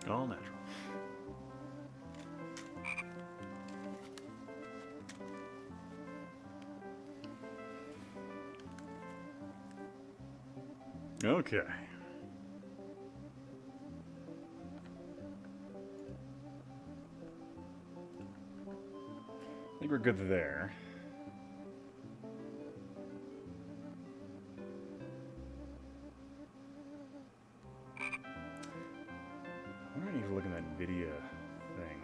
All natural. Okay. I think we're good there. I wonder if I need to look in that NVIDIA thing.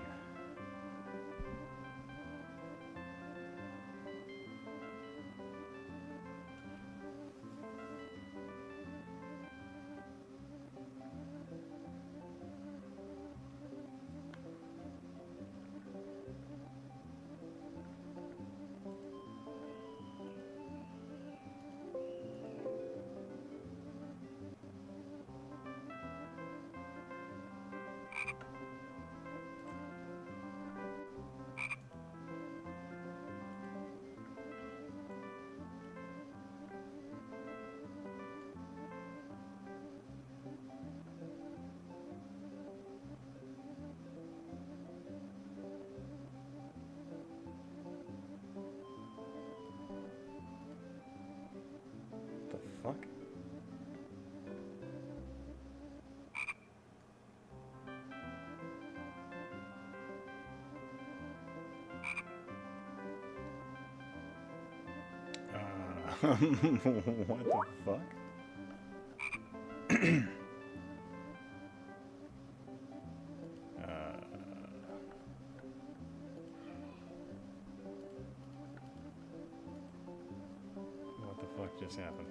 The fuck? What the fuck? What the fuck just happened?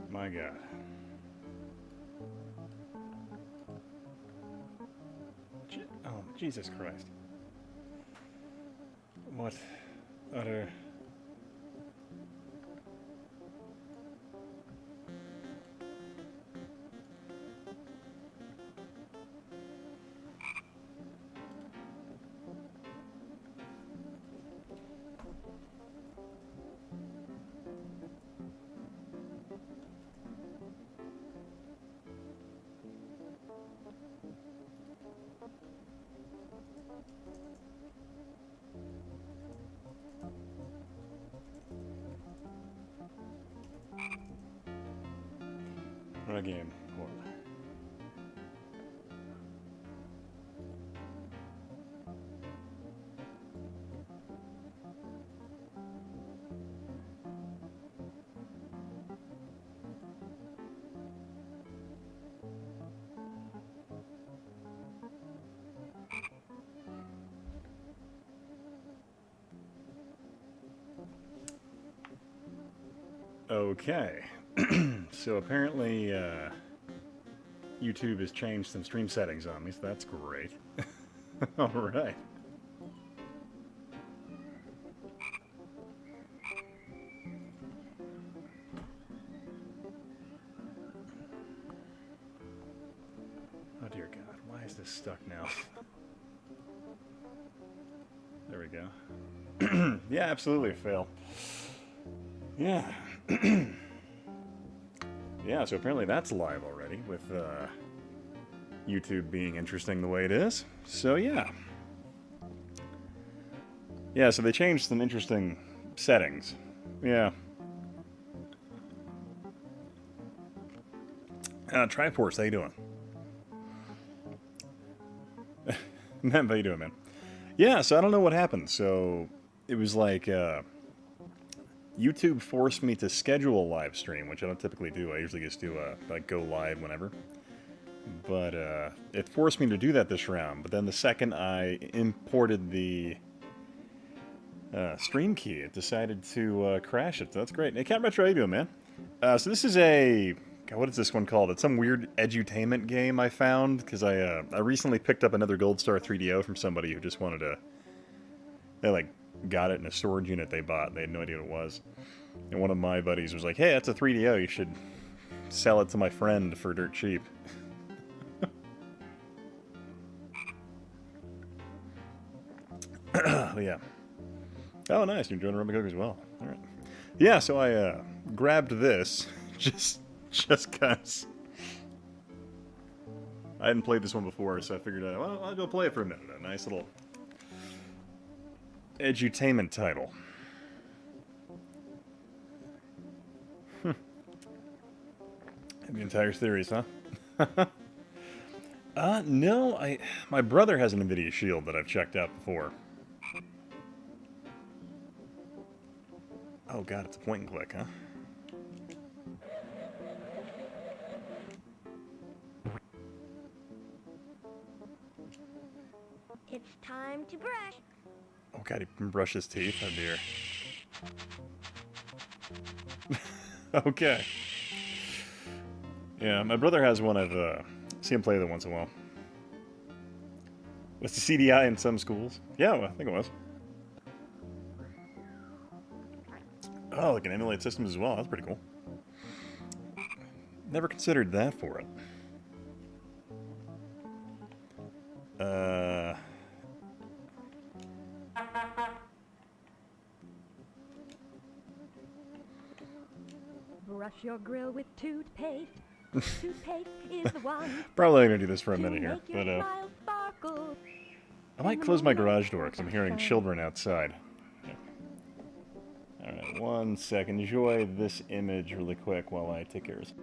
My God. Oh, Jesus Christ. What utter... What a game. Horrible. Okay. So apparently, YouTube has changed some stream settings on me, so that's great. All right. Oh dear God, why is this stuck now? There we go. Yeah, absolutely a fail. Yeah. Yeah, so apparently that's live already with YouTube being interesting the way it is. So yeah. Yeah, so they changed some interesting settings. Yeah. Triforce, how you doing? How you doing, man? Yeah, so I don't know what happened. So it was like YouTube forced me to schedule a live stream, which I don't typically do. I usually just do like go live whenever. But it forced me to do that this round. But then the second I imported the stream key, it decided to crash it. So that's great. Hey, Cat Retro, how you doing, man? So this is a... God, what is this one called? It's some weird edutainment game I found, because I recently picked up another Gold Star 3DO from somebody who just wanted to... They, like, got it in a storage unit they bought. They had no idea what it was. And one of my buddies was like, hey, that's a 3DO. You should sell it to my friend for dirt cheap. Yeah. Oh, nice. You're enjoying Rumble Cook as well. All right. Yeah, so I grabbed this just because I hadn't played this one before, so I figured, well, I'll go play it for a minute. A nice little edutainment title. The entire series, huh? No, my brother has an NVIDIA Shield that I've checked out before. Oh god, it's a point and click, huh? It's time to brush. Oh god, he can brush his teeth. Oh dear. Okay. Yeah, my brother has one. I've seen him play with it once in a while. Was the CDI in some schools? Yeah, well, I think it was. Oh, it can emulate systems as well. That's pretty cool. Never considered that for it. Brush your grill with toothpaste. Toothpaste is the one. Probably gonna do this for a minute here, to make your but smile sparkle. I might close my garage door because I'm hearing children outside. Yeah. Alright, 1 second. Enjoy this image really quick while I take care of this.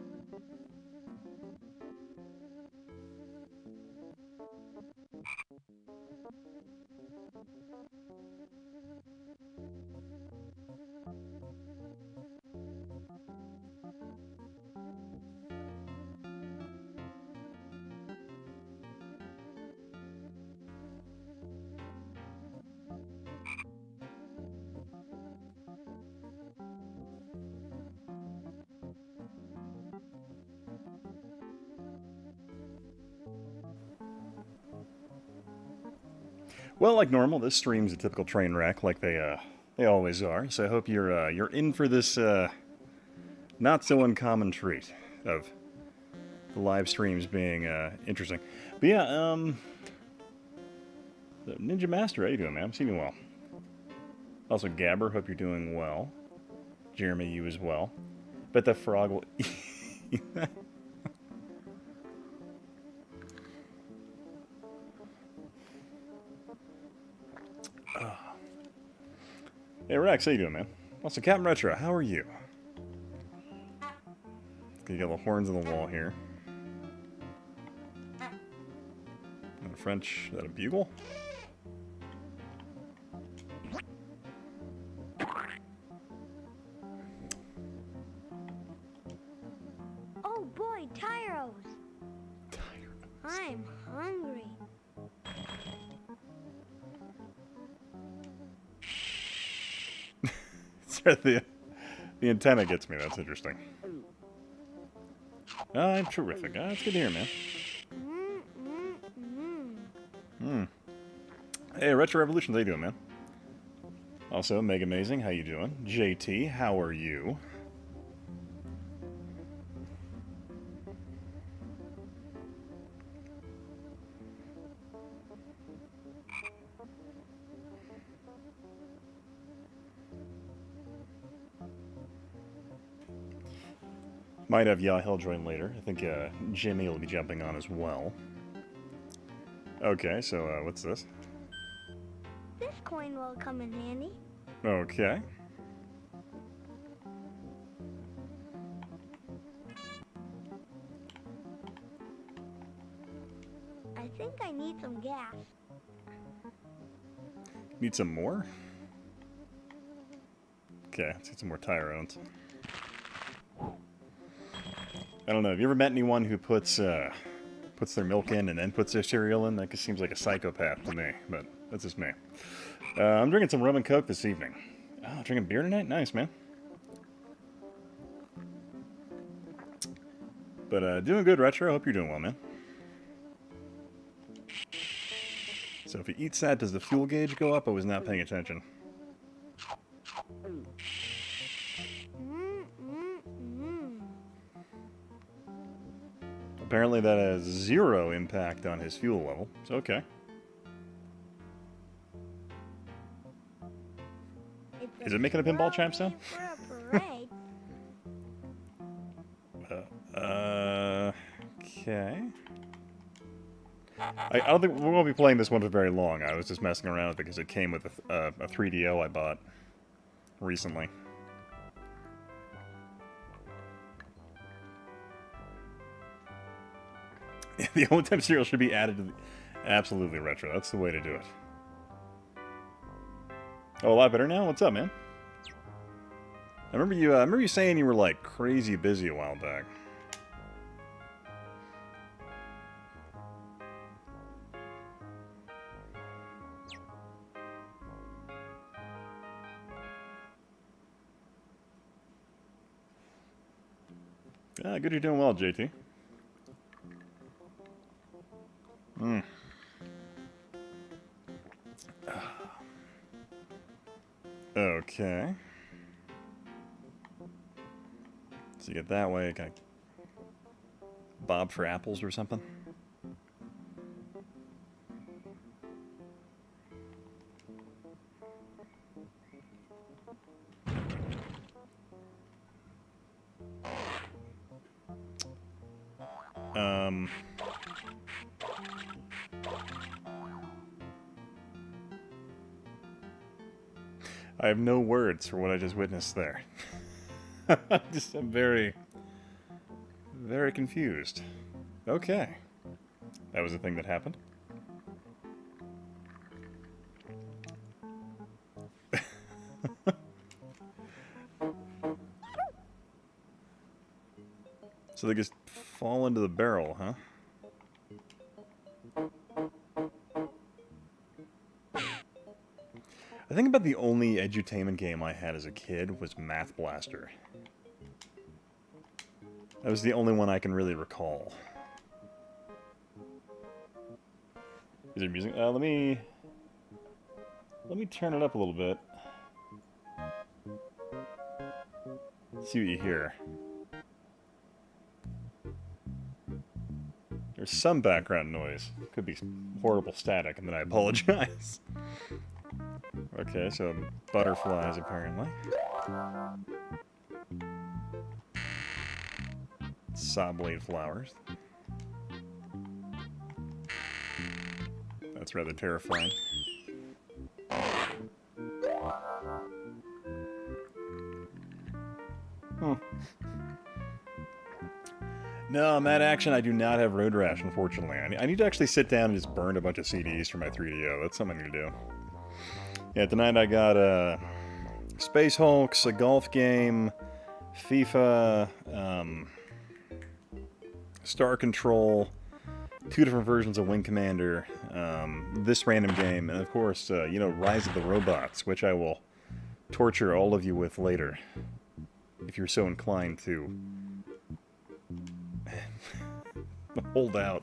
Well, like normal, this stream's a typical train wreck, like they always are. So I hope you're in for this not so uncommon treat of the live streams being interesting. But yeah, Ninja Master, how you doing, man? I'm seeing you well. Also, Gabber, hope you're doing well. Jeremy, you as well. Bet the frog will eat that. Hey Rex, how you doing, man? Also, Captain Retro, how are you? You got the horns on the wall here. And French, is that a bugle? Oh boy, tyros. I'm hungry. the antenna gets me, that's interesting. I'm terrific. It's good to hear, man. Hey, Retro Revolutions, how you doing, man? Also, Mega Amazing, how you doing? JT, how are you? Might have Yahel join later. I think Jimmy will be jumping on as well. Okay, so what's this? This coin will come in handy. Okay. I think I need some gas. Need some more? Okay, let's get some more Tyrones. I don't know, have you ever met anyone who puts their milk in and then puts their cereal in? That just seems like a psychopath to me, but that's just me. I'm drinking some rum and coke this evening. Oh, drinking beer tonight? Nice, man. But doing good, Retro. Hope you're doing well, man. So if he eats that, does the fuel gauge go up? I was not paying attention. Apparently that has 0 impact on his fuel level. It's okay. Is it making a pinball chime sound? Okay. I don't think we won't be playing this one for very long. I was just messing around because it came with a 3DO I bought recently. The old temp cereal should be added to the... Absolutely, Retro. That's the way to do it. Oh, a lot better now? What's up, man? I remember you saying you were, like, crazy busy a while back. Ah, good you're doing well, JT. Okay. So you get that way, kind of bob for apples or something. I have no words for what I just witnessed there. I'm very, very confused. Okay. That was a thing that happened. So they just fall into the barrel, huh? I think about the only edutainment game I had as a kid was Math Blaster. That was the only one I can really recall. Is there music? Let me turn it up a little bit. See what you hear. There's some background noise. Could be horrible static, and then I apologize. Okay, so butterflies, apparently. Saw blade flowers. That's rather terrifying. No, Mad Action, I do not have Road Rash, unfortunately. I need to actually sit down and just burn a bunch of CDs for my 3DO. That's something I need to do. Yeah, tonight I got Space Hulks, a golf game, FIFA, Star Control, 2 different versions of Wing Commander, this random game, and of course, you know, Rise of the Robots, which I will torture all of you with later, if you're so inclined to hold out.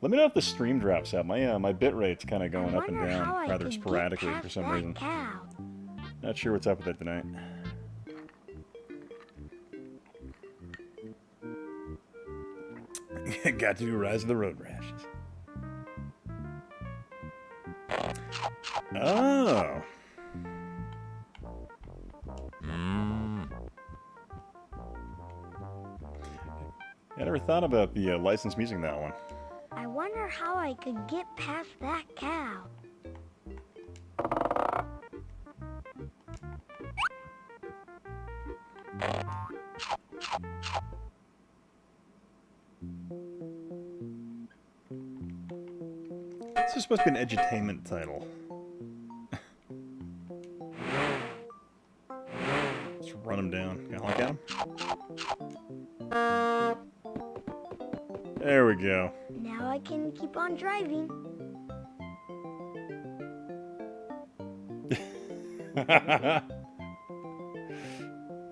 Let me know if the stream drops out. My bit rate's kind of going up and down rather sporadically for some reason. Not sure what's up with it tonight. Got to do Rise of the Road Rashes. Oh. I never thought about the licensed music in that one. I wonder how I could get past that cow. This is supposed to be an edutainment title. Let's run him down. Can I honk at him? There we go. Now I can keep on driving.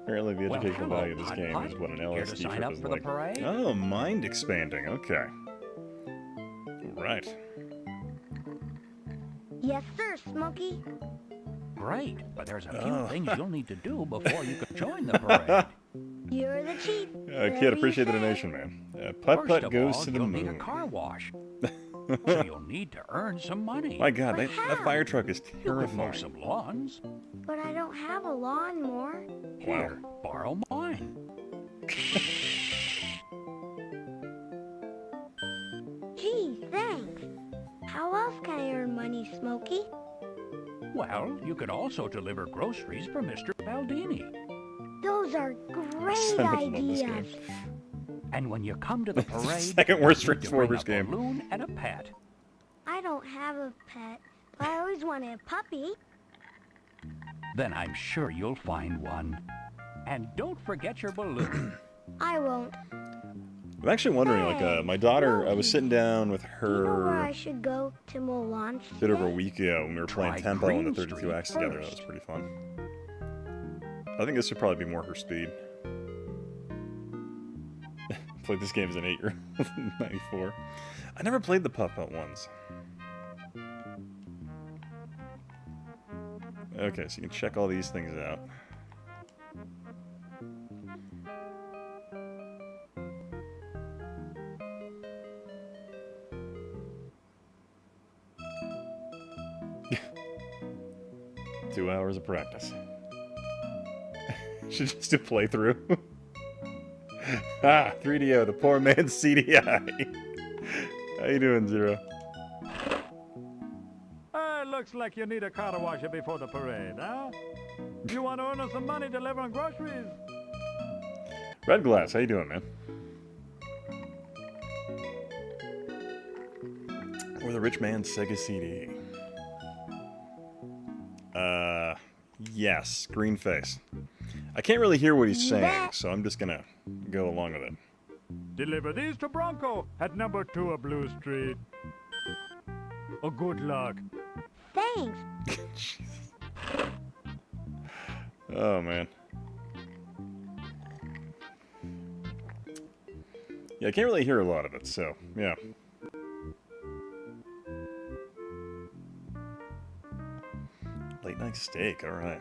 Apparently the educational hello, value of this Hot game Pot. is what an Here to LSD sign trip up is for the like. parade? Oh, mind expanding. Okay. Right. Yes, sir, Smokey. Great, but there's a few Oh. things you'll need to do before you can join the parade. You're the chief. Kid, appreciate the donation, man. Putt First Putt of goes all, to the you'll need a moon. car wash. So you'll need to earn some money. My God, But that how? fire truck is You could mow terrifying. some lawns. But I don't have a lawnmower. Here, borrow mine. Gee, thanks. How else can I earn money, Smokey? Well, you could also deliver groceries for Mr. Baldini. Those are great So much love this ideas. game. And when you come to the parade, Second worst you need to bring Transformers a game. balloon and a pet. I don't have a pet, but I always wanted a puppy. Then I'm sure you'll find one. And don't forget your balloon. I won't. I'm actually wondering, like, my daughter, I was sitting down with Do you know where I her should go to mow lawns a bit over a today? week ago when we were playing Try Tempo and the Green 32 Street acts together. That was first. pretty fun. I think this would probably be more her speed. Played this game as an 8-year-old in 94. I never played the Putt-Putt ones. Okay, so you can check all these things out. Two hours of practice. Should just do playthrough. 3DO, the poor man's CDI. How you doing, Zero? Looks like you need a car washer before the parade, huh? You want to earn us some money delivering groceries? Red Glass, how you doing, man? Or the rich man's Sega CD. Yes, green face. I can't really hear what he's saying, so I'm just gonna go along with it. Deliver these to Bronco at number 2 of Blue Street. Oh, good luck. Thanks. Oh, man. Yeah, I can't really hear a lot of it, so, yeah. Late night steak, alright.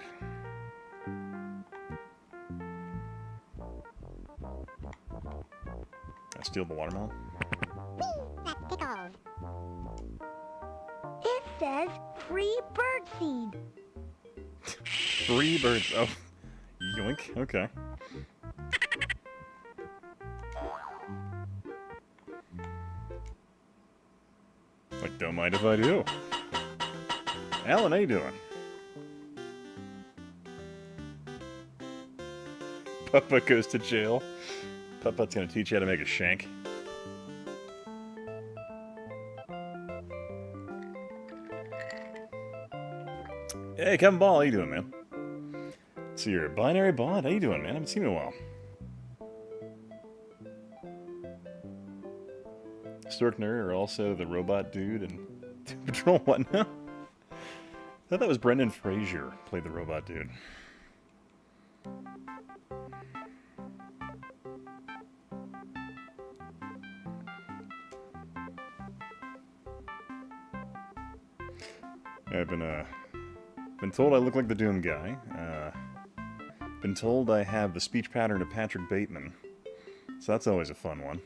I steal the watermelon? It says free birdseed. 3 birds. Oh, yoink. Okay. Like, don't mind if I do. Alan, how you doing? Putt-Putt goes to jail. Putt-Putt's gonna teach you how to make a shank. Hey, Kevin Ball, how you doing, man? So you're a binary bond. How you doing, man? I haven't seen you in a while. HistoricNerd are also the robot dude and Patrol what now? I thought that was Brendan Fraser played the robot dude. I've been told I look like the Doom guy. Been told I have the speech pattern of Patrick Bateman. So that's always a fun one.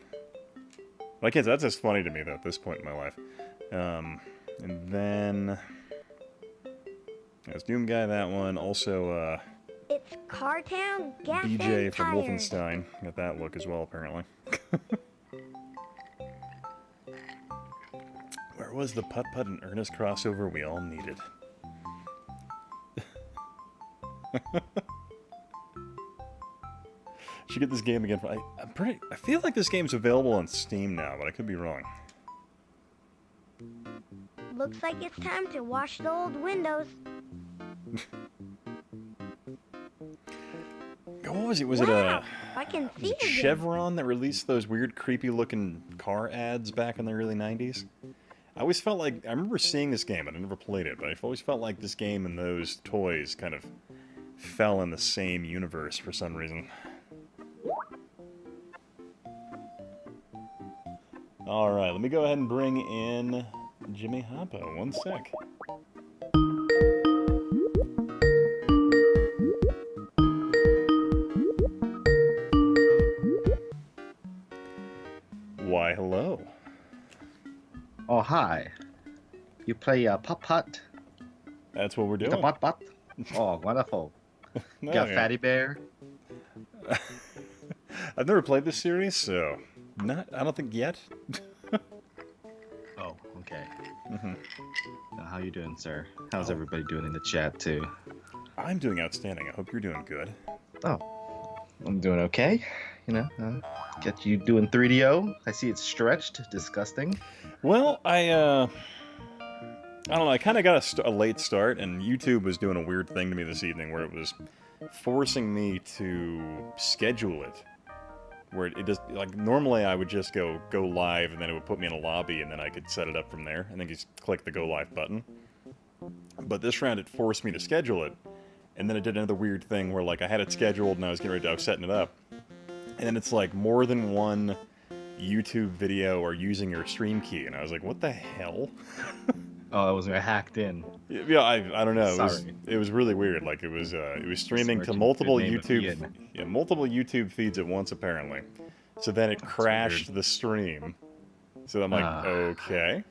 But I can't say that's just funny to me, though, at this point in my life. And then... That's Doom guy, that one. Also, It's Cartown Gas BJ and from Tires. Wolfenstein. Got that look as well, apparently. Where was the putt-putt and Ernest crossover we all needed? Should get this game again. I feel like this game's available on Steam now, but I could be wrong. Looks like it's time to wash the old windows. What was it? Was Wow, it I can was see it it again. Chevron that released those weird, creepy-looking car ads back in the early 90s? I always felt like... I remember seeing this game, but I never played it, but I've always felt like this game and those toys kind of fell in the same universe for some reason. Alright, let me go ahead and bring in Jimmy Hoppo. One sec. Why, hello. Oh, hi. You play putt-putt? That's what we're doing. The putt-putt? Oh, wonderful. No, Got yeah. Fatty Bear? I've never played this series, so I don't think yet. Oh, okay. How you doing, sir? How's everybody doing in the chat, too? I'm doing outstanding. I hope you're doing good. Oh, I'm doing okay. You know, get you doing 3DO. I see it's stretched. Disgusting. Well, I don't know. I kind of got a late start, and YouTube was doing a weird thing to me this evening where it was forcing me to schedule it. Where it just, like, normally I would just go live, and then it would put me in a lobby, and then I could set it up from there, and then just click the go live button. But this round it forced me to schedule it, and then it did another weird thing where, like, I had it scheduled, and I was setting it up. And then it's like more than one YouTube video or using your stream key, and I was like, what the hell? Oh, it was hacked in. Yeah, I don't know. Sorry. It was really weird. Like it was streaming to Searching multiple good name of YouTube multiple YouTube feeds at once apparently. So then it crashed the stream. So I'm like, okay.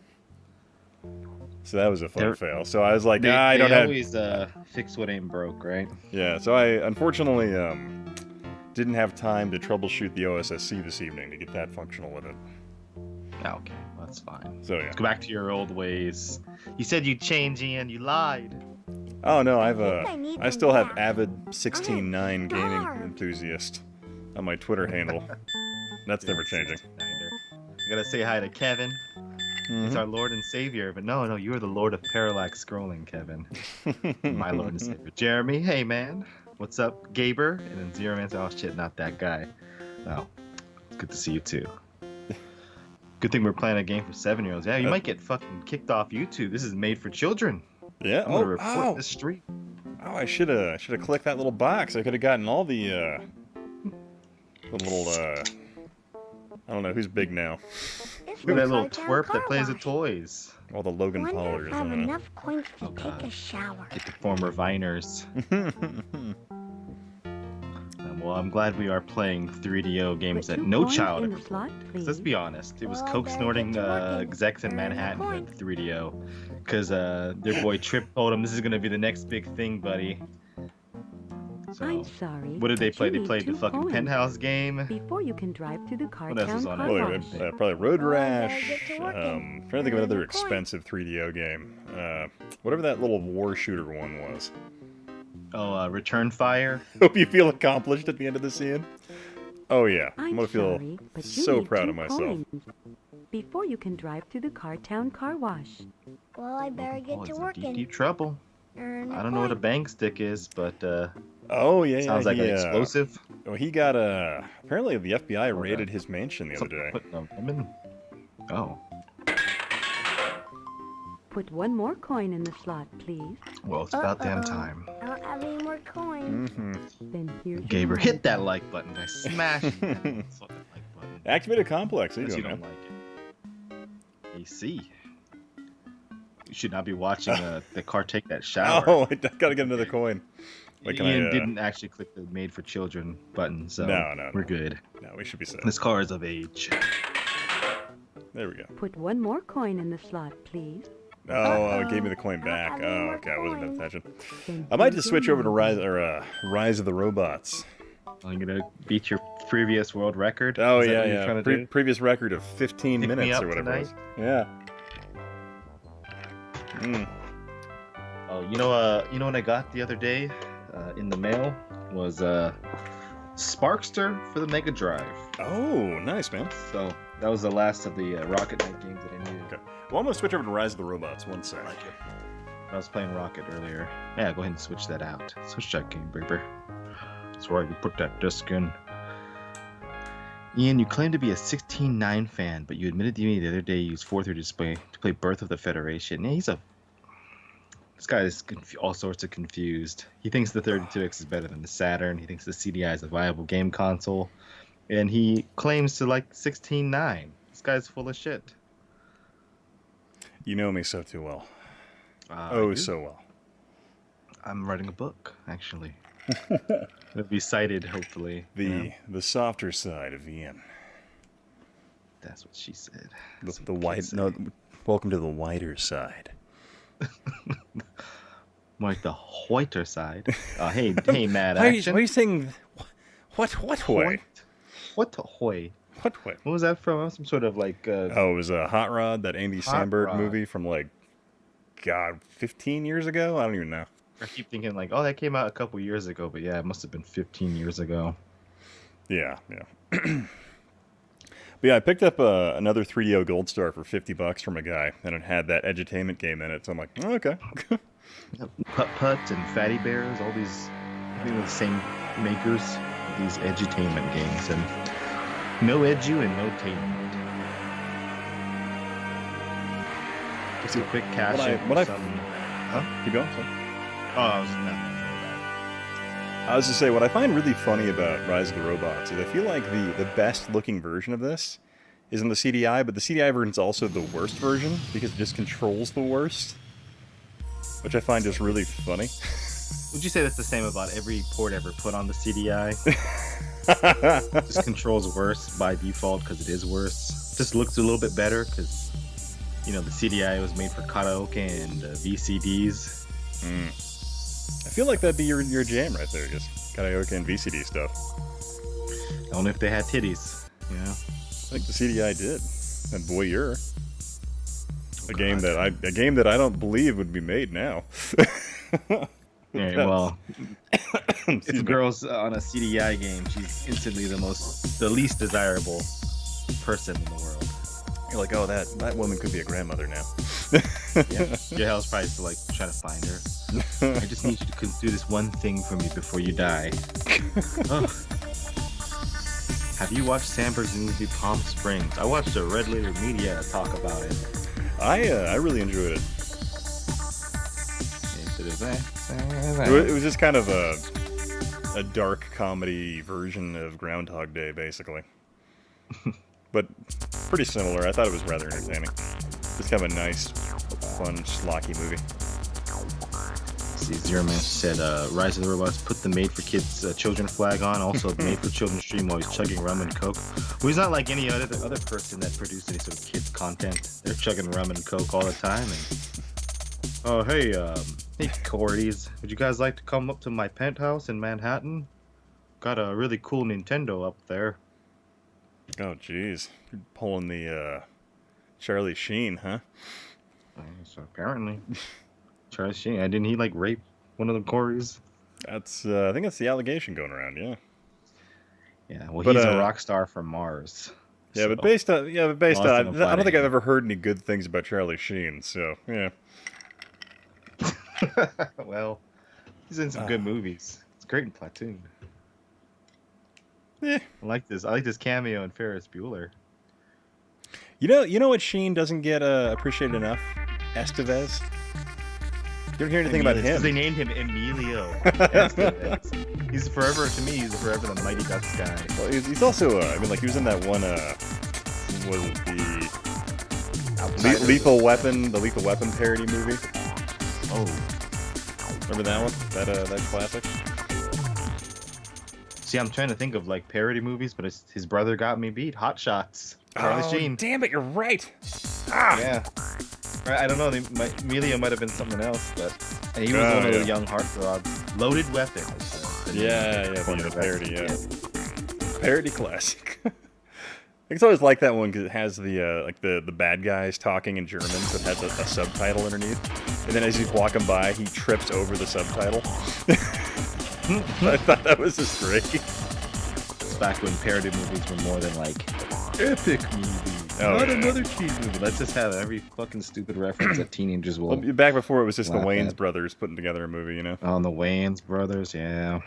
So that was a fun fail. So I was like, I don't have. They always fix what ain't broke, right? Yeah. So I unfortunately didn't have time to troubleshoot the OSSC this evening to get that functional with it. Okay, well, that's fine. So yeah. Let's go back to your old ways. You said you'd change, Ian. You lied. Oh no, I still have them avid 16:9 gaming starve. enthusiast on my Twitter handle. That's never changing. You gotta say hi to Kevin. He's our Lord and Savior. But no, you are the Lord of Parallax Scrolling, Kevin. My Lord and Savior. Jeremy, hey man. What's up, Gaber? And then Zero Man said, oh shit, not that guy. Oh, it's good to see you too. Good thing we're playing a game for 7-year-olds. Yeah, you might get fucking kicked off YouTube. This is made for children. Yeah. I'm gonna report this stream. Oh, I should have clicked that little box. I could have gotten all the little I don't know who's big now. This Look at that looks little like our twerp that car plays the wash. toys. All the Logan Wonder Paulers. if I have I don't know. enough coins to take God. a shower. Get the former Viners. Well, I'm glad we are playing 3DO games Put that 2 no coins child in ever the slot, played. Let's please. be honest. It was Well, coke better snorting get to working. execs in Earn Manhattan the with 3DO. Because their boy Trip told him this is going to be the next big thing, buddy. So, I'm sorry. what did they but play? you They need played the 2 fucking coins Penthouse game. before you can drive to the What else was Cartown on Car it? Oh, Wash. yeah, probably Road Well, I better Rash. get to working. Trying to think of Earn another the coin. expensive 3DO game. Whatever that little war shooter one was. Oh, Return Fire. Hope you feel accomplished at the end of the scene. Oh yeah, I'm I'm gonna feel sorry, but you so need proud 2 of myself. coins before you can drive to the Cartown Car Wash. Well, I better get Oh, to it's in working. deep trouble. Earn I don't know what a coin. bang stick is, but Oh yeah, sounds like he, an explosive. Well, he got apparently the FBI raided his mansion the other day. Putting a woman. Oh, Put 1 more coin in the slot, please. well, it's about damn Uh-oh. time. I don't have any more coins. Then here's your Gaber, money. hit that like button. I smash that fucking like button. Activated complex. There you Unless go, you man. don't like it. AC. You should not be watching the car take that shower. Oh, I gotta get another coin. Wait, can Ian I? didn't actually click the Made for Children button, so No, we're good. No, we should be safe. This car is of age. There we go. Put 1 more coin in the slot, please. Oh, it gave me the coin I don't back. have any Oh, more okay, I wasn't paying coins. attention. Then I might here's just your switch over to money. Rise of the Robots. I'm gonna beat your previous world record. Oh, Is that yeah, what you're yeah. trying to do? Previous record of 15 Pick me minutes up or whatever it tonight? was. Yeah. Mm. Oh, you know what I got the other day in the mail was Sparkster for the Mega Drive. Oh, nice, man. So that was the last of the Rocket Knight games that I knew. Okay. Well, I'm going to switch over to Rise of the Robots. One sec. I was playing Rocket earlier. Yeah, go ahead and switch that out. Switch that game, baby. That's right, you put that disc in. Ian, you claim to be a 16.9 fan, but you admitted to me the other day you used 4.3 display to play Birth of the Federation. Yeah, this guy is all sorts of confused. He thinks the 32X is better than the Saturn. He thinks the CDI is a viable game console. And he claims to like 16.9. This guy's full of shit. You know me so too well. You? So well. I'm writing a book, actually. It'll be cited, hopefully. The softer side of Ian. That's what she said. The white. No, welcome to the whiter side. More like the whiter side. Hey, Mad Why Action. are you saying what way? What hoy? What way? What was that from? Some sort of like. Oh, it was a Hot Rod, that Andy Hot Samberg Rod. movie from like, God, 15 years ago? I don't even know. I keep thinking like, oh, that came out a couple years ago, but yeah, it must have been 15 years ago. Yeah. But yeah, I picked up another 3DO Gold Star for $50 from a guy, and it had that edutainment game in it, so I'm like, oh, okay. Putt Putt and Fatty Bears, all these, I think they're the same makers of these edutainment games, and no edu and no tainment. Just a quick cash in for some. Keep going, sorry. Oh, I was not. I was to say, what I find really funny about Rise of the Robots is I feel like the best looking version of this is in the CDI, but the CDI version is also the worst version because it just controls the worst, which I find just really funny. Would you say that's the same about every port ever put on the CDI? Just controls worse by default because it is worse. Just looks a little bit better because, you know, the CDI was made for karaoke and VCDs. I feel like that'd be your jam right there, just karaoke and VCD stuff. Only if they had titties, you know. I think the CDI did, and Voyeur, a game that I don't believe would be made now. Yeah, well, if a girl's on a CDI game, she's instantly the least desirable person in the world. You're like, oh, that woman could be a grandmother now. Yeah, your hell's probably still like trying to find her. I just need you to do this one thing for me before you die. Oh. Have you watched Sandberg's movie Palm Springs? I watched a Red Letter Media talk about it. I really enjoyed it. It It was just kind of a dark comedy version of Groundhog Day, basically. But pretty similar. I thought it was rather entertaining. Just kind of a nice, fun, schlocky movie. See, Zero Man said, Rise of the Robots put the Made for Kids children flag on. Also, the Made for Children stream while he's chugging rum and coke. Well, he's not like any other person that produced any sort of kids content. They're chugging rum and coke all the time. And oh, hey Cordies, would you guys like to come up to my penthouse in Manhattan? Got a really cool Nintendo up there. Oh, jeez. You're pulling the Charlie Sheen, huh? So apparently, Charlie Sheen. Didn't he like rape one of the Corys? That's I think that's the allegation going around. Yeah. Yeah. Well, But, he's a rock star from Mars. Yeah, so but based on Lost in I a don't flat think I've hand. ever heard any good things about Charlie Sheen. So yeah. well, he's in some good movies. It's great in Platoon. Yeah. I like this cameo in Ferris Bueller. You know what Sheen doesn't get appreciated enough? Estevez. You don't hear anything about him. They named him Emilio Estevez. He's forever the Mighty Ducks guy. Well, he's also I mean, like he was in that one was it the Lethal Weapon parody movie? Oh, Remember that one? That classic? see, I'm trying to think of like parody movies, but his brother got me beat. Hot Shots. Charlie Sheen. Damn it, you're right. Yeah. Right, I don't know. Emilio might have been something else, but he was one of the young heartthrobs. Loaded Weapon. Yeah, the parody, yeah. parody classic. I always like that one because it has the like the bad guys talking in German, so it has a subtitle underneath. And then as he's walking by, he trips over the subtitle. I thought that was just great. It's back when parody movies were more than like epic movie, not another teen movie. Let's just have every fucking stupid reference that teenagers will. Well, back before it was just the laugh Wayans at. brothers putting together a movie, you know. On the Wayans brothers, yeah.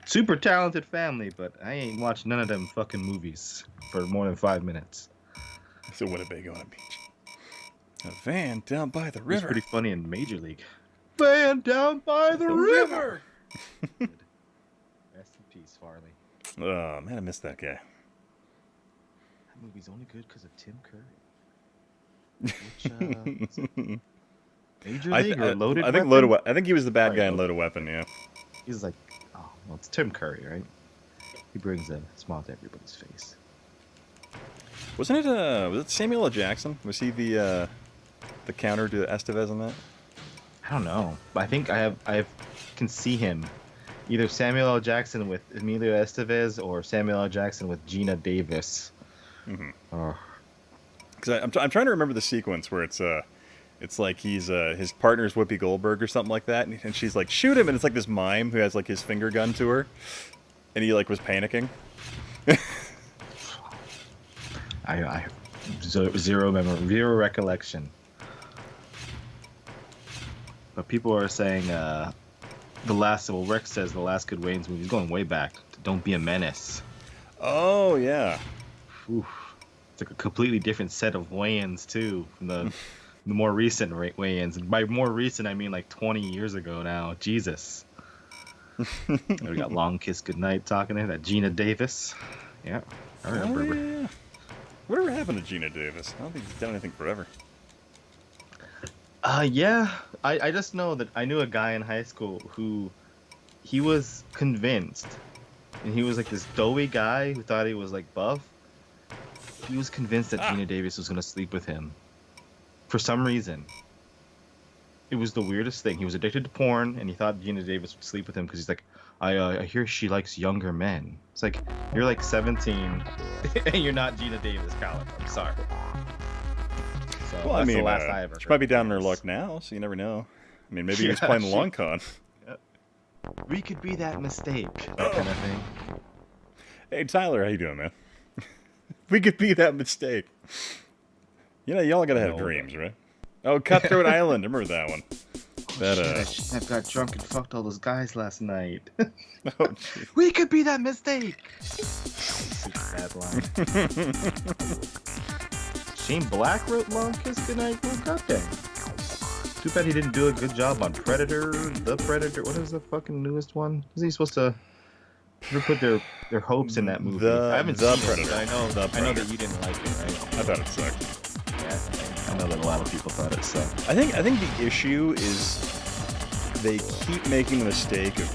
Super talented family, but I ain't watched none of them fucking movies for more than 5 minutes. It's a Winnebago on a beach. A van down by the It was river. pretty funny in Major League. Van down by the river. Rest in peace, Farley. Oh man, I missed that guy. That movie's only good because of Tim Curry. Which, Major League or Loaded I think Weapon? I think he was the bad guy in Loaded. Loaded Weapon. Yeah. He's like, oh, well, it's Tim Curry, right? He brings a smile to everybody's face. Wasn't it? Was it Samuel L. Jackson? Was he the counter to Estevez on that? I don't know, but I think I can see him, either Samuel L. Jackson with Emilio Estevez or Samuel L. Jackson with Gina Davis. Mm-hmm. Oh, Because I'm trying to remember the sequence where it's like he's his partner's Whoopi Goldberg or something like that, and she's like, shoot him, and it's like this mime who has like his finger gun to her, and he like was panicking. I zero memory, zero recollection. But people are saying Rex says the last good Wayne's movie is going way back to Don't Be a Menace. Oh yeah. Oof. It's like a completely different set of Wayans too from the more recent Wayans. And by more recent, I mean like 20 years ago now. Jesus. We got Long Kiss Goodnight talking there. That Gina Davis. Yeah, I remember her. Yeah. Whatever happened to Gina Davis? I don't think he's done anything forever. Yeah. I just know that I knew a guy in high school who he was convinced, and he was like this doughy guy who thought he was like buff. He was convinced that Gina Davis was gonna sleep with him. For some reason. It was the weirdest thing. He was addicted to porn, and he thought Gina Davis would sleep with him because he's like, I hear she likes younger men. It's like, you're like 17, and you're not Gina Davis caliber. I'm sorry. So Well, I that's mean, the last I ever she heard might be of down in her this. luck now, so you never know. I mean, maybe he was Yeah, playing the she- long con. We could be that mistake, that kind of thing. Hey, Tyler, how you doing, man? We could be that mistake. You know, y'all gotta have No. dreams, right? Oh, Cutthroat Island. I remember that one. That, I got drunk and fucked all those guys last night. Oh, gee. We could be that mistake. Super bad line. Shane Black wrote Long Kiss Goodnight. Well, goddamn. Too bad he didn't do a good job on Predator, The Predator. What is the fucking newest one? Isn't he supposed to put their hopes in that movie? I haven't The seen Predator. it, but I know The that Predator. you didn't like it, right? I thought it sucked. Yeah, I know that a lot of people thought it sucked. I think the issue is they keep making the mistake of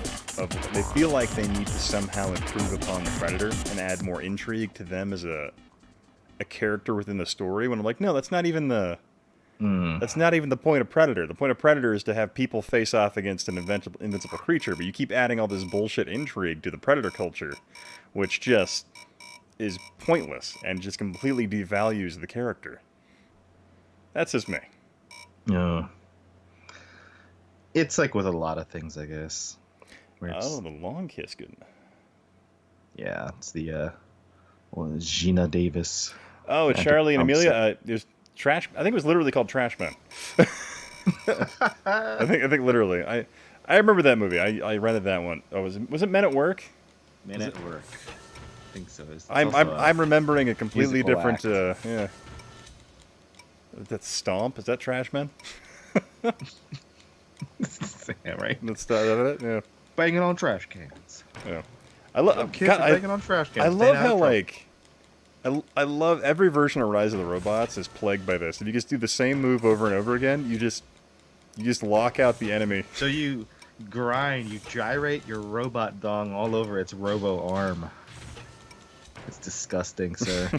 they feel like they need to somehow improve upon the Predator and add more intrigue to them as a character within the story. When I'm like, no, that's not even the point of Predator. The point of Predator is to have people face off against an invincible creature, but you keep adding all this bullshit intrigue to the Predator culture, which just is pointless and just completely devalues the character. That's just me. Yeah. It's like with a lot of things, I guess. Where it's, Oh, the long kiss, good. yeah, it's the Gina Davis. Oh, it's And Charlie and Pumps Amelia. There's Trash. I think it was literally called Trash Men. I think literally. I remember that movie. I rented that one. Oh, was it Men at Work? Men at Work. I think so. It's I'm remembering a completely musical different. act. Yeah. That's Stomp. Is that Trash Men? yeah, right. That's it. Yeah. Banging on trash cans. Yeah. I love. Kids are banging on trash cans. I staying love out of how trouble. like. I love every version of Rise of the Robots is plagued by this. If you just do the same move over and over again, you just lock out the enemy. So you grind, you gyrate your robot dong all over its robo arm. It's disgusting, sir.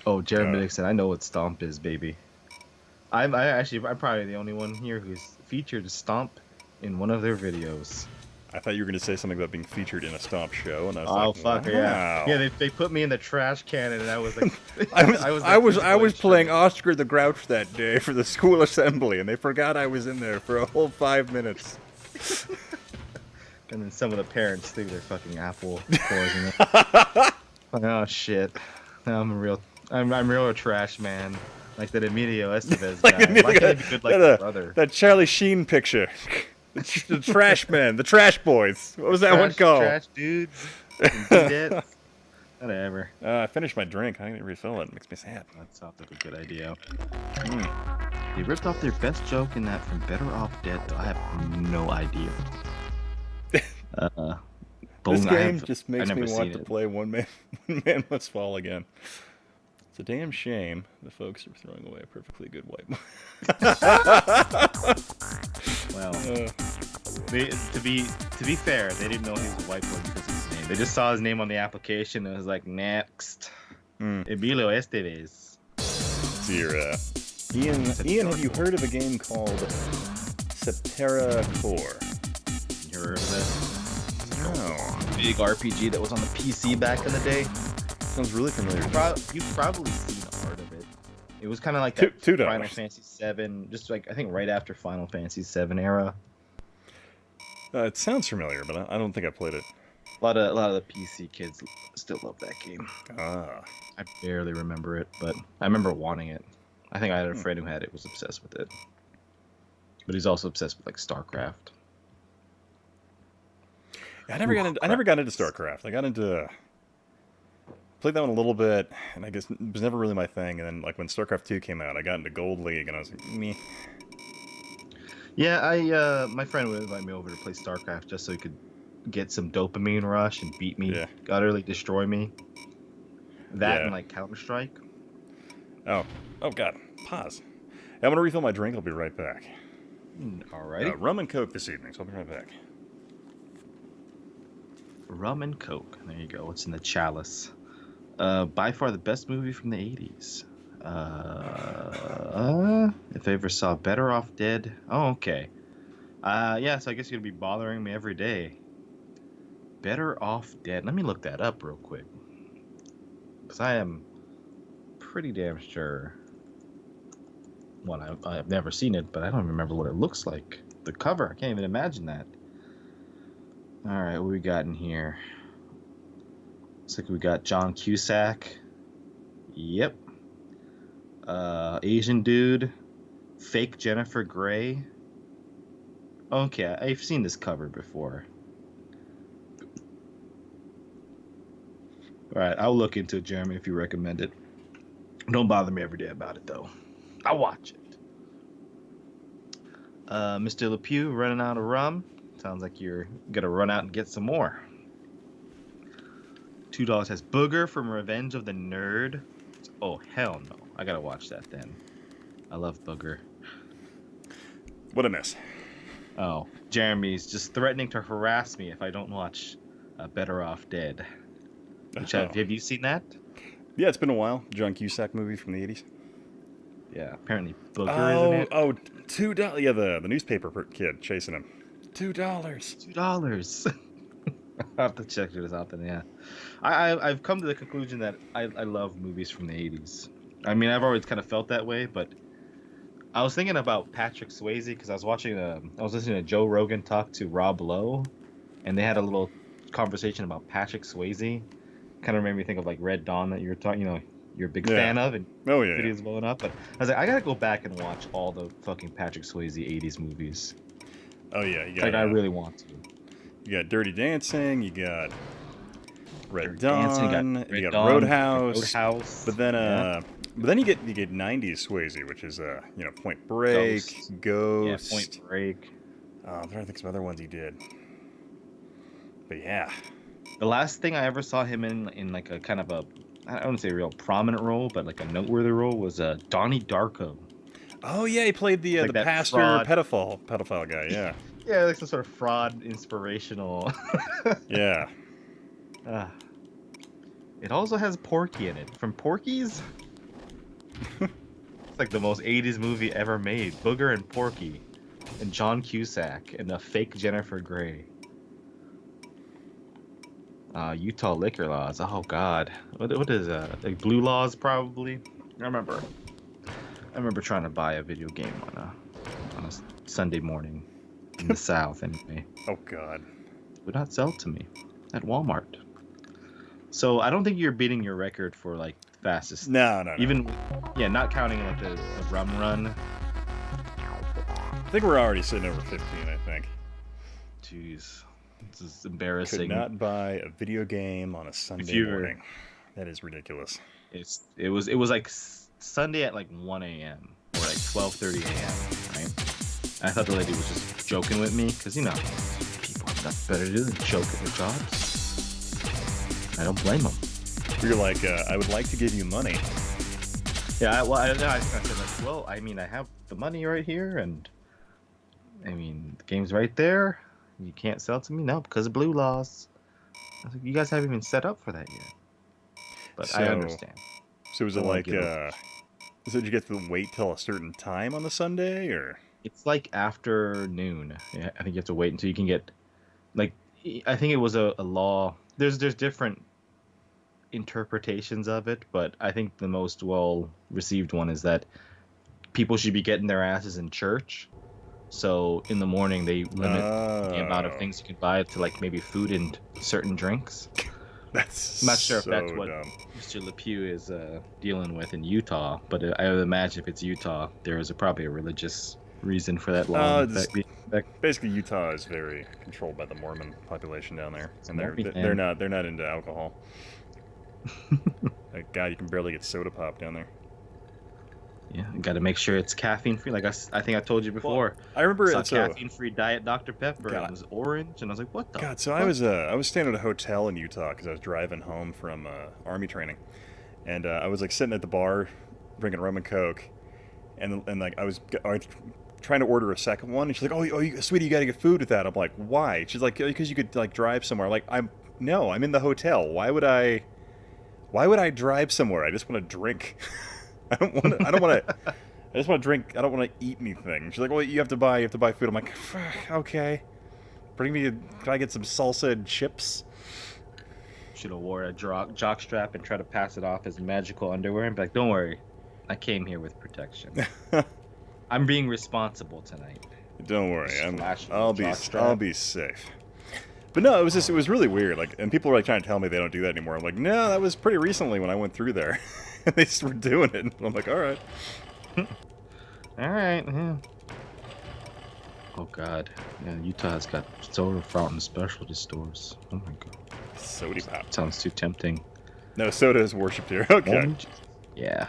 Oh, Jared Middleton, I know what Stomp is, baby. I'm probably the only one here who's featured Stomp in one of their videos. I thought you were going to say something about being featured in a Stomp show, and I was Oh like, fuck wow. yeah! Yeah, they put me in the trash can, and I was like, I was playing Oscar the Grouch that day for the school assembly, and they forgot I was in there for a whole 5 minutes. And then some of the parents threw their fucking apple cores in it. Oh shit! I'm real a trash man, like that Emilio Estevez Like guy. Emilio- Why can't he be good like my brother? That Charlie Sheen picture. The trash man, the trash boys. What was that one called? Trash dudes. and dudettes. Whatever. I finished my drink. I didn't refill it. It makes me sad. That sounds like a good idea. They ripped off their best joke in that from Better Off Dead. Though I have no idea. This game just makes I've me never want seen to it. play One Man Must Fall again. It's a damn shame the folks are throwing away a perfectly good white boy. Well, to be fair, they didn't know he was a white boy because of his name. They just saw his name on the application and it was like, next. Emilio Estevez. Let's see here, Ian, have you heard of a game called Septerra Core? You heard of it? No. Big RPG that was on the PC back in the day. Sounds really familiar. You've probably seen art of it. It was kind of like that $2. Final Fantasy VII, just like I think right after Final Fantasy VII era. It sounds familiar, but I don't think I played it. A lot of the PC kids still love that game. Ah. I barely remember it, but I remember wanting it. I think I had a friend who had it, was obsessed with it. But he's also obsessed with like StarCraft. I never got into StarCraft. I got into played that one a little bit, and I guess it was never really my thing. And then like when StarCraft 2 came out, I got into Gold League, and I was like, meh. Yeah, my friend would invite me over to play StarCraft just so he could get some dopamine rush and beat me, utterly destroy me. That and like Counter-Strike. Oh God, pause. I'm gonna refill my drink. I'll be right back. Alrighty. Rum and Coke this evening, so I'll be right back. Rum and Coke. There you go. What's in the chalice? By far the best movie from the 80s. If I ever saw Better Off Dead. Oh, okay. Yeah, so I guess you're going to be bothering me every day. Better Off Dead. Let me look that up real quick. Because I am pretty damn sure. One, I've never seen it, but I don't remember what it looks like. The cover, I can't even imagine that. Alright, what we got in here? Looks like we got John Cusack. Yep. Asian dude. Fake Jennifer Grey. Okay, I've seen this cover before. Alright, I'll look into it, Jeremy, if you recommend it. Don't bother me every day about it, though. I'll watch it. Mr. LePew running out of rum. Sounds like you're gonna run out and get some more. $2 has Booger from Revenge of the Nerd. Oh, hell no. I gotta watch that then. I love Booger. What a mess. Oh, Jeremy's just threatening to harass me if I don't watch Better Off Dead. Have you seen that? Yeah, it's been a while. John Cusack movie from the 80s. Yeah, apparently Booger is in it. Oh, $2. Yeah, the newspaper kid chasing him. $2. $2. I'll have to check this out then, yeah. I've come to the conclusion that I love movies from the 80s. I mean, I've always kind of felt that way, but I was thinking about Patrick Swayze because I was listening to Joe Rogan talk to Rob Lowe, and they had a little conversation about Patrick Swayze. Kind of made me think of like Red Dawn that you're talking, you're a big fan of, and videos blowing up. But I was like, I gotta go back and watch all the fucking Patrick Swayze 80s movies. Oh yeah, you got. I really want to. You got Dirty Dancing. You got Red Dawn. You got Roadhouse. But then you get 90s Swayze, which is Point Break, Ghost. Yeah, Point Break. I'm trying to think some other ones he did. But yeah. The last thing I ever saw him in like a kind of a, I don't want to say a real prominent role, but like a noteworthy role was Donnie Darko. Oh yeah, he played the pastor pedophile guy. Yeah. Yeah, like some sort of fraud inspirational. Yeah. It also has Porky in it. From Porky's? It's like the most 80s movie ever made. Booger and Porky. And John Cusack. And a fake Jennifer Grey. Utah liquor laws. Oh God, what is like blue laws probably? I remember trying to buy a video game on a Sunday morning in the South anyway. Oh God. Would not sell to me at Walmart. So I don't think you're beating your record for like fastest. No. Even yeah, not counting like the rum run. I think we're already sitting over 15. I think. Jeez, this is embarrassing. Could not buy a video game on a Sunday morning. That is ridiculous. It was like Sunday at like 1 a.m. or like 12:30 a.m. Right? I thought the lady was just joking with me because people have nothing better to do than joke at their jobs. I don't blame them. You're like, I would like to give you money. Yeah, I said like, well, I mean, I have the money right here, and I mean, the game's right there. You can't sell it to me? No, because of blue laws. I was like, you guys haven't even set up for that yet. But I understand. So was it like, did you get to wait till a certain time on the Sunday, or? It's like afternoon. Yeah, I think you have to wait until you can get, like, I think it was a law. There's different interpretations of it, but I think the most well-received one is that people should be getting their asses in church. So in the morning they limit the amount of things you can buy to like maybe food and certain drinks. That's I'm not sure if that's so what dumb. Mr. LePew is dealing with in Utah, but I would imagine if it's Utah, there is probably a religious reason for that law. Basically, Utah is very controlled by the Mormon population down there, and Mormon, they're not into alcohol. Like, God, you can barely get soda pop down there. Yeah, you got to make sure it's caffeine free. Like I think I told you before. Well, I remember it's caffeine free Diet Dr. Pepper. God. It was orange, and I was like, "What the?" God, so fuck? I was staying at a hotel in Utah because I was driving home from army training, and I was like sitting at the bar, drinking rum and coke, and like I was trying to order a second one, and she's like, "Oh, sweetie, you got to get food with that." I'm like, "Why?" She's like, "Because you could like drive somewhere." Like, I'm in the hotel. Why would I drive somewhere? I just want to drink. I don't want to. I just want to drink. I don't want to eat anything. She's like, "Well, you have to buy food." I'm like, "Okay, bring me. Can I get some salsa and chips?" Should have wore a jock strap and try to pass it off as magical underwear and be like, "Don't worry, I came here with protection. I'm being responsible tonight." Don't worry, I'll be safe. But no, it was really weird. Like, and people were like trying to tell me they don't do that anymore. I'm like, no, that was pretty recently when I went through there. And they just were doing it. And I'm like, all right. All right. Yeah. Oh God, yeah. Utah's got soda fountain specialty stores. Oh my God. Soda pop. Sounds too tempting. No, soda is worshipped here. Okay. Orange? Yeah.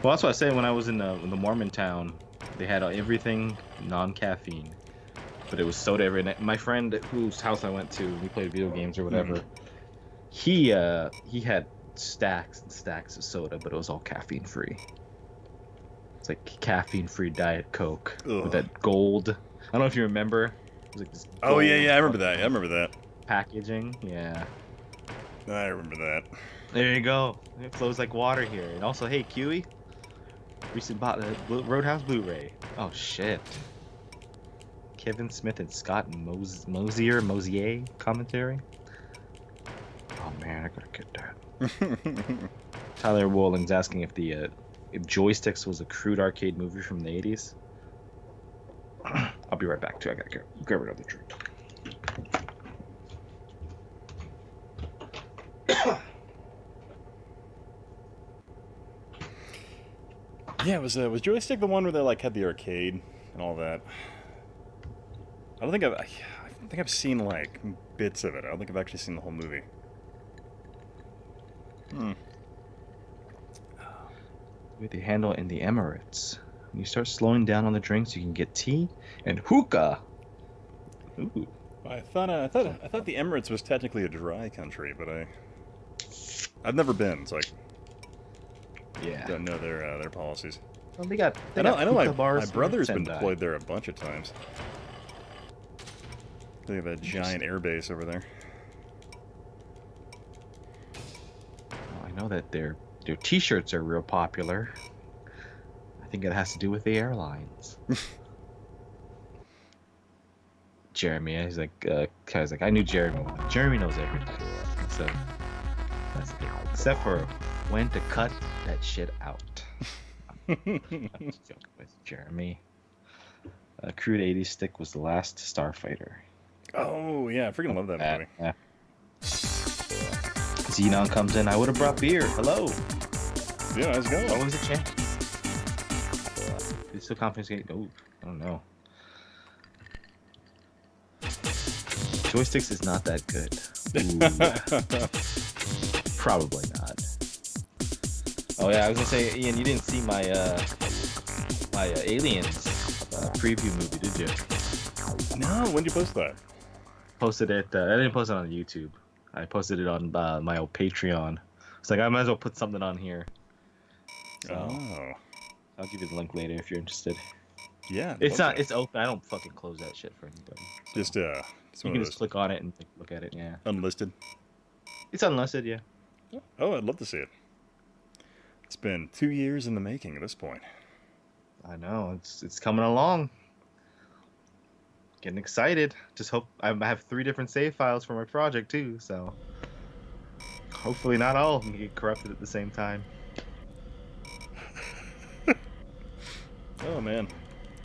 Well, that's what I said when I was in the Mormon town. They had everything non-caffeine, but it was soda every night. My friend whose house I went to, we played video games or whatever. He had stacks and stacks of soda, but it was all caffeine free. It's like caffeine free Diet Coke with that gold. I don't know if you remember. It was like this oh yeah, I remember that. I remember that. Packaging, yeah. I remember that. There you go. It flows like water here. And also, hey, Kiwi, recent bought a Roadhouse Blu-ray. Oh shit. Kevin Smith and Scott Mosier commentary. Oh man, I gotta get that. Tyler Wolling's asking if the if Joysticks was a crude arcade movie from the 80s. I'll be right back too. I gotta grab another drink. Yeah, was Joystick the one where they like had the arcade and all that? I think I've seen like bits of it. I don't think I've actually seen the whole movie. With the handle in the Emirates. When you start slowing down on the drinks, you can get tea and hookah. Ooh. I thought the Emirates was technically a dry country, but I've never been, so I don't know their policies. Well, they got I know my bars brother's been deployed there a bunch of times. They have a giant air base over there. Well, I know that their T-shirts are real popular. I think it has to do with the airlines. Jeremy, he's like, I knew Jeremy. Jeremy knows everything. So that's it. Except for when to cut that shit out. I'm just joking with Jeremy. Crude 80s stick was the last Starfighter. Oh yeah, I freaking love that movie. Yeah. Xenon comes in. I would have brought beer. Hello. Yeah, how's it going? Always a chance. It's still confiscate. Oh, I don't know. Joysticks is not that good. Probably not. Oh yeah, I was gonna say, Ian, you didn't see my Aliens preview movie, did you? No, when did you post that? Posted it. I didn't post it on YouTube. I posted it on my old Patreon. It's like I might as well put something on here. So Oh. I'll give you the link later if you're interested. Yeah. It's not. okay. It's open. I don't fucking close that shit for anybody. Just it's You one can of just those click on it and look at it. Yeah. unlisted. It's unlisted. Yeah. Oh, I'd love to see it. It's been 2 years in the making at this point. I know. It's coming along. Getting excited. Just hope I have 3 different save files for my project too. So hopefully not all of them get corrupted at the same time. Oh man.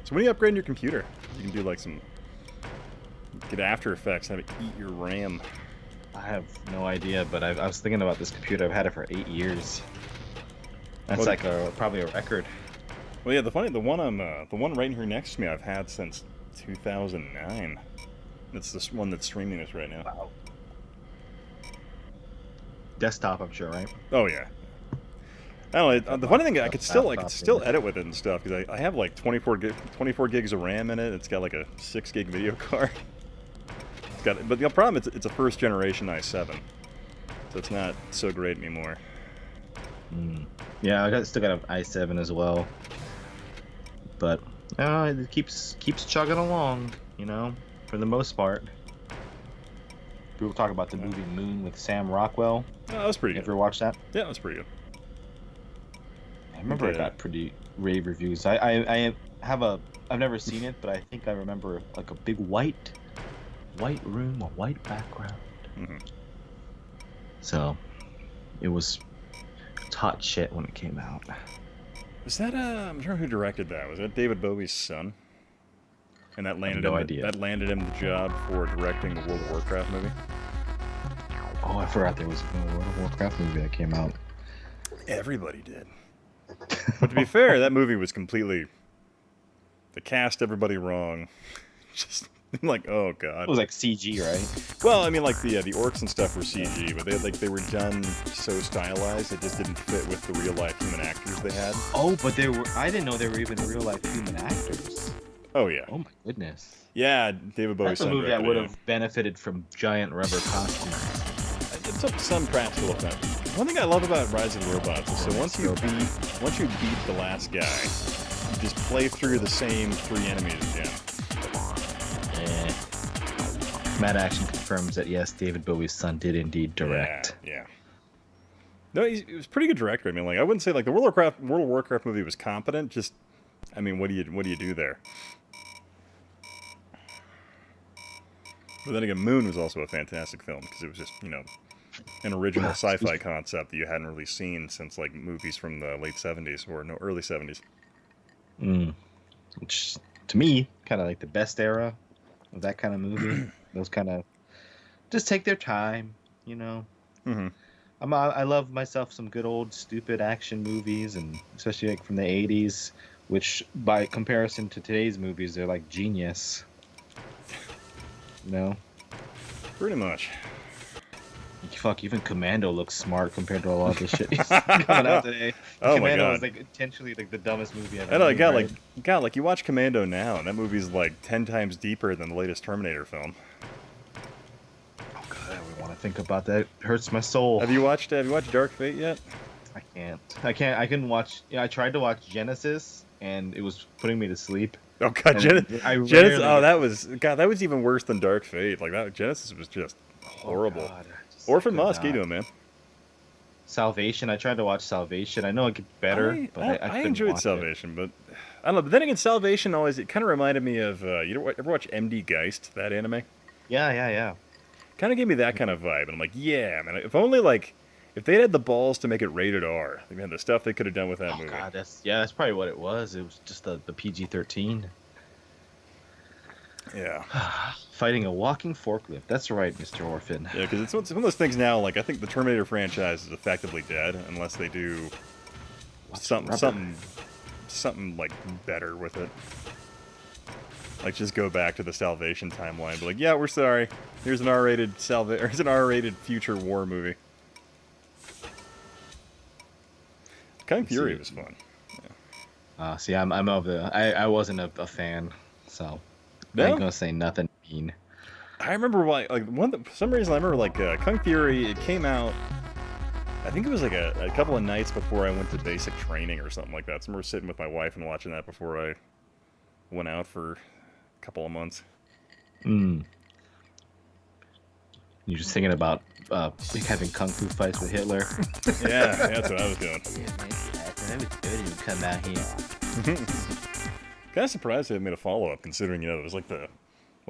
So when you upgrade your computer, you can do like some get After Effects, have it eat your RAM. I have no idea, but I was thinking about this computer. I've had it for 8 years. That's Well, like probably a record. Well, yeah, the one right here next to me, I've had since 2009. It's this one that's streaming this right now. Wow. Desktop, I'm sure, right? Oh yeah. I don't know. The funny thing, I could still edit with it and stuff because I have like 24 gigs of RAM in it. It's got like a 6 gig video card. But the problem is it's a first generation i7, so it's not so great anymore. Yeah, still got an i7 as well, but it keeps chugging along, you know, for the most part. People talk about the movie Moon with Sam Rockwell. Oh, that was pretty You good. ever watch that? Yeah, that was pretty good. I remember it got pretty rave reviews. I've never seen it, but I think I remember like a big white room, a white background. Mm-hmm. So it was hot shit when it came out. Was that I'm trying who directed that? Was that David Bowie's son? And that landed no him idea. That landed him the job for directing the World of Warcraft movie. Oh, I forgot there was a World of Warcraft movie that came out. Everybody did. But to be fair, that movie was completely. They cast everybody wrong. Just like, oh god. It was like CG, right? Well, I mean, like the orcs and stuff were CG, but they were done so stylized it just didn't fit with the real life human actors they had. Oh, but I didn't know they were even real life human actors. Oh yeah. Oh my goodness. Yeah, David Bowie's That's a son movie that directed would it, have benefited from giant rubber costumes. It's up to some practical effects. One thing I love about Rise of the Robots is so once you beat the last guy, you just play through the same 3 enemies again. Mad Action confirms that yes, David Bowie's son did indeed direct. Yeah. No, he was a pretty good director. I mean, like I wouldn't say like the World of Warcraft movie was competent. Just, I mean, what do you do there? But then again, Moon was also a fantastic film because it was just an original sci-fi concept that you hadn't really seen since like movies from the late 70s or no early 70s. Which to me, kind of like the best era of that kind of movie. Those kind of just take their time, you know. Mm-hmm. I love myself some good old stupid action movies, and especially like from the 80s, which by comparison to today's movies, they're like genius. You know? Pretty much. Fuck, even Commando looks smart compared to a lot of the shit he's coming out today. Oh my Commando God. was like intentionally like the dumbest movie ever. I know, made, right? you watch Commando now, and that movie's like 10 times deeper than the latest Terminator film. Oh god, I don't want to think about that. It hurts my soul. Have you watched Dark Fate yet? I can't. I couldn't watch. I tried to watch Genesis, and it was putting me to sleep. Oh god, Genesis. Oh, that was even worse than Dark Fate. Like that, Genesis was just horrible. Oh, God, Orphan Musk, how you doing, man? Salvation. I tried to watch Salvation. I know it gets better, but I couldn't enjoyed watch Salvation, but I don't know. But then again, Salvation it kind of reminded me of you ever watch MD Geist, that anime? Yeah. Kind of gave me that kind of vibe. And I'm like, yeah, man, if only, like, if they'd had the balls to make it rated R, man, the stuff they could have done with that movie. God, that's probably what it was. It was just the PG-13. Yeah. Fighting a walking forklift. That's right, Mr. Orphan. Yeah, because it's one of those things now, like, I think the Terminator franchise is effectively dead unless they do something like better with it. Like, just go back to the Salvation timeline. Be like, yeah, we're sorry. Here's an R-rated future war movie. Kung Fury was fun. Yeah. See, I'm of the. I wasn't a fan, so I ain't gonna say nothing mean. I remember why, like, for some reason I remember, like, Kung Fury, it came out, I think it was like a couple of nights before I went to basic training or something like that. So I remember sitting with my wife and watching that before I went out for a couple of months. You're just thinking about having kung fu fights with Hitler. Yeah, that's what I was doing. That was good you come out here. Kind of surprised they had made a follow-up, considering, it was like the,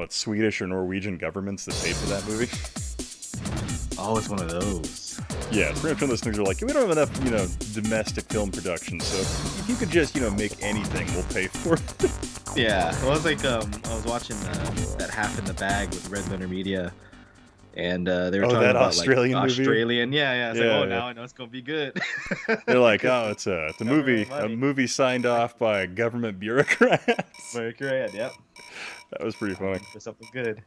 Swedish or Norwegian governments that paid for that movie. Oh, it's one of those. Yeah, it's pretty much one of those things where, like, we don't have enough, domestic film production, so if you could just, make anything, we'll pay for it. Yeah, well, it was like, I was watching that Half in the Bag with Red Letter Media, and they were talking that about, Australian like, movie? Australian, yeah. It's Yeah, like, yeah. now I know it's gonna be good. They're like, oh, it's a movie signed off by government bureaucrats. Very correct. Yep. That was pretty funny. For something good.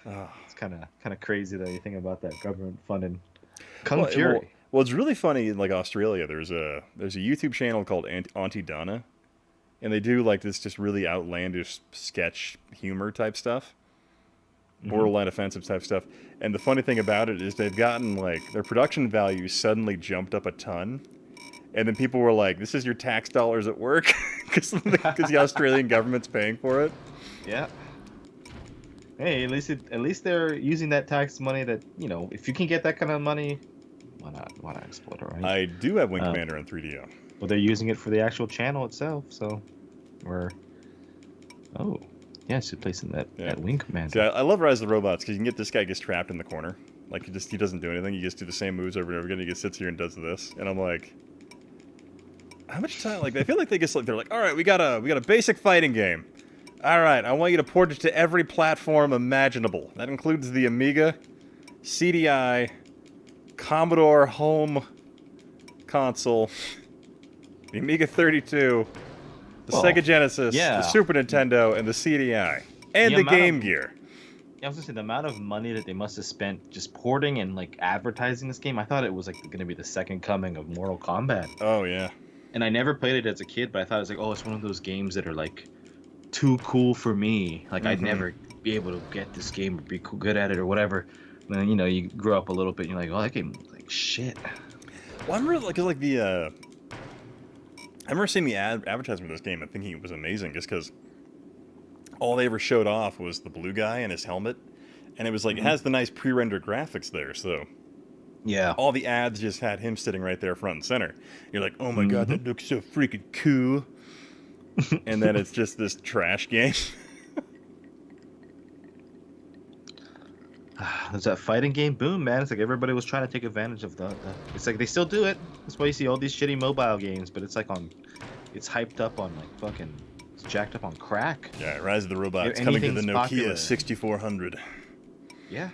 It's kind of crazy that you think about that government funding. Kung Fury. Well, it's really funny in, like, Australia. There's a YouTube channel called Auntie Donna, and they do, like, this just really outlandish sketch humor type stuff, borderline offensive type stuff. And the funny thing about it is they've gotten, like, their production value suddenly jumped up a ton. And then people were like, this is your tax dollars at work? Because the Australian government's paying for it. Yeah. Hey, at least they're using that tax money that, if you can get that kind of money, why not exploit it, right? I do have Wing Commander on 3DO. Well, they're using it for the actual channel itself, so it's replacing that Wing Commander. See, I love Rise of the Robots because you can get this guy gets trapped in the corner. Like, he doesn't do anything. He just do the same moves over and over again. He just sits here and does this. And I'm like, how much time? Like, I feel like they're like, all right, we got a basic fighting game. All right, I want you to port it to every platform imaginable. That includes the Amiga, CDI, Commodore Home Console, the Amiga 32, the Sega Genesis, the Super Nintendo, and the CDI, and the Game Gear. I was gonna say the amount of money that they must have spent just porting and, like, advertising this game. I thought it was, like, going to be the second coming of Mortal Kombat. Oh yeah. And I never played it as a kid, but I thought it was like, it's one of those games that are, like, too cool for me. Like, I'd never be able to get this game or be good at it or whatever. And then, you grow up a little bit and you're like, that game looks like shit. Well, I'm really like I remember seeing the advertisement of this game and thinking it was amazing just because all they ever showed off was the blue guy and his helmet. And it was like, it has the nice pre-rendered graphics there, so... Yeah. All the ads just had him sitting right there front and center. You're like, oh my god, that looks so freaking cool. And then it's just this trash game. There's that fighting game boom, man. It's like everybody was trying to take advantage of the... It's like they still do it. That's why you see all these shitty mobile games, but it's like it's hyped up on, like, fucking... It's jacked up on crack. Yeah, Rise of the Robots Yeah, coming to the anything's Nokia popular. 6400. Yeah.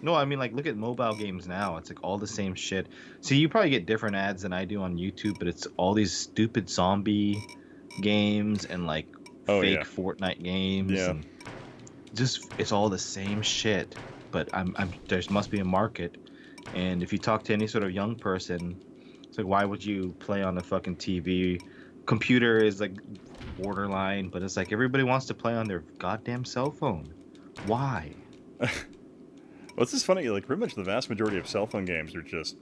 No, I mean, like, look at mobile games now. It's like all the same shit. See, you probably get different ads than I do on YouTube, but it's all these stupid zombie games and, like, fake Fortnite games. Yeah. And just, it's all the same shit. But there must be a market. And if you talk to any sort of young person, it's like, why would you play on the fucking TV? Computer is, like, borderline, but it's like everybody wants to play on their goddamn cell phone. Why? Well, it's just funny, like, pretty much the vast majority of cell phone games are just,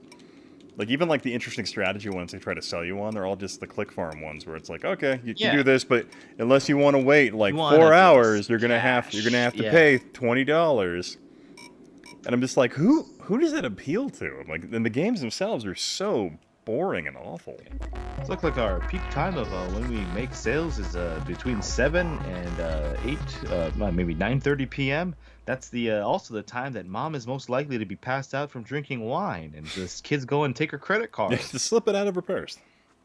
like, even, like, the interesting strategy ones they try to sell you on, they're all just the click farm ones, where it's like, okay, you can do this, but unless you want to wait, like, 4 hours, you're gonna have to pay $20. And I'm just like, who does that appeal to? Like, and the games themselves are so boring and awful. It looks like our peak time of when we make sales is between 7 and 8, maybe 9:30 p.m. That's the also the time that mom is most likely to be passed out from drinking wine, and just kids go and take her credit card. Just slip it out of her purse.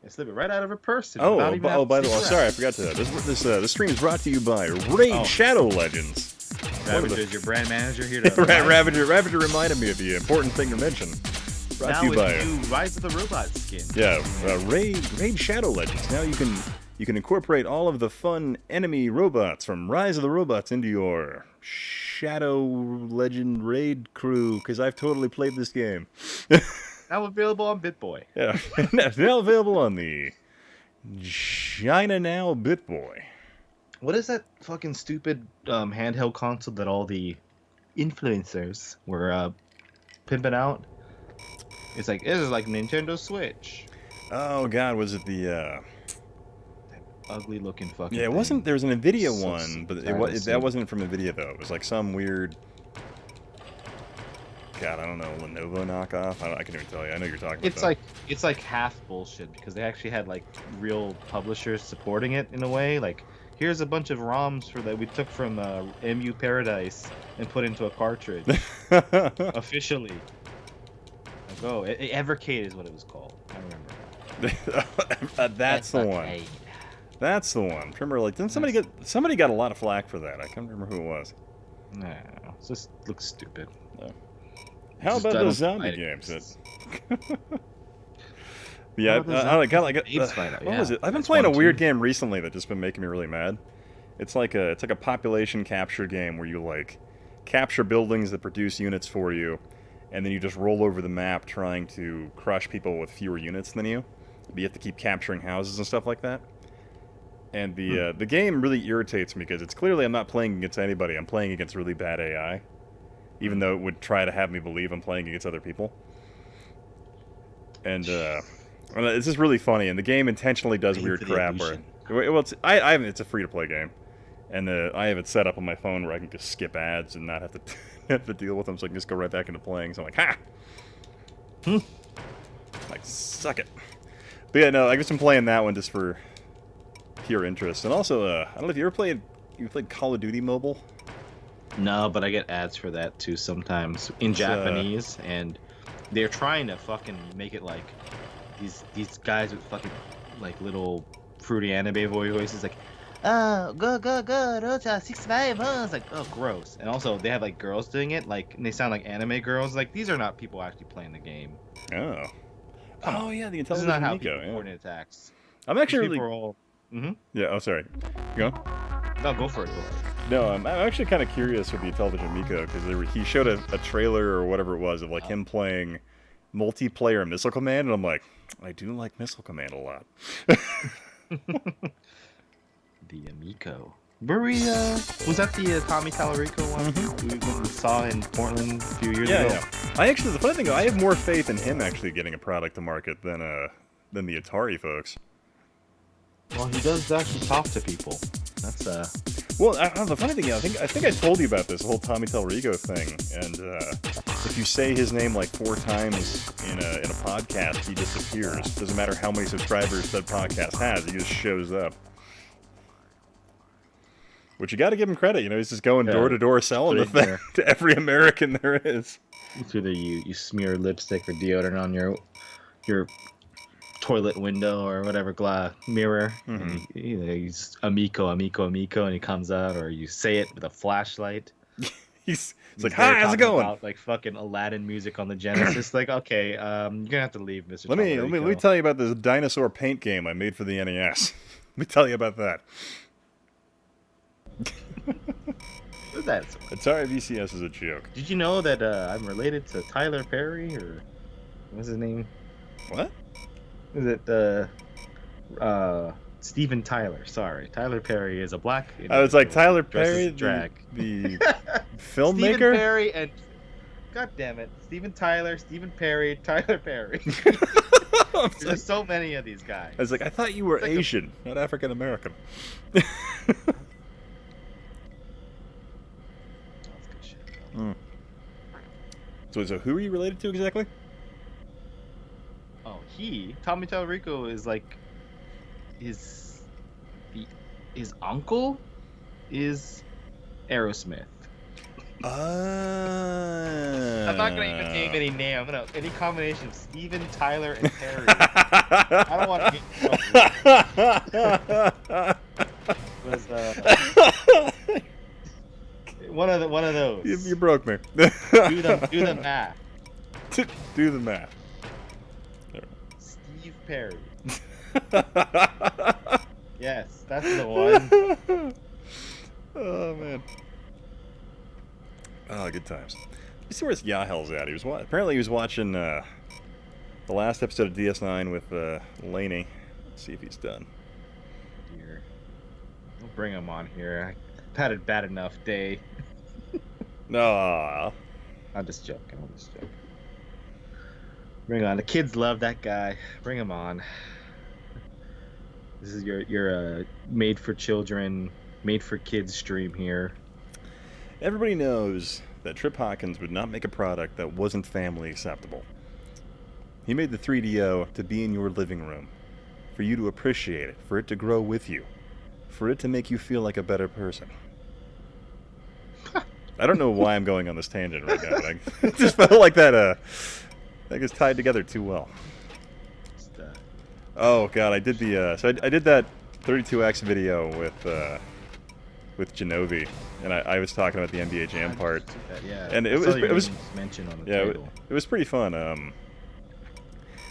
They slip it right out of her purse. Oh, by the way, sorry, I forgot to. This stream is brought to you by Raid Shadow Legends. Ravager is your brand manager here to Ravager reminded me of the important thing to mention. Brought now to you by with new Rise of the Robot skin. Yeah, Raid Shadow Legends. Now you can incorporate all of the fun enemy robots from Rise of the Robots into your Shadow Legend Raid crew, because I've totally played this game. Now available on BitBoy. Yeah, now available on the China Now BitBoy. What is that fucking stupid handheld console that all the influencers were pimping out? It's like, this is like Nintendo Switch. Oh god, was it the Ugly looking fucking yeah, it thing. wasn't. There was an Nvidia So one, but embarrassing. that wasn't from Nvidia though. It was like some weird, God, I don't know, Lenovo knockoff. I can't even tell you. I know you're talking about. It's like half bullshit because they actually had like real publishers supporting it in a way. Like, here's a bunch of ROMs that we took from MU Paradise and put into a cartridge officially. Like, oh, Evercade is what it was called. I remember. That's the one. That's the one. Remember, like, didn't somebody got a lot of flack for that? I can't remember who it was. No, it just looks stupid. No. How Just about don't those zombie fight it. games? Yeah, I kind of like Apes fight it, what was it? I've been that's playing a one, weird too. game recently that's just been making me really mad. It's like a population capture game where you like capture buildings that produce units for you, and then you just roll over the map trying to crush people with fewer units than you. But you have to keep capturing houses and stuff like that. And the game really irritates me because it's clearly I'm not playing against anybody. I'm playing against really bad AI, even though it would try to have me believe I'm playing against other people. And it's just really funny. And the game intentionally does weird crap. Well, it's a free-to-play game, and I have it set up on my phone where I can just skip ads and not have to have to deal with them, so I can just go right back into playing. So I'm like, ha! Like, suck it. But yeah, no, I guess I'm playing that one just for pure interest. And also, I don't know if you played Call of Duty Mobile? No, but I get ads for that too sometimes in Japanese, and they're trying to fucking make it like these guys with fucking like little fruity anime voices, like, oh, go, Rota 65, it's like, oh, gross. And also, they have like girls doing it, like, and they sound like anime girls. Like, these are not people actually playing the game. Oh. Oh yeah, the This is intelligent not how Nico. people Yeah. coordinate attacks. I'm actually These really. people are all... Yeah. Oh, sorry. Go. No, go for it. No, I'm actually kind of curious with the Intelligent Miko because he showed a trailer or whatever it was of like him playing multiplayer Missile Command, and I'm like, I do like Missile Command a lot. The Amico. Were we, was that the Tommy Tallarico one we saw in Portland a few years ago? Yeah. I actually, the funny thing, I have more faith in him actually getting a product to market than the Atari folks. Well, he does actually talk to people. That's, Well, the funny thing, I think I told you about this whole Tommy Tallarico thing, and if you say his name like 4 times in a podcast, he disappears. Doesn't matter how many subscribers that podcast has, he just shows up. Which you got to give him credit, he's just going door to door selling the thing to every American there is. It's either you smear lipstick or deodorant on your toilet window or whatever mirror. And he's Amico, and he comes out, or you say it with a flashlight. He's like, "Hi, how's it going?" About, like fucking Aladdin music on the Genesis. Like, okay, you're gonna have to leave, Mr. Let me tell you about this dinosaur paint game I made for the NES. Let me tell you about that. What's that? Atari VCS is a joke. Did you know that I'm related to Tyler Perry, or what's his name? What? Is it Steven Tyler? Sorry, Tyler Perry is a black. I was like, Tyler dresses Perry, drag. the filmmaker. Steven Perry and God damn it, Steven Tyler, Steven Perry, Tyler Perry. There's so many of these guys. I was like, I thought you were Asian, not African American. Mm. So who are you related to exactly? Oh, Tommy Tallarico, is like his uncle is Aerosmith. I'm not gonna even name any name. I'm gonna any combination of Steven, Tyler, and Terry. I don't want to get was one of those. You broke me. do the math. Do the math. Steve Perry. Yes, that's the one. Oh man. Oh, good times. You see where this Yahel's at? Apparently he was watching the last episode of DS9 with Laney. Let's see if he's done. Here. Don't bring him on here. I've had a bad enough day. No. I'm just joking. Bring on. The kids love that guy. Bring him on. This is your made for children, made for kids stream here. Everybody knows that Trip Hawkins would not make a product that wasn't family acceptable. He made the 3DO to be in your living room, for you to appreciate it, for it to grow with you, for it to make you feel like a better person. I don't know why I'm going on this tangent right now, but I just felt like that is tied together too well. Oh god, I did the I did that 32X video with Genovi, and I was talking about the NBA Jam part. Yeah, and it was mentioned on the yeah, title. it was pretty fun.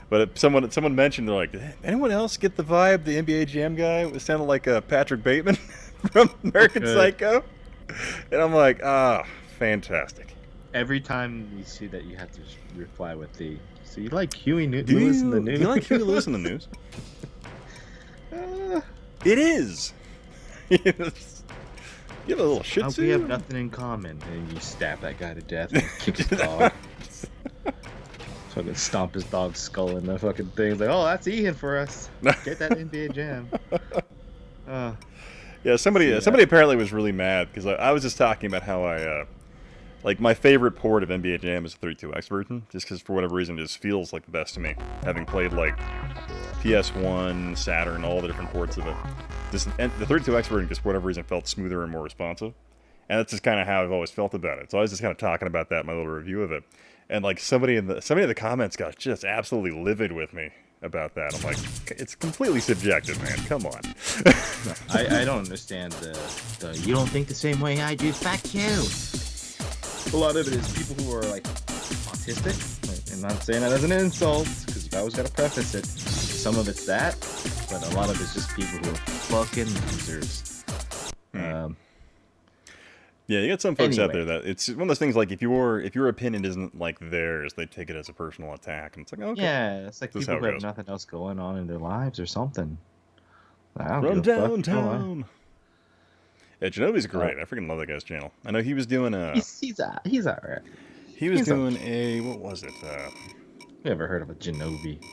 But someone mentioned, they're like, did anyone else get the vibe the NBA Jam guy? It sounded like Patrick Bateman from American Psycho. And I'm like, fantastic. Every time we see that, you have to reply with the, so you like Huey Lewis in the news? Do you like Huey Lewis in the news? It is. You have a little shih tzu. We have nothing in common. And you stab that guy to death and kick his dog. Fucking stomp his dog's skull in the fucking thing. It's like, oh, that's Ian for us. Get that NBA Jam. Yeah, somebody apparently was really mad because I was just talking about how like my favorite port of NBA Jam is the 32X version, just because for whatever reason it just feels like the best to me, having played like PS1, Saturn, all the different ports of it. And the 32X version, just for whatever reason, felt smoother and more responsive, and that's just kind of how I've always felt about it. So I was just kind of talking about that in my little review of it, and like somebody in the comments got just absolutely livid with me about that. I'm like, it's completely subjective, man. Come on. I don't understand the you don't think the same way I do. Fuck you. A lot of it is people who are like autistic. Like, I'm not saying that as an insult, because you always got to preface it. Some of it's that, but a lot of it's just people who are fucking losers. Yeah, you got some folks out there that it's one of those things like if your opinion isn't like theirs, they take it as a personal attack, and it's like, okay. Yeah, it's like This people is how who it have goes. nothing else going on in their lives or something. I don't From give a fuck. downtown. Yeah, Genovi's great. I freaking love that guy's channel. I know he was doing He's alright. he was he's doing a what was it? You ever heard of a Genovi?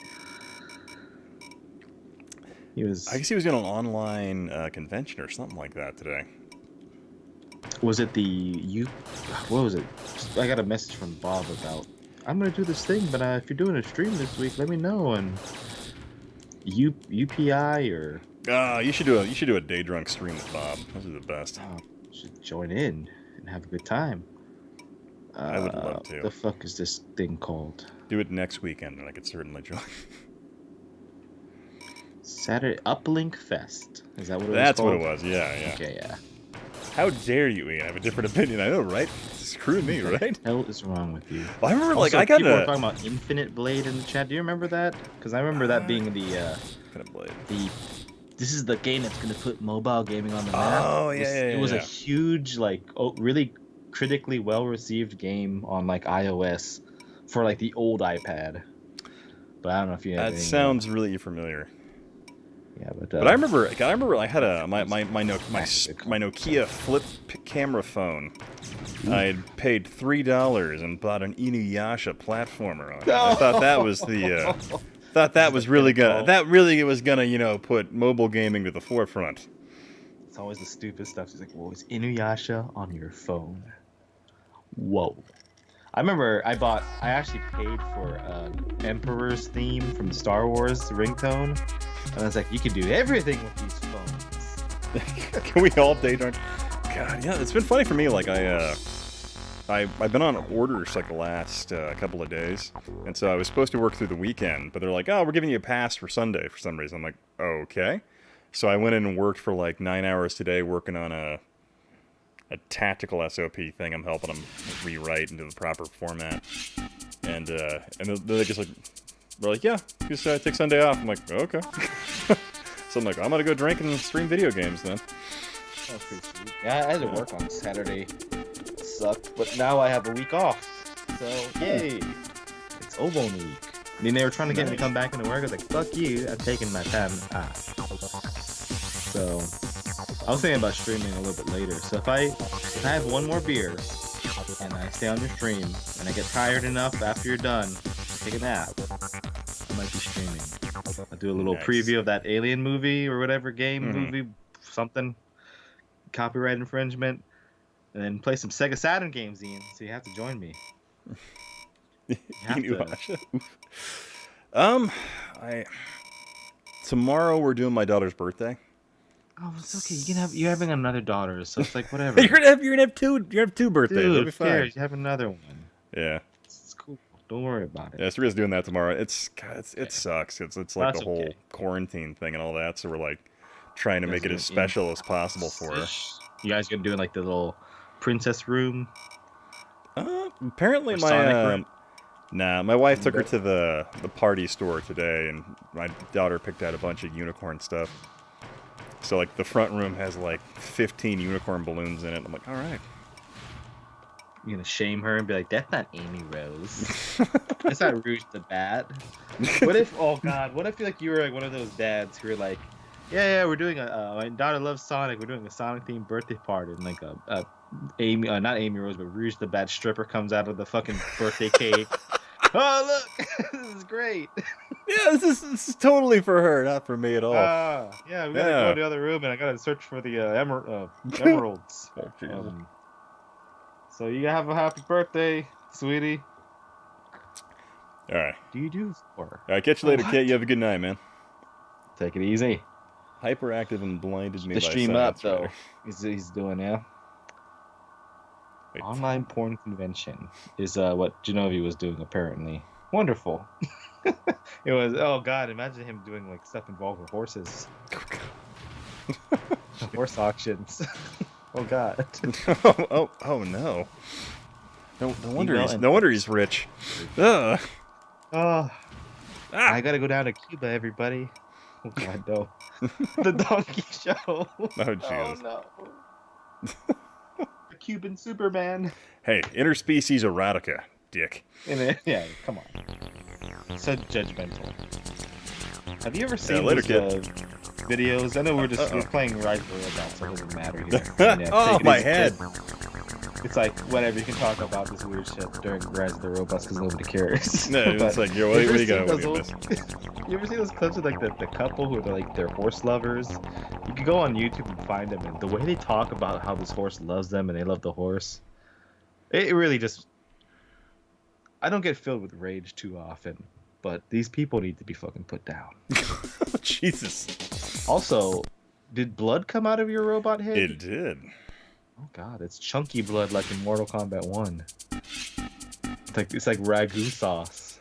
He was. I guess he was doing an online convention or something like that today. Was it what was it? I got a message from Bob about, I'm gonna do this thing, but if you're doing a stream this week, let me know. And UPI or You should do a day drunk stream with Bob. Those are the best. should join in and have a good time. I would love to. The fuck is this thing called? Do it next weekend, and I could certainly join. Saturday Uplink Fest. Is that what it was? That's called? what it was. Yeah. Okay, yeah. How dare you, Ian? I have a different opinion. I know, right? Screw me, right? What the hell is wrong with you? Well, I remember, like, Also, I got people were talking about Infinite Blade in the chat. Do you remember that? Because I remember that being this is the game that's going to put mobile gaming on the map. Oh, yeah, It was a yeah. huge, like, really critically well-received game on, like, iOS for, like, the old iPad. But I don't know if you have That anything sounds really familiar. Yeah, but But I remember I had my Nokia flip camera phone. I had paid $3 and bought an Inuyasha platformer on it. I thought that was gonna put mobile gaming to the forefront. It's always the stupid stuff. She's like, well, it's Inuyasha on your phone. Whoa. I remember I actually paid for Emperor's theme from Star Wars ringtone, and I was like, you can do everything with these phones. Can we all date on? God, yeah, it's been funny for me. Like I've been on orders like the last couple of days, and so I was supposed to work through the weekend, but they're like, oh, we're giving you a pass for Sunday for some reason. I'm like, okay. So I went in and worked for like 9 hours today, working on a tactical SOP thing. I'm helping them rewrite into the proper format, and they just like, they're like, yeah, just take Sunday off. I'm like, okay. So I'm like, I'm gonna go drink and stream video games then. That was pretty sweet. Yeah, I had to work on Saturday. It sucked, but now I have a week off. So yay! It's Obon week. I mean, they were trying to get me to come back into work. I was like, fuck you! I'm taking my time off. So I was thinking about streaming a little bit later. So if I have one more beer and I stay on your stream and I get tired enough after you're done, take a nap, I might be streaming. I'll do a little preview of that Alien movie or whatever game movie, something, copyright infringement, and then play some Sega Saturn games, Ian. So you have to join me. You have to. Tomorrow we're doing my daughter's birthday. Oh, it's okay. You're having another daughter, so it's like whatever. you're gonna have two birthdays. Dude, It'll be fine. You have another one. Yeah. It's cool. Don't worry about it. Yeah, Saria's doing that tomorrow. It sucks. It's like the whole quarantine thing and all that. So we're like trying to make it as special as possible for her. You guys gonna do like the little princess room? Apparently my wife took her to the party store today, and my daughter picked out a bunch of unicorn stuff. So like the front room has like 15 unicorn balloons in it. I'm like, all right. You're gonna shame her and be like, "That's not Amy Rose. That's not Rouge the Bat." What if? Oh God! What if like you were like one of those dads who were like, "Yeah, we're doing my daughter loves Sonic. We're doing a Sonic themed birthday party," and like Amy, not Amy Rose, but Rouge the Bat stripper comes out of the fucking birthday cake. Oh look, this is great. Yeah, this is totally for her, not for me at all. Yeah, we gotta go to the other room, and I gotta search for the emeralds. So you have a happy birthday, sweetie. All right. Do you do for? All right, catch you later, Kit. You have a good night, man. Take it easy. Hyperactive and blinded me The by stream up science, though. He's doing Wait. Online porn convention is what Genovia was doing apparently. Wonderful. It was. Oh God! Imagine him doing like stuff involved with horses. Horse auctions. Oh God. oh no. No wonder he's rich. Ugh. I gotta go down to Cuba, everybody. Oh God, no. The donkey show. Oh Jesus. Oh no. The Cuban Superman. Hey, interspecies erotica, dick. Yeah, come on. So judgmental. Have you ever seen later, those videos? I know we're playing Rise of the Robots, so it doesn't matter here. Yeah, oh, my head. It's like, whatever, you can talk about this weird shit during Rise of the Robots because nobody cares. No, it's like, yo, what do you got? You ever see those clips of like the couple who are like they're horse lovers? You can go on YouTube and find them, and the way they talk about how this horse loves them and they love the horse, it really just... I don't get filled with rage too often, but these people need to be fucking put down. Jesus. Also, did blood come out of your robot head? It did. Oh God, it's chunky blood like in Mortal Kombat 1. It's like ragu sauce.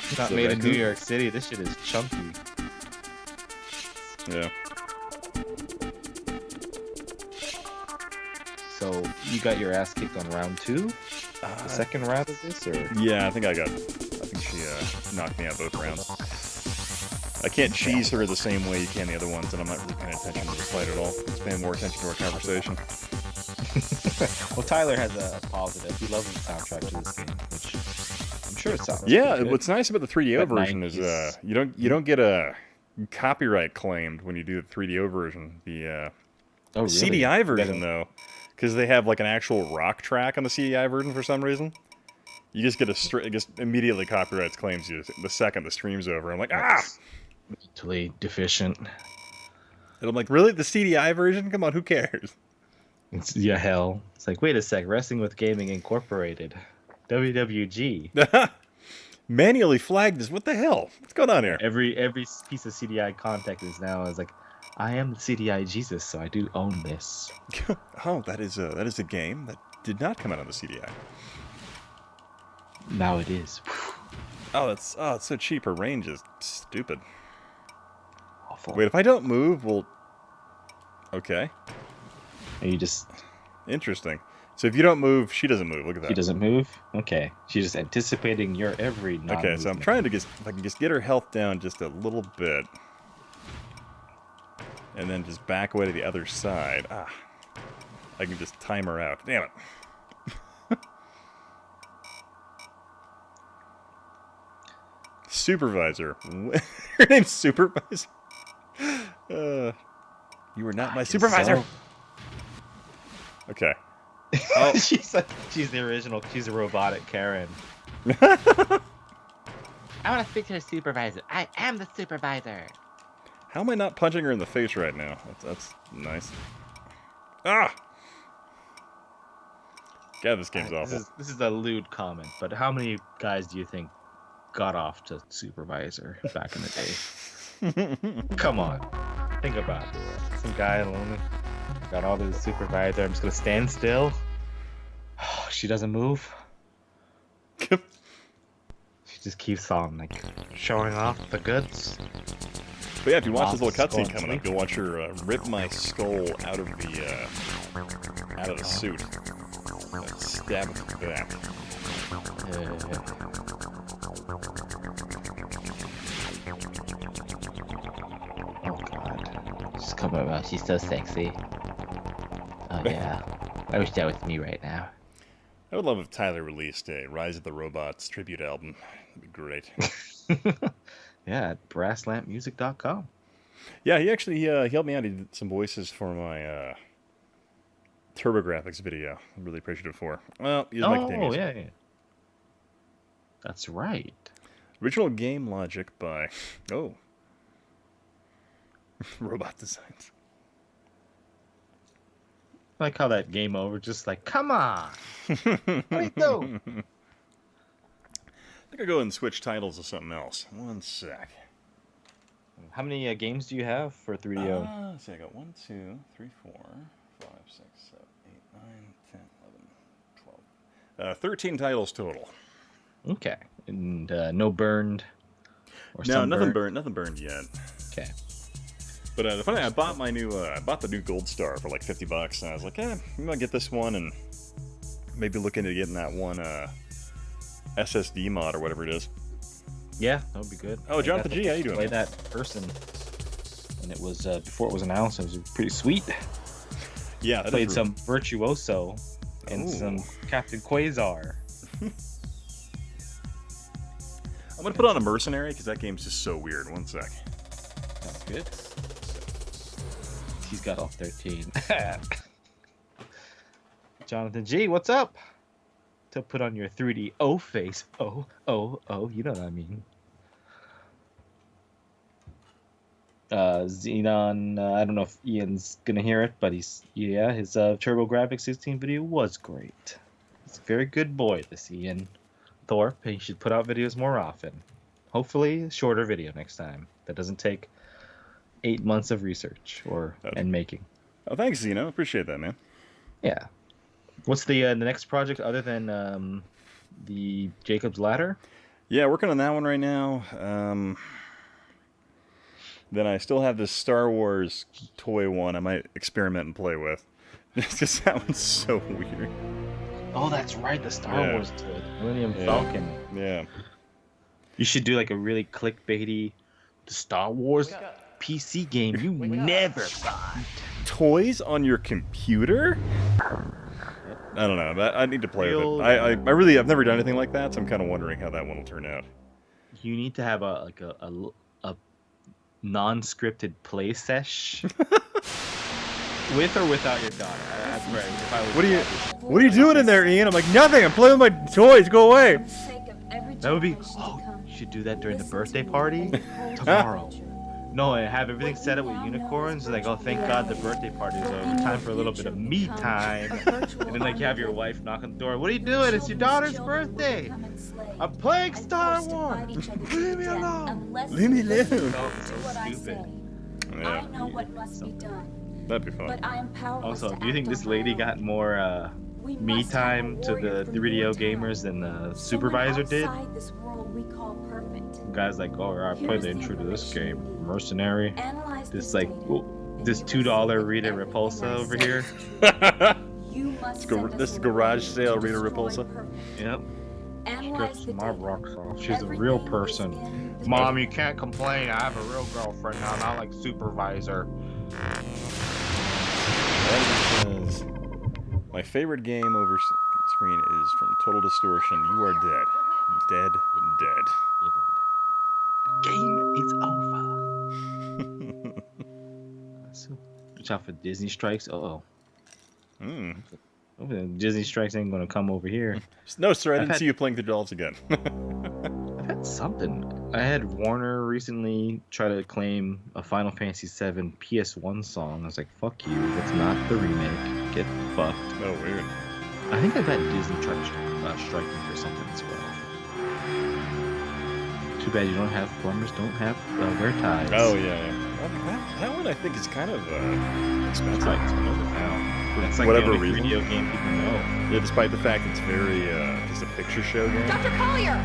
It's not made in New York City. This shit is chunky. Yeah. So you got your ass kicked on round 2? The second round of this, or? Yeah, I think she knocked me out both rounds. I can't cheese her the same way you can the other ones, and I'm not really paying attention to the fight at all. Just paying more attention to our conversation. Well, Tyler has a positive. He loves the soundtrack to this game, which I'm sure it sounds. Yeah, what's nice about the 3DO version is you don't get a copyright claimed when you do the 3DO version. The really? CDI version though, because they have like an actual rock track on the CDI version for some reason. You just get it just immediately copyrights claims you the second the stream's over. I'm like, mentally deficient. And I'm like, really? The CDI version? Come on, who cares? It's hell. It's like, wait a sec, Wrestling with Gaming Incorporated, WWG. Manually flagged this. What the hell? What's going on here? Every piece of CDI content is now is like, I am the CDI Jesus, so I do own this. Oh, that is a game that did not come out on the CDI. Now it is. It's so cheap. Her range is stupid. Awful. Wait, if I don't move, well, okay, Are you just? interesting. So if you don't move, she doesn't move. Look at that. She doesn't move. Okay, she's just anticipating your every. Okay, so I'm trying to if I can just get her health down just a little bit, and then just back away to the other side. I can just time her out. Damn it. Supervisor. Her name's Supervisor. You were not my supervisor. Okay. Oh. she's the original. She's a robotic Karen. I want to speak to the supervisor. I am the supervisor. How am I not punching her in the face right now? That's nice. God, this game's awful. This is a lewd comment, but how many guys do you think got off to supervisor back in the day? Come on, think about it. Some guy alone got all to the supervisor. I'm just gonna stand still. She doesn't move. She just keeps on like showing off the goods. But yeah, if you watch this little cutscene Going coming up, you'll watch her rip my skull out of the suit. Stab it to the back. Oh god. Just come over. She's so sexy. Oh yeah. I wish that was me right now. I would love if Tyler released a Rise of the Robots tribute album. That'd be great. Yeah, at brasslampmusic.com. Yeah, he actually he helped me out. He did some voices for my TurboGrafx video. I'm really appreciative for. Well, here's my continues. Yeah. That's right. Original game logic by Robot Designs. I like how that game over, just like, come on. What do you do? I think I'll go and switch titles to something else. One sec. How many games do you have for 3DO? Let's see, I got 1, 2, 3, 4, 5, 6, 7, 8, 9, 10, 11, 12. 13 titles total. Okay. And no burned? Or No, some nothing burned? burned yet. Okay. But the funny thing, I bought the new Gold Star for like $50, and I was like, I might get this one, and maybe look into getting that one SSD mod or whatever it is. Yeah, that would be good. Oh, Jonathan G, how you doing? Play that person, and it was before it was announced. It was pretty sweet. Yeah, that Played is some Virtuoso and Ooh. some Captain Quasar. I'm gonna put on a Mercenary because that game's just so weird. One sec. Sounds good. He's got all 13. Jonathan G, what's up? To put on your 3D O face. Oh, you know what I mean. Xenon, I don't know if Ian's gonna hear it, but his TurboGrafx 16 video was great. He's a very good boy, this Ian Thorpe. He should put out videos more often. Hopefully, a shorter video next time. That doesn't take 8 months of research and making. Oh, thanks, Zeno. Appreciate that, man. Yeah. What's the next project other than the Jacob's Ladder? Yeah, working on that one right now. Then I still have this Star Wars toy one I might experiment and play with. Because that one's so weird. Oh, that's right, the Star Wars toy, the Millennium Falcon. Yeah. You should do like a really clickbaity Star Wars PC game you never bought. Toys on your computer? I don't know. I need to play with it. I've never done anything like that, so I'm kind of wondering how that one will turn out. You need to have a non-scripted play sesh with or without your daughter. That's right. If I was What are you doing in there, Ian? I'm like, nothing. I'm playing with my toys. Go away. That would be. Oh, you should do that during the birthday party tomorrow. No, and have everything set up with unicorns. Like, oh, thank God the birthday party's over. Time for a little bit of me time. And then, like, you have your wife knock on the door. What are you doing? It's your daughter's birthday. I'm playing Star Wars. Leave me alone. Leave me alone. Oh, so stupid. Yeah, I know what must be done, that'd be fun. but I am powerless. Also, to do you think act this on lady my got own. more We me must have time a to warrior the from 3DO town. gamers than the Someone supervisor did? outside this world we call perfect. Guys like, oh, I played the intro to this game. Mercenary. Analyze This, this like, data, this and $2 you'll Rita see that Repulsa everything I over say here. is true. You must send us This is a garage warrior sale to Rita destroy Repulsa. perfect. Yep. Analyze Strips the my data. rocks off. She's a Everything real is person. in the Mom, data. you can't complain. I have a real girlfriend now, not like supervisor. That says, my favorite game over screen is from Total Distortion. You are dead. Dead. Dead. Game is over. So, watch out for Disney strikes. Uh-oh. Hmm. Hopefully Disney strikes ain't gonna come over here. No, sir, I I've didn't had- see you playing the dolls again. I've had something. I had Warner recently try to claim a Final Fantasy VII PS1 song. I was like, fuck you. That's not the remake. Get fucked. Oh, weird. I think I bet Disney tried to strike me for something as well. Too bad you don't have plumbers, don't have wear ties. Oh, yeah. That one I think is kind of expensive. Right, it's been over now. That's like Whatever the only reason. video game people know. Yeah, despite the fact it's very, just a picture show game. Dr. Collier!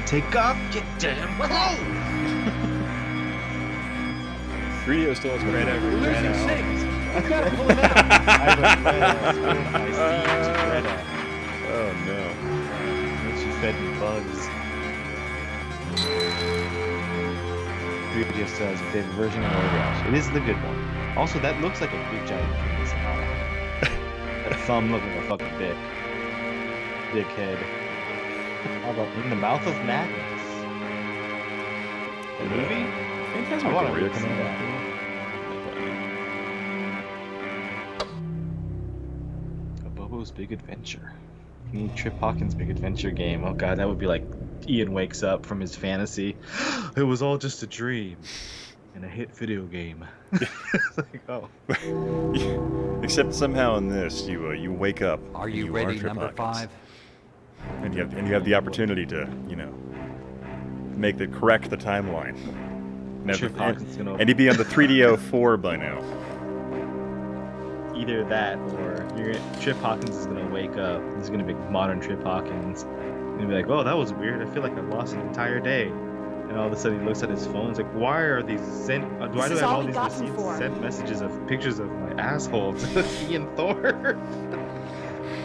Take off your damn clothes! 3DO still has Greta. I gotta pull him out. I went Greta. Oh, no. And she fed me bugs. 3DO still has a favorite version of Overwatch. It is the good one. Also, that looks like a big giant penis. That thumb looking like a fucking dick. Dickhead. How about In the Mouth of Madness? The movie? Phantasm I want to Glory read coming some of out. A Bobo's Big Adventure. You need Trip Hawkins' Big Adventure game. Oh god, that would be like Ian wakes up from his fantasy. It was all just a dream. And a hit video game. It's like, oh. Except somehow in this, you wake up. Are and you ready, Trip number Hawkins. 5? And you have the opportunity to, correct the timeline. Trip Hawkins gonna And he'd be on the 3DO 4 by now. either that or Trip Hawkins is gonna wake up. This is gonna be modern Trip Hawkins. And he'll be like, oh, that was weird. I feel like I lost an entire day. And all of a sudden he looks at his phone. He's like, why are these why do I is have all all we these got him receipts for. sent messages of pictures of my asshole to Ian Thor?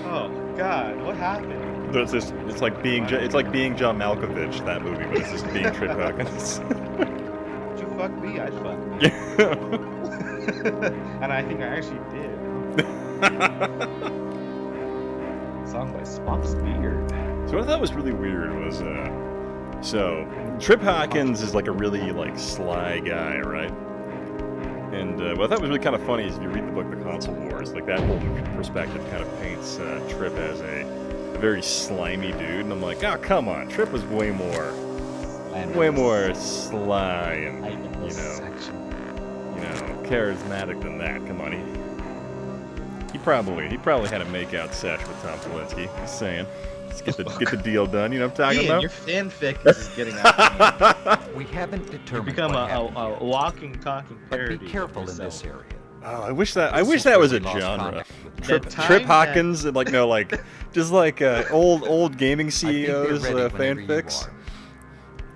Oh God, what happened? It's like being John Malkovich, that movie, but it's just being Trip Hawkins. Would you fuck me? I'd fuck me. And I think I actually did. Song by Spock's Beard. So what I thought was really weird was, so Trip Hawkins is like a really sly guy, right? And what I thought was really kind of funny is if you read the book The Console Wars, like that whole perspective kind of paints Trip as a very slimy dude, and I'm like, oh come on, Trip was way more sly and charismatic than that. Come on, he probably had a makeout sesh with Tom Kalinske. Just saying. Let's get the deal done. You know what I'm talking Ian, about? your fanfic is getting out. We haven't You determined become what a happened, walking, talking but parody. be careful of in this yourself. area. Oh, I wish that This is was a where we lost genre. contact with the Trip- others. time Trip that- Hawkins and just old gaming I think we're CEOs ready whenever you fanfics. are.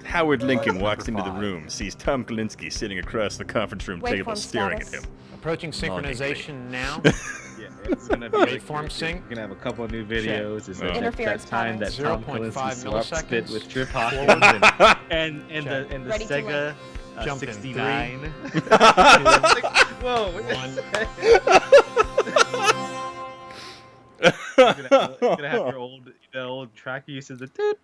Howard Lincoln Number walks into the 5. room, sees Tom Kalinske sitting across the conference room table, Waveform staring at status. him. Approaching synchronization now. Yeah, it's gonna be like, Waveform sync. We're gonna have a couple of new videos. It's like Interference that time that Tom 0.5 Kalinske swapped spit milliseconds. with Trip Forward. Hawkins and the Ready to Sega Jump in 69. Whoa! What One. You're gonna have your old track you used to the doot,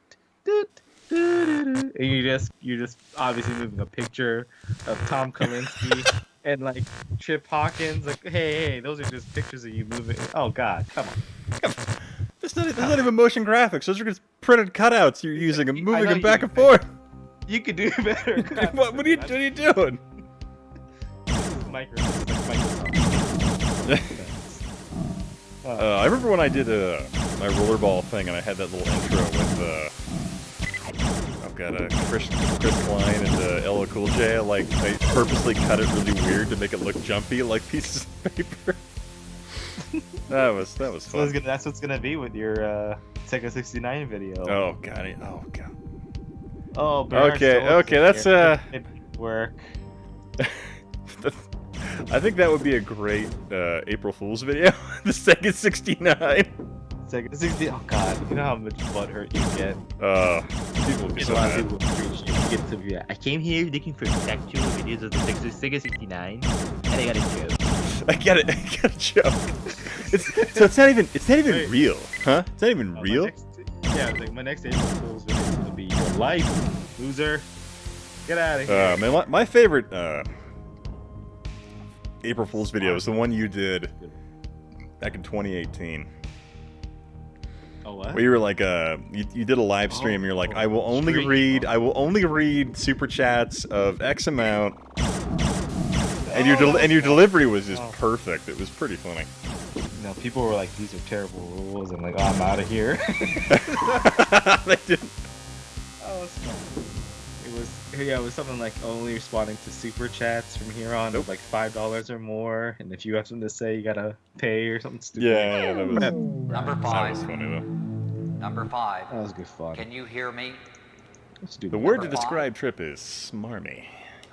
doot, doot, doot, and you're just obviously moving a picture of Tom Kalinske and Trip Hawkins. Hey, those are just pictures of you moving. Oh God, come on. There's not even motion graphics. Those are just printed cutouts you're using and moving know them back you- and forth. You could do better. What are you doing? I remember when I did my rollerball thing, and I had that little intro with I've got Chris Klein and LL Cool J. I purposely cut it really weird to make it look jumpy, like pieces of paper. that was fun. So that's what's gonna be with your Sega 69 video. Oh god. Oh god. Oh. Bernard Okay. That's It work. I think that would be a great April Fool's video. The Sega 69. Sega 60. Oh god, you know how much butthurt you get. People would be so A lot mad. of people appreciate it. To be, I came here looking for factual videos of the Sega 69, and I got a joke. I get it. I get a joke. It's not even Wait. real, huh? It's not even real. My next April Fool's video is gonna be your life, loser. Get out of here. Man, my favorite April Fool's video is the one you did back in 2018. Oh what? Where you were like, you did a live stream. And you're like, I will only read super chats of X amount, and your delivery was just perfect. It was pretty funny. No, people were like, these are terrible rules. I'm like, oh, I'm out of here. They didn't. Oh, it's fun. It was something like only responding to super chats from here on of like $5 or more, and if you have something to say, you gotta pay or something stupid. Yeah, that was Number that 5. was funny though. Number 5. That was good fun. Can you hear me? Let's do The that. word to Number describe Trip is smarmy.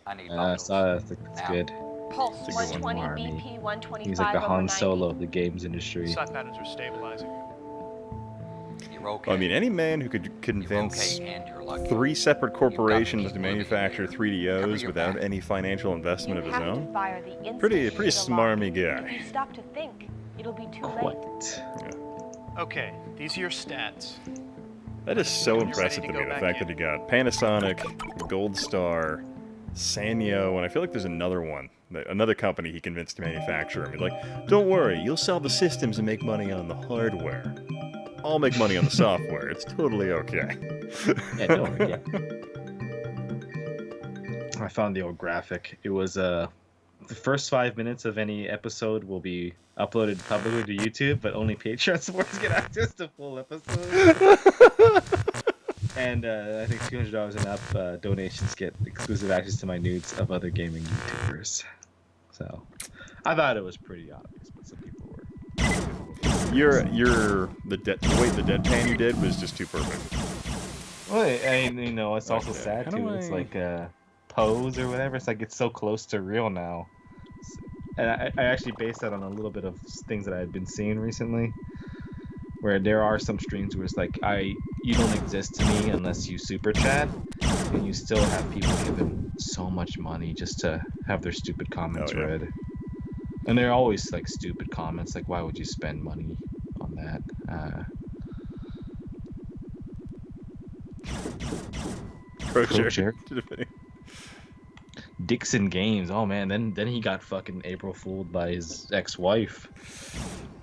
I need I bundles. saw that. That's Now. good. Pulse It's a good one. 120, Army. BP 125. He's like the over Han 90. Solo of the games industry. Side patterns are stabilizing. You're okay. I mean, any man who could You're convince okay, and you're lucky. 3 separate corporations keep to moving manufacture here. 3DOs Cover your without back. any financial investment of You his have to own. fire the instant Pretty you hit a smarmy lock. guy. If you stop to think, it'll be too late. What? Okay, these are your stats. That is so When you're impressive ready to to me, go the back fact that in. he got Panasonic, Gold Star, Sanyo, and I feel like there's another one, another company he convinced to manufacture him. He's like, don't worry, you'll sell the systems and make money on the hardware. I'll make money on the software. It's totally okay. Yeah, don't worry. Yeah. I found the old graphic. It was the first 5 minutes of any episode will be uploaded publicly to YouTube, but only Patreon supporters get access to full episodes. And I think $200 and up donations get exclusive access to my nudes of other gaming YouTubers. So I thought it was pretty obvious, but some people were. The deadpan you did was just too perfect. Well, you know, it's also Okay, sad how too. do It's I- like pose or whatever. It's like it's so close to real now. And I actually based that on a little bit of things that I've been seeing recently, where there are some streams where it's like you don't exist to me unless you super chat, and you still have people giving so much money just to have their stupid comments Oh, yeah. read. And they're always like stupid comments, like why would you spend money on that? Crochet. Dixon Games. Oh man, then he got fucking April fooled by his ex-wife.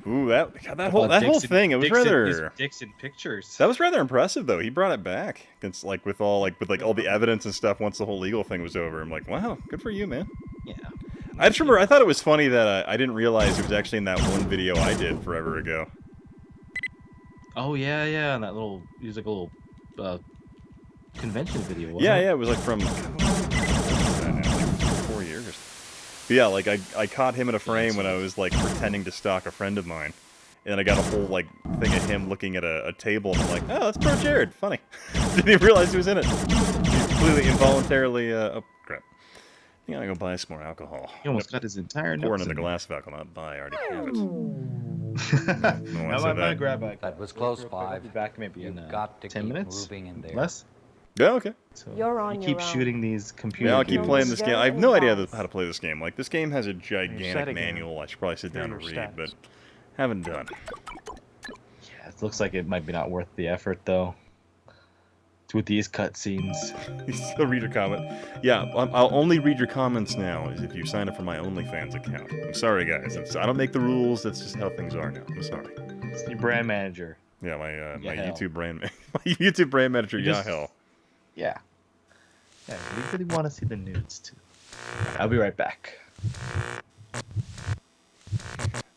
Ooh, that whole thing. It was rather. Dixon Pictures. That was rather impressive, though. He brought it back. It's like with all the evidence and stuff. Once the whole legal thing was over, I'm like, wow, good for you, man. Yeah. I just remember I thought it was funny that I didn't realize it was actually in that one video I did forever ago. Oh yeah, and that little he was like a little convention video. Wasn't Yeah, it? it was like from 4 years. But yeah, like I caught him in a frame when I was like pretending to stalk a friend of mine, and then I got a whole like thing of him looking at a table, and I'm like, oh, that's Pro Jared, funny. Didn't even realize he was in it. He completely involuntarily. Oh crap! I think I gotta go buy some more alcohol. He almost got his entire Pour notes in the in. glass of alcohol, not buy. I already have it. I'm gonna grab back. That was close, Real quick, I'll 5. be back maybe in You've got to 10 keep minutes. moving in there. Less. Yeah, okay. So You're on you your keep own. shooting these computer. Yeah, I'll keep games. playing this game. I have no idea how to play this game. Like, this game has a Set gigantic again. manual I should probably sit down Here and are read, your but stats. haven't done. Yeah, it looks like it might be not worth the effort though. With these cutscenes. You still read your comment. Yeah, I'll only read your comments now is if you sign up for my OnlyFans account. I'm sorry, guys. I don't make the rules. That's just how things are now. I'm sorry. It's your brand manager. Yeah, my Yahel. YouTube brand, my YouTube brand manager, You just- Yahel. Yeah. Yeah, we really want to see the nudes too. I'll be right back.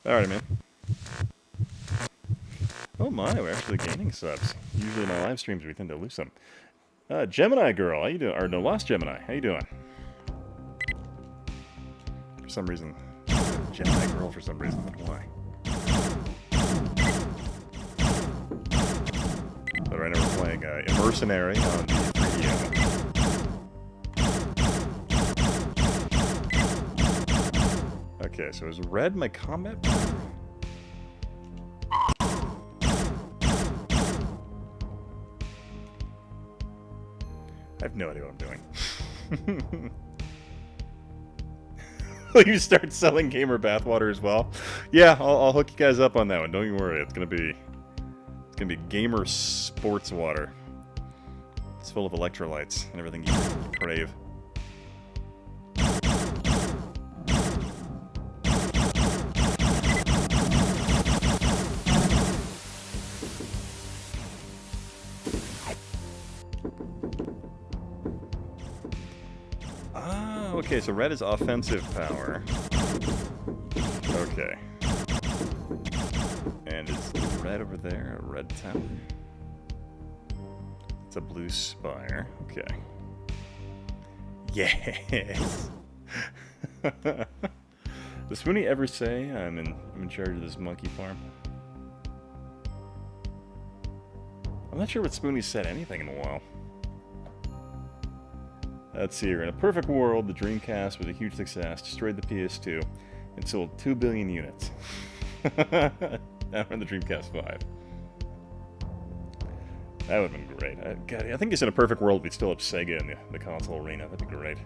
Alrighty, man. Oh my, we're actually gaining subs. Usually in my live streams we tend to lose some. Gemini girl, how you doing? Or no, Lost Gemini, how you doing? For some reason. Gemini girl for some reason, but why? So right now we're playing Mercenary on the 3DS. Okay, so is red my combat? I have no idea what I'm doing. Will you start selling gamer bathwater as well? Yeah, I'll hook you guys up on that one. Don't you worry. It's gonna be gamer sports water. It's full of electrolytes and everything you crave. Okay, so red is offensive power. Okay. And is red over there a red tower? It's a blue spire. Okay. Yes! Does Spoony ever say I'm in charge of this monkey farm? I'm not sure what Spoony said anything in a while. Let's see here. In a perfect world, the Dreamcast was a huge success, destroyed the PS2, and sold 2 billion units. Now we're in the Dreamcast 5. That would have been great. God, I think it's in a perfect world we'd still have Sega in the console arena. That'd be great.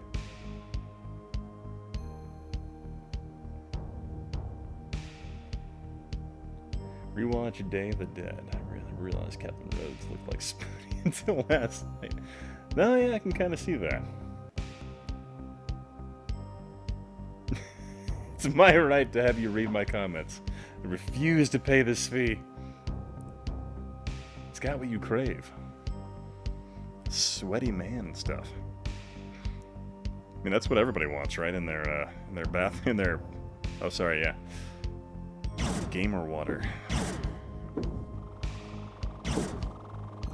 Rewatch Day of the Dead. I really realized Captain Rhodes looked like Spoony until last night. No, yeah, I can kind of see that. It's my right to have you read my comments. I refuse to pay this fee. It's got what you crave. Sweaty man and stuff. I mean, that's what everybody wants, right? In their bath, in their... Oh, sorry, yeah. Gamer water.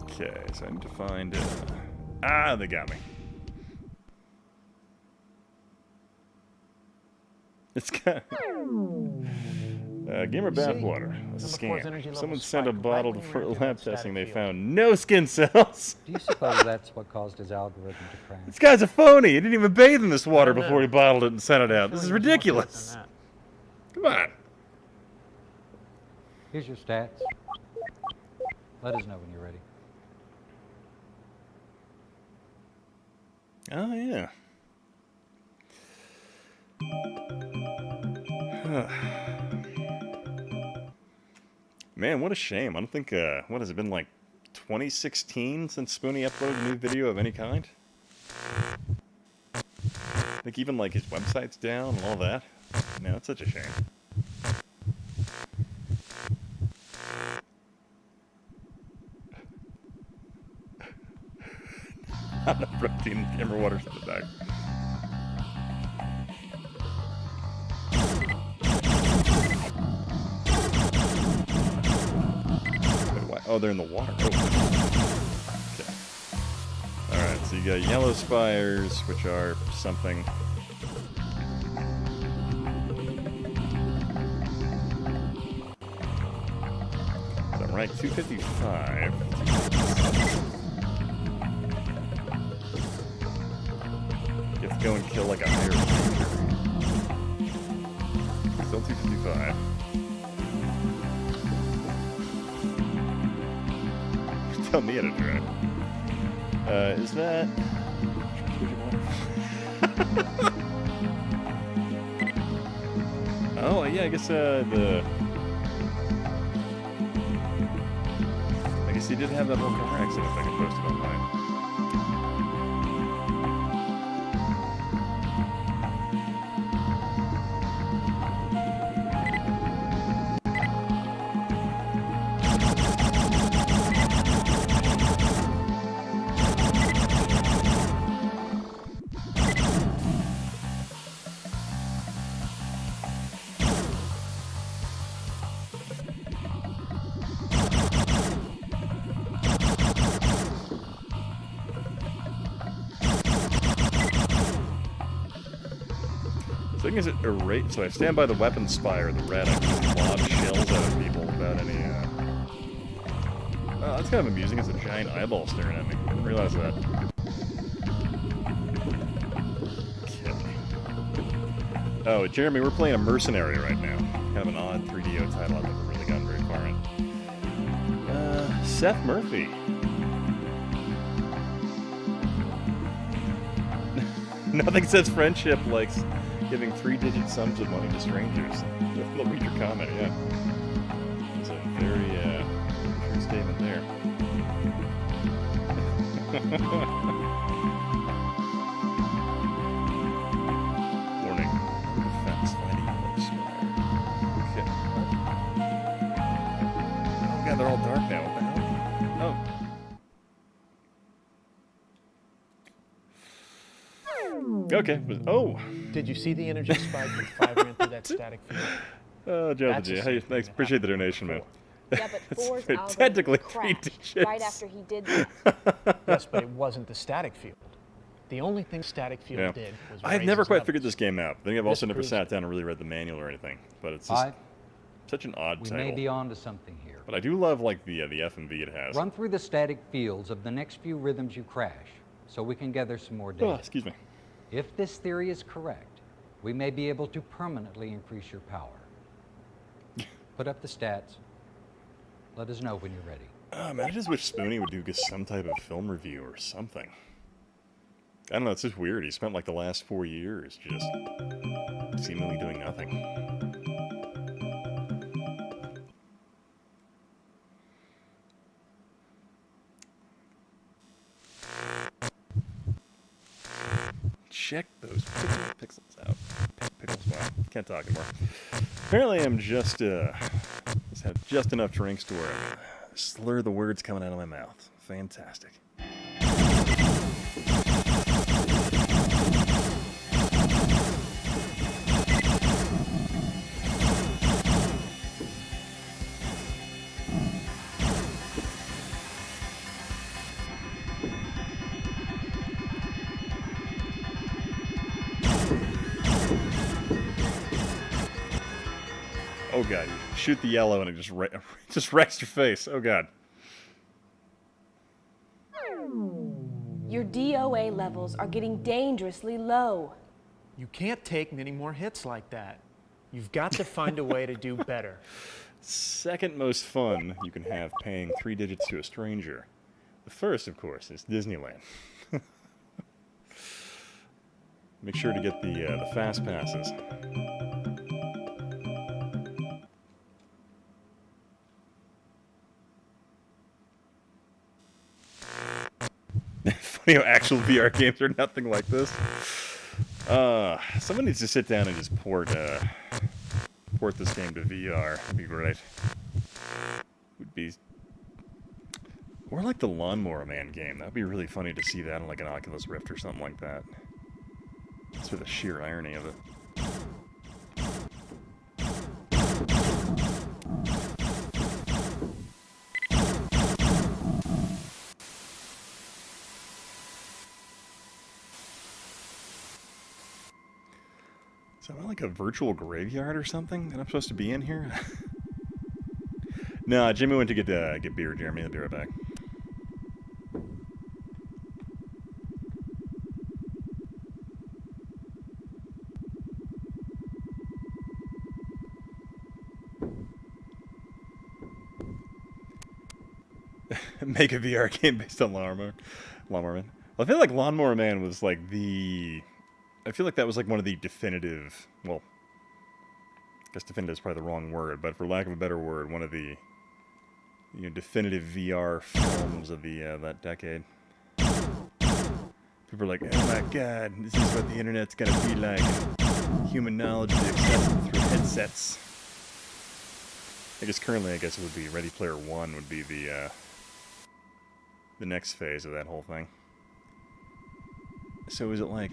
Okay, so I need to find... Ah, they got me. It's got... gamer bathwater. A scam. Someone sent a bottle for lab testing. They found no skin cells. Do you suppose that's what caused his algorithm to crash? This guy's a phony. He didn't even bathe in this water before he bottled it and sent it out. This is ridiculous. Come on. Here's your stats. Let us know when you're ready. Oh, yeah. Man, what a shame. I don't think, what has it been, like 2016 since Spoony uploaded a new video of any kind? I think even, like, his website's down and all that. Man, that's such a shame. Not enough protein in camera water's in the back. Oh, they're in the water. Oh. Okay. Alright, so you got yellow spires, which are something. So I'm right, 255. You have to go and kill like a higher creature. Still 255. Tell me how to drive. Is that... Oh, yeah, I guess, I guess he did have that whole car accident thing I posted online. The thing is, it erase. So I stand by the weapon spire, the red. I just lob shells out of people without any. Oh, that's kind of amusing. It's a giant eyeball staring at me. I didn't realize that. Okay. Oh, Jeremy, we're playing a mercenary right now. Kind of an odd 3DO title I've never really gotten very far in. Seth Murphy. Nothing says friendship like giving 3-digit sums of money to strangers. I'll read your comment, yeah. It's a very true statement there. Warning. No defense fighting yellow spire. Okay. Oh god, they're all dark now. What the hell? Oh. Okay. Oh. Did you see the energy spike when Five ran through that static field? Oh, Joe the That's G. a Hey, safe thing thanks. to Appreciate the happen. donation, man. Yeah, but Four's algorithm Technically 3 crashed digits. right after he did that. Yes, but it wasn't the static field. The only thing static field Yeah. did was I've raise never his quite levels. figured this game out. I think I've also This never proves sat it. down and really read the manual or anything. But it's just such an odd We title. may be on to something here. But I do love like the FMV it has. Run through the static fields of the next few rhythms you crash, so we can gather some more data. Oh, excuse me. If this theory is correct, we may be able to permanently increase your power. Put up the stats. Let us know when you're ready. Oh, man, I just wish Spoonie would do some type of film review or something. I don't know, it's just weird. He spent like the last 4 years just seemingly doing nothing. Check those pixels out. Pickles, wow. Can't talk anymore. Apparently I'm just had just enough drinks to where I slur the words coming out of my mouth. Fantastic. Oh god, shoot the yellow and it just wrecks your face. Oh god. Your DOA levels are getting dangerously low. You can't take many more hits like that. You've got to find a way to do better. Second most fun you can have paying 3 digits to a stranger. The first, of course, is Disneyland. Make sure to get the fast passes. Funny how actual VR games are nothing like this. Someone needs to sit down and just port this game to VR. That'd be great. Would be, or like the Lawnmower Man game. That'd be really funny to see that on like an Oculus Rift or something like that. That's for the sheer irony of it. So am I like a virtual graveyard or something that I'm supposed to be in here? No, Jimmy went to get beer, Jeremy. I'll be right back. Make a VR game based on Lawnmower Man. I feel like Lawnmower Man was like the... I feel like that was like one of the definitive... Well, I guess definitive is probably the wrong word, but for lack of a better word, one of the definitive VR films of the that decade. People are like, oh my god, this is what the internet's gonna be like. Human knowledge is accessible through headsets. I guess currently, it would be Ready Player One would be the next phase of that whole thing. So is it like...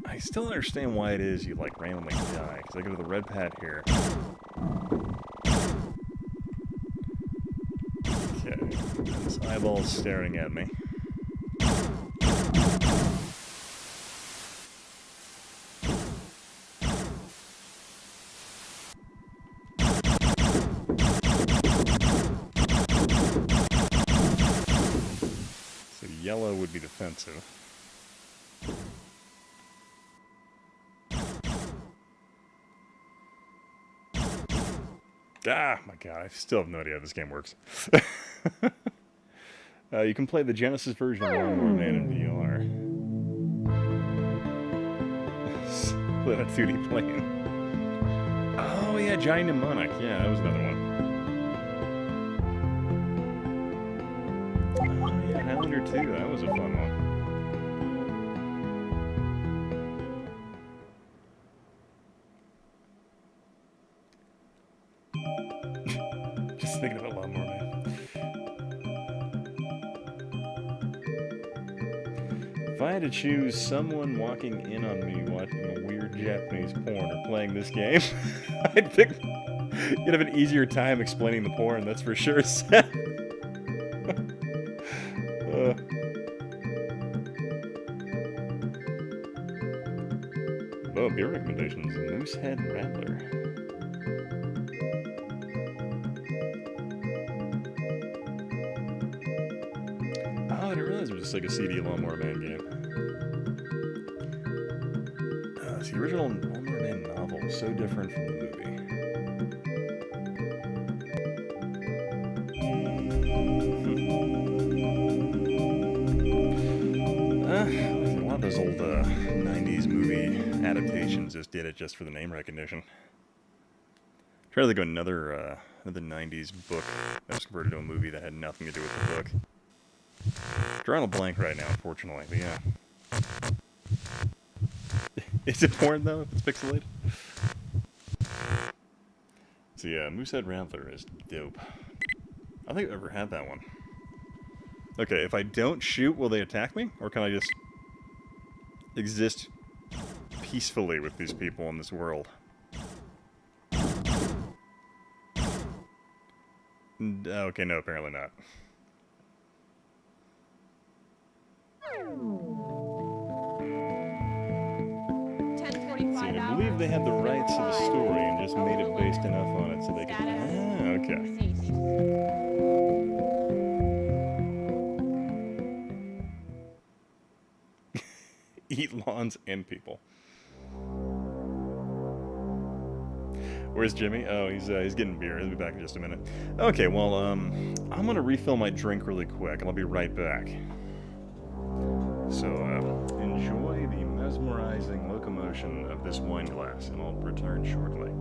I still don't understand why it is you like randomly die, because I go to the red pad here. Okay, this eyeball's staring at me. yellow would be defensive. Ah, my god, I still have no idea how this game works. You can play the Genesis version of Lawnmower Man in VR. Split on 2D plane. Oh yeah, Johnny Mnemonic. Yeah, that was another one. Oh yeah, Highlander 2. That was a fun one. Just thinking about Lawnmower Man. If I had to choose someone walking in on me watching a weird Japanese porn or playing this game, I'd pick... You'd have an easier time explaining the porn, that's for sure, Seth. Oh, beer recommendations. Moosehead Rattler. Oh, I didn't realize it was just like a CD Lawnmower Man game. It's the original Lawnmower Man novel was so different from the movie. A lot of those old 90s movie adaptations just did it just for the name recognition. Try to think of another 90s book that was converted to a movie that had nothing to do with the book. Drawing a blank right now, unfortunately, but yeah. Is it porn, though, if it's pixelated? So yeah, Moosehead Rattler is dope. I don't think I've ever had that one. Okay, if I don't shoot, will they attack me? Or can I just exist peacefully with these people in this world? Okay, no, apparently not. See, I believe they had the rights to the story and just made it based enough on it so they could... Ah, okay. Eat lawns and people. Where's Jimmy? Oh, he's getting beer. He'll be back in just a minute. Okay, well, I'm gonna refill my drink really quick, and I'll be right back. So, enjoy the mesmerizing locomotion of this wine glass, and I'll return shortly.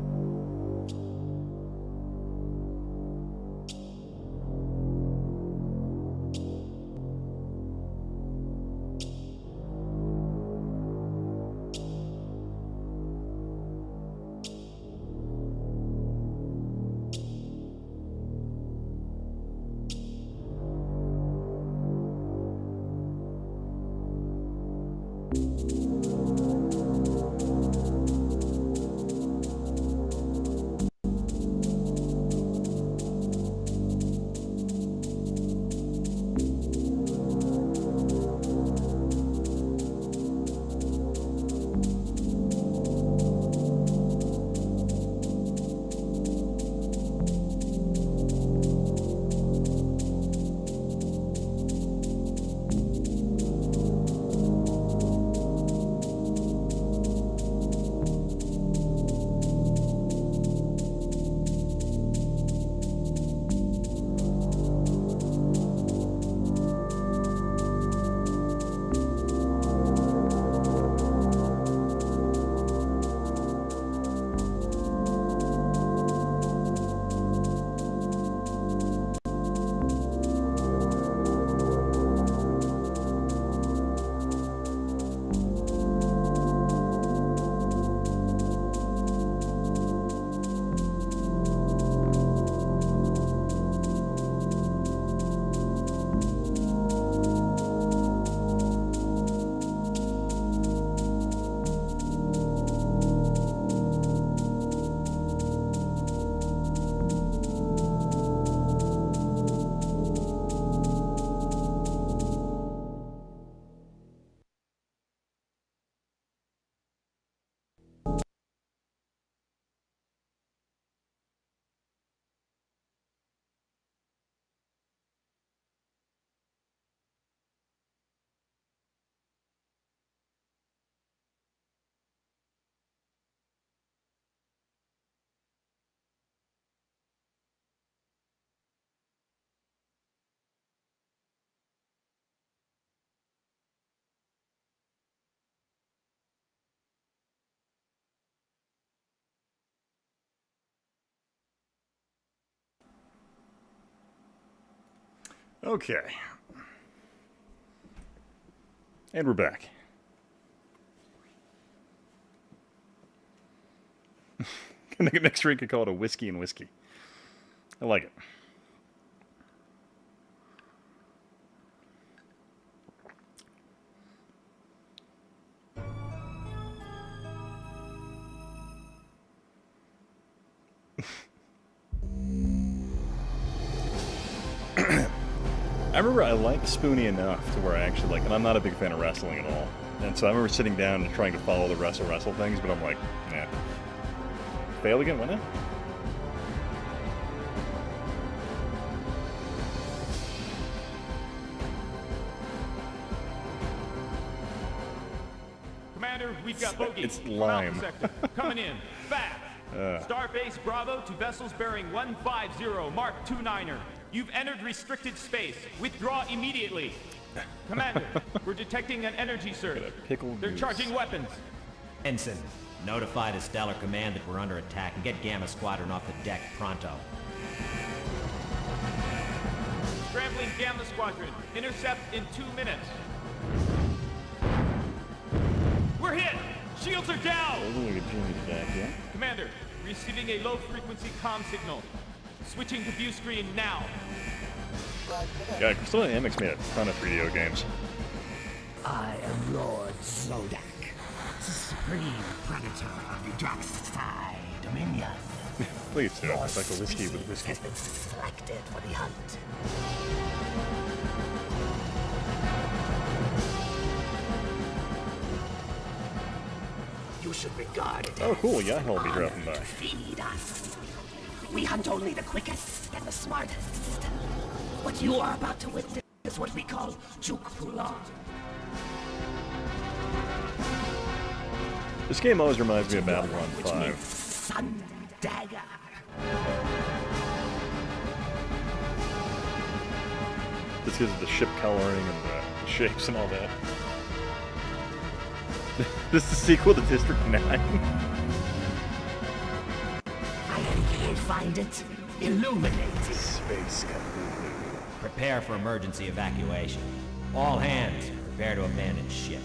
Okay. And we're back. Next drink, I call it a whiskey and whiskey. I like it. I remember I liked Spoonie enough to where I actually like, and I'm not a big fan of wrestling at all. And so I remember sitting down and trying to follow the wrestle things, but I'm like, nah. Fail again, why not? Commander, we've got bogey. It's from lime. Alpha Sector. Coming in. Fast. Starbase Bravo to vessels bearing 150, Mark 29er. You've entered restricted space. Withdraw immediately. Commander, we're detecting an energy surge. They're charging weapons. Ensign, notify the Stellar Command that we're under attack and get Gamma Squadron off the deck pronto. Scrambling Gamma Squadron. Intercept in 2 minutes. We're hit! Shields are down! Commander, receiving a low-frequency comm signal. Switching to view screen now. Yeah, Crystal Dynamics made a ton of 3DO games. I am Lord Zodak, supreme predator of the dark side dominion. Please do. It's like a whiskey with whiskey. Has been selected for the hunt. You should regard it. Oh, cool. Yeah, he'll be dropping by. Feed us. We hunt only the quickest and the smartest. What you are about to witness is what we call Juke Pulan. This game always reminds me of Babylon 5. Sun Dagger. Just because of the ship coloring and the shapes and all that. This is the sequel to District 9. I will find it illuminating. Space. Prepare for emergency evacuation. All hands, prepare to abandon ship.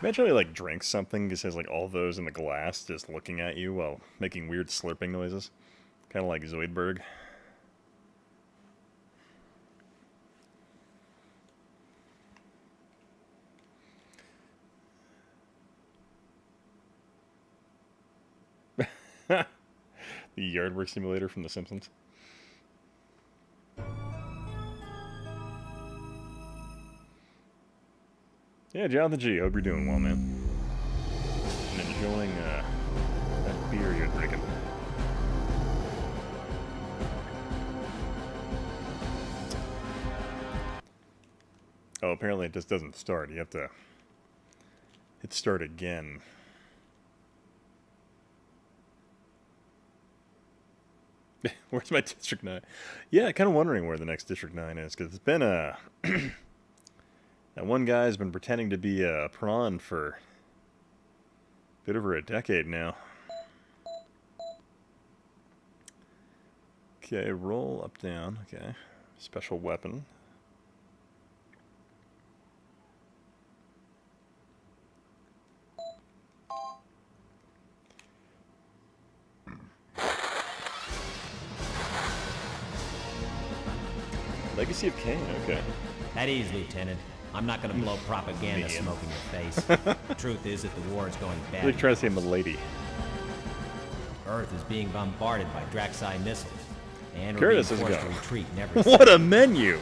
Imagine he like drinks something, just has like all those in the glass just looking at you while making weird slurping noises. Kind of like Zoidberg. The yard work simulator from The Simpsons. Yeah, Jonathan G, hope you're doing well, man. And enjoying that beer you're drinking. Oh, apparently it just doesn't start. You have to hit start again. Where's my District 9? Yeah, kind of wondering where the next District 9 is, because it's been a... that one guy's been pretending to be a prawn for a bit over a decade now. Okay, roll up, down. Okay, special weapon. Legacy of Cain, okay. At ease, Lieutenant. I'm not gonna blow propaganda smoke in your face. The truth is that the war is going bad. Really trying to say milady. Earth is being bombarded by Draxi missiles. And we're Curtis being is forced to going. retreat in every What a menu!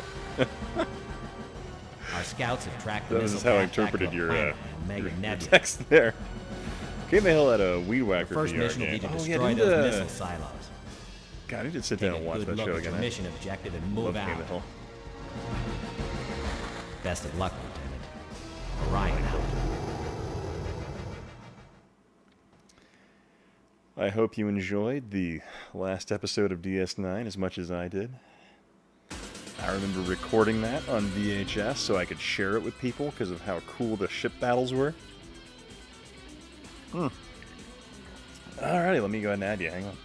Our scouts have tracked the That missile is how I path back to interpreted a your, planet in Mega your Nebula. text there. Came the hell out of Weed Whacker First VR mission will be game. to Oh, destroy yeah, those missile silos. God, I need to sit Take down and a watch good that look show at again. your mission objective and move Love out. Came the hell. Best of luck, Lieutenant. Orion out. I hope you enjoyed the last episode of DS9 as much as I did. I remember recording that on VHS so I could share it with people because of how cool the ship battles were. Alrighty, let me go ahead and add you. Hang on.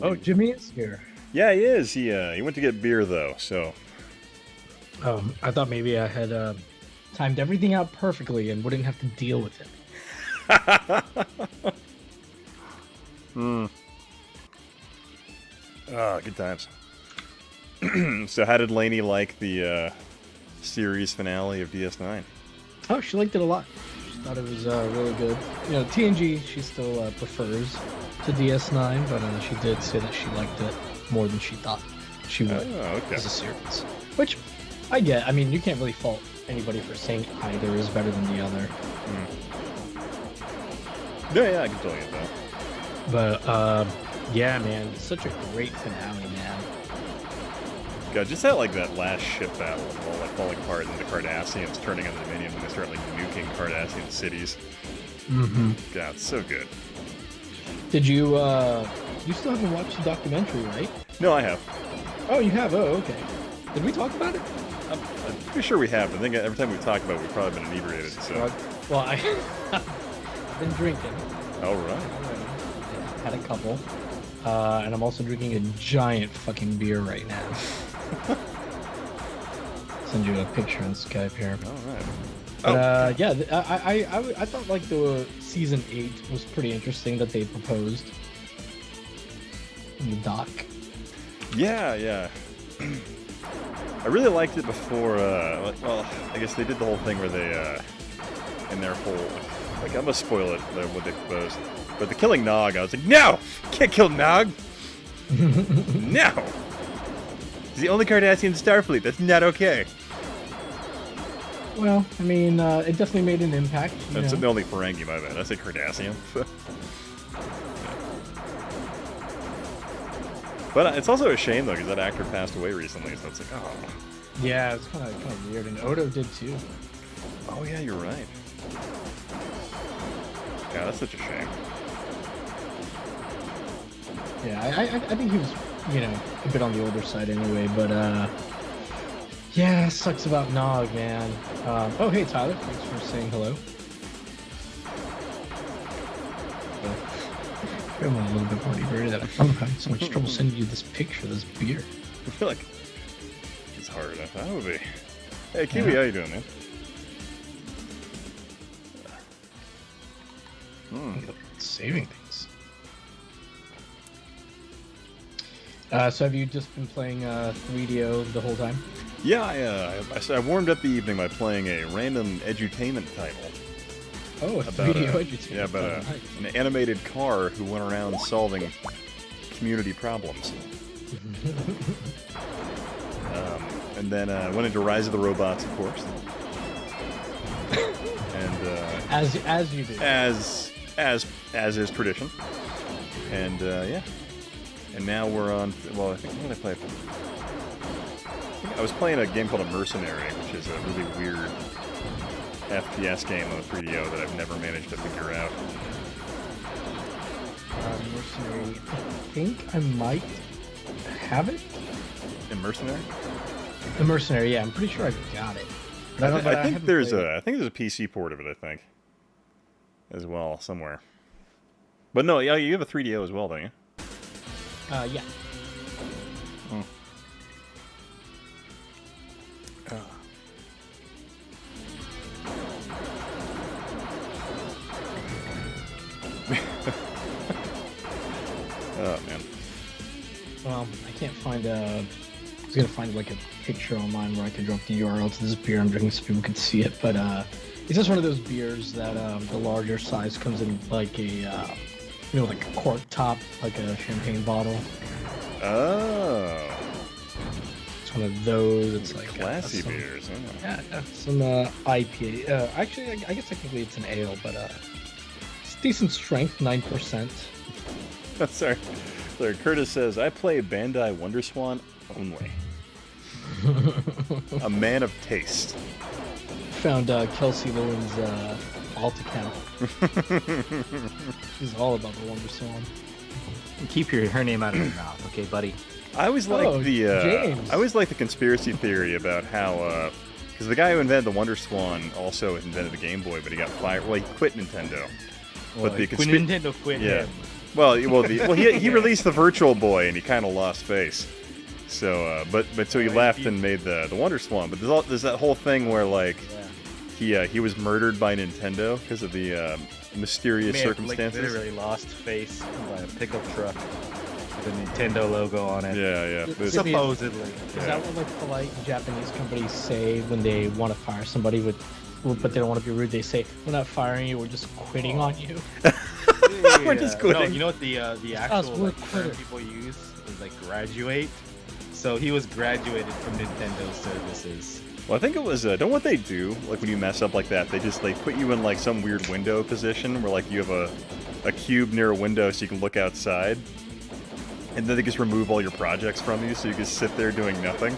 Oh, Jimmy is here. Yeah, he is. He went to get beer though, so. I thought maybe I had timed everything out perfectly and wouldn't have to deal with it. Ah, good times. So how did Lainey like the series finale of DS9? Oh, she liked it a lot. She thought it was really good. You know, TNG she still prefers to DS9, but she did say that she liked it more than she thought she would as a series. Which I get. I mean, you can't really fault anybody for saying either is better than the other. Yeah, I can tell you that. But yeah, man, such a great finale, man. God, just that that last ship battle, all falling apart, and the Cardassians turning on the Dominion when they start nuking Cardassian cities. Mm-hmm. God, it's so good. Did you you still haven't watched the documentary, right? No, I have. Oh, you have? Oh, okay. Did we talk about it? I'm pretty sure we have. I think every time we've talked about it, we've probably been inebriated. So. Well, I've been drinking. All right. Had a couple. And I'm also drinking a giant fucking beer right now. Send you a picture on Skype here. All right. But, yeah, I thought the season 8 was pretty interesting that they proposed in the doc. Yeah. I really liked it before. Well, I guess they did the whole thing where they, in their whole, I'm gonna spoil it what they proposed. But the killing Nog, I was like, no, can't kill Nog. No. He's the only Cardassian in Starfleet. That's not okay. Well, I mean, it definitely made an impact. That's the only Ferengi, my bad. I said Cardassian. But it's also a shame, though, because that actor passed away recently, so it's oh. Yeah, it's kind of weird, and Odo did too. Oh, yeah, you're right. Yeah, that's such a shame. Yeah, I think he was, a bit on the older side anyway, but, yeah, it sucks about Nog, man. Oh, hey, Tyler, thanks for saying hello. I'm a little bit more inebriated that I'm having so much trouble sending you this picture of this beer. I feel like it's hard enough. That would be. Hey, Kiwi, how you doing, man? Saving things. So have you just been playing 3DO the whole time? Yeah, I warmed up the evening by playing a random edutainment title. Oh, a 3DO edutainment. Yeah, about an animated car who went around solving community problems. And then went into Rise of the Robots, of course. And as you do. As is tradition. And yeah. And now we're on. Well, I think what did I play? I was playing a game called A Mercenary, which is a really weird FPS game on the 3DO that I've never managed to figure out. Mercenary. I think I might have it. In Mercenary? The Mercenary, yeah. I'm pretty sure I've got it. I think there's a PC port of it. I think as well somewhere. But no, yeah, you have a 3DO as well, don't you? Yeah. Hmm. Oh man. Well, I can't find I was gonna find a picture online where I could drop the URL to this beer I'm drinking so people could see it, but it's just one of those beers that the larger size comes in like a like a cork top, like a champagne bottle. Oh. It's one of those. It's like classy beers. Yeah, some IPA. Actually, I guess technically it's an ale, but it's decent strength, 9%. Sorry. Curtis says, I play Bandai Wonderswan only. A man of taste. Found Kelsey Lowen's alt account. She's all about the Wonder Swan. Keep her name out of your mouth, okay, buddy? I always liked James. I always liked the conspiracy theory about how because the guy who invented the Wonder Swan also invented the Game Boy, but he got fired. Well, he quit Nintendo. Well, but the when Nintendo quit yeah. him. Well, he released the Virtual Boy and he kind of lost face. So, but so he left and made the Wonder Swan. But there's that whole thing where like he was murdered by Nintendo because of the mysterious circumstances. Like, literally lost face by a pickup truck with a Nintendo logo on it. Yeah. Supposedly. Is that what like polite Japanese companies say when they want to fire somebody but they don't want to be rude? They say, "We're not firing you. We're just quitting on you." We're just quitting. No, you know what the actual term people use is like graduate. So he was graduated from Nintendo services. Well, I think it was. Don't what they do like when you mess up like that? They put you in like some weird window position where like you have a cube near a window so you can look outside, and then they just remove all your projects from you so you can sit there doing nothing.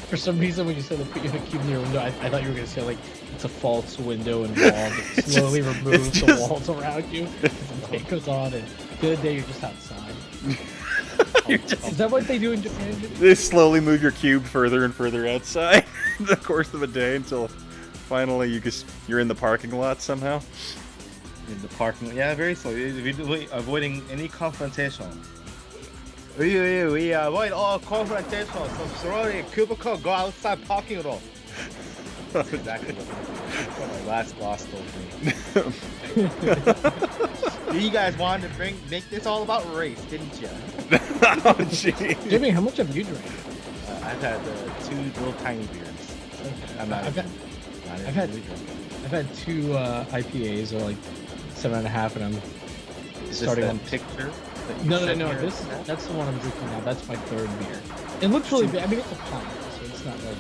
For some reason, when you said they put you in a cube near a window, I thought you were going to say, like, it's a false window and wall that slowly removes the walls around you. And the day goes on, and the other day you're just outside. Is that what they do in Japan? They slowly move your cube further and further outside in the course of a day until finally you're in the parking lot somehow. In the parking lot. Yeah, very slowly. Avoiding any confrontation. We avoid all confrontation. So slowly, cubicle, go outside parking lot. That's exactly what my last boss told me. You guys wanted to make this all about race, didn't you? Oh, gee. Jimmy, how much have you drank? I've had 2 little tiny beers. Okay. I'm not. I've had 2 IPAs, or like 7.5, and I'm starting on picture. No. That's the one I'm drinking now. That's my 3rd beer. It looks really big. I mean, it's a pint, so it's not like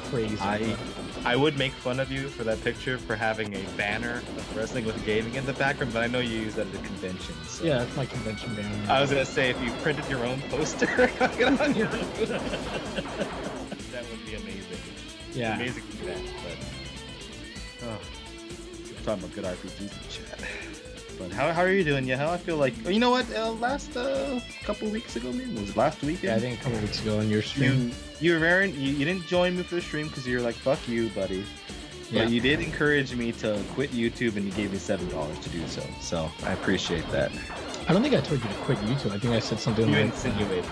crazy. I would make fun of you for that picture for having a banner of wrestling with gaming in the background, but I know you use that at a convention. So. Yeah, that's my convention banner. I was gonna say if you printed your own poster on your booth, that would be amazing. Yeah, it's amazing to do that. But we're talking about good RPGs in the chat. But how are you doing? Yeah, I feel like you know what? Last couple weeks ago, maybe was it last weekend? Yeah, I think a couple weeks ago on your stream. You didn't join me for the stream because you were like, "Fuck you, buddy." Yeah. But you did encourage me to quit YouTube, and you gave me $7 to do so. So I appreciate that. I don't think I told you to quit YouTube. I think I said something you like insinuated.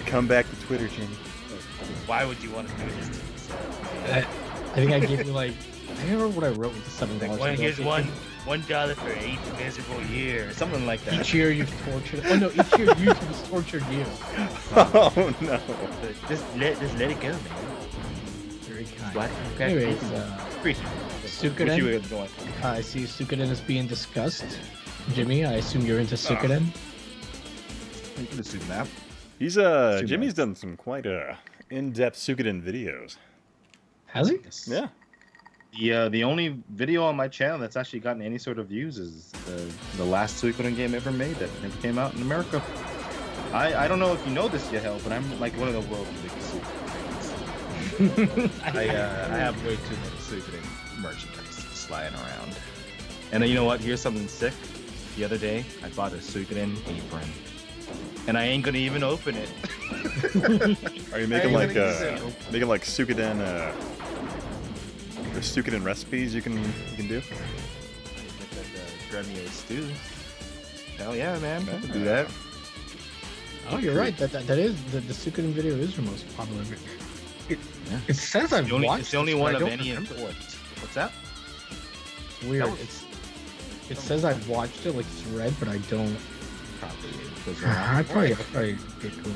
Come back to Twitter, Jimmy. Why would you want to do this to me? I think I gave you like. I don't remember what I wrote with the $7. Here's $1 for 8 miserable years, something like that. Each year you've tortured. Oh no! Each year YouTube has tortured you. Oh no! Just let it go, man. Very kind. What? Okay. Anyways, Suikoden. I see Suikoden is being discussed. Jimmy, I assume you're into Suikoden. You can assume that. He's Jimmy's done some quite in-depth Suikoden videos. Has he? Yeah. The only video on my channel that's actually gotten any sort of views is the last Suikoden game ever made that never came out in America. I don't know if you know this yet, but I'm like one of the world's biggest Suikoden fans. I have way too much Suikoden merchandise sliding around. And you know what? Here's something sick. The other day, I bought a Suikoden apron. And I ain't gonna even open it. Are you making like Suikoden there's Suikoden recipes you can do? Like that Grenier stew. Hell yeah, man. I can do that. Oh, you're right. That is the Suikoden video is your most popular video. It says I've watched. It's the only one of any import. What's that? It's weird. It says I've watched it, like it's red, but I don't. I probably get cool.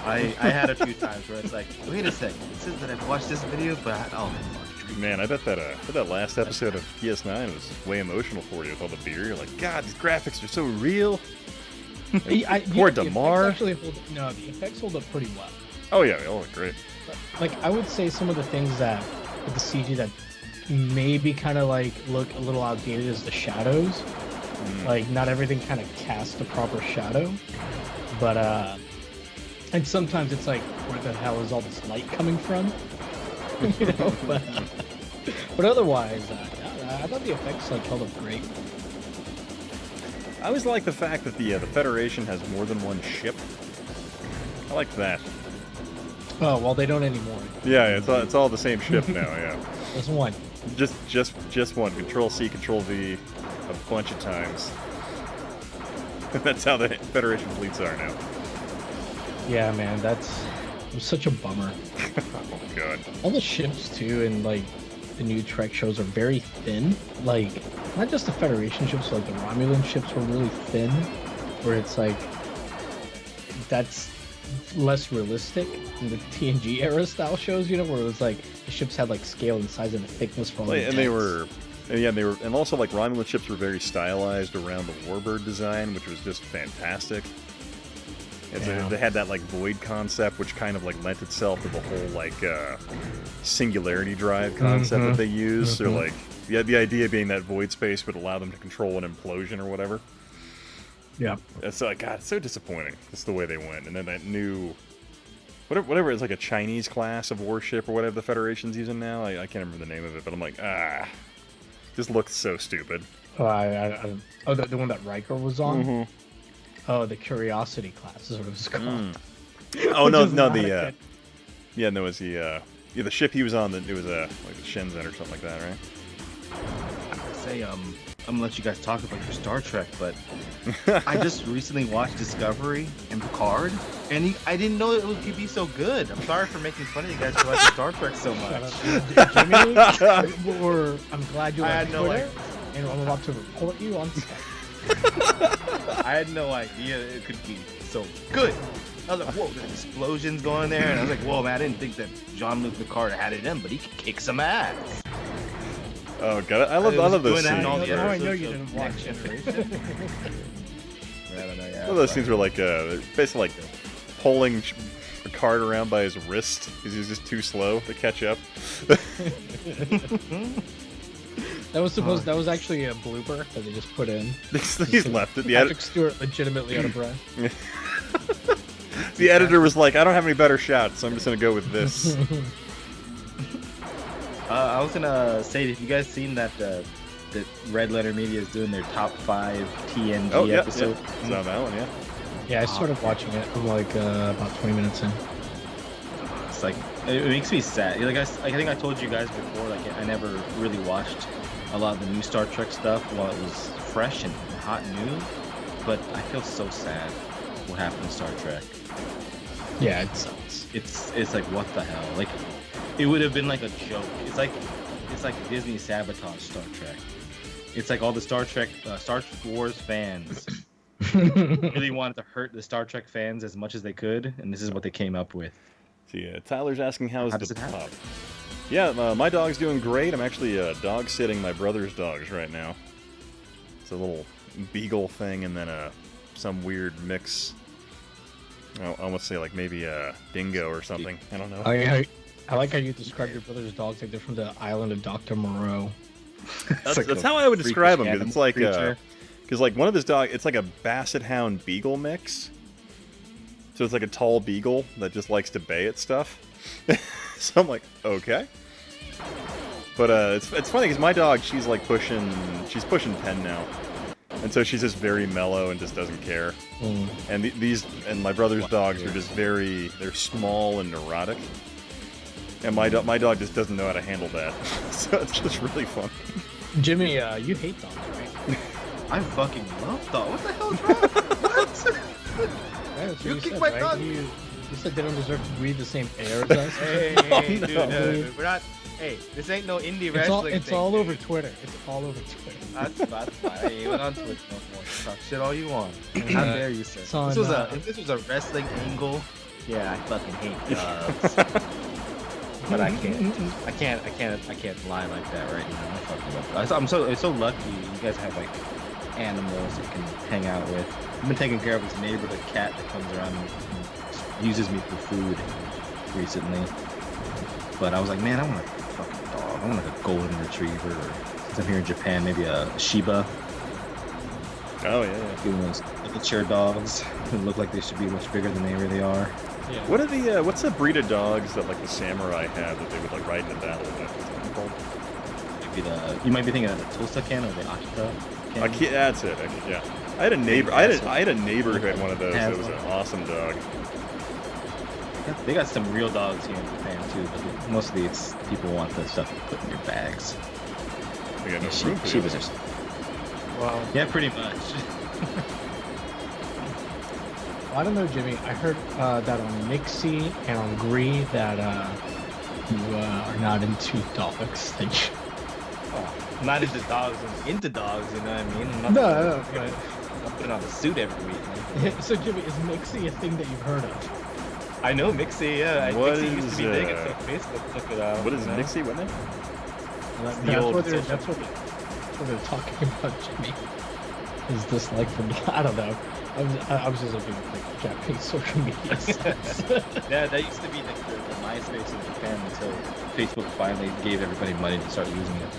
I had a few times where it's like, wait a second, it says that I've watched this video, but man, I bet that last episode of PS9 was way emotional for you with all the beer. You're like, God, these graphics are so real. Poor Damar. The effects hold up pretty well. Oh yeah, they all look great. Like I would say some of the things that with the CG that maybe kind of like look a little outdated is the shadows. Like not everything kind of casts a proper shadow, but and sometimes it's like, where the hell is all this light coming from? You know, but otherwise, I thought the effects like held up great. I always like the fact that the Federation has more than one ship. I like that. Oh well, they don't anymore. Yeah, it's all the same ship now. Yeah. There's one. Just one. Control C, Control V, a bunch of times. That's how the Federation fleets are now. Yeah, man, it was such a bummer. Oh god. All the ships too, and like the new Trek shows are very thin. Like not just the Federation ships, but like the Romulan ships were really thin. Where it's like that's less realistic in the TNG era style shows, you know, where it was like the ships had like scale and size and thickness for all the And they were, and also like Romulan ships were very stylized around the Warbird design, which was just fantastic. And so they had that like void concept, which kind of like lent itself to the whole like singularity drive concept that they use. So like, the idea being that void space would allow them to control an implosion or whatever. Yeah. It's like, God, it's so disappointing. Just the way they went. And then that new, whatever it's like a Chinese class of warship or whatever the Federation's using now. I can't remember the name of it, but I'm like, just looks so stupid. Oh, the one that Riker was on? Oh, the Curiosity class is what it was called. Oh, no, the ship he was on, it was like the Shenzhen or something like that, right? Say, I'm gonna let you guys talk about your Star Trek, but I just recently watched Discovery and Picard, and I didn't know it could be so good. I'm sorry for making fun of you guys for liking Star Trek so much. Jimmy, I'm glad you like Twitter, and I'm about to report you on Skype. I had no idea it could be so good. I was like, whoa, there's explosions going there, and I was like, whoa, man, I didn't think that Jean-Luc Picard had it in, but he could kick some ass. Oh god, I love those scenes. I know you didn't watch it. I love those scenes where like basically like pulling Picard around by his wrist because he's just too slow to catch up. That was actually a blooper that they just put in. He's left it. Patrick Stewart legitimately out of breath. The editor was like, I don't have any better shots, so I'm just gonna go with this. I was gonna say, have you guys seen that that Red Letter Media is doing their top 5 TNG episodes? Yeah. It's on that one, yeah. Yeah, I started watching it. I'm like about 20 minutes in. It's like it makes me sad. Like I think I told you guys before, like I never really watched a lot of the new Star Trek stuff while it was fresh and hot and new. But I feel so sad what happened to Star Trek. Yeah, it sucks. It's like, what the hell? Like, it would have been like a joke. It's like Disney sabotaged Star Trek. It's like all the Star Wars fans really wanted to hurt the Star Trek fans as much as they could, and this is what they came up with. So yeah, Tyler's asking how does it happen? Yeah, my dog's doing great. I'm actually dog sitting my brother's dogs right now. It's a little beagle thing and then some weird mix. I almost say like maybe a dingo or something. I don't know. I like how you describe your brother's dogs like they're from the island of Dr. Moreau. That's how I would describe him. Because it's like, because like one of his dogs, it's like a Basset Hound Beagle mix. So it's like a tall beagle that just likes to bay at stuff. So I'm like, okay. But it's funny because my dog, she's pushing 10 now. And so she's just very mellow and just doesn't care. And my brother's dogs are just they're small and neurotic. And my dog just doesn't know how to handle that. So it's just really fun. Jimmy, you hate dogs, right? I fucking love dogs. What the hell is wrong? What? Yeah, you kicked my dog. You said they don't deserve to breathe the same air as us. Hey, dude, we're not. Hey, this ain't no indie wrestling. It's all over Twitter. It's all over Twitter. That's fine. Hey, you went on Twitch no more. Talk shit all you want. How dare you, sir? If this was a wrestling angle, yeah, I fucking hate dogs. But I can't lie like that right now. I fucking love dogs. I'm so lucky you guys have like animals you can hang out with. I've been taking care of this neighborhood cat that comes around and uses me for food recently. But I was like, man, I want a fucking dog. I want like a golden retriever, or since I'm here in Japan, maybe a Shiba. Oh yeah. Doing those miniature dogs who look like they should be much bigger than they really are. Yeah. What are what's the breed of dogs that like the samurai have that they would like ride into battle with? What's that called? be the. You might be thinking of the Tulsa can or the Akita can. That's it. Yeah. I had a neighbor. I had a neighbor who had one of those. It was an awesome dog. They got some real dogs here in Japan too, but mostly it's people want the stuff you put in your bags. They got no she room for was this. just. Wow. Yeah, pretty much. I don't know, Jimmy. I heard that on Mixie and on Gree that you are not into dogs. I'm not into dogs. I'm into dogs. You know what I mean? I'm not No, but I'm putting on a suit every week. Man. so Jimmy, is Mixie a thing that you've heard of? I know Mixie. Yeah, Mixie used to be big until Facebook took it out. What is Mixie? What now? That's what they're talking about, Jimmy. Is this like the? I don't know. I was just looking at like Japanese social media sites. Yeah, that used to be like the MySpace in Japan until Facebook finally gave everybody money to start using it.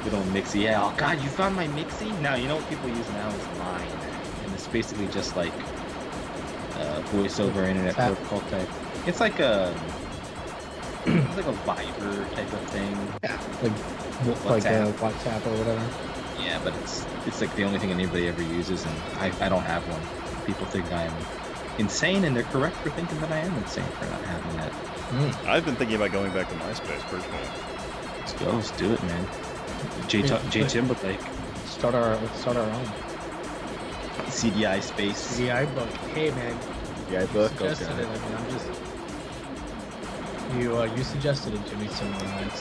Good old Mixie. Yeah. Oh God, you found my Mixie? Now you know what people use now is Line, and it's basically just like voice over internet protocol type. It's like a Viber type of thing. Yeah, like WhatsApp or whatever. Yeah, but it's like the only thing anybody ever uses, and I don't have one. People think I'm insane, and they're correct for thinking that I am insane for not having that. I've been thinking about going back to MySpace personally. Let's go, let's do it, man. J Timberlake. Let's start our own. CDI space. CDI book. Hey man. CDI book. Suggested it. I mean, I'm just. You suggested it, Jimmy, so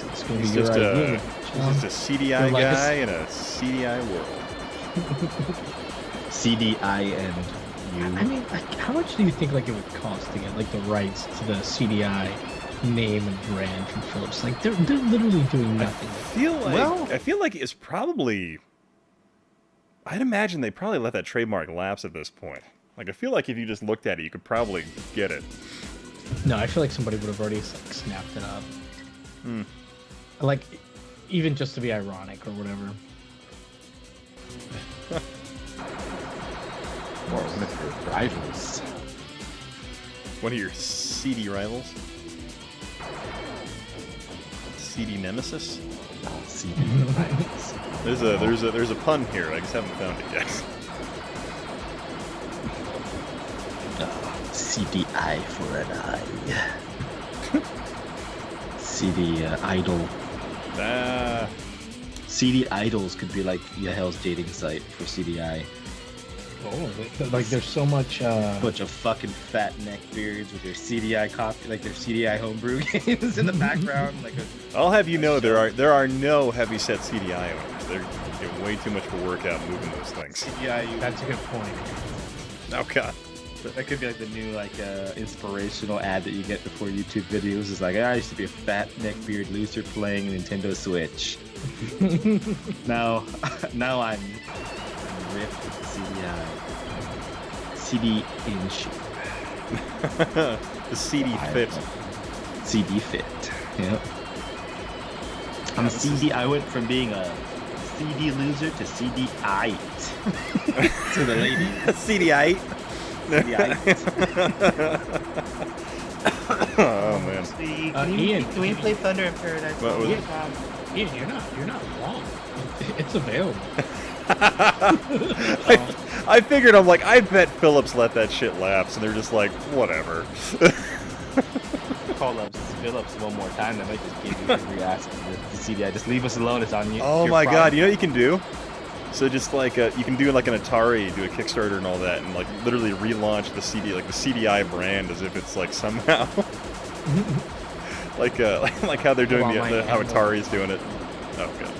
it's going to be your idea. He's just a CDI guy in a CDI world. CDI and you. I mean, like, how much do you think like it would cost to get like the rights to the CDI name and brand from Philips? Like they're literally doing nothing. I feel like it's probably. I'd imagine they probably let that trademark lapse at this point. Like I feel like if you just looked at it, you could probably get it. No, I feel like somebody would have already like snapped it up. Like, even just to be ironic or whatever. Or one of your rivals. One of your seedy rivals? Seedy nemesis? Seedy rivals. There's a pun here. I just haven't found it yet. CD eye for an eye. CD idol. CD idols could be like Yahel's dating site for CDI. Oh, like there's so much. Bunch of fucking fat neck beards with their CDI copy, like their CDI homebrew games in the background. I'll have you know there are no heavyset CDI owners. They're getting way too much of a workout moving those things. CDI. That's a good point. Oh God. That could be like the new inspirational ad that you get before YouTube videos. It's like, I used to be a fat neckbeard loser playing a Nintendo Switch. now I'm ripped CDI. CD in shape. The CD fit. CD fit. Yep. I'm CD. I went from being a CD loser to CD-ite. To the lady. CD-ite. Oh man. Ian, can we play Thunder in Paradise? Ian, you're not wrong. It's available. I figured, I'm like, I bet Philips let that shit lapse, and they're just like, whatever. Call up Philips one more time. They might just give you free access to the CDI. Just leave us alone. It's on you. Oh my God! You know what you can do? So just like you can do like an Atari, do a Kickstarter and all that, and like literally relaunch the CD, like the CDI brand, as if it's like somehow like how they're doing how Atari's doing it. Oh God.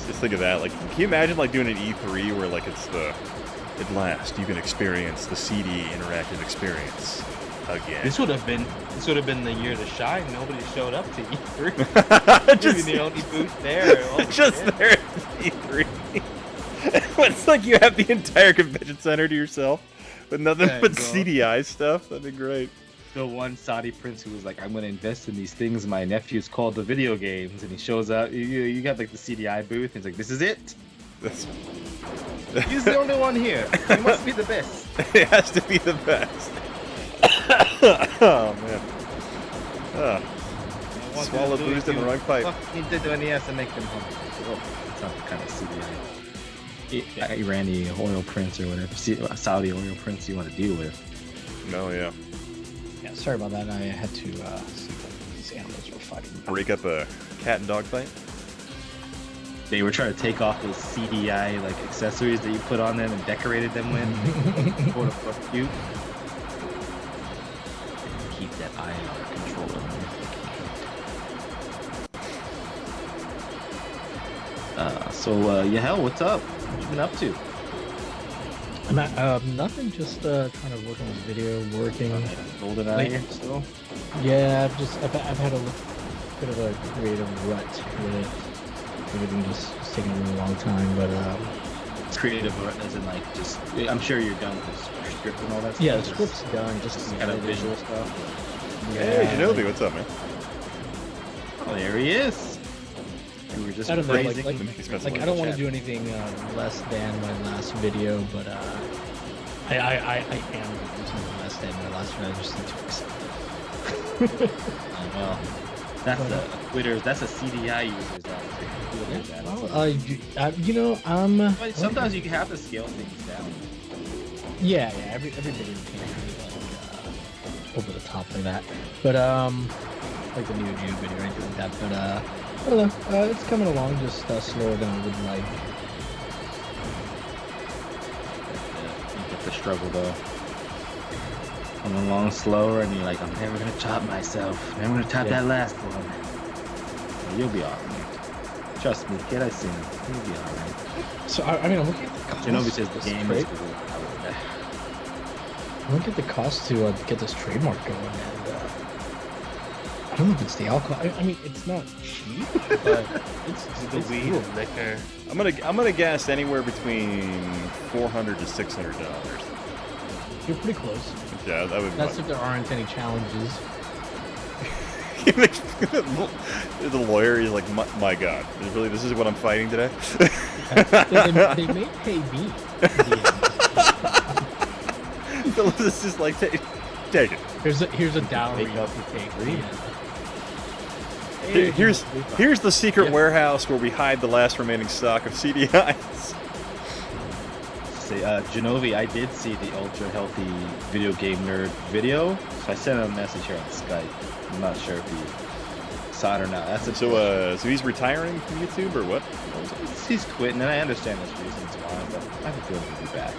Just think of that. Like, can you imagine like doing an E3 where like it's at last you can experience the CD interactive experience again. This would have been the year to shine. Nobody showed up to E3. Just the only booth there. Just there at E3. It's like you have the entire convention center to yourself, but nothing but CDI stuff. That'd be great. The one Saudi prince who was like, I'm going to invest in these things my nephew's called the video games, and he shows up. You got like the CDI booth, and he's like, this is it. He's the only one here. He must be the best. It has to be the best. Oh man. Swallow booze in the wrong pipe. Nintendo NES and make them hungry. Oh, that's not the kind of CDI. Iranian oil prince or whatever, Saudi oil prince you want to deal with. No, yeah. Yeah, sorry about that. I had to see what these animals were fighting. Break up a cat and dog fight? They were trying to take off those CDI like accessories that you put on them and decorated them with. What the fuck, cute. Keep that eye under control. Yahel, what's up? What you been up to? I'm at, nothing, just trying to work on this video, working. Golden Eye still? Yeah, I've had a bit of a creative rut with it. Everything just taking a really long time, but creative rut as in like just, I'm sure you're done with the script and all that stuff. Yeah, the script's done, just kind of visual stuff. Hey, Genovi, what's up, man? Oh, there he is. We were just praising. Like I don't want to do anything less than my last video, but I am using less than my last video. I just need to accept it. Well, that's a Twitter. That's a CDI user's you know, sometimes you have to scale things down. Yeah, every video can't be like over the top like that. But like the new Jew video or anything like that. But I don't know. It's coming along, just slower than I would like. You get the struggle though. Coming along slower, and you're like, I'm never gonna top myself. I'm never gonna top that last one. Well, you'll be alright. Trust me, kid. I've seen him. You'll be alright. So I mean, I'm looking at the cost. Genovi says the game is good. I'm looking at the cost to get this trademark going, and I don't know if it's the alcohol. I mean, it's not cheap, but it's the weed and liquor. I'm gonna guess anywhere between $400 to $600. You're pretty close. Yeah, that would. That's if there aren't any challenges. The lawyer is like, my God, really, this is what I'm fighting today? they may pay me. Philip, this is like, take it. Here's a dowry you take. Here's the secret warehouse where we hide the last remaining stock of CDIs. Say, Genovi, I did see the ultra healthy video game nerd video, so I sent him a message here on Skype. I'm not sure if he saw it or not. That's so he's retiring from YouTube or what? He's quitting, and I understand his reasons why, but I have a feeling he'll be back.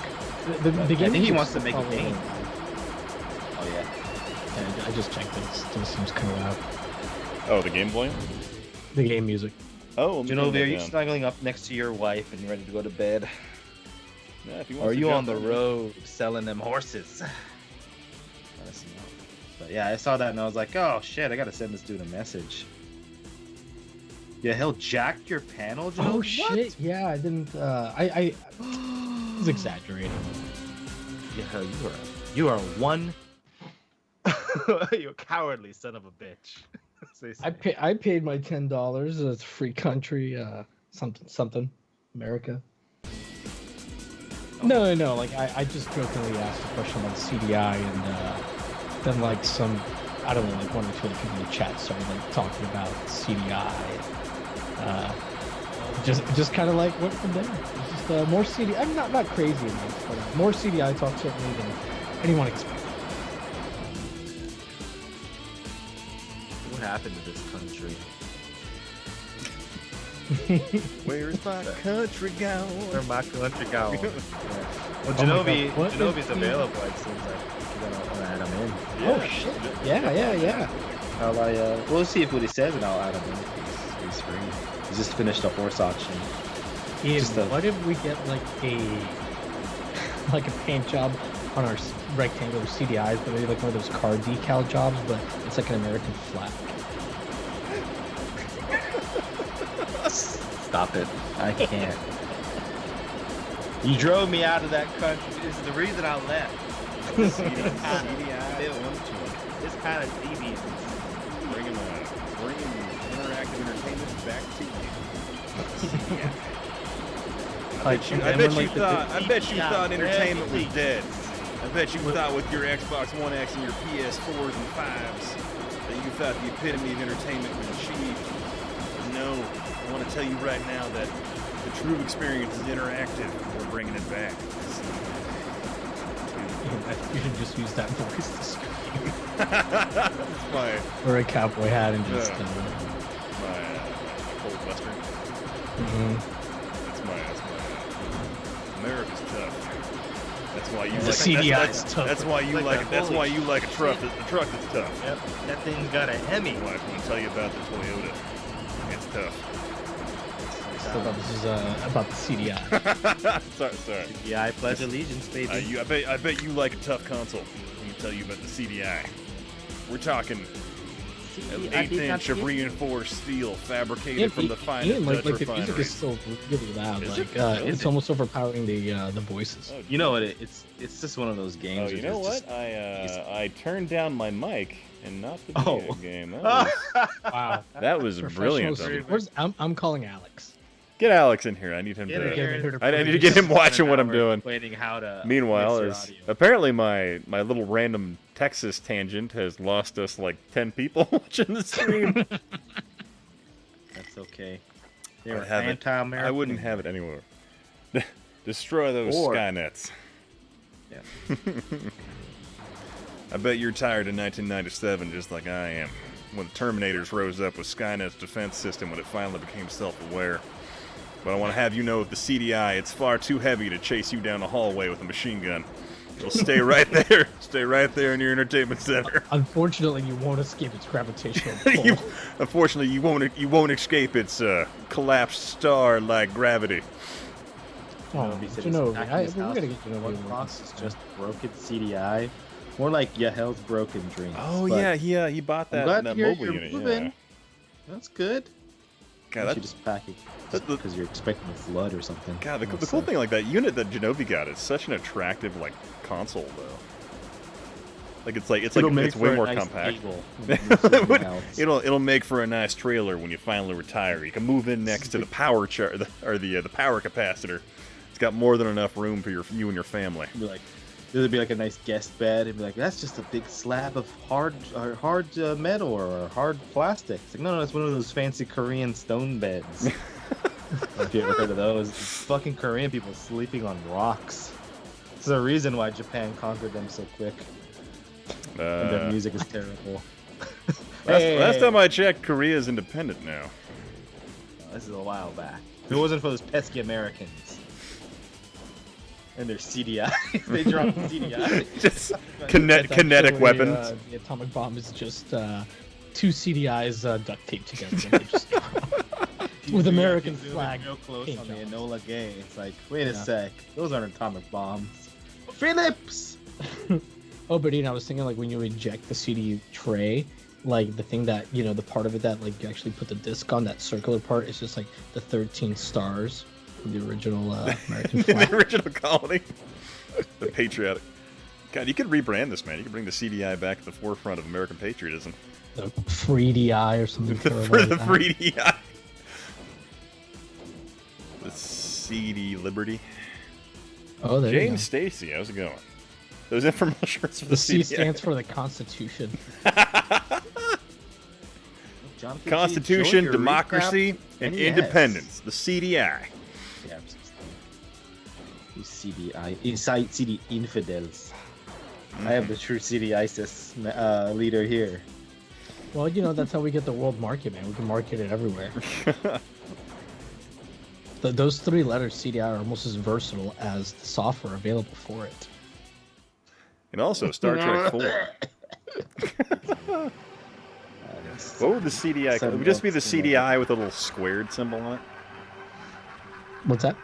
The game I think he wants to make a game. Oh yeah. I just checked it. It still seems kind of loud. Oh, the game volume? The game music. Oh, Genovi, are you snuggling up next to your wife and ready to go to bed? Yeah, if you or want are to you jump on the road selling them horses? Let us know. But yeah, I saw that and I was like, oh shit, I gotta send this dude a message. Yeah, he'll jack your panel, Joe? Oh shit! Yeah, I didn't. I was exaggerating. Yeah, you are one. You cowardly son of a bitch. I paid my $10. It's free country. Something. America. No. Like I just jokingly asked a question about CDI, and then like I don't know, like one or two of the people in the chat started like talking about CDI. Just kind of like went from there. It's just more CDI. I'm not crazy enough, but more CDI talk certainly than anyone expected. What happened to this country? Where's my country gone? Where's my country gone? Well, Genovi's available. It seems like you're gonna add him in. Yeah. Oh shit! Yeah. We'll see what he says, and I'll add him in. He's free. He's just finished a horse auction. What if we get like a paint job on our rectangular CDIs, but maybe like one of those car decal jobs, but it's like an American flag? Stop it. I can't. You drove me out of that country. This is the reason I left. This kind of deviance. Bringing interactive entertainment back to you. I bet you thought entertainment was dead. I I bet you thought with your Xbox One X and your PS4s and 5s that you thought the epitome of entertainment was achieved. But no, I want to tell you right now that the true experience is interactive. We're bringing it back. You should just use that voice to scream. That's my... Or a cowboy hat and just... my cold western. That's my... America's tough. That's why you The like... CDI is tough. That's why you like... That's why you like a truck. The truck that's tough. Yep, that thing's got a Hemi. Well, I want to tell you about the Toyota. It's tough. Still thought this was about the CDI. sorry. CDI pledge allegiance, baby. I bet you like a tough console. Let me tell you about the CDI. We're talking an 1/8-inch of reinforced steel fabricated from the finest Dutch the music refinery. is still really loud. Is Like it? it's almost overpowering the voices. You know what? It's just one of those games. Oh, you know what? I turned down my mic and not the video game. Wow, that was brilliant. I'm calling Alex. Get Alex in here. I need him to. I need to get him watching what I'm doing. How to Meanwhile, apparently my little random Texas tangent has lost us like 10 people watching the stream. That's okay. I wouldn't have it anywhere. Destroy those Skynets. Yeah. I bet you're tired of 1997 just like I am. When the Terminators rose up with Skynet's defense system when it finally became self-aware. But I want to have you know with the CDI, it's far too heavy to chase you down a hallway with a machine gun. It'll stay right there. Stay right there in your entertainment center. Unfortunately, you won't escape its gravitational pull. Unfortunately, you won't escape its collapsed star like gravity. Oh, Genovi. We're gonna get Genovi. Fox is just broken CDI. More like Yahel's broken dreams. Oh yeah, he bought that mobile unit. Yeah. That's good. God, you just pack it because you're expecting a flood or something. God, the cool thing like that unit that Genovi got is such an attractive like console though. Like it's way more compact. It'll make for a nice trailer when you finally retire. You can move in next to the power the power capacitor. It's got more than enough room for you and your family. There'd be like a nice guest bed, and be like, that's just a big slab of hard metal or hard plastic. It's like, no, it's one of those fancy Korean stone beds. If you ever heard of those, it's fucking Korean people sleeping on rocks. There's a reason why Japan conquered them so quick. And their music is terrible. Last time I checked, Korea's independent now. This is a while back. If it wasn't for those pesky Americans. And their CDI. They dropped the CDI. Just kinetic weapons. The atomic bomb is just 2 CDIs duct taped together. With American flag. Real close on the Enola Gay. It's like, wait a sec. Those aren't atomic bombs. Phillips! Oh, but I was thinking like when you eject the CD tray, like the thing that, the part of it that like you actually put the disc on, that circular part is just like the 13 stars. The original American flag. The original colony. The patriotic. God, you could rebrand this, man. You could bring the CDI back to the forefront of American patriotism. The free DI or something. For the free DI. The CD Liberty. Oh, there James you go. Stacy, how's it going? Those infomercials for the C CDI. stands for the Constitution. Constitution, democracy, and independence. The CDI. You CD infidels. I have the true CD ISIS leader here. Well, that's how we get the world market, man. We can market it everywhere. Those 3 letters CDI are almost as versatile as the software available for it. And also Star Trek 4. What would the CDI? It would just be the CDI with a little squared symbol on it. What's that?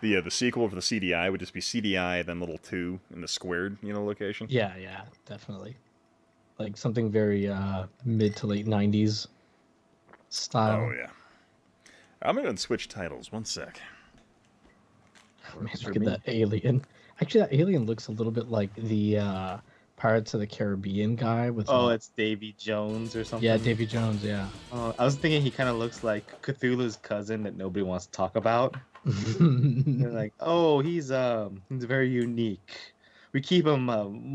The sequel for the CDI would just be CDI, then little 2 in the squared, location. Yeah, definitely. Like something very mid to late 90s style. Oh yeah. I'm gonna switch titles. 1 sec. Man, look at that alien. Actually, that alien looks a little bit like the Pirates of the Caribbean guy with. Oh, it's Davy Jones or something. Yeah, Davy Jones. Yeah. I was thinking he kind of looks like Cthulhu's cousin that nobody wants to talk about. They're like, oh, he's very unique. We keep them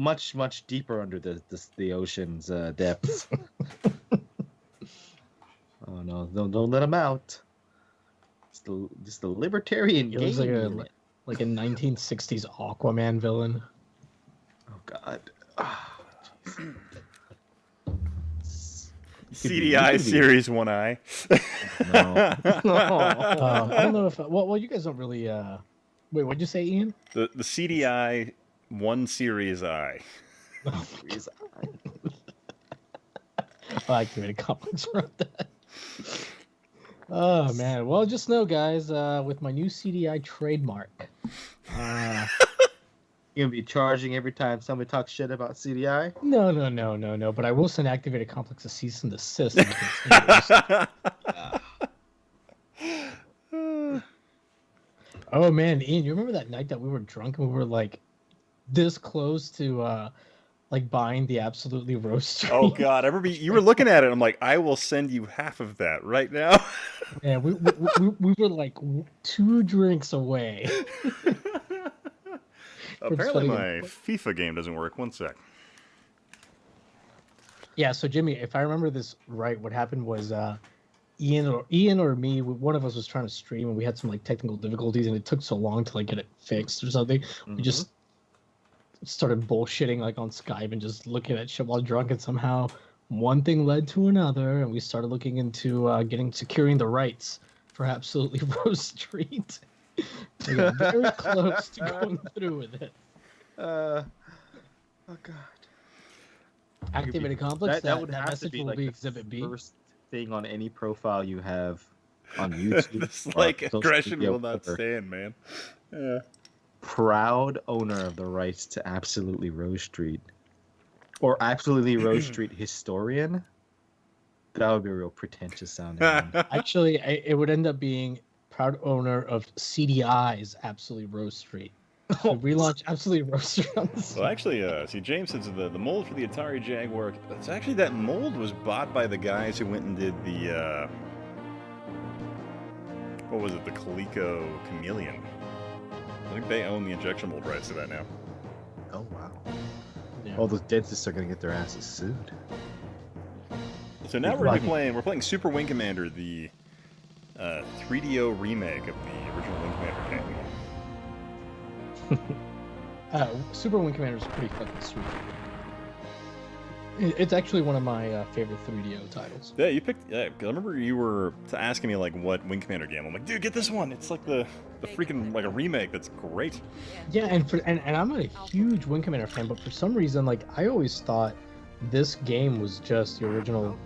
much deeper under the ocean's depths. Oh no! Don't let them out. It's just the libertarian It was game. like a 1960s Aquaman villain. Oh God. CDI Series 1i. I don't know if well you guys don't really wait, what'd you say, Ian? The CDI 1 Series I. Series I activated complex around that. Oh man. Well, just know, guys, with my new CDI trademark, you're gonna be charging every time somebody talks shit about CDI? No. But I will send activated complex a cease and desist. Oh man, Ian, you remember that night that we were drunk and we were like this close to like buying the Absolutely Roast Street? Oh God, I remember you were looking at it. I'm like, I will send you half of that right now. Yeah, we were like 2 drinks away. Apparently my FIFA game doesn't work. One sec. Yeah, so Jimmy, if I remember this right, what happened was Ian or me, one of us was trying to stream and we had some like technical difficulties and it took so long to like get it fixed or something. We just started bullshitting like on Skype and just looking at shit while drunk, and somehow one thing led to another and we started looking into securing the rights for Absolutely Roast Street. We got very close to going through with it. Oh God. Activated complex. That would that have to message be will like be the Exhibit B. first thing on any profile you have on YouTube. This like aggression will not stand, man. Yeah. Proud owner of the rights to Absolutely Rose Street, or Absolutely Rose Street historian. That would be a real pretentious sounding name. Actually, it would end up being proud owner of CDI's Absolutely Roast Street. So relaunch Absolutely Roast Street on this. Well, actually, see, James says the mold for the Atari Jaguar. It's actually that mold was bought by the guys who went and did the what was it? The Coleco Chameleon. I think they own the injection mold rights to that now. Oh wow! Yeah. All those dentists are gonna get their asses sued. So now we're playing Super Wing Commander, the 3DO remake of the original Wing Commander game. Super Wing Commander is pretty fucking sweet. It's actually one of my favorite 3DO titles. Yeah, you picked. Yeah, 'cause I remember you were asking me like what Wing Commander game. I'm like, dude, get this one. It's like the freaking like a remake. That's great. Yeah, and I'm a huge Wing Commander fan, but for some reason, like I always thought this game was just the original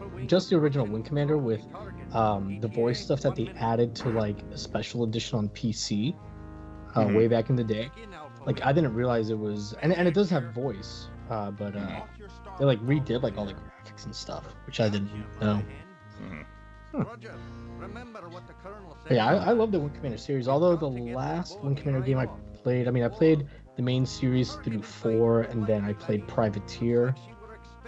Wing Commander with the voice stuff that they added to like a special edition on PC way back in the day. Like I didn't realize it was, and it does have voice, but they like redid like all the graphics and stuff, which I didn't know. But yeah, I love the Wing Commander series. Although the last Wing Commander game I played, I played the main series through 4, and then I played Privateer.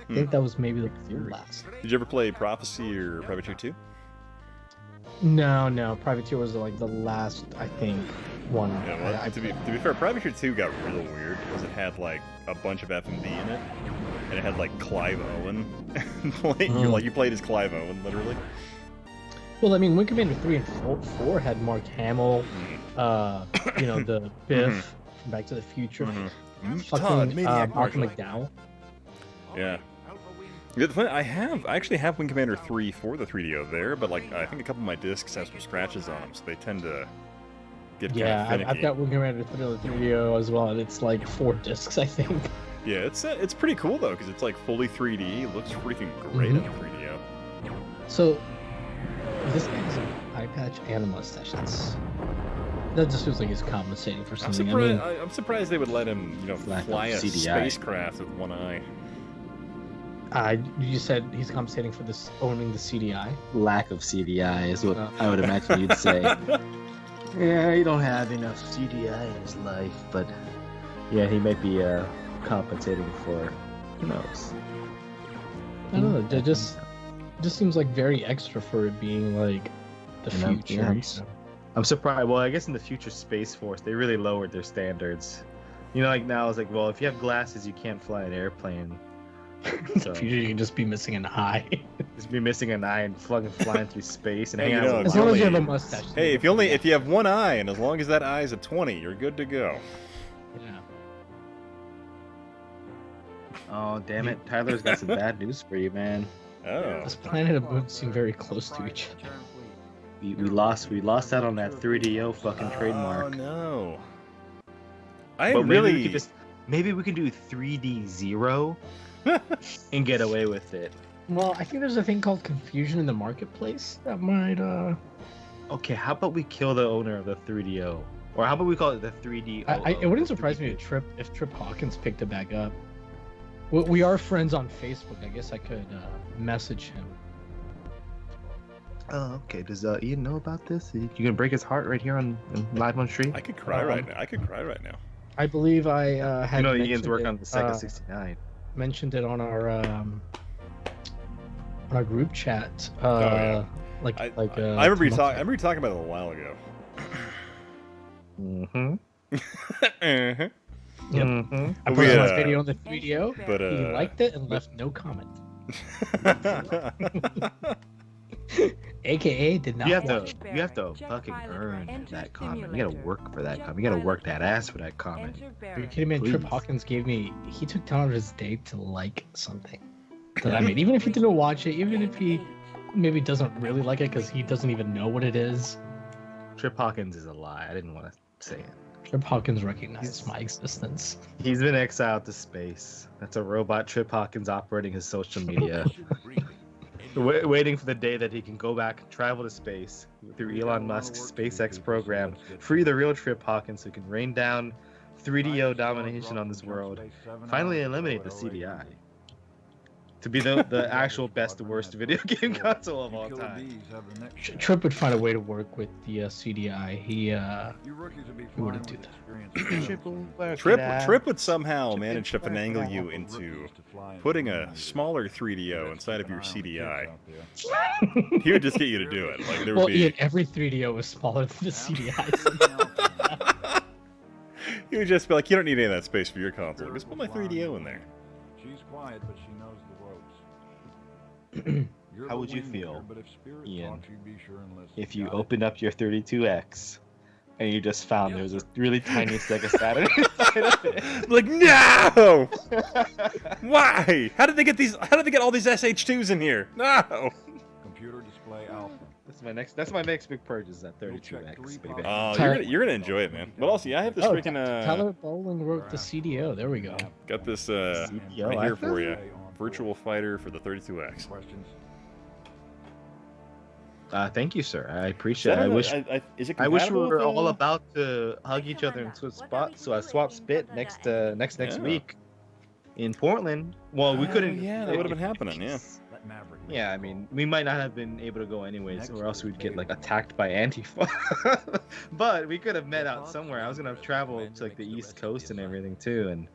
I think that was maybe like the last. Did you ever play Prophecy or Privateer 2? No, Privateer was like the last, I think, one. Yeah, well, to be fair, Privateer 2 got real weird because it had like a bunch of F&B in it, and it had like Clive Owen. You played as Clive Owen, literally. Well, I mean, Wing Commander 3 and 4 had Mark Hamill, the Biff from Back to the Future, fucking Mark McDowell. Yeah. I actually have Wing Commander 3 for the 3DO there, but like I think a couple of my discs have some scratches on them, so they tend to get kind of finicky. I've got Wing Commander 3 on the 3DO as well, and it's like 4 discs, I think. Yeah, it's pretty cool though, because it's like fully 3D. It looks freaking great on the 3DO. So this guy has an eye patch and a mustache. That just feels like he's compensating for something. I'm surprised they would let him, fly a spacecraft with one eye. You said he's compensating for this owning the CDI? Lack of CDI is what I would imagine you'd say. Yeah, you don't have enough CDI in his life, but yeah, he might be compensating for, who knows. I don't know, it just seems like very extra for it being like the future. I'm surprised. Well, I guess in the future Space Force, they really lowered their standards. You know, like now it's like, well, if you have glasses, you can't fly an airplane. So You can just be missing an eye. just be missing an eye and flying through space and Hey, hang you out know, with As long as you have a mustache. Hey, if you have one eye, and as long as that eye is a 20, you're good to go. Yeah. Oh, damn it. Tyler's got some bad news for you, man. Oh. This planet and moon seem very close to each other. We lost out on that 3DO fucking trademark. Oh no. I But really. maybe we can do 3D Zero and get away with it. Well, I think there's a thing called confusion in the marketplace that might. Okay, how about we kill the owner of the 3DO? Or how about we call it the 3D? It wouldn't surprise me if Trip Hawkins picked it back up. We are friends on Facebook. I guess I could message him. Oh, okay. Does Ian know about this? You gonna break his heart right here on live on stream? I could cry right now. I could cry right now. I believe I had. You know, Ian's mentioned working it, on the Sega 69. Mentioned it on our group chat. I remember you talking. I remember you talking about it a while ago. Mm-hmm. Yep. Mm-hmm. I put it on my video on the 3DO. But he liked it and left no comment. AKA did not. You have watch. to fucking earn that comment. You gotta work for that comment. You gotta work that ass for that comment. Are you kidding me? Please. Trip Hawkins he took time out of his day to like something that I made. Even if he didn't watch it, even if he maybe doesn't really like it because he doesn't even know what it is. Trip Hawkins is a lie. I didn't want to say it. Trip Hawkins recognized my existence. He's been exiled to space. That's a robot Trip Hawkins operating his social media. Waiting for the day that he can go back and travel to space through Elon Musk's SpaceX program, free the real Trip Hawkins who can rain down 3DO domination on this world, finally eliminate the CDI. To be the actual best worst video game console of all time. Trip would find a way to work with the CDI. He wouldn't do that. Trip would somehow manage to finagle you into putting a smaller 3DO inside of your CDI. He would just get you to do it. Like there would be. Ian, every 3DO is smaller than the CDI. He would just be like, "You don't need any of that space for your console. Just put my 3DO in there." She's quiet, but she knows the ropes. How would you feel, Ian, be sure and listen. if you opened up your 32X and you just found there was a really tiny Sega Saturn inside of it? Like, no! Why? How did they get these? How did they get all these SH2s in here? No! Computer display alpha. That's my next big purchase, that 32X, baby. Oh, you're gonna enjoy it, man. But also, yeah, I have this freaking Tyler Bowling wrote the CDO. There we go. got this right here for you. Virtual Fighter for the 32X. Thank you, sir. I appreciate it. I wish we were all about to hug each other and swap spit next week in Portland. Well, we couldn't. Yeah, that would have been happening. Yeah. Yeah, I mean, we might not have been able to go anyways, or else we'd get like attacked by Antifa. But we could have met out somewhere. I was gonna travel to like the East Coast and everything too, and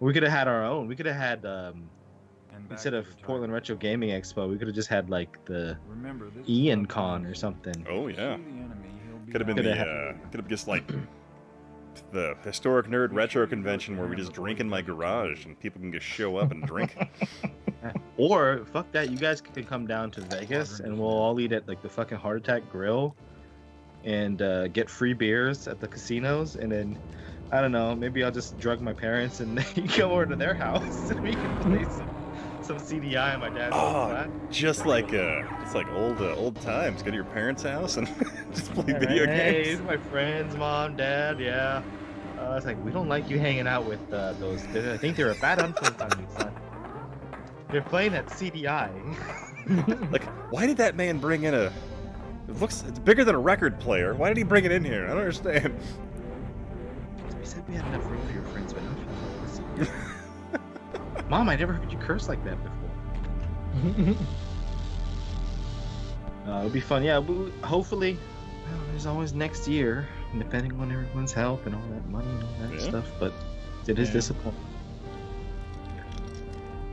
we could have had our own. We could have had instead of Portland Retro Gaming Expo, we could have just had like the Ian Con or something. Oh yeah. Could have been could have just like the Historic Nerd Retro Convention where we just drink in my garage and people can just show up and drink. Or fuck that, you guys can come down to Vegas and we'll all eat at like the fucking Heart Attack Grill and get free beers at the casinos, and then I don't know, maybe I'll just drug my parents and you go over to their house and we can play some CDI on my dad's old flat. Just like old times. Go to your parents' house and just play video games. Hey, these are my friends, mom, dad, yeah. It's like, we don't like you hanging out with those. I think they're a bad influence on you, son. They're playing at CDI. Like, why did that man bring in it's bigger than a record player. Why did he bring it in here? I don't understand. We said we had enough room for your friends, but not. Mom, I never heard you curse like that before. It'll be fun. Yeah, hopefully, there's always next year, depending on everyone's health and all that money and all that stuff. But it is disappointing.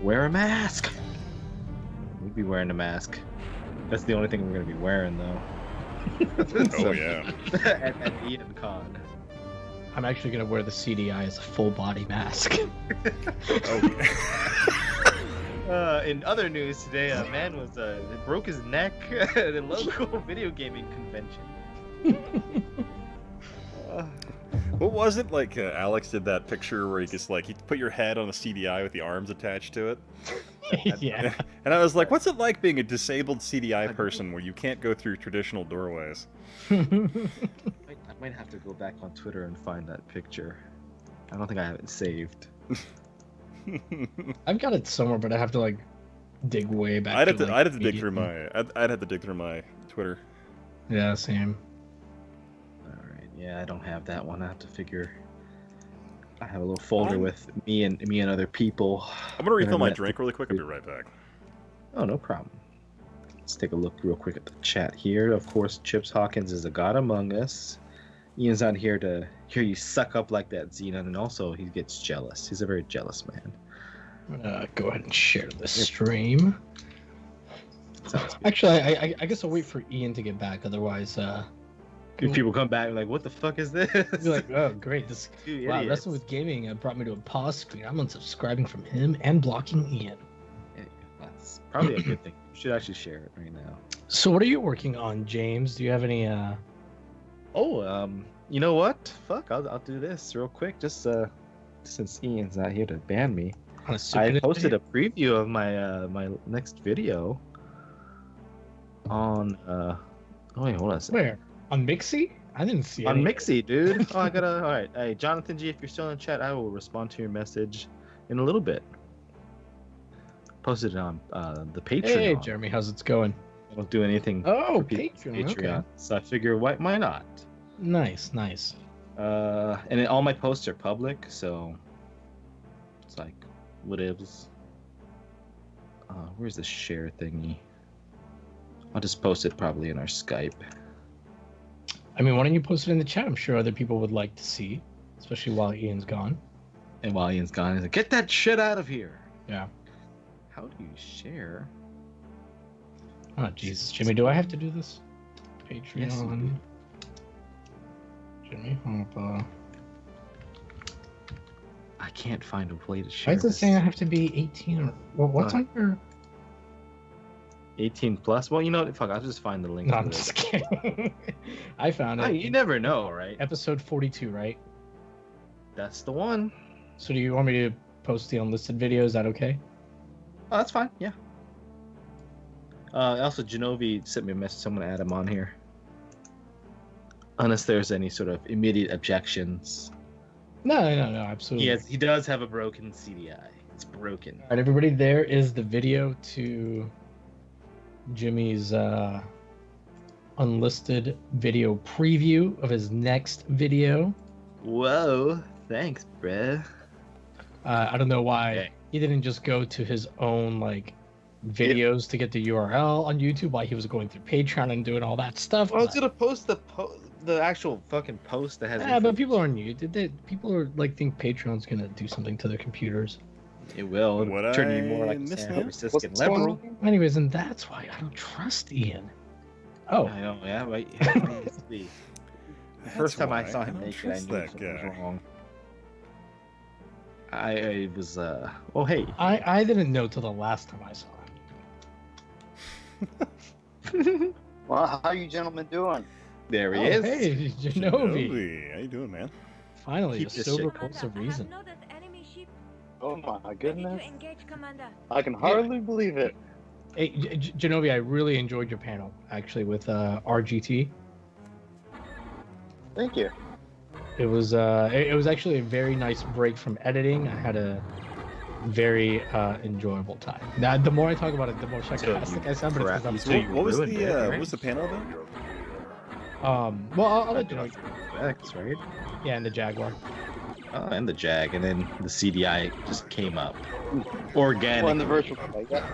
Wear a mask. We'll be wearing a mask. That's the only thing we're gonna be wearing, though. Oh yeah. At Ian Con. I'm actually gonna wear the CDI as a full body mask. In other news today, a man broke his neck at a local video gaming convention. What was it like? Alex did that picture where he just like he put your head on a CDI with the arms attached to it. Yeah. And I was like, what's it like being a disabled CDI person where you can't go through traditional doorways? I might have to go back on Twitter and find that picture. I don't think I have it saved. I've got it somewhere, but I have to like dig way back. I'd have to dig through my Twitter. Yeah, same. Alright, yeah, I don't have that one. I have to figure. I have a little folder with me and other people. I'm gonna refill my drink really quick. I'll be right back. Oh, no problem. Let's take a look real quick at the chat here. Of course, Chips Hawkins is a god among us. Ian's not here to hear you suck up like that, Xenon, and also he gets jealous. He's a very jealous man. I'm gonna go ahead and share the stream. Sounds good. Actually, I guess I'll wait for Ian to get back. Otherwise, if people come back like, what the fuck is this? You're like, oh great, this Dude, wow, idiots. Wrestling with Gaming brought me to a pause screen. I'm unsubscribing from him and blocking Ian. Yeah, that's probably a good thing. You should actually share it right now. So what are you working on, James? Do you have any You know what? Fuck, I'll do this real quick. Just since Ian's not here to ban me, I posted a preview of my my next video on oh wait, hold on a second. Where? On Mixie? I didn't see On any. Mixie, dude. Oh, I gotta. All right, hey Jonathan G, if you're still in chat, I will respond to your message in a little bit. Posted it on the Patreon. Hey Jeremy, how's it going? I don't do anything. Oh, for people on Patreon, okay. So I figure, why not? Nice. And then all my posts are public, so it's like whatevs. Where's the share thingy? I'll just post it probably in our Skype. I mean, why don't you post it in the chat? I'm sure other people would like to see, especially while Ian's gone. And while Ian's gone, he's like, get that shit out of here. Yeah. How do you share? Oh Jesus, Jimmy, do I have to do this? Patreon. Yes, you do. Jimmy, I can't find a way to share. why is it this. saying I have to be 18 or what's on your? 18 plus? Well, you know what? Fuck, I'll just find the link. No, to I'm it. just kidding. I found it. You never know, right? Episode 42, right? That's the one. So do you want me to post the unlisted video? Is that okay? Oh, that's fine. Yeah. Also, Genovi sent me a message. Someone add him on here. Unless there's any sort of immediate objections. No, absolutely. He does have a broken CDI. It's broken. All right, everybody, there is the video to Jimmy's unlisted video preview of his next video. Whoa, thanks, bruh. I don't know why he didn't just go to his own videos to get the URL on YouTube while he was going through Patreon and doing all that stuff. I was gonna post the actual fucking post that has. Yeah, but people aren't new. People are think Patreon's gonna do something to their computers. It will. It'll turn you more like a San Franciscan liberal. Anyways, and that's why I don't trust Ian. Oh. I know, yeah, right. The first time I saw him naked, I knew something was wrong. I was, oh, hey. I didn't know till the last time I saw him. Well, how you gentlemen doing? There he is. Hey, Genovi. How you doing, man? Finally, Keep a this sober shit. course of reason. Oh my goodness. Engage, Commander. I can hardly believe it. Hey, Genovi, I really enjoyed your panel, actually, with RGT. Thank you. It was actually a very nice break from editing. I had a very enjoyable time. Now, the more I talk about it, the more sarcastic I sound, but it's because I'm What was the panel about? Well, I'll let you know. X, right? Yeah, and the Jaguar. Oh, and the Jag, and then the CDI just came up. Organic. Well, in the virtual, yeah.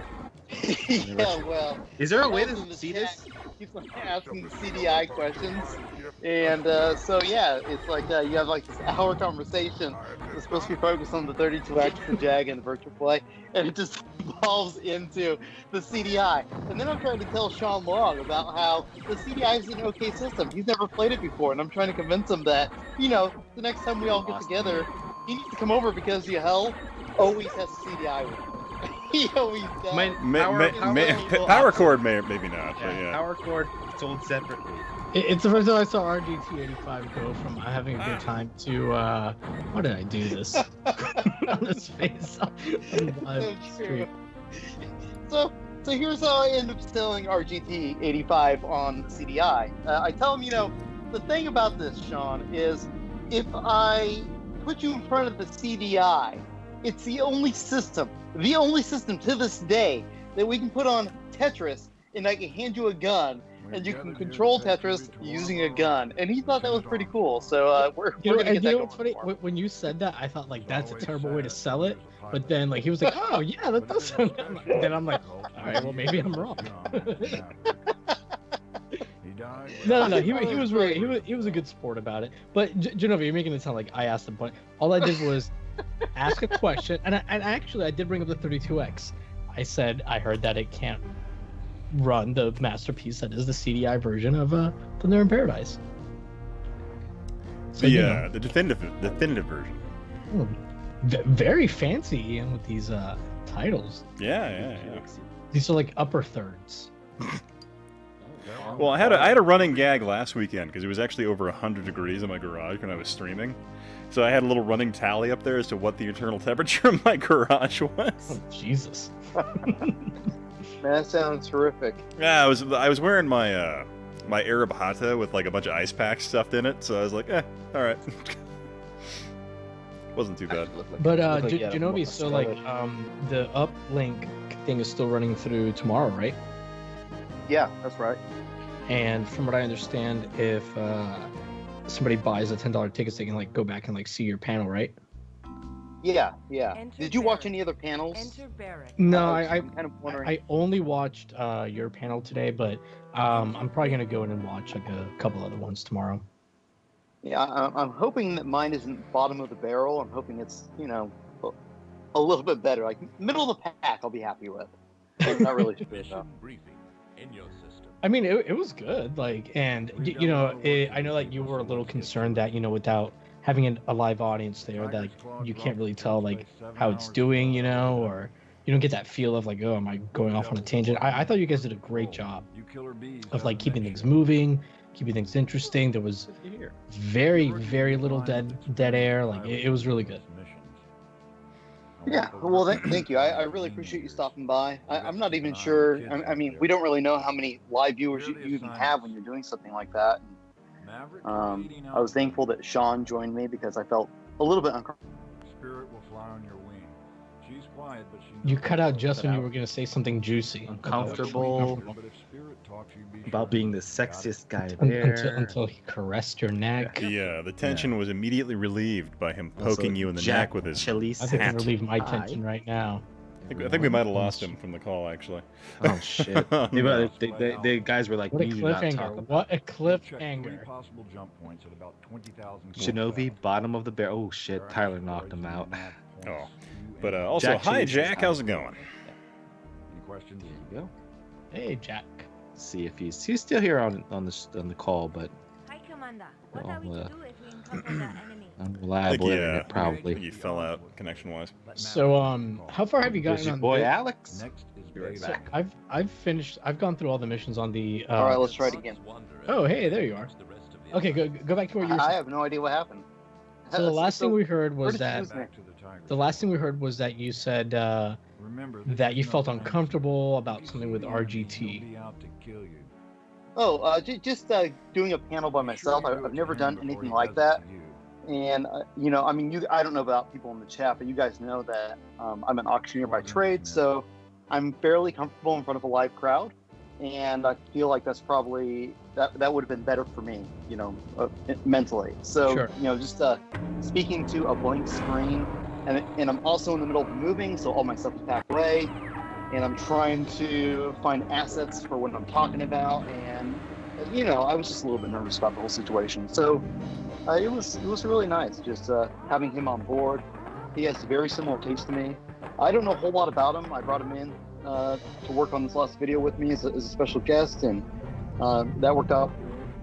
Yeah, well. Is there a way also to in the see chat, this? Keeps on asking the CDI questions, and so yeah, it's like you have like this hour conversation that's supposed to be focused on the 32X, the Jag, and the virtual play, and it just evolves into the CDI. And then I'm trying to tell Sean Long about how the CDI is an okay system. He's never played it before, and I'm trying to convince him that the next time we all get together, he needs to come over because hell always has a CDI with him. He always does. Power cord maybe not, but yeah. Power cord sold separately. It's the first time I saw RGT85 go from having a good time to why did I do this? On his face on the live stream. So here's how I end up selling RGT85 on CDI. I tell him, the thing about this, Sean, is if I put you in front of the CDI, it's the only system to this day that we can put on Tetris, and I can hand you a gun, and you can control Tetris using a gun. And he thought that was pretty cool. So we're gonna get that what's funny? When you said that, I thought like that's a terrible way to sell it. But then like he was like, oh yeah, that does sound good. Then I'm like, all right, well maybe I'm wrong. No. He was really he was a good sport about it. But Genova, you're making it sound like I asked the point. All I did was ask a question, and I did bring up the 32X. I said I heard that it can't run the masterpiece that is the CDI version of Thunder in Paradise. So, the definitive version. Very fancy with these titles. Yeah. These are like upper thirds. Well, I had a running gag last weekend because it was actually over 100 degrees in my garage when I was streaming. So I had a little running tally up there as to what the internal temperature of my garage was. Oh, Jesus. Man, that sounds horrific. Yeah, I was wearing my my Arab hata with like a bunch of ice packs stuffed in it, so I was like, all right. Wasn't too bad. But Genovi, so like the uplink thing is still running through tomorrow, right? Yeah, that's right. And from what I understand, if somebody buys a $10 ticket, they can like go back and like see your panel, right? Yeah. Did you watch any other panels? No, I'm kind of wondering. I only watched your panel today, but I'm probably gonna go in and watch like a couple other ones tomorrow. Yeah, I'm hoping that mine isn't bottom of the barrel. I'm hoping it's a little bit better, like middle of the pack. I'll be happy with. I'm not really sure though. I mean, it was good. Like, and I know that you were a little concerned that without having a live audience there, that you can't really tell like how it's doing, or you don't get that feel of like, oh, am I going off on a tangent? I thought you guys did a great job of like keeping things moving, keeping things interesting. There was very, very little dead air. Like, it was really good. Yeah, well, thank you. I really appreciate you stopping by. I'm not even sure. I mean, we don't really know how many live viewers you even have when you're doing something like that. I was thankful that Sean joined me because I felt a little bit uncomfortable. Spirit will fly on your wing. She's quiet, but she You cut out just when you were going to say something juicy. Uncomfortable about being the sexiest guy there. Until he caressed your neck. The tension was immediately relieved by him poking you in the neck with his I think I'm relieve my tension right now. I think we might have lost him from the call, actually. Oh, shit. The guys were like, what a cliffhanger. What a cliffhanger. Shinobi, bottom of the barrel. Oh, shit. Tyler knocked him out. Oh. But also, hi, Jack. How's it going? Any questions? There you go. Hey, Jack. See if he's still here on the call, but Hi, Commander. What are we to do if we encounter the enemy? Unreliable internet, probably. You fell out connection-wise. So, how far have you gotten your on boy the... Alex? So I've finished. I've gone through all the missions on the. All right, let's try it again. Oh, hey, there you are. Okay, go back to what you were saying. I have no idea what happened. So the last thing we heard was that you said that you felt uncomfortable about something with RGT. Oh, just doing a panel by myself. I've never done anything like that. And, I mean, I don't know about people in the chat, but you guys know that I'm an auctioneer by trade, so I'm fairly comfortable in front of a live crowd. And I feel like that's probably, that would have been better for me, mentally. So, sure. Just speaking to a blank screen, and I'm also in the middle of moving, so all my stuff is packed away. and I'm trying to find assets for what I'm talking about, and I was just a little bit nervous about the whole situation. So it was really nice just having him on board. He has a very similar taste to me. I don't know a whole lot about him. I brought him in to work on this last video with me as a special guest, and that worked out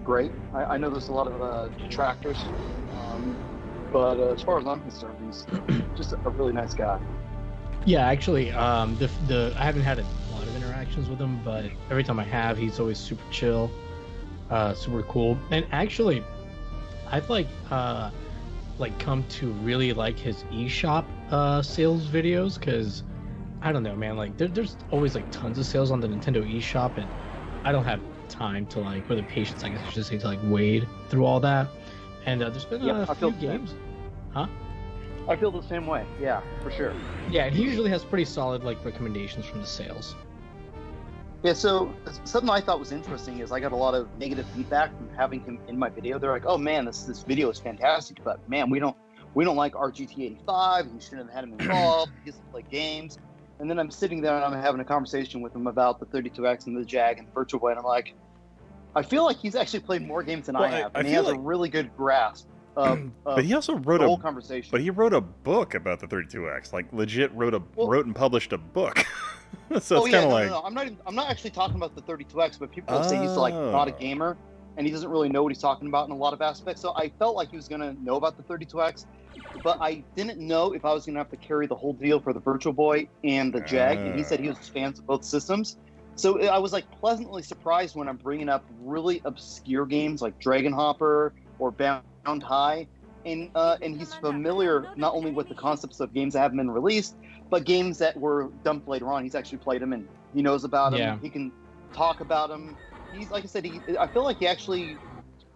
great. I know there's a lot of detractors, but as far as I'm concerned, he's just a really nice guy. Yeah, actually, I haven't had a lot of interactions with him, but every time I have, he's always super chill, super cool. And actually, I've come to really like his eShop sales videos, because I don't know, man, like there's always like tons of sales on the Nintendo eShop, and I don't have time to or the patience, I guess I should say, to wade through all that. And there's been a few games. Huh? I feel the same way. Yeah, for sure. Yeah, and he usually has pretty solid recommendations from the sales. Yeah, so something I thought was interesting is I got a lot of negative feedback from having him in my video. They're like, "Oh man, this video is fantastic, but man, we don't like RGT85. You shouldn't have had him involved. He doesn't play games." And then I'm sitting there and I'm having a conversation with him about the 32X and the Jag and the Virtual Boy, and I'm like, I feel like he's actually played more games than I have, and he has a really good grasp of but he also wrote the whole conversation. But he wrote a book about the 32X, legit wrote and published a book. So it's kind of no. I'm not actually talking about the 32X, but people say he's not a gamer, and he doesn't really know what he's talking about in a lot of aspects. So I felt like he was gonna know about the 32X, but I didn't know if I was gonna have to carry the whole deal for the Virtual Boy and the Jag. And he said he was fans of both systems. So I was pleasantly surprised when I'm bringing up really obscure games like Dragon Hopper or Bound High, and he's familiar not only with the concepts of games that haven't been released, but games that were dumped later on. He's actually played them and he knows about them. Yeah. He can talk about them. He's, like I said, I feel like he actually,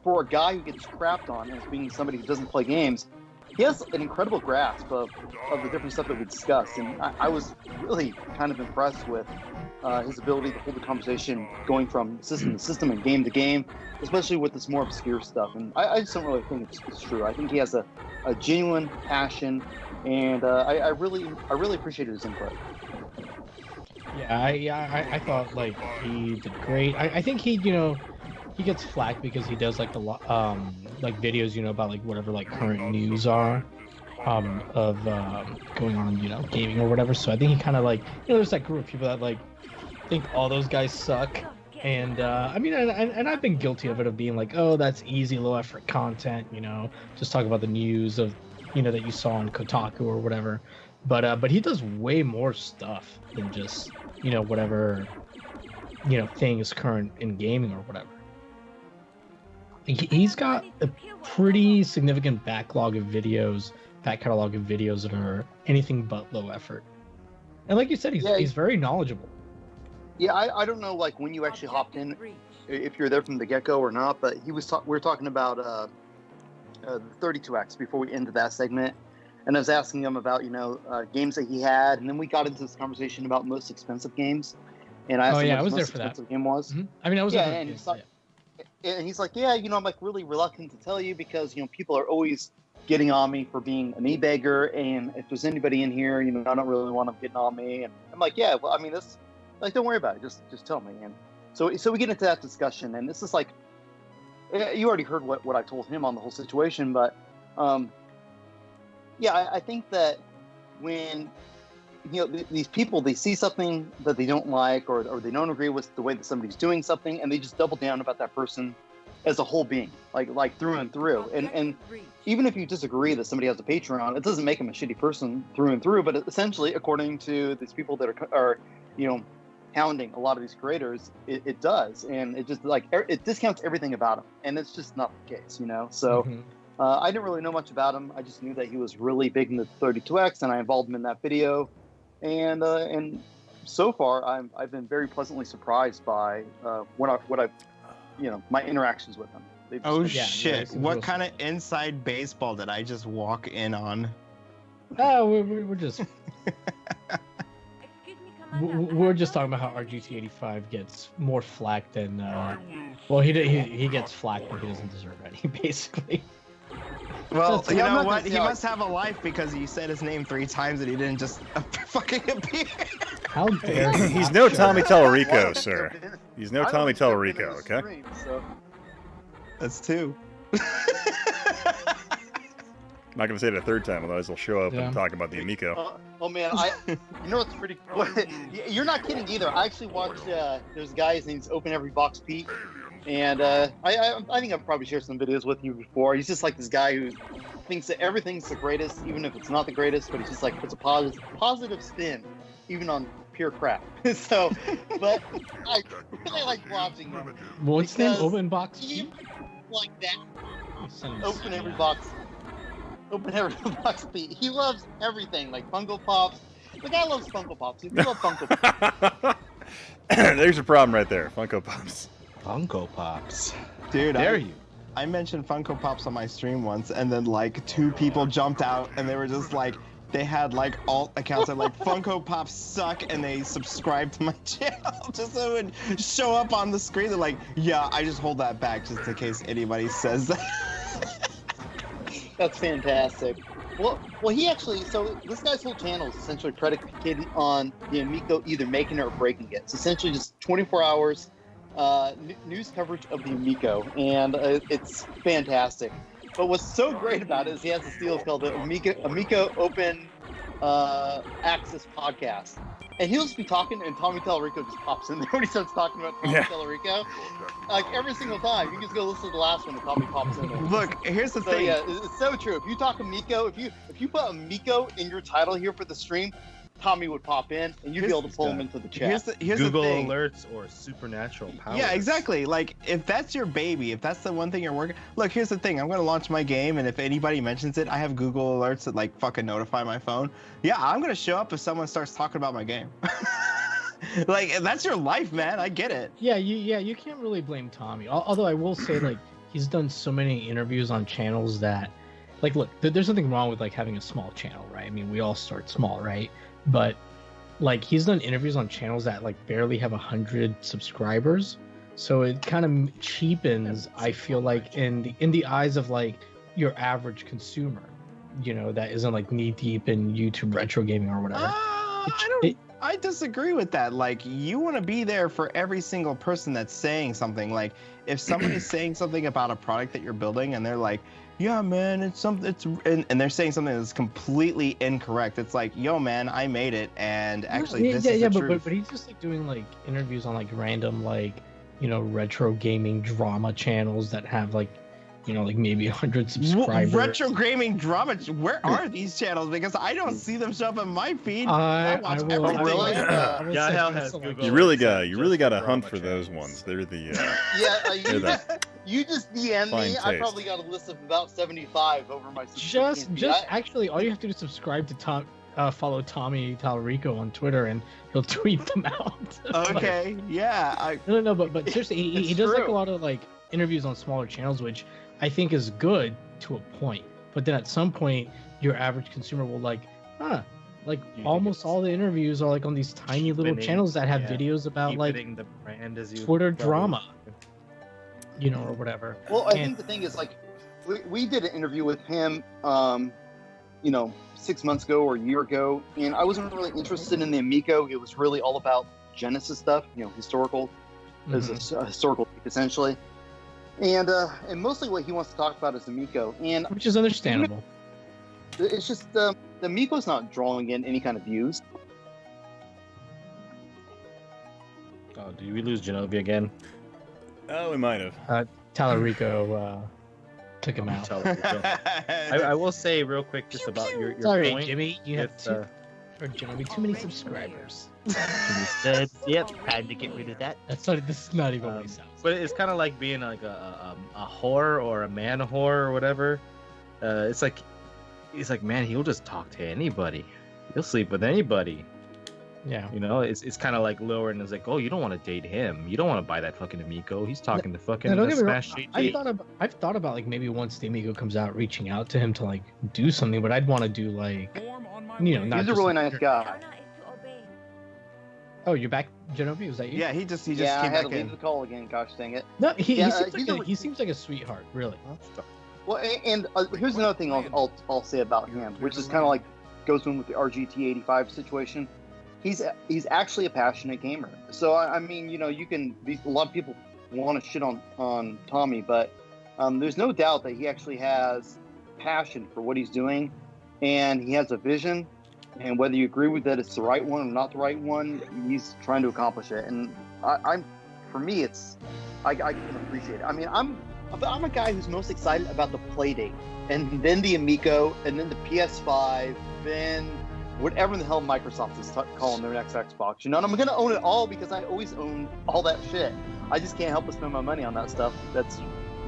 for a guy who gets crapped on as being somebody who doesn't play games, he has an incredible grasp of the different stuff that we discussed. And I was really kind of impressed with his ability to hold the conversation going from system to system and game to game, especially with this more obscure stuff. And I just don't really think it's true. I think he has a genuine passion, and I really appreciated his input. Yeah, I thought he did great. I think he gets flack because he does videos about whatever current news are of going on gaming or whatever. So I think he kind of there's that group of people that think all those guys suck. And and I've been guilty of it, of being oh, that's easy, low effort content, just talk about the news of that you saw on Kotaku or whatever. But he does way more stuff than just whatever thing is current in gaming or whatever. He's got a pretty significant backlog of videos, back catalog of videos that are anything but low effort. And like you said, he's very knowledgeable. Yeah, I don't know when you actually hopped in, if you're there from the get-go or not, but we were talking about the 32X before we ended that segment, and I was asking him about games that he had, and then we got into this conversation about most expensive games, and I asked him what his most expensive game was. Mm-hmm. I was there. And he's like, I'm really reluctant to tell you because people are always getting on me for being an e-bagger, and if there's anybody in here, I don't really want them getting on me. And I'm like, yeah, well, this. Don't worry about it. Just tell me. And so we get into that discussion, and this is you already heard what I told him on the whole situation, but I think that when these people, they see something that they don't like, or they don't agree with the way that somebody's doing something, and they just double down about that person as a whole being, like through and through. And even if you disagree that somebody has a Patreon, it doesn't make them a shitty person through and through. But essentially, according to these people that are hounding a lot of these creators, it does, and it just it discounts everything about him, and it's just not the case, So I didn't really know much about him. I just knew that he was really big into 32X, and I involved him in that video, and so far I've been very pleasantly surprised by what I've my interactions with him. Oh shit! What kind of inside baseball did I just walk in on? Oh, we're just. We're just talking about how our GT85 gets more flack than he gets flack when he doesn't deserve any, basically. Well, you know what? He must have a life because he said his name 3 times and he didn't just fucking appear. How dare you He's not no show Tommy up? Tallarico, sir. He's no I don't Tommy think I've been in Tallarico, the okay? stream, so- That's 2. I'm not going to say it a third time, otherwise he'll show up Yeah. and talk about the Amico. Oh man, you know what's pretty cool? You're not kidding either. I actually watched. There's a guy, his name's Open Every Box Pete, and I think I've probably shared some videos with you before. He's just like this guy who thinks that everything's the greatest, even if it's not the greatest. But he's just like puts a positive spin, even on pure crap. So, but I really like watching him. What's his name? because Open box. he like that. Send him Open a every screen. box. Open every box, Pete. He loves everything, like Funko Pops. The guy loves Funko Pops. If you love Funko Pops, There's your problem right there, Funko Pops. Funko Pops. Dude, Dare you? I mentioned Funko Pops on my stream once, and then like 2 people jumped out, and they were just like, they had like alt accounts that like Funko Pops suck, and they subscribed to my channel just so it would show up on the screen. They're like, yeah, I just hold that back just in case anybody says that. that's fantastic. Well, he actually. So this guy's whole channel is essentially predicated on the Amico either making it or breaking it. It's essentially just 24 hours news coverage of the Amico, and it's fantastic. But what's so great about it is he has this deal called the Amico Open Access Podcast. And he'll just be talking, and Tommy Tallarico just pops in there when he starts talking about Tommy Tallarico. Like, every single time. You can just go listen to the last one, and Tommy pops in there. Look, here's the thing. Yeah, it's so true. If you talk Amico, if you put Amico in your title here for the stream, Tommy would pop in, and you'd be able to pull him into the chat. Here's Google the thing. alerts or supernatural powers. Yeah, exactly. Like, if that's your baby, if that's the one thing you're working... Look, here's the thing. I'm going to launch my game, and if anybody mentions it, I have Google alerts that, like, fucking notify my phone. Yeah, I'm going to show up if someone starts talking about my game. Like, that's your life, man. I get it. Yeah, you can't really blame Tommy. Although I will say, like, he's done so many interviews on channels that... Like, look, there's nothing wrong with, like, having a small channel, right? I mean, we all start small, right? But like he's done interviews on channels that like barely have 100 subscribers, so it kind of cheapens, I feel like, in the eyes of like your average consumer, you know, that isn't like knee deep in YouTube retro gaming or whatever. I disagree with that. Like, you want to be there for every single person that's saying something. Like, if somebody's saying something about a product that you're building and they're like, yeah, man, it's something, and they're saying something that's completely incorrect. It's like, yo, man, I made it, and actually, this is the truth. But he's just like doing like interviews on like random like, you know, retro gaming drama channels that have like, you know, like maybe 100 subscribers. Retro gaming drama. Where are these channels? Because I don't see them show up in my feed. I watch everything. You really got to hunt for those ones. They're the You just DM me. I probably got a list of about 75 over my. Just actually, all you have to do is subscribe to follow Tommy Tallarico on Twitter, and he'll tweet them out. Okay, yeah. No, but seriously, he does like a lot of like interviews on smaller channels, which I think is good to a point. But then at some point, your average consumer will like, almost all the interviews are like on these tiny little channels that have videos about like the brand as you Twitter drama, you know, or whatever. Well, I think the thing is, like, we did an interview with him, you know, 6 months ago or a year ago, and I wasn't really interested in the Amico. It was really all about Genesis stuff, you know, historical. It was a historical, essentially. And mostly what he wants to talk about is the Amico, and which is understandable. It's just the Amico's not drawing in any kind of views. Oh, did we lose Genovi again? Oh, we might have. Tallarico took him out. I will say real quick just about your Sorry, point. Jimmy, you have too many subscribers. Yep, had to get rid of that. This is not even what he sounds. But it's kind of like being like a whore or a man whore or whatever. It's like, man, he'll just talk to anybody. He'll sleep with anybody. Yeah. You know, it's kind of like lowering. It's like, oh, you don't want to date him. You don't want to buy that fucking Amico. He's talking to fucking Smash GT. I've thought about like maybe once the Amico comes out, reaching out to him to like do something, but I'd want to do like, you know, not He's just a really like, nice guy. Oh, you're back, Genevieve? Was that you? Yeah, he just I came had back to leave in. the call again. Gosh dang it. No, he Yeah, seems like a sweetheart, really. Well, and here's another thing I'll say about him, which is kind of like goes in with the RGT85 situation. he's actually a passionate gamer. So I mean, you know, a lot of people want to shit on Tommy, but there's no doubt that he actually has passion for what he's doing, and he has a vision. And whether you agree with that it's the right one or not the right one, he's trying to accomplish it. And for me, I can appreciate it. I mean, I'm a guy who's most excited about the Playdate, and then the Amico, and then the PS5, then whatever the hell Microsoft is calling their next Xbox. You know, and I'm gonna own it all because I always own all that shit. I just can't help but spend my money on that stuff. That's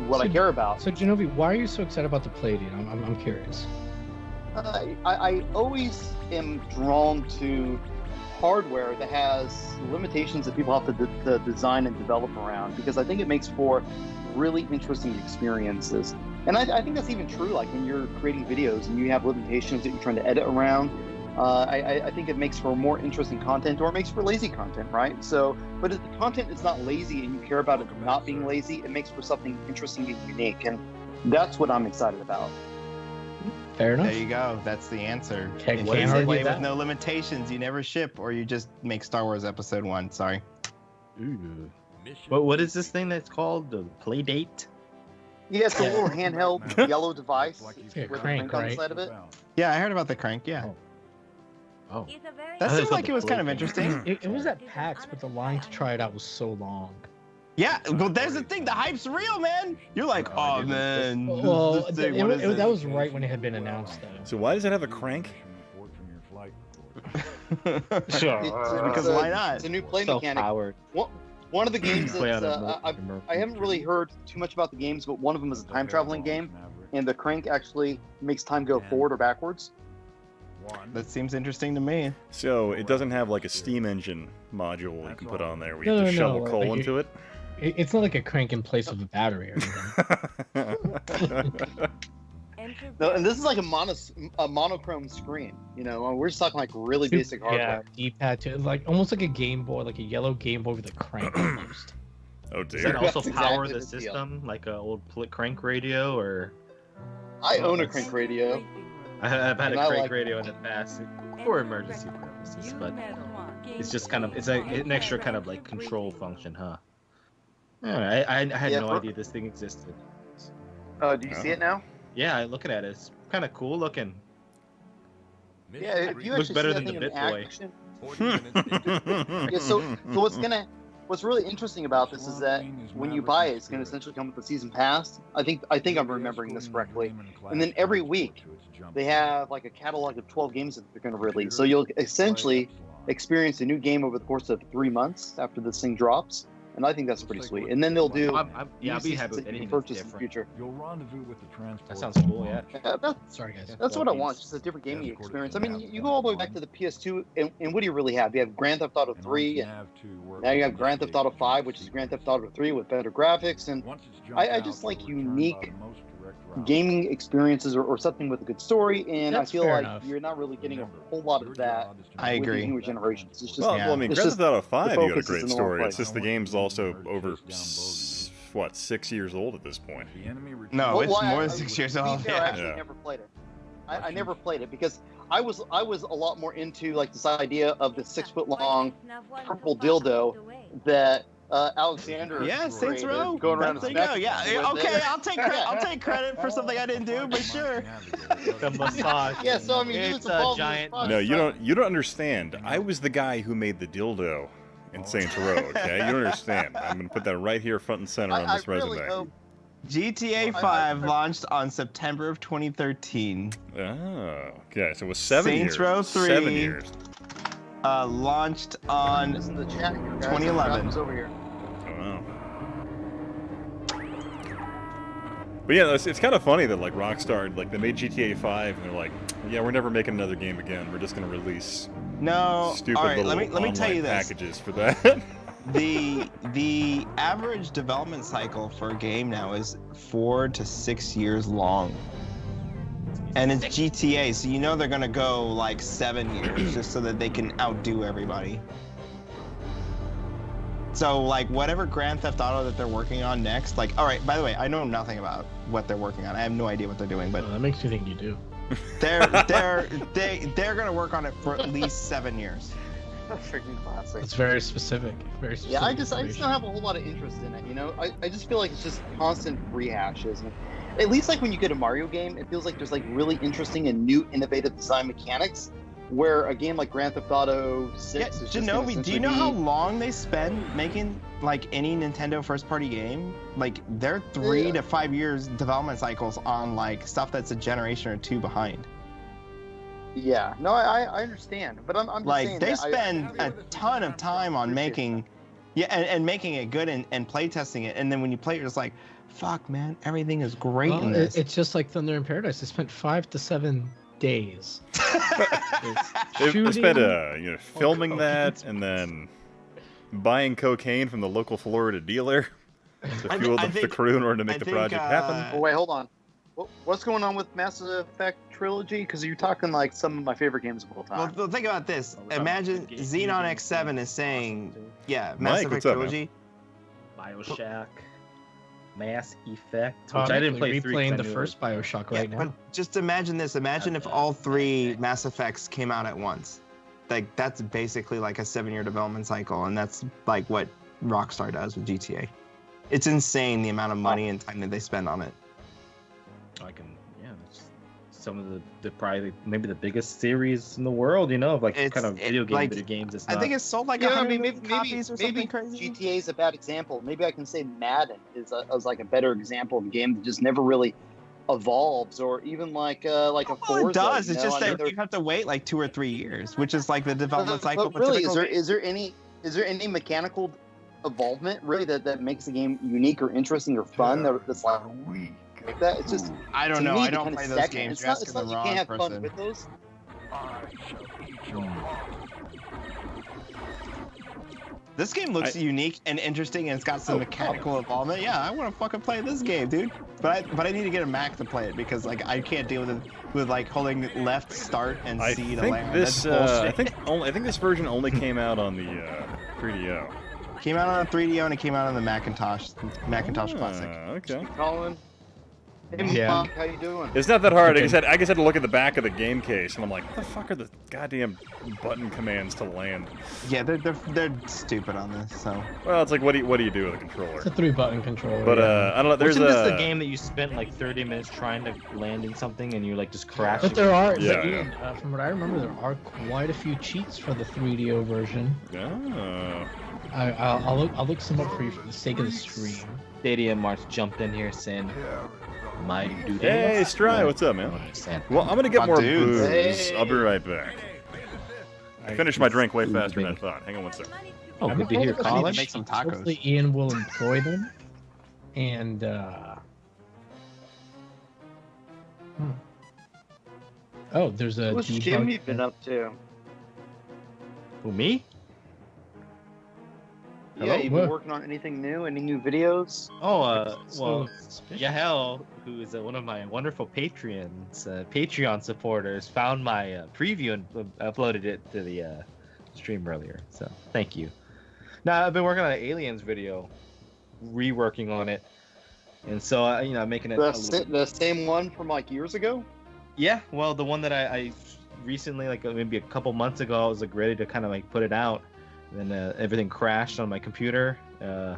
what I care about. So Genovi, why are you so excited about the Playdate? I'm curious. I always am drawn to hardware that has limitations that people have to design and develop around, because I think it makes for really interesting experiences. And I think that's even true, like when you're creating videos and you have limitations that you're trying to edit around. I think it makes for more interesting content, or it makes for lazy content, right? So, but if the content is not lazy and you care about it not being lazy, it makes for something interesting and unique. And that's what I'm excited about. Fair enough. There you go. That's the answer. Can't If you argue play that. with no limitations, you never ship, or you just make Star Wars Episode 1. Sorry. Ooh. What is this thing that's called? The Playdate? Yeah, it's a little handheld yellow device Yeah, with a crank, crank on the right? side of it. Yeah, I heard about the crank. Yeah. Oh. That seemed like it was kind of interesting. It was at PAX, but the line to try it out was so long. Yeah, well, there's the thing. The hype's real, man. You're like, oh man. Well, this thing, what is that this?" was right when it had been announced, though. So why does it have a crank? Because why not? It's a new play mechanic. One of the games that's, I haven't really heard too much about the games, but one of them is a time traveling game, and the crank actually makes time go forward or backwards. That seems interesting to me. So it doesn't have like a steam engine module you can put on there where you No, just no, shovel no, coal like into it? It's not like a crank in place of a battery or anything. No, and this is like a monochrome screen. You know, we're just talking like really basic hardware. Yeah, D-pad too, like almost like a Game Boy, like a yellow Game Boy with a crank almost. Oh Does dear. that also That's power exactly the the deal. system, like a old crank radio, or? I own a crank radio. I've had And a I crank like- radio in the past for emergency purposes, but it's just kind of an extra kind of like control function, huh? Yeah, I had Yeah, no for- idea this thing existed. Do you see it now? Yeah, looking at it, it's kind of cool looking. Yeah, if you Looks actually better see than that the thing in Bit Boy. action. Yeah, so what's really interesting about this is that when you buy it, it's going to essentially come with the season pass. I think I'm remembering this correctly. And then every week they have like a catalog of 12 games that they're going to release. So you'll essentially experience a new game over the course of 3 months after this thing drops. And I think that's pretty sweet. And then they'll do I'll be new happy seasons with that you anything can that's purchase in the different. future. You'll rendezvous with the transport. That sounds cool, yeah. Sorry, guys. That's what I want, just a different gaming experience. I mean, you go all the way back to the PS2, and what do you really have? You have Grand Theft Auto 3, and now you have Grand Theft Auto 5, which is Grand Theft Auto 3 with better graphics, and I just like unique gaming experiences or something with a good story, and That's I feel fair like enough. you're not really getting a whole lot of that I with agree. these newer generations. It's just, Well, I mean, it's Grand just Theft Auto the 5, you got a focus is great in the wrong story. place. It's just the game's also over, 6 years old at this point. No, it's Well, more I- than 6 years to be old. fair, I Yeah. actually never played it. I never played it because I was a lot more into like this idea of the 6 foot long purple dildo that Alexander Yeah, Saints created, Row. going around There his you go. neck Yeah. with Okay, it. I'll take credit for something I didn't do, but sure. The massage. Yeah, so I mean, It's it's a giant. No, you don't understand. I was the guy who made the dildo in Saints Row, okay? You don't understand. I'm going to put that right here front and center on I this really resume. hope. GTA 5 launched on September of 2013. Oh, okay. So it was 7 years. Saints Row 3. 7 years. Launched on This in the chat here, guys. 2011. Over here. Oh, wow. But yeah, it's kind of funny that like Rockstar, like they made GTA 5 and they're like, yeah, we're never making another game again. We're just going to release No. stupid All right, little let me tell you online this. packages for that. The average development cycle for a game now is 4 to 6 years long. And it's GTA, so you know they're gonna go like 7 years just so that they can outdo everybody. So like whatever Grand Theft Auto that they're working on next, like all right, by the way, I know nothing about what they're working on. I have no idea what they're doing, but That makes me think you do. they're gonna work on it for at least 7 years. A freaking classic. It's very specific. Very specific. Yeah, I just don't have a whole lot of interest in it. You know, I just feel like it's just constant rehashes. And at least like when you get a Mario game, it feels like there's like really interesting and new, innovative design mechanics. Where a game like Grand Theft Auto 6 is just Genobi, do you know how long they spend making like any Nintendo first-party game? Like they're 3 to 5 years development cycles on like stuff that's a generation or two behind. Yeah, no, I understand, but I'm just like saying they that spend a ton of time on making, and making it good and play testing it, and then when you play it, you're just like, fuck, man, everything is great in this. It's just like Thunder in Paradise. They spent 5 to 7 days. They spent filming that and then buying cocaine from the local Florida dealer to fuel the crew in order to make the project happen. Oh wait, hold on. What's going on with Mass Effect trilogy? Because you're talking like some of my favorite games of all time. Well, think about this. Imagine Xenon X7 is saying, yeah, Mass Mike, Effect what's up, trilogy. Bioshock, Mass Effect, which I'm I didn't play replaying the first Bioshock right now. But just imagine this. Imagine if all 3 Mass Effects came out at once. Like that's basically like a 7-year development cycle, and that's like what Rockstar does with GTA. It's insane the amount of money and time that they spend on it. It's some of the probably maybe the biggest series in the world, you know, of like kind of video games. It's not, I think it's sold like 100 million copies or something crazy. GTA is a bad example. Maybe I can say Madden is like a better example of a game that just never really evolves, or even like a Forza. Well, it does. You It's know? just I mean, that you have to wait like 2 or 3 years, which is like the development cycle. But really, is there any mechanical evolvement really that makes the game unique or interesting or fun? That's like that. It's just I don't to know. me, I they don't kinda play those stagnate. games. It's You're not, asking it's the not you wrong can't have person. fun with those. This game looks unique and interesting, and it's got some mechanical involvement. Yeah, I want to fucking play this game, dude. But I need to get a Mac to play it because like I can't deal with like holding left start and C to land. That's I bullshit. think this version only came out on the 3DO. Came out on a 3DO and it came out on the Macintosh Classic. Okay. Colin. Hey, Yeah. Mark, how you doing? It's not that hard. I just had to look at the back of the game case, and I'm like, what the fuck are the goddamn button commands to land? Yeah, they're stupid on this. So. Well, it's like, what do you do with a controller? It's a 3-button controller. But I don't know. There's Wasn't this the game that you spent like 30 minutes trying to land in something and you like just crashed? But there are, Yeah. from what I remember, there are quite a few cheats for the 3DO version. Oh. I'll look some up for you for the sake of the stream. Stadium March jumped in here saying, "My dude." Hey, Stry, what's up, man? Well, I'm gonna get more booze. Hey. I'll be right back. I finished my drink way faster than I thought. Hang on one second. Oh, good to hear, Colin. Make some tacos. Hopefully Ian will employ them. And oh, there's a What's debug- Jimmy been up to? Who, me? Yeah, you been working on anything new? Any new videos? Oh, So well, Yahel, who is one of my wonderful Patreon supporters, found my preview and uploaded it to the stream earlier. So thank you. Now I've been working on an Aliens video, reworking on it, and so I'm making it. The same one from like years ago? Yeah, well, the one that I recently, like maybe a couple months ago, I was like ready to kind of like put it out. And then everything crashed on my computer, and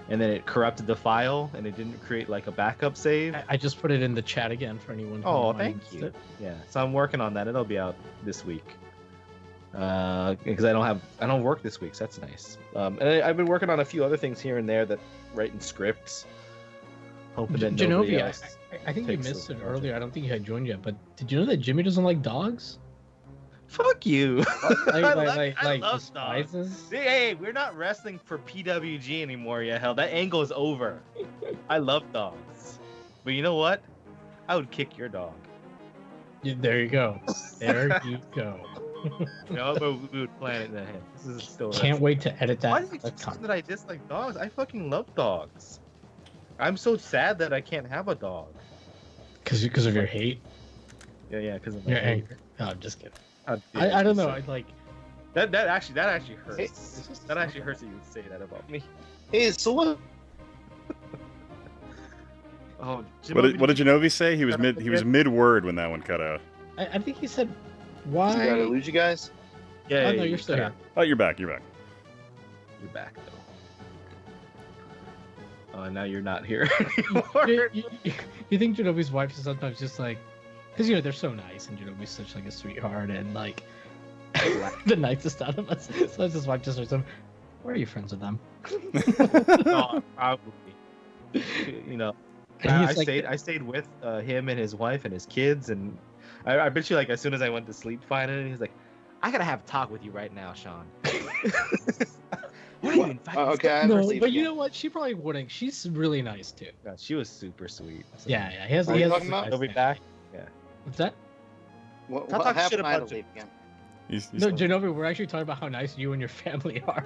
then it corrupted the file, and it didn't create like a backup save. I just put it in the chat again for anyone who Oh, might thank missed you. it. Yeah, so I'm working on that. It'll be out this week. Because I don't work this week, so that's nice. And I've been working on a few other things here and there, that writing scripts. Hoping that nobody Genovi, else I think you takes missed the it project. earlier. I don't think you had joined yet, but did you know that Jimmy doesn't like dogs? Fuck you. I Like love despises? dogs. Hey, we're not wrestling for PWG anymore, yeah. Hell, that angle is over. I love dogs. But you know what? I would kick your dog. There you go. There you go. You know, but we would plan it in the head. This is still Can't wait to edit that. Why do you keep saying that I dislike dogs? I fucking love dogs. I'm so sad that I can't have a dog. Because of your hate? Yeah, because of my Your hate. anger. No, I'm just kidding. Yeah, I don't know. so- I like. That actually hurts. That actually hurts that you would say that about me. Hey, so what? Oh, What did Genovi say? He was mid word when that one cut out. I think he said, Did I "Why?" lose you guys? Yeah. Oh, no, you're still here. Oh, you're back. You're back. You're back though. Oh, now you're not here. You think Genobi's wife is sometimes just like, because they're so nice, and Genobi's such like a sweetheart and like the nicest out of us. So his wife just starts saying, "Where are you friends with them?" No, probably. I stayed with him and his wife and his kids, and I bet you like as soon as I went to sleep, finally, he's like, "I gotta have a talk with you right now, Sean." What do you mean? Okay, No, but you know what? She probably wouldn't. She's really nice too. God, she was super sweet. So. Yeah. He has. What are He you has talking about? He'll be back. Yeah. What's that? What Stop talking shit happened? I about had to leave again. No, Genobi, we're actually talking about how nice you and your family are.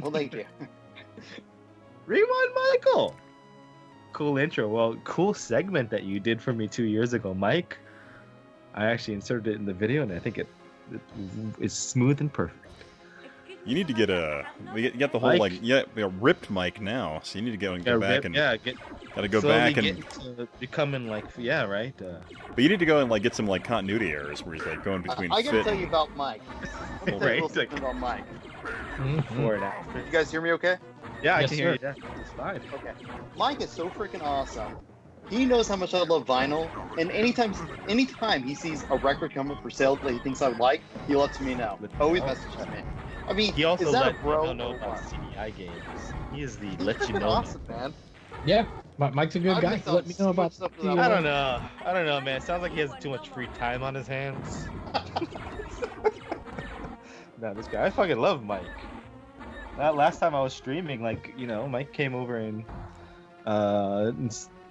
Well, thank you. Rewind Michael. Cool intro. Well, cool segment that you did for me 2 years ago, Mike. I actually inserted it in the video, and I think it is smooth and perfect. You need to get you got the whole Mike. ripped mic now, so you need to go and go back and gotta go back and becoming like right. But you need to go and like get some like continuity errors where he's like going between. I gotta fit tell you about Mike. Let me tell you a little Right, something about Mike. Before and after. You guys hear me okay? Yeah, I Yes, can hear you. sir. Yeah, it's fine. Okay. Mike is so freaking awesome. He knows how much I love vinyl, and anytime he sees a record coming for sale that he thinks I would like, he lets me know. Always messages me. I mean, He also is that let a bro? you know or about what? CDI games. He is the He's let you freaking know. awesome, man. Yeah, Mike's a good I've guy. been He let me so know much about. stuff the, that I don't know, man. Sounds like he has too much free time on his hands. No, this guy, I fucking love Mike. That last time I was streaming, Mike came over and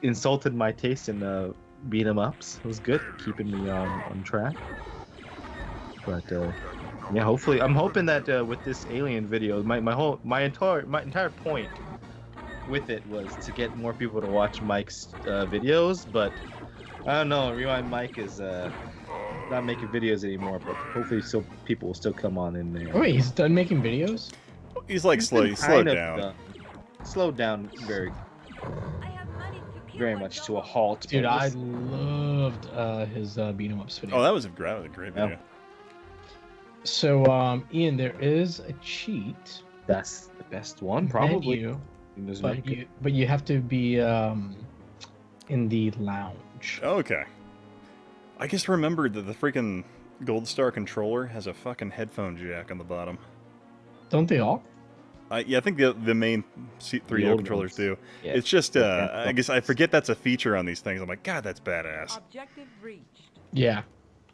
insulted my taste in beat 'em ups. It was good, keeping me on track. But yeah, hopefully, I'm hoping that with this alien video, my entire point with it was to get more people to watch Mike's videos. But I don't know, Rewind Mike is not making videos anymore. But hopefully, still people will still come on in there. Oh, wait, he's done making videos? He's like slowed down. Slowed down very much to a halt. Dude, but I this- loved his beat 'em ups video. Oh, that was a great video. So, Ian, there is a cheat. That's the best one, probably. Menu, but you have to be in the lounge. Okay. I just remembered that the freaking Gold Star controller has a fucking headphone jack on the bottom. Don't they all? Yeah, I think the main 3DO old controllers ones. do. Yeah. It's just, I guess I forget that's a feature on these things. I'm like, God, that's badass. Objective reached. Yeah.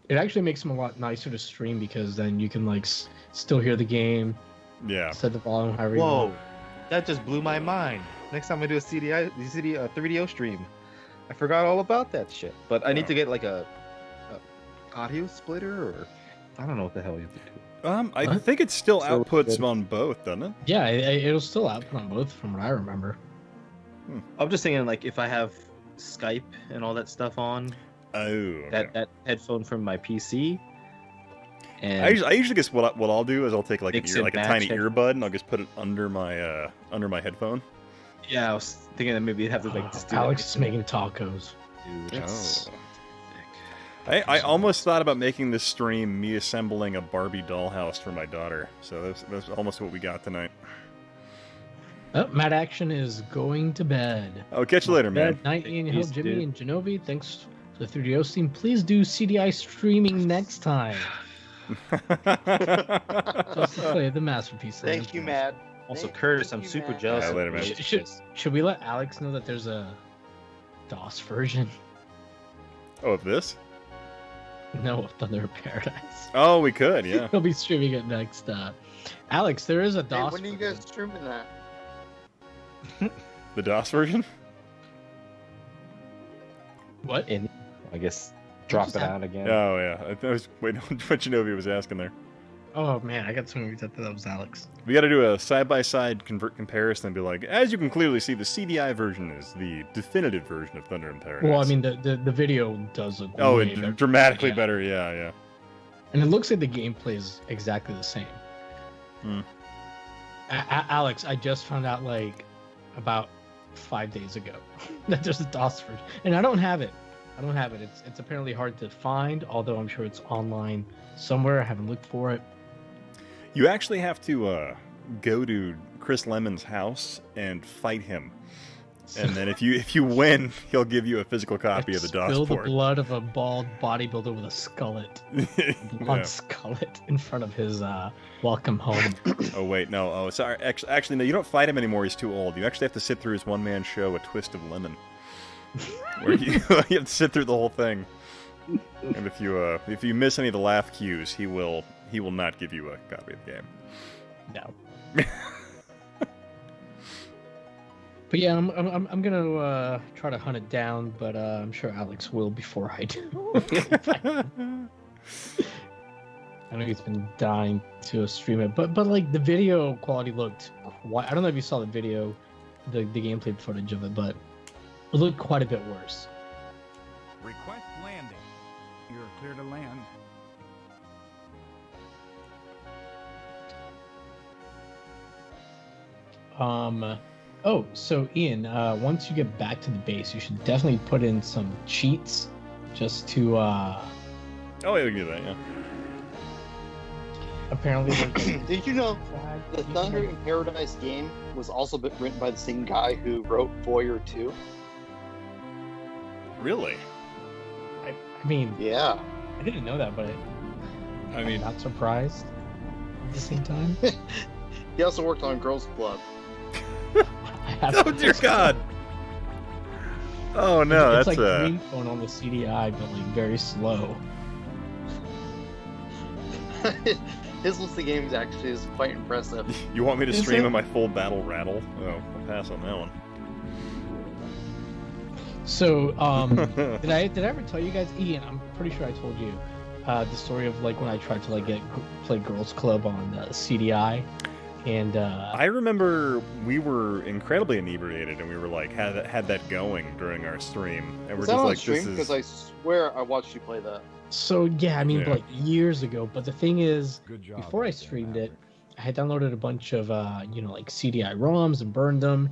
It actually makes them a lot nicer to stream because then you can like still hear the game. Yeah. Set the volume however you Whoa, want. that just blew my mind. Next time I do a 3DO stream, I forgot all about that shit. But I need to get like a audio splitter, or I don't know what the hell you have to do. I think it still So outputs good. on both, doesn't it? Yeah, it'll still output on both from what I remember. I'm just thinking like if I have Skype and all that stuff on, that headphone from my PC. And I usually guess what I'll do is I'll take like Mix a and tiny match earbud and I'll just put it under my headphone. Yeah, I was thinking that maybe you have to like just do Alex that. is making tacos. Dude, that's I almost thought about making this stream me assembling a Barbie dollhouse for my daughter. So that's almost what we got tonight. Oh, Mad Action is going to bed. Oh, catch you later, man. Bed night, Ian Hill, Peace, Jimmy, dude. and Genovi. Thanks to the 3DO team. Please do CDI streaming next time. Just to play the masterpiece. Thank you, Matt. Also, Curtis, I'm super jealous. Yeah, of later, man. you. Should we let Alex know that there's a DOS version? Oh, of this? No, of Thunder of Paradise. Oh, we could, yeah. He'll be streaming it next. Alex, there is a Hey, DOS. when are you guys streaming that? The DOS version? What? I guess drop it out again. Oh, yeah. I was waiting on what Genovi was asking there. Oh man, I got so many that was Alex. We got to do a side-by-side comparison and be like, as you can clearly see, the CDI version is the definitive version of Thunder in Paradise. Well, I mean, the video does look way better. Dramatically Yeah. better, yeah. And it looks like the gameplay is exactly the same. Hmm. Alex, I just found out like about 5 days ago that there's a DOS version, and I don't have it. It's apparently hard to find, although I'm sure it's online somewhere. I haven't looked for it. You actually have to go to Chris Lemon's house and fight him. And then if you win, he'll give you a physical copy of the DOS Spill the port. blood of a bald bodybuilder with a skullet. Blonde skullet in front of his welcome home. Oh wait, no. Oh, sorry. Actually, no. You don't fight him anymore. He's too old. You actually have to sit through his one-man show, A Twist of Lemon, where you have to sit through the whole thing. And if you miss any of the laugh cues, he will not give you a copy of the game. No. But yeah, I'm gonna try to hunt it down, but I'm sure Alex will before I do. I know he's been dying to stream it, but like the video quality looked quite. I don't know if you saw the video, the gameplay footage of it, but it looked quite a bit worse. Request landing. You're clear to land. Oh, so Ian, once you get back to the base, you should definitely put in some cheats just to Oh yeah, we can do that, yeah. Apparently Did you know the Thunder in Paradise game was also written by the same guy who wrote Voyeur 2? Really? I mean, yeah. I didn't know that, but I'm not surprised at the same time. He also worked on Girls Club. Oh dear God! Oh no, it's that's like Green Phone on the CDI, but like very slow. His list of games actually is quite impressive. You want me to stream in my full battle rattle? Oh, I'll pass on that one. So, did I ever tell you guys, Ian? I'm pretty sure I told you the story of like when I tried to like play Girls Club on CDI. And I remember we were incredibly inebriated, and we were like had that going during our stream, and we're just like, stream? this is. Because I swear I watched you play that. So yeah, I mean, like years ago. But the thing is, before I streamed it, I had downloaded a bunch of like CDI ROMs and burned them.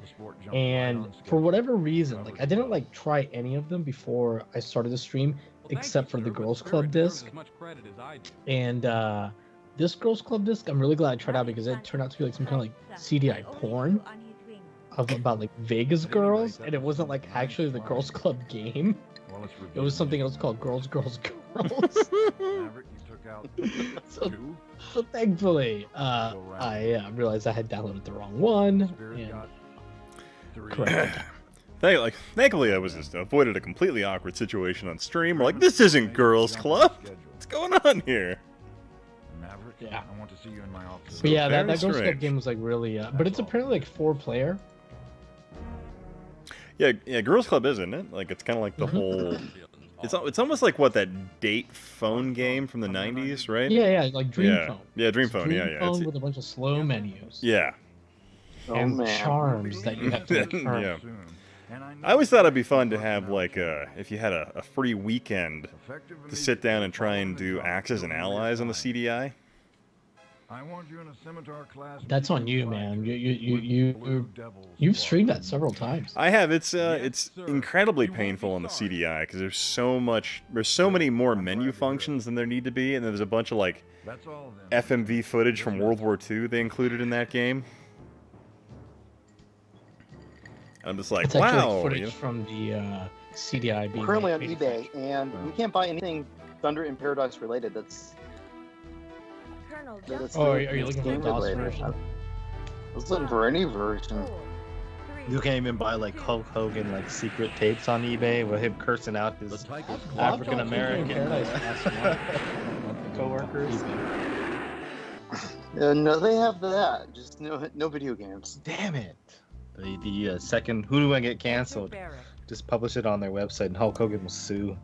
And for whatever reason, like I didn't like try any of them before I started the stream, except for the Girls Club disc. And this Girls Club disc, I'm really glad I tried out because it turned out to be like some kind of like CDI porn about like Vegas girls, and it wasn't like actually the Girls Club game. It was something else called Girls. So thankfully, I realized I had downloaded the wrong one. Correct. Thankfully, I was just avoided a completely awkward situation on stream. We're like, this isn't Girls Club. What's going on here? Yeah. I want to see you in my office. But yeah, that Girls Club game was like really, but it's apparently like 4-player. Yeah, Girls Club isn't it? Like it's kind of like the whole. It's almost like what that date phone game from the '90s, right? Yeah, like Dream Phone. Yeah, Dream Phone. Dream Phone with a bunch of slow menus. Yeah. And charms that you have to like earn. Yeah. I always thought it'd be fun to have like if you had a free weekend to sit down and try and do Axis and Allies on the CDI. I want you in a scimitar class. That's on you, man. You've streamed that several times. I have. It's incredibly painful on the CDI because there's so many more menu functions than there need to be, and there's a bunch of like FMV footage from World War II they included in that game. I'm just like, it's wow. Actually like footage from the CDI being currently on like, eBay, and you can't buy anything Thunder in Paradise related. That's are you looking for the DOS version? I was looking for any version. You can't even buy like Hulk Hogan like secret tapes on eBay with him cursing out his African American coworkers. No, they have that. Just no video games. Damn it! The second Who Do I Get Canceled? Just publish it on their website, and Hulk Hogan will sue.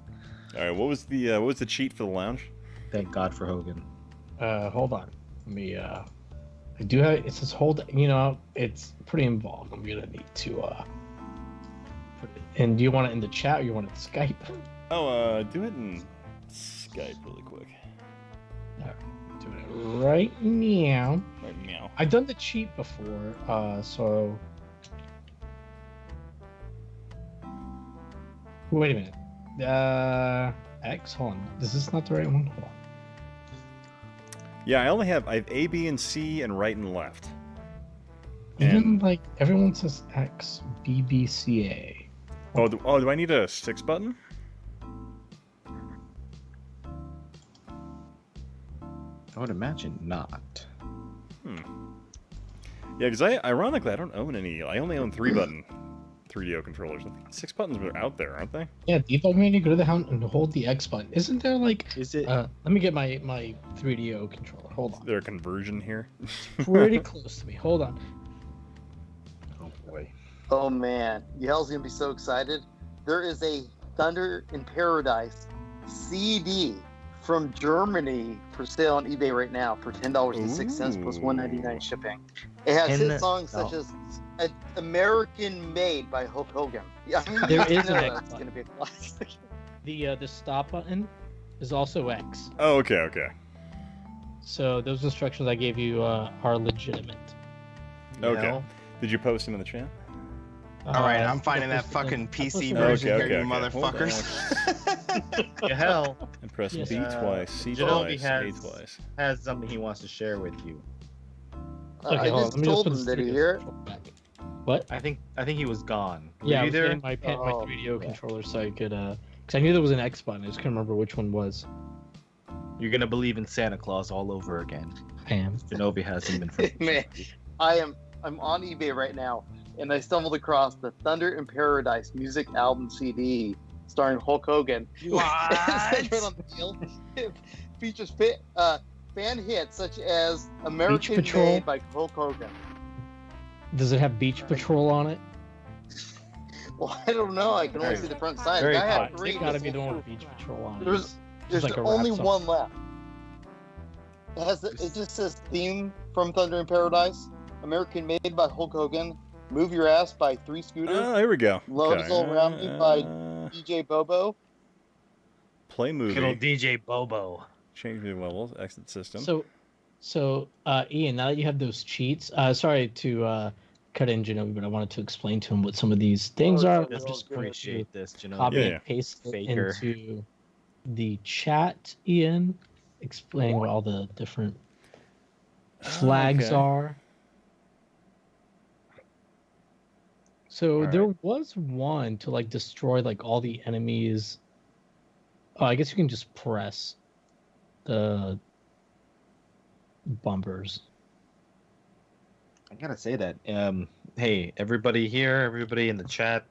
All right, what was the cheat for the lounge? Thank God for Hogan. Hold on. Let me I do have it says hold, it's pretty involved. I'm gonna need to put it. And do you want it in the chat or you want it in Skype? Oh, do it in Skype really quick. Alright, doing it right now. Right now. I've done the cheat before, so wait a minute. X, hold on. Is this not the right one? Hold on. Yeah, I have A, B, and C, and right and left. Even like everyone says X, B, B, C, A. Do I need a 6 button? I would imagine not. Yeah, because ironically, I don't own any. I only own 3-button 3DO controllers. I think 6 buttons are out there, aren't they? Yeah, debug menu, go to the hound and hold the X button. Isn't there like... Is it... let me get my 3DO controller. Hold on. Is there a conversion here? Pretty close to me. Hold on. Oh, boy. Oh, man. Yell's going to be so excited. There is a Thunder in Paradise CD from Germany for sale on eBay right now for $10.06 plus $1.99 shipping. It has hit songs such as American Made by Hulk Hogan. Yeah, There is an that's X going to be a classic. The stop button is also X. Oh, okay. So those instructions I gave you are legitimate. Okay. Did you post them in the chat? All right, I'm finding that fucking PC version here, you motherfuckers. Yeah, hell. And press Yes. B twice, C Genovi twice, A twice. has something he wants to share with you. Okay, I hold on, just let me told put him the that he 3DO hear it. controller back. What? I think he was gone. Were Yeah, I you was there? getting my 3DO controller so I could, because I knew there was an X button. I just couldn't remember which one was. You're gonna believe in Santa Claus all over again. I am. Genovi has some information. Man, I'm on eBay right now, and I stumbled across the Thunder in Paradise music album CD starring Hulk Hogan. What? It says right on the deal, it features fan hits such as American Patrol? Made by Hulk Hogan. Does it have Beach Patrol on it? Well, I don't know. I can only see the front side. Very I have hot. 3. It's gotta this be the whole one with group. Beach Patrol on it. There's It's like a rap only song. one left. It just says theme from Thunder in Paradise, American Made by Hulk Hogan, Move Your Ass by 3 Scooter, Oh, here we go. Love's Okay. All Around Me by DJ Bobo. Play movie. Good old DJ Bobo. Change the levels. Exit system. So, Ian, now that you have those cheats, sorry to cut in Genovi, but I wanted to explain to him what some of these things are. Just Just appreciate this, Genovi. copy Yeah. and paste it Faker. into the chat, Ian, explaining what all the different flags okay. are. So All there right. was one to like destroy like all the enemies. Oh, I guess you can just press the bumpers. I gotta say that. Hey, everybody here, everybody in the chat,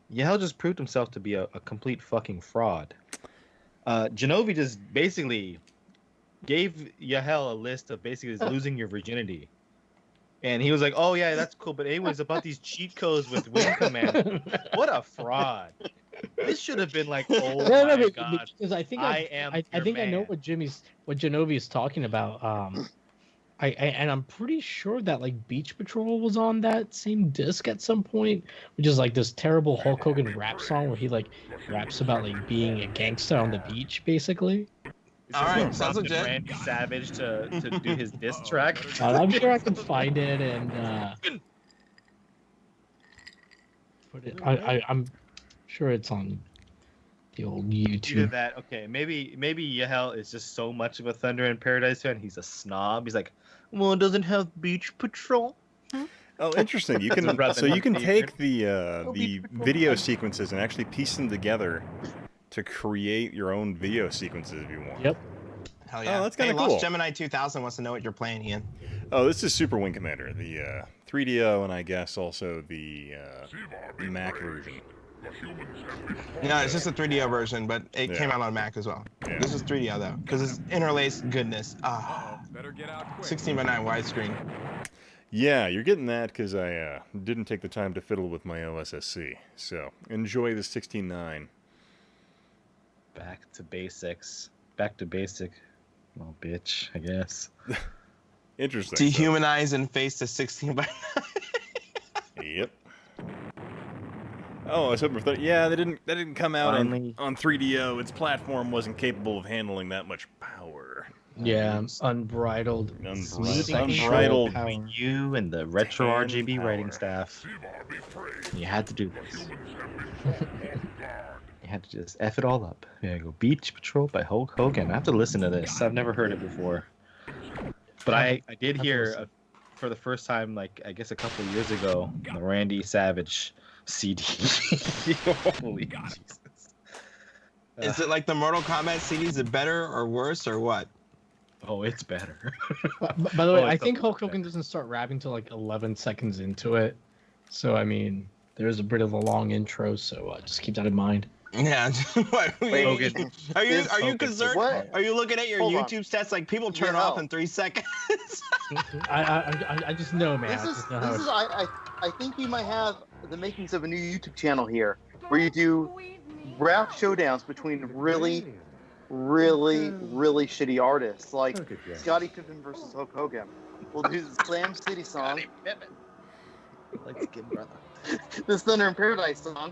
Yahel just proved himself to be a complete fucking fraud. Genovi just basically gave Yahel a list of basically losing your virginity. And he was like, oh yeah, that's cool. But anyways, about these cheat codes with Wing Commander. What a fraud. This should have been like, oh my god. Because I think I think I know what Genovi is talking about. And I'm pretty sure that like Beach Patrol was on that same disc at some point, which is like this terrible Hulk Hogan rap song where he like raps about like being a gangster on the beach, basically. All right, sounds legit. Randy Savage to do his diss track. I'm sure I can find it and put it. I'm sure it's on the old You YouTube. did that. Okay, maybe Yahel is just so much of a Thunder in Paradise fan. He's a snob. He's like, well, it doesn't have Beach Patrol. Oh, interesting. You can so you can take the video sequences and actually piece them together to create your own video sequences if you want. Yep. Hell yeah. Oh, that's kind Hey, of cool. Lost Gemini 2000 wants to know what you're playing, Ian. Oh, this is Super Wing Commander, the 3DO, and I guess also the Mac version. No, it's just a 3DO version, but it came out on Mac as well. Yeah. This is 3DO though, because it's interlaced goodness. Ah, 16:9 widescreen. Yeah, you're getting that because I didn't take the time to fiddle with my OSSC. So enjoy the 16:9. Back to basics. Back to basic. Well, bitch, I guess. Interesting. Dehumanize and face to 16:9. Yep. Oh, I was hoping for yeah, that didn't come out on 3DO. Its platform wasn't capable of handling that much power. Yeah, unbridled Unbridled between you and the retro RGB writing staff. You had to do this. You had to just F it all up. Yeah, go Beach Patrol by Hulk Hogan. I have to listen to this. I've never heard it before. But I did hear for the first time, like I guess a couple of years ago, the Randy Savage CD. Holy Jesus! Is it like the Mortal Kombat CD? Is it better or worse or what? Oh, it's better. By the way, I think Hulk Hogan doesn't start rapping till like 11 seconds into it. So I mean, there's a bit of a long intro, so just keep that in mind. Yeah. Hogan. Are you concerned? What? Are you looking at your Hold on. YouTube stats? Like people turn Yeah. off in 3 seconds. I just know, man. I think you might have the makings of a new YouTube channel here, where you do rap showdowns between really shitty artists, like Scottie Pippen versus Hulk Hogan. We'll do the Slam City song. Let's get brother. This Thunder in Paradise song.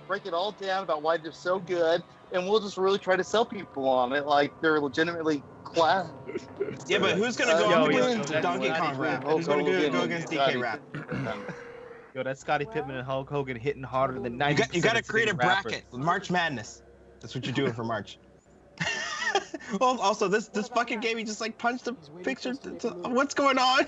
Break it all down about why they're so good, and we'll just really try to sell people on it like they're legitimately class. Yeah, but who's gonna go up against Donkey Kong rap? Who's gonna go against DK rap? Yo, that's Scottie Pippen and Hulk Hogan hitting harder than 90%. You gotta create a rappers. bracket. March Madness. That's what you're doing for March. Well, also this fucking game, he just like punched the picture. What's going on?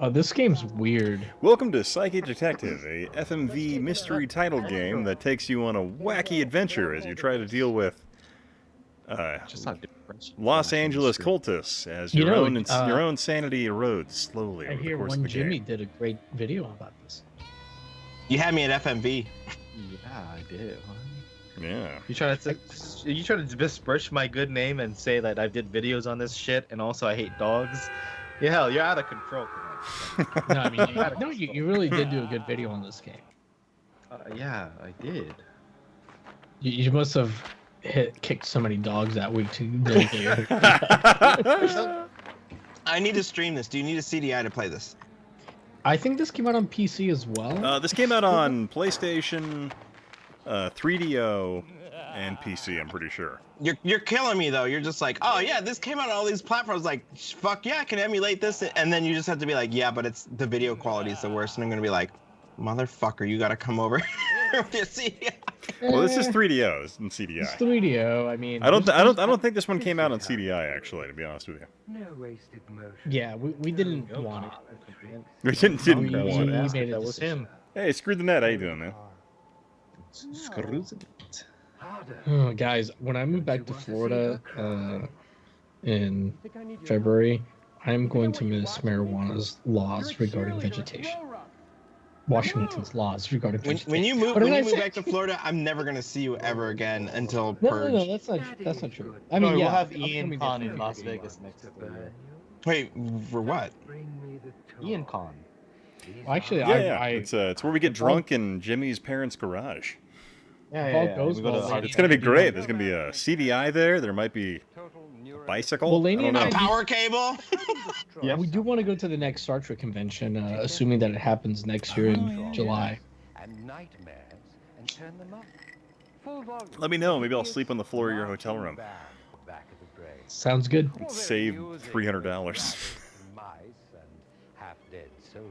Oh, this game's weird. Welcome to Psychic Detective, a FMV mystery title game that takes you on a wacky adventure as you try to deal with Los Angeles cultists as your own sanity erodes slowly I over the hear course of one the Jimmy game. did a great video about this. You had me at FMV. Yeah, I did. Yeah. You try to besmirch my good name and say that I did videos on this shit, and also I hate dogs. Yeah, hell, you're out of control. No, I mean, you really did do a good video on this game. Yeah, I did. You must have kicked so many dogs that week to dedicate. I need to stream this. Do you need a CDI to play this? I think this came out on PC as well. This came out on PlayStation, 3DO, and PC, I'm pretty sure. You're killing me though. You're just like, oh yeah, this came out on all these platforms. Like, fuck yeah, I can emulate this. And then you just have to be like, yeah, but it's the video quality is the worst. And I'm gonna be like, motherfucker, you gotta come over with your CDI. Well, this is 3DO, it's in CDI. It's 3DO. I mean, I don't think this one came out on CDI actually, to be honest with you. No wasted motion. Yeah, we didn't want it. We didn't want it. Made That was him. Hey, Screw the Net, how you doing, man? Oh, guys, when I move back to Florida in February, I'm going to miss marijuana's laws regarding vegetation. Washington's laws regarding vegetation. When you move back to Florida, I'm never gonna see you ever again until Purge. No, that's not true. I mean, we'll yeah, have I'm Ian coming Con there in for Las the Vegas next year. Wait, for what? Ian Con. Well, actually, Yeah. It's where we get drunk in Jimmy's parents' garage. Yeah. It's gonna be great. There's gonna be a CDI there. There might be a bicycle. Well, Laney and I A power cable. Yeah, we do want to go to the next Star Trek convention, assuming that it happens next year in July. And nightmares and turn them up. Full volume. Let me know. Maybe I'll sleep on the floor of your hotel room. Back of the grave. Sounds good. Save $300. Mice and half-dead soldiers.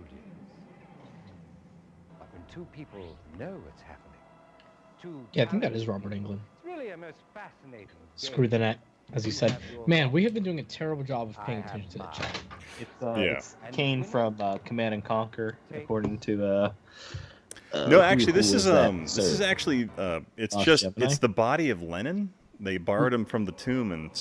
But when two people know what's happening, Yeah, I think that is Robert Englund. it's really a most fascinating Screw the net, as you said. Man, we have been doing a terrible job of paying attention to the chat. It's Kane from Command and Conquer, according to. No, actually, this is Sir? actually it's Lost just Gemini? it's the body of Lenin. They borrowed him from the tomb in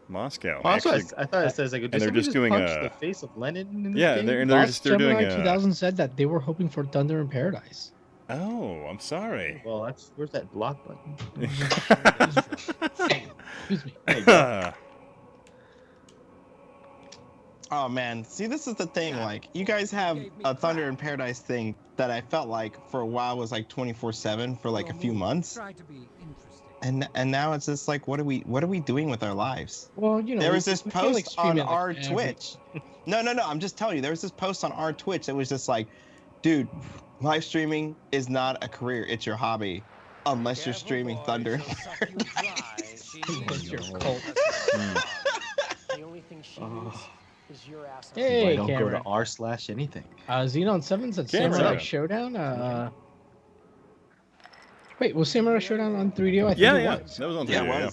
Moscow. Oh, Actually, I thought it says like. and they're just doing the face of Lenin. In this yeah, game? they're Lost doing Gemini 2000 said that they were hoping for Thunder in Paradise. Oh, I'm sorry. Well, where's that block button? Excuse me. Oh man, see, this is the thing. Like, you guys have a Thunder in Paradise thing that I felt like for a while was like 24/7 for like a few months, and now it's just like, what are we doing with our lives? Well, you know, there was this we can't, like, post stream on it, like, our every- Twitch. No, I'm just telling you, there was this post on our Twitch that was just like, dude, live streaming is not a career; it's your hobby, unless you're streaming Thunder in Paradise. Unless you're a cult. The only thing she needs is your ass. Hey, don't go Cameron. to r/anything. Xenon7 said Cameron. Samurai Showdown. Wait, was Samurai Showdown on 3DO? I think Yeah, it yeah, was. that was on 3DO. Yeah, it Yeah.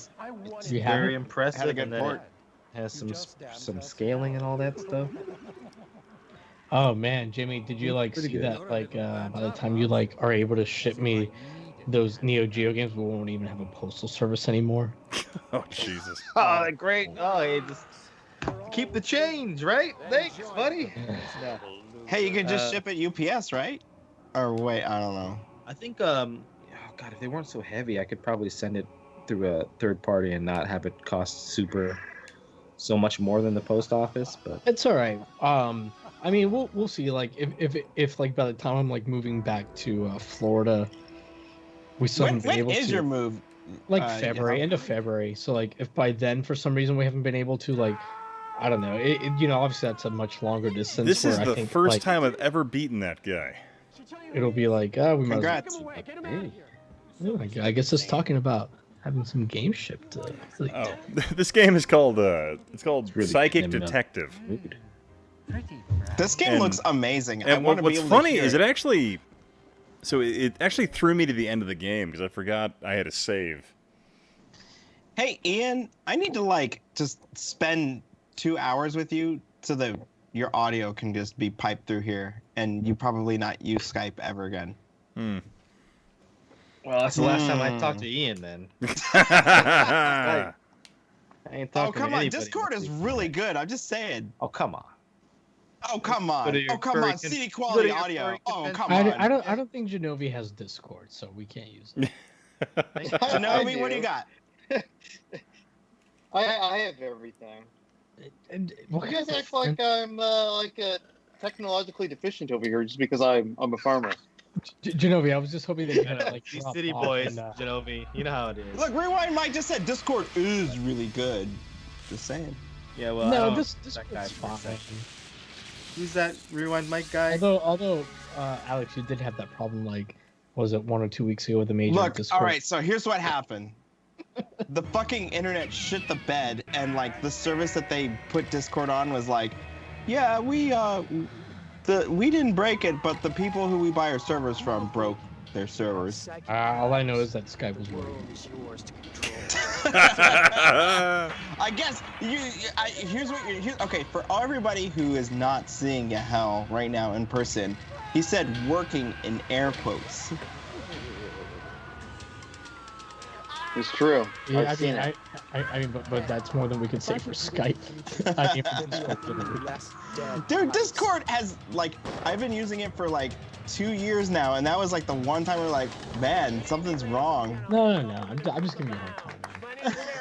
was. Do you have Very it? impressive. Had a good and then port. Has some scaling and all that stuff. Oh man, Jimmy, did you like Pretty see good. that? Like, by the time you like are able to ship me those Neo Geo games, we won't even have a postal service anymore. Oh Jesus! Oh, great! Oh, hey, just keep the change, right? Thanks, buddy. No. Hey, you could just ship it UPS, right? Or wait, I don't know. I think oh god, if they weren't so heavy, I could probably send it through a third party and not have it cost so much more than the post office. But It's all right. I mean, we'll see. Like, if like by the time I'm like moving back to Florida, we still haven't been When able to. is your move? Like Yeah. February, end of February. So like, if by then for some reason we haven't been able to, like, I don't know. You know, obviously that's a much longer distance. This is where the I think, first like, time I've ever beaten that guy. it'll be like, oh, we might. Congrats. I guess it's talking about having some game shipped. Oh, this game is called really Psychic good, Detective. This game And- looks amazing. I And want to be what's able funny to hear is it actually, so it actually threw me to the end of the game because I forgot I had a save. Hey, Ian, I need to like just spend 2 hours with you so that your audio can just be piped through here, and you probably not use Skype ever again. Hmm. well, that's the last time I talked to Ian. Then Ah. I ain't Oh, talking to come on. anybody Discord this is week. really good. I'm just saying. Oh, come on. Oh, come on. Go to your Oh, come furry on. con- CD go quality to your audio. furry Oh, convention. come on. I don't think Genovi has Discord, so we can't use it. No, I mean, what do you got? I have everything. And You guys act like I'm technologically deficient over here just because I'm a farmer. Genovi, I was just hoping that you had like These drop city off boys, and, Genovi, you know how it is. Look, Rewind Mike just said Discord is really good. Just saying. Yeah, well, I no, don't this know that guy is for a fine. second. Who's that Rewind Mike guy? Although, Alex, you did have that problem. Like, was it 1 or 2 weeks ago with the major Look, Discord? all right, so here's what happened. The fucking internet shit the bed, and like the service that they put Discord on was like, yeah, we didn't break it, but the people who we buy our servers from broke their servers. All I know is that Skype was worried. I guess here's what you're okay for everybody who is not seeing Yahel right now in person. He said working in air quotes. It's true. Yeah, I've seen it. I mean, but that's more than we could say for Skype. I mean, for Discord. Dude, Discord has like I've been using it for like 2 years now, and that was like the one time we're like, man, something's wrong. No. I'm just giving you a hard time.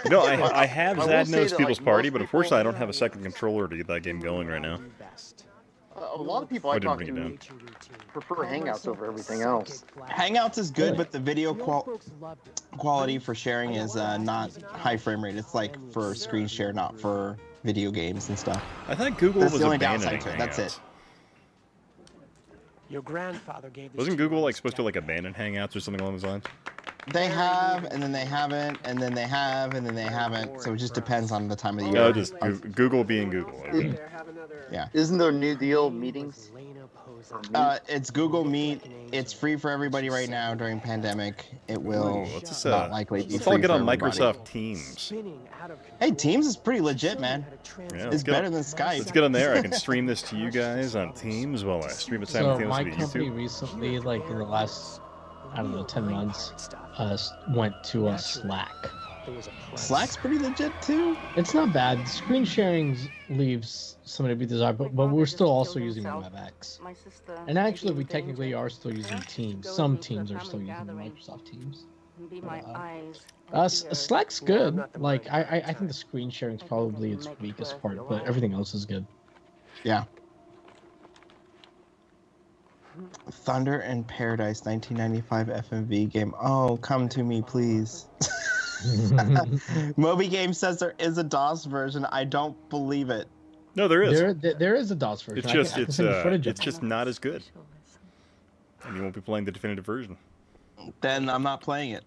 You know, I have I will Zad say Knows that, People's like, Party, most but people, unfortunately I don't have a second controller to get that game going right now. A lot of people I I didn't talk bring it to down. prefer Hangouts over everything else. Hangouts is good, but the video quality for sharing is not high frame rate. It's like for screen share, not for video games and stuff. I thought Google That's was the only abandoning downside to it. That's Hangouts. it. Your grandfather gave this Wasn't to Google you like supposed to like abandon Hangouts or something along those lines? They have, and then they haven't, and then they have, and then they haven't. So it just depends on the time of the year. No, just Google being Google. Okay. Yeah. Isn't there New Deal meetings? It's Google Meet. It's free for everybody right now during pandemic. It will Let's not likely be let's all free get for on everybody. Microsoft Teams. Hey, Teams is pretty legit, man. Yeah, It's let's get better on- than Skype. Let's get on there. I can stream this to you guys on Teams while I stream it So simultaneously my to company YouTube. recently, like in the last, I don't know, 10 months, went to Slack. Slack's pretty legit too. It's not bad. Screen sharing leaves something to be desired, but we're still also using WebEx. And actually, we technically are still using Teams. Some teams are still using Microsoft Teams. Slack's good. Like I think the screen sharing is probably its weakest part, but everything else is good. Yeah. Thunder and Paradise 1995 FMV game. Oh, come to me, please. Moby Game says there is a DOS version. I don't believe it. No, there is. There is a DOS version. It's I can- just I can send you footage of it's it. just not as good. And you won't be playing the definitive version. Then I'm not playing it.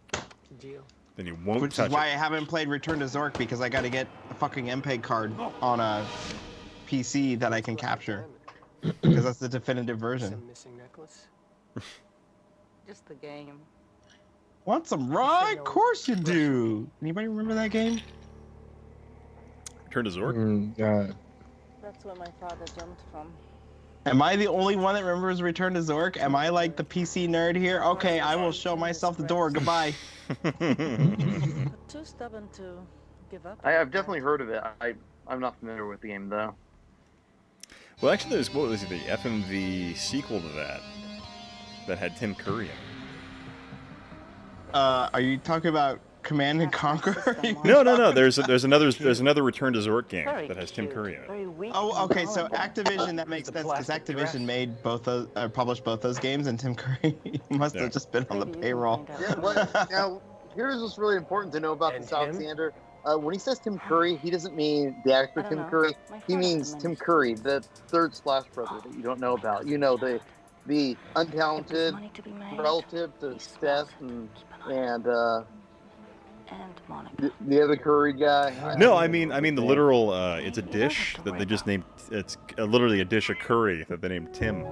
Then you won't Which touch is why it. I haven't played Return to Zork, because I got to get a fucking MPEG card on a PC that I can capture. Because that's the definitive version. Missing necklace. Just the game. Want some raw? Of course you do. Anybody remember that game? Return to Zork? That's where my father jumped from. Am I the only one that remembers Return to Zork? Am I like the PC nerd here? Okay, I will show myself the door. Goodbye. Too stubborn to give up. I've definitely heard of it. I'm not familiar with the game though. Well, actually, there's what was it, the FMV sequel to that had Tim Curry in it. Are you talking about Command and Conquer? No. There's another Return to Zork game that has Tim Curry in it. Oh, okay. So Activision, that makes sense because Activision made both those, published both those games, and Tim Curry must have just been on the payroll. Yeah, now, here's what's really important to know about this, Alexander. When he says Tim Curry, he doesn't mean the actor Tim Curry. He means Tim Curry, the third Splash brother that you don't know about. You know, the untalented relative to Steph and the other Curry guy. No, I mean the literal. It's a dish that they just named. It's literally a dish of curry that they named Tim.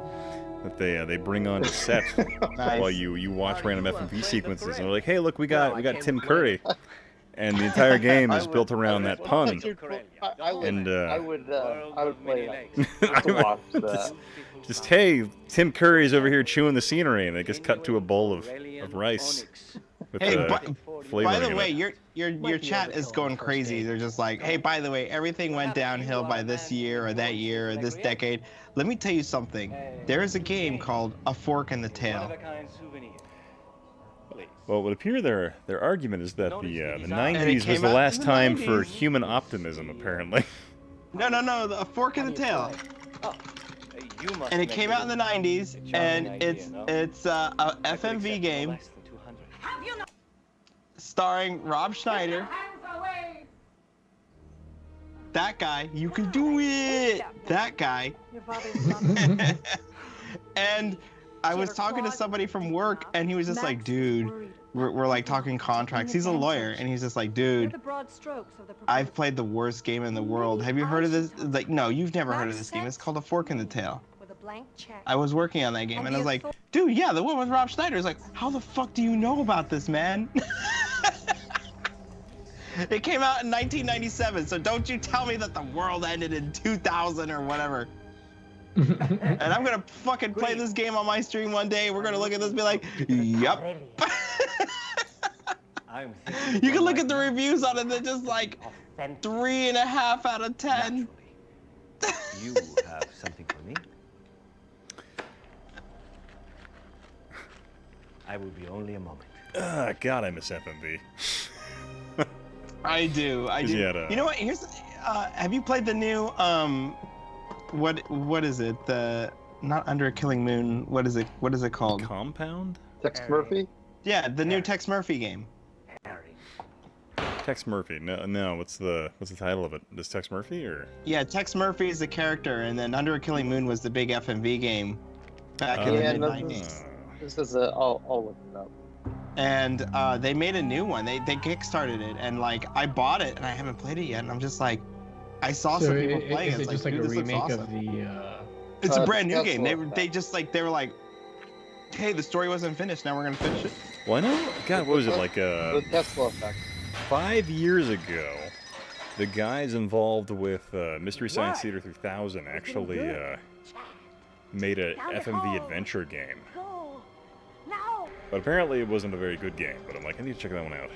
That they bring on to set while you watch random FMV sequences, and they're like, "Hey, look, we got Tim Curry," and the entire game is built around that pun. I would play that. To watch that. Just hey, Tim Curry's over here chewing the scenery, and they just cut to a bowl of rice. With, hey, by the way, it. your chat is going crazy. They're just like, hey, by the way, everything went downhill by this year or that year or this decade. Let me tell you something. There is a game called A Fork in the Tail. Well, it would appear their argument is that the 90s was the last time for human optimism, apparently. No, A Fork in the Tail. And it came out in the 90s, and it's a FMV game starring Rob Schneider. That guy, you can do it. That guy. And I was talking to somebody from work, and he was just like, dude, we're like talking contracts. He's a lawyer, and he's just like, dude, I've played the worst game in the world. Have you heard of this? Like, no, you've never heard of this game. It's called A Fork in the Tail. I was working on that game, and I was like, dude, yeah, the one with Rob Schneider. Is like, how the fuck do you know about this, man? It came out in 1997, so don't you tell me that the world ended in 2000 or whatever. And I'm gonna fucking play this game on my stream one day. We're gonna look at this and be like, yup. You can look at the reviews on it, they're just like 3.5 out of 10. You have something for me? I will be only a moment. God, I miss FMV. I do. You know what? Here's have you played the new what is it? The not Under a Killing Moon. What is it called? Compound? Tex Murphy? Yeah, the new Tex Murphy game. Tex Murphy. No. What's the title of it? Is Tex Murphy or? Yeah, Tex Murphy is the character, and then Under a Killing Moon was the big FMV game back in the mid-90s. This is I'll look it up. And they made a new one. They kickstarted it, and like I bought it, and I haven't played it yet. And I'm just like, I saw some people playing it. Is it just like a remake of the? It's a brand new game. They were like, hey, the story wasn't finished. Now we're gonna finish it. Why not? God, what was it like? The Tesla effect. 5 years ago, the guys involved with Mystery Science Theater 3000 actually made a FMV adventure game. But apparently it wasn't a very good game, but I'm like, I need to check that one out.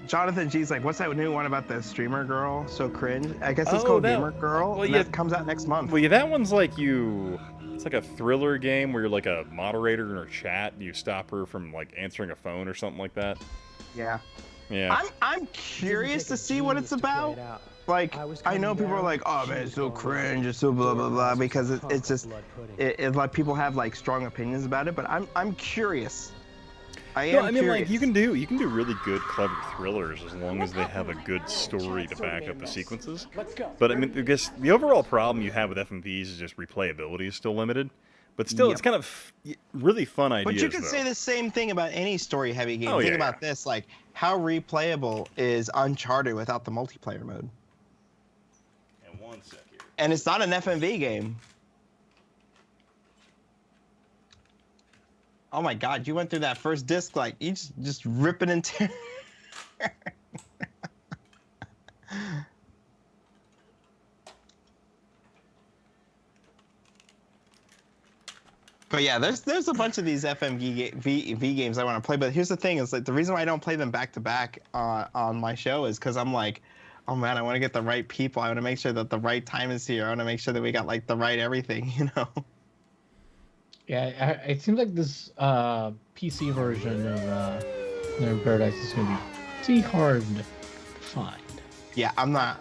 Jonathan G's like, what's that new one about the streamer girl? So cringe. I guess it's called Gamer Girl. Well, yeah, that comes out next month. Well, yeah, that one's like it's like a thriller game where you're like a moderator in her chat and you stop her from like answering a phone or something like that. Yeah. Yeah. I'm curious to see what it's about. Like, I know people are like, oh man, it's so cringe, it's so blah blah blah, because it's just like people have like strong opinions about it. But I'm curious. I mean, curious. Like you can do really good, clever thrillers as long as they have a good story to back up the sequences. But I mean, I guess the overall problem you have with FMVs is just replayability is still limited. But still, it's kind of really fun ideas. But you can say the same thing about any story-heavy game. Oh, Think about this, like how replayable is Uncharted without the multiplayer mode? And one sec here. And it's not an FMV game. Oh my God, you went through that first disc like you just ripping and tearing. But yeah, there's a bunch of these FMV games I want to play. But here's the thing: is like the reason why I don't play them back to back on my show is because I'm like, oh man, I want to get the right people. I want to make sure that the right time is here. I want to make sure that we got like the right everything, you know. Yeah, it seems like this PC version of Nerd Paradise is gonna be pretty hard to find. Yeah, I'm not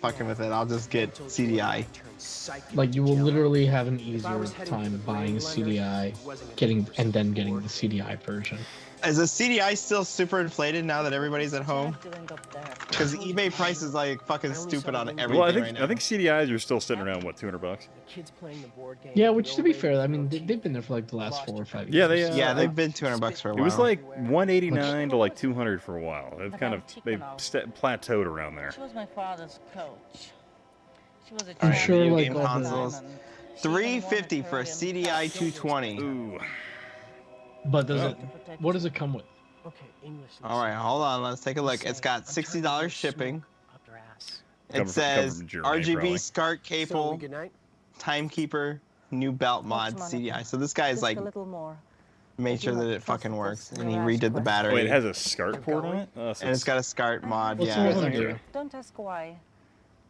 fucking with it. I'll just get CDI. Like you will literally have an easier time buying CDI, and then getting the CDI version. Is the CDI still super inflated now that everybody's at home? Because eBay price is like fucking stupid on everything right now. I think CDIs are still sitting around what, $200? Yeah, which to be fair, I mean they've been there for like the last 4 or 5 years. Yeah, they've been $200 for a while. It was like $189 to like $200 for a while. They've plateaued around there. She was my father's coach. She was a I'm sure like game consoles. $350 for a CDI 220. Ooh. But what does it come with? Okay, English. All right, hold on. Let's take a look. It's got $60 shipping. It says RGB SCART cable, timekeeper, new belt mod, CDI. So this guy's like made sure that it fucking works, and he redid the battery. Wait, it has a SCART port on it? And it's got a SCART mod. What's Yeah. the do? Don't ask why.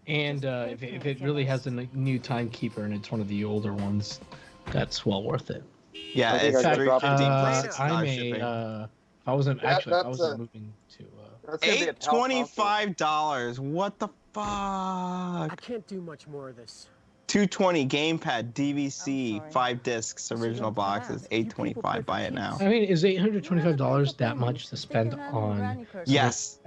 And if it really has a new timekeeper and it's one of the older ones, that's well worth it. Yeah, it's $350 plus I $6 may. shipping. I wasn't moving to. $825. What the fuck? I can't do much more of this. 220 gamepad DVC 5 discs original box is $825. Buy it now. I mean, is $825 that much to spend on? Yes.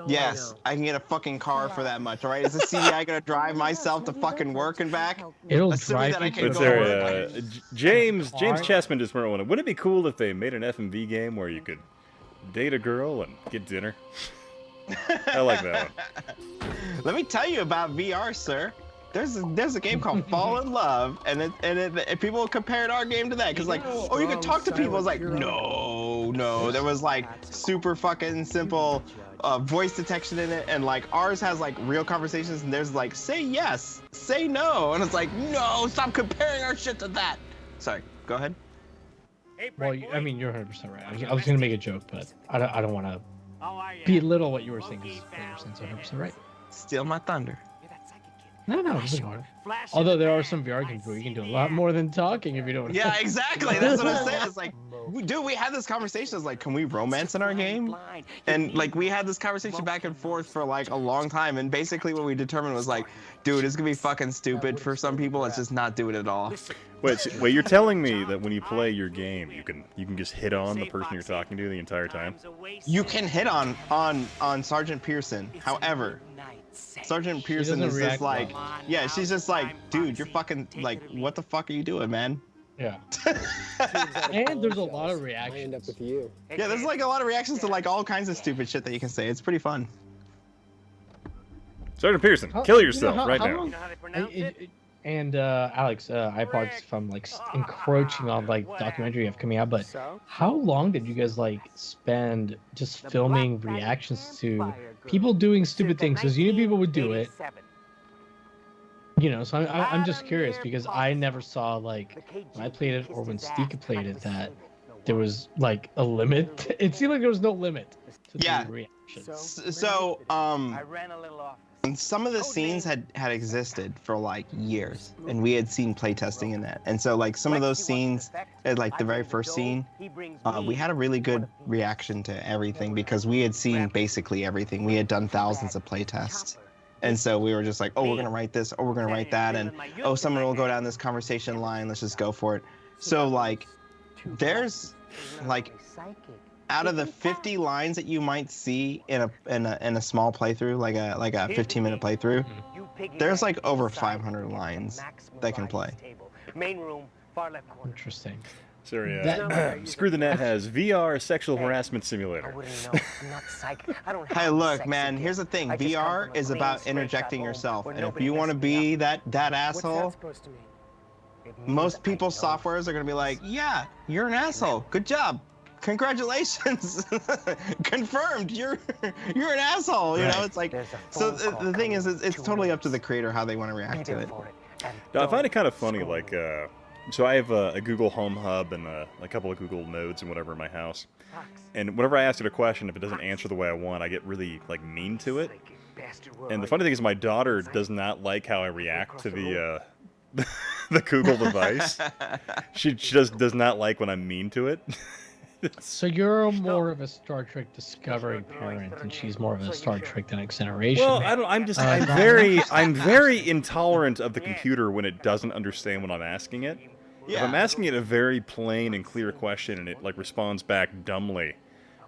Yes, I can get a fucking car for that much. All right, is the CDI gonna drive myself to fucking work and back? It'll Assuming drive that I you can What's go there, work. James Chessman just wrote one. Wouldn't it be cool if they made an FMV game where you could date a girl and get dinner? I like that one. Let me tell you about VR, sir. There's a game called Fall in Love, and people compared our game to that because like, oh, you can talk to people. I was like, no, there was like super fucking simple voice detection in it, and like ours has like real conversations, and there's like say yes, say no, and it's like no, stop comparing our shit to that. Sorry, go ahead. Well, I mean, you're 100% right. I was gonna make a joke, but I don't want to belittle what you were saying. Because you're 100% right. Steal my thunder. No, it's hard. Although there are some VR games where you can do a lot more than talking if you don't. Yeah, exactly. That's what I'm saying. It's like, dude, we had this conversation. It's like, can we romance in our game? And like, we had this conversation back and forth for like a long time. And basically, what we determined was like, dude, it's gonna be fucking stupid for some people. Let's just not do it at all. Wait, you're telling me that when you play your game, you can just hit on the person you're talking to the entire time? You can hit on Sergeant Pearson. However, Sergeant Pearson is just like, yeah, she's just like, dude, you're fucking like, what the fuck are you doing, man? Yeah. And there's a lot of reactions. Yeah, there's like a lot of reactions to like all kinds of stupid shit that you can say. It's pretty fun. Sergeant Pearson, kill yourself right now. And Alex, I apologize if I'm like encroaching on like documentary you have coming out, but how long did you guys like spend just filming reactions to people doing stupid things? Because you knew people would do it. You know, so I'm just curious because I never saw like when I played it or when Stika played it that there was like a limit. It seemed like there was no limit to the reactions. So some of the scenes had existed for like years, and we had seen playtesting in that. And so like some of those scenes, like the very first scene, we had a really good reaction to everything because we had seen basically everything. We had done thousands of playtests. And so we were just like, oh, we're gonna write this, oh, we're gonna write that, and oh, someone will go down this conversation line, let's just go for it. So like there's like out of the 50 lines that you might see in a small playthrough, like a 15-minute playthrough, there's like over 500 lines that can play. Interesting. Sorry, Screw the Net has VR sexual harassment simulator. Hey, look, man, here's the thing. VR is about interjecting yourself, and if you want to be that asshole, most people's softwares are gonna be like, yeah, you're an asshole. Good job. Congratulations. Confirmed. You're an asshole. You know, it's like. So the thing is, it's totally up to the creator how they want to react to it. No, I find it kind of funny. Like, so I have a Google Home Hub and a couple of Google Nodes and whatever in my house. And whenever I ask it a question, if it doesn't answer the way I want, I get really like mean to it. And the funny thing is, my daughter does not like how I react to the the Google device. She just does not like when I'm mean to it. So you're more of a Star Trek Discovery parent, and she's more of a Star Trek The Next Generation. Well, I don't. I'm very intolerant of the computer when it doesn't understand what I'm asking it. Yeah. If I'm asking it a very plain and clear question and it like responds back dumbly,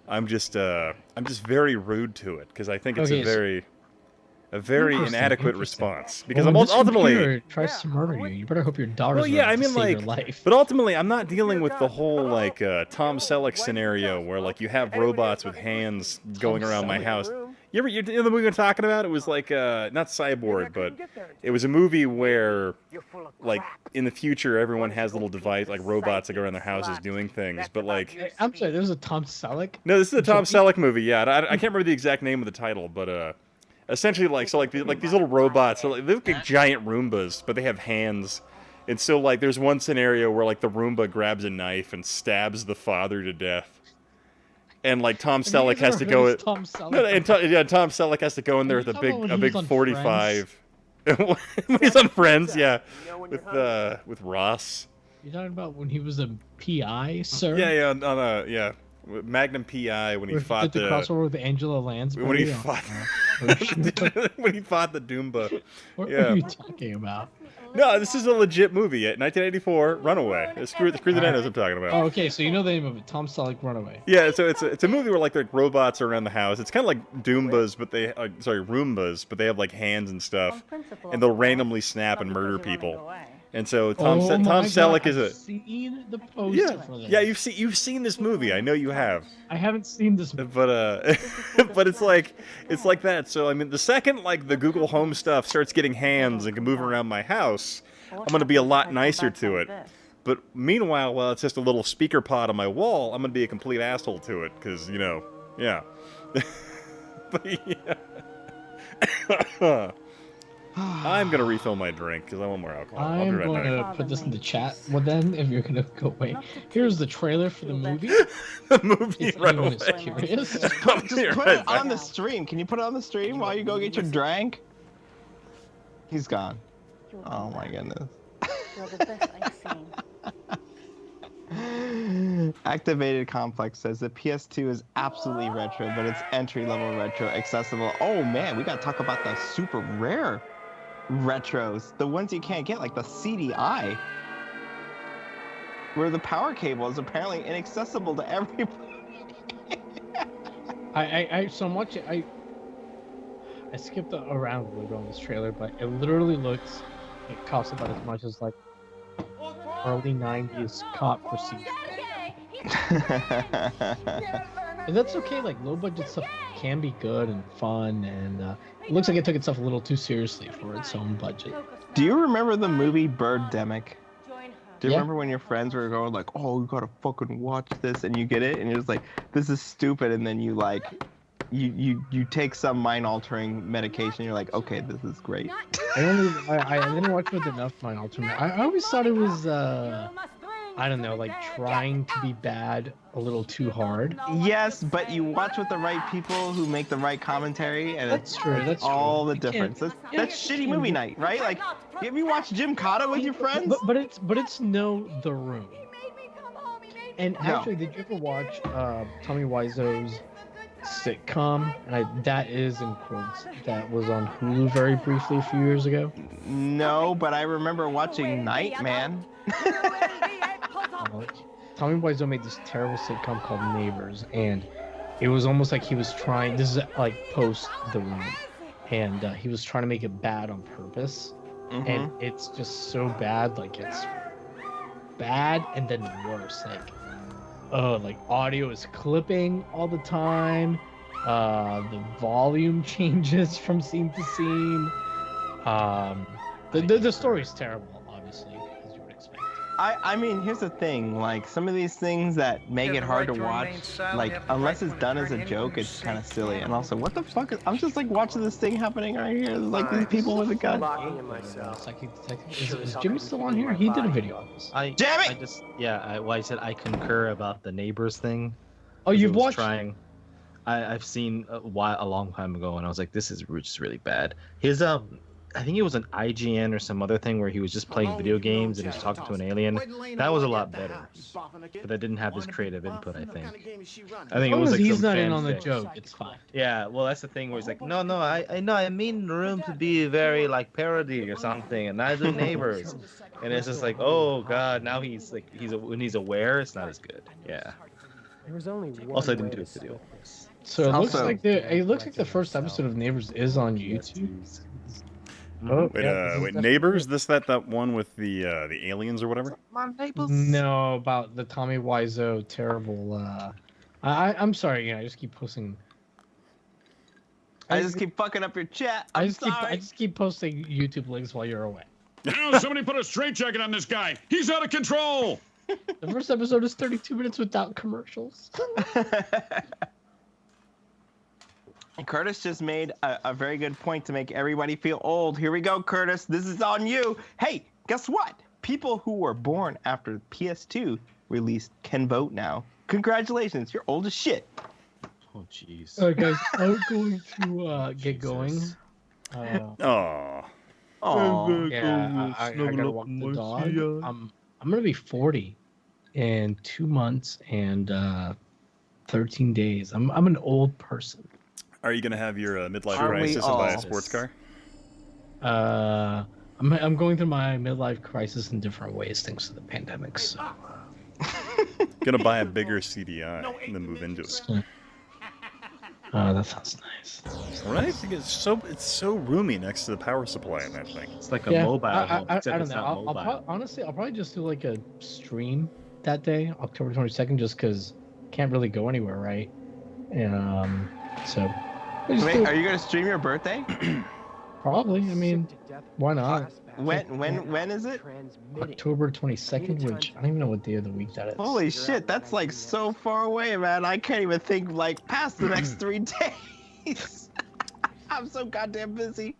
I'm just very rude to it because I think it's a very inadequate response. Because when this ultimately computer tries to murder you, you better hope your daughter's well, yeah, ready I to mean, save like, your life. but ultimately, I'm not dealing with the whole like Tom Selleck scenario where like you have robots with hands going around my house. You know the movie I'm talking about? It was like not Cyborg, but it was a movie where like in the future everyone has little device like robots that go around their houses doing things. But like, I'm sorry, there was a Tom Selleck. no, this is a Tom Selleck movie. Yeah, I can't remember the exact name of the title, but essentially like these little robots, so, like, they look like giant Roombas, but they have hands. And so like there's one scenario where like the Roomba grabs a knife and stabs the father to death. And like Tom Selleck has to go. Tom Selleck. No, and Tom Selleck has to go in there with a big 45. When he's on Friends, yeah, with Ross. You're talking about when he was a PI, sir? Yeah, Magnum PI when he fought the crossover with Angela Lansbury. When he fought when he fought the Doomba. What are you talking about? No, this is a legit movie. 1984, Runaway. Screw the Nanos I'm talking about. Oh, okay, so you know the name of it, Tom Selleck, Runaway. Yeah, so it's a movie where like robots are around the house. It's kind of like Doombas, but Roombas, but they have like hands and stuff, and they'll randomly snap and murder people. And so Tom Selleck is I've seen the poster for this. Yeah, you've seen this movie. I know you have. I haven't seen this movie. But but it's like that. So I mean, the second like the Google Home stuff starts getting hands and can move around my house, I'm gonna be a lot nicer to it. But meanwhile, while it's just a little speaker pod on my wall, I'm gonna be a complete asshole to it because yeah. But yeah. I'm gonna refill my drink because I want more alcohol. I'm going to put this in the chat. Well, then, if you're gonna go away, here's the trailer for the movie. The movie, if anyone is curious. Just put it on the stream. Can you put it on the stream while you go get your drink? He's gone. Oh my goodness. You're the best I've seen. Activated Complex says the PS2 is absolutely retro, but it's entry-level retro accessible. Oh man, we gotta talk about the super rare retros, the ones you can't get, like the CDI, where the power cable is apparently inaccessible to everybody. I skipped around a little bit on this trailer, but it literally looks, it costs about as much as like early 90s cop procedure. And that's okay, like low budget stuff can be good and fun, and it looks like it took itself a little too seriously for its own budget. Do you remember the movie Birdemic? Do you remember when your friends were going like, oh, you gotta fucking watch this, and you get it, and you're just like, this is stupid, and then you like, you take some mind-altering medication, you're like, okay, this is great. I didn't watch with enough mind-altering. I always thought it was, I don't know, like trying to be bad a little too hard. Yes, but you watch with the right people who make the right commentary, and that's true. That's all true. the difference. That's shitty movie night, right? Like, have you watched Jim Cotta with your friends? But it's The Room. And actually, did you ever watch Tommy Wiseau's sitcom? And that is in quotes. That was on Hulu very briefly a few years ago. No, but I remember watching Nightman. Tommy Wiseau made this terrible sitcom called Neighbors, and it was almost like he was trying. This is like post The Room, and he was trying to make it bad on purpose, and it's just so bad. Like it's bad and then worse. Like audio is clipping all the time. The volume changes from scene to scene. The story's terrible, obviously, as you would expect. I mean, here's the thing. Like, some of these things that make it hard to watch, like, unless it's done as a joke, it's kind of silly. And also, what the fuck? I'm just, like, watching this thing happening right here. Like, these people with a gun. Is Jimmy still on here? He did a video on this. Jimmy! I said I concur about the neighbors thing. Oh, you've watched? I've seen a long time ago, and I was like, this is just really bad. His I think it was an IGN or some other thing where he was just playing video games and he was talking to an alien. That was a lot better, but that didn't have his creative input. I think it was like he's not in on the joke. It's fine. Yeah, well, that's the thing where he's like, no, I mean the room to be very like parody or something, and I do neighbors, and it's just like, oh god, now he's like when he's aware, it's not as good. Yeah. There was only one also, I didn't do a video. So it looks like the first episode of Neighbors is on YouTube. Oh, wait, Neighbors? That one with the aliens or whatever? My neighbors. No, about the Tommy Wiseau terrible. I'm sorry, I just keep posting. I just keep fucking up your chat. I just keep posting YouTube links while you're away. Now somebody put a straitjacket on this guy. He's out of control. The first episode is 32 minutes without commercials. Curtis just made a very good point to make everybody feel old. Here we go, Curtis. This is on you. Hey, guess what? People who were born after PS2 released can vote now. Congratulations, you're old as shit. Oh, jeez. All right, guys, I'm going to get going. Aww. Yeah, I gotta walk the dog. I'm gonna be 40 in 2 months and 13 days. I'm an old person. Are you gonna have your midlife crisis and buy a sports car? I'm going through my midlife crisis in different ways thanks to the pandemic. So Gonna buy a bigger CDI and then move into it. That sounds nice. Right? It's so roomy next to the power supply in that thing. It's like a mobile home, I except don't it's know. not mobile. Honestly, I'll probably just do like a stream that day, October 22nd, just because can't really go anywhere, right? So. Wait, are you gonna stream your birthday? Probably. I mean, why not? When is it? October 22nd, which I don't even know what day of the week that is. Holy shit, that's like so far away, man. I can't even think like past the next 3 days. I'm so goddamn busy.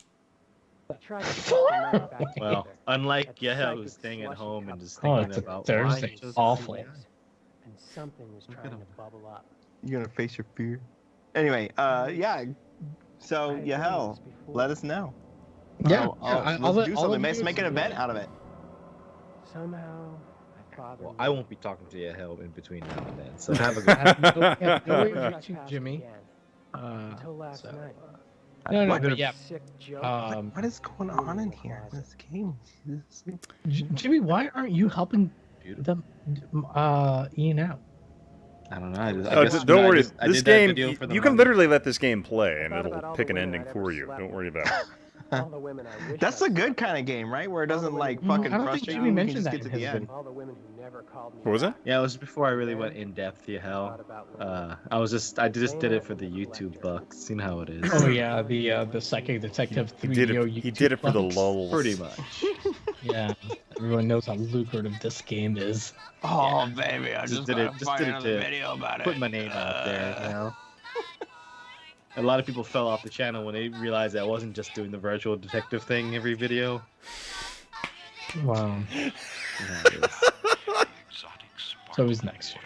Well, unlike Yahel, who's staying at home and just thinking about Thursday. Awful. And something was trying to bubble up. You're gonna face your fear. Anyway, yeah. So Yahel, let us know. Yeah, let's do something. Let's make an event out of it. Somehow, well, I won't be talking to Yahel in between now and then. So have a good. Jimmy. Until last night. But yeah. What is going on in here in this game? Jimmy, why aren't you helping them Ian out? I don't know. Don't worry. This game, you can literally let this game play, and it'll pick an ending for you. Don't worry about it. That's a good kind of game, right? Where it doesn't like fucking frustrate you. You can just get to the end. What was it? Yeah, it was before I really went in depth. Yahel. I just did it for the YouTube bucks. You know how it is. Oh yeah, the psychic detective 3DO. He did it for the lulz. Pretty much. Yeah, everyone knows how lucrative this game is. Oh baby, I just did it to video about put my name out there. You know? A lot of people fell off the channel when they realized I wasn't just doing the virtual detective thing every video. Wow. So who's next year?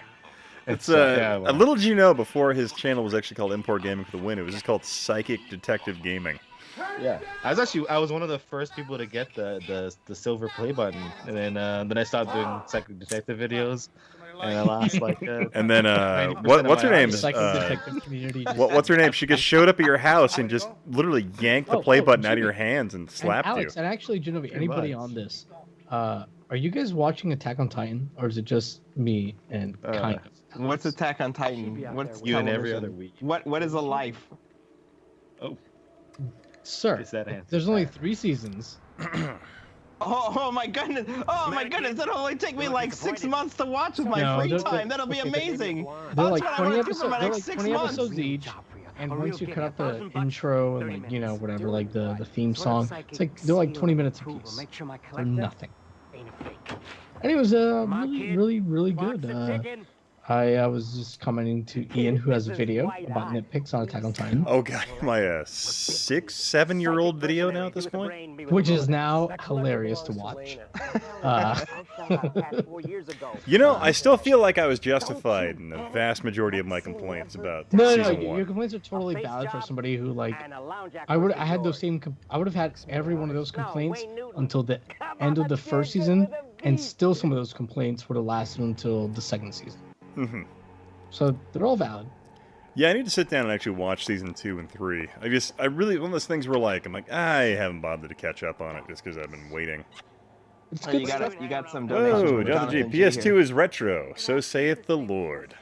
It's little did you know, before his channel was actually called Import Gaming for the Win, it was just called Psychic Detective Gaming. Yeah, I was one of the first people to get the silver play button, and then I started doing Psychic Detective videos, and I lost like. And then what's her name? What's her name? She just showed up at your house and just literally yanked the play button out of your hands and slapped you. And actually, Genevieve, anybody on this, are you guys watching Attack on Titan, or is it just me and kind of? What's Attack on Titan? What's you and every other week? What is a life? Oh. Sir, there's only 3 seasons. Oh my goodness! Oh my goodness! That'll only take me like 6 months to watch with my free time. That'll be amazing. They're like 20 episodes each, and once you cut out the intro and like whatever, like the theme song, it's like they're like 20 minutes apiece. They're nothing. And it was really good. I was just commenting to Ian, who has a video about nitpicks on Attack on Titan. Oh god, my 6-7-year-old video now at this point, which is now hilarious to watch. You know, I still feel like I was justified in the vast majority of my complaints about No, season 1. your complaints are totally valid for somebody who like. I would have had every one of those complaints until the end of the first season, and still some of those complaints would have lasted until the second season. Mm-hmm. So they're all valid. Yeah, I need to sit down and actually watch season 2 and 3. I really, one of those things where like, I'm like, I haven't bothered to catch up on it just because I've been waiting. Oh, you got some donations. Oh, from Jonathan G. G PS2 here. is retro, so saith the Lord.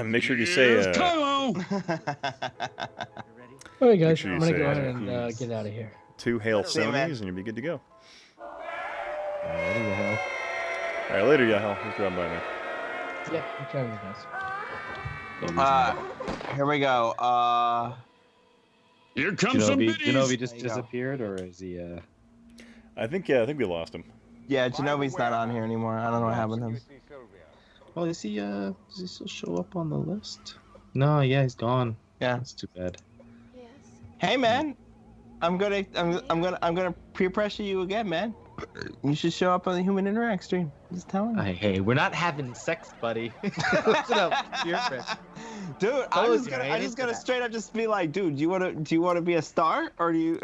Make sure you say, Alright guys, sure you I'm gonna say, go ahead and get out of here. 2 Hail See you, man. Sonys, and you'll be good to go. Alrighty, Yahel. Alright, later, Yahel. Thanks for dropping by, man. Yeah, I'm trying to guys. Here we go. Here comes some Do biddies. you know if he just disappeared or is he? I think we lost him. Yeah, Genovi's not on here anymore. I don't know what happened to him. Oh, is he? Does he still show up on the list? No, yeah, he's gone. Yeah, that's too bad. Hey man, I'm gonna peer pressure you again, man. You should show up on the Human Interact stream. Just tell him. Hey, we're not having sex, buddy. Listen up, peer pressure. Dude, I'm just gonna straight up just be like, dude, do you wanna be a star, or do you?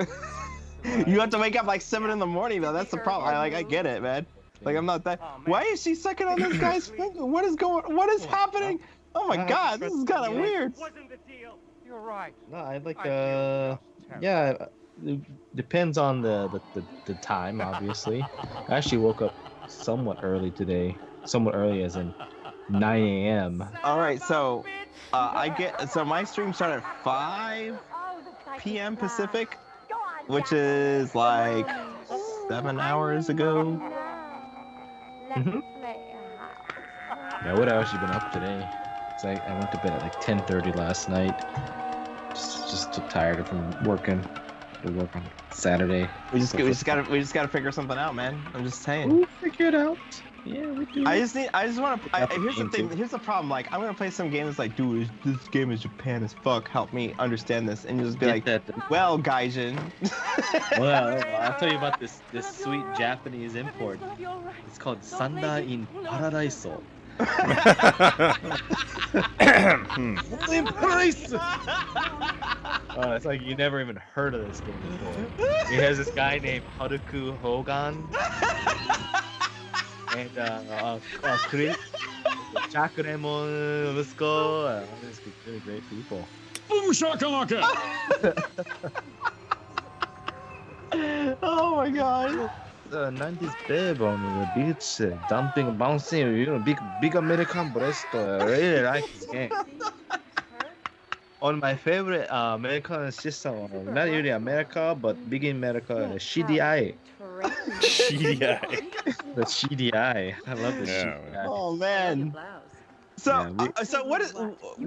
You have to wake up like 7 in the morning though. That's the problem. I get it, man. Like I'm not that. Why is she sucking on this guy's finger? What is happening? Oh my God, this is kind of weird. You're right. No, I like yeah. It depends on the time, obviously. I actually woke up somewhat early today. Somewhat early, as in 9 a.m. All right, so my stream started at 5 p.m. Pacific, which is like 7 hours ago. Yeah, what have I actually been up today? I went to bed at like 10:30 last night. Just too tired from working. To work on Saturday. We just gotta figure something out, man. I'm just saying. We'll figure it out. Yeah, we do. Here's the thing. Here's the problem. Like, I'm gonna play some games like, dude, this game is Japan as fuck. Help me understand this. And you'll just be like, well, Gaijin. Well, I'll tell you about this sweet Japanese import. It's called Sanda in Paradiso. It's like you never even heard of this game before. It has this guy named Haruku Hogan and Chris, Jack Remon, Musko, these really great people. Boom shakalaka! Oh my God. 90s babe on the beach, dumping, bouncing, big American breast. I really like this game. On my favorite American system, not really America, but big in America, the CDI. CDI. The CDI. I love the CDI. Oh man. So what is?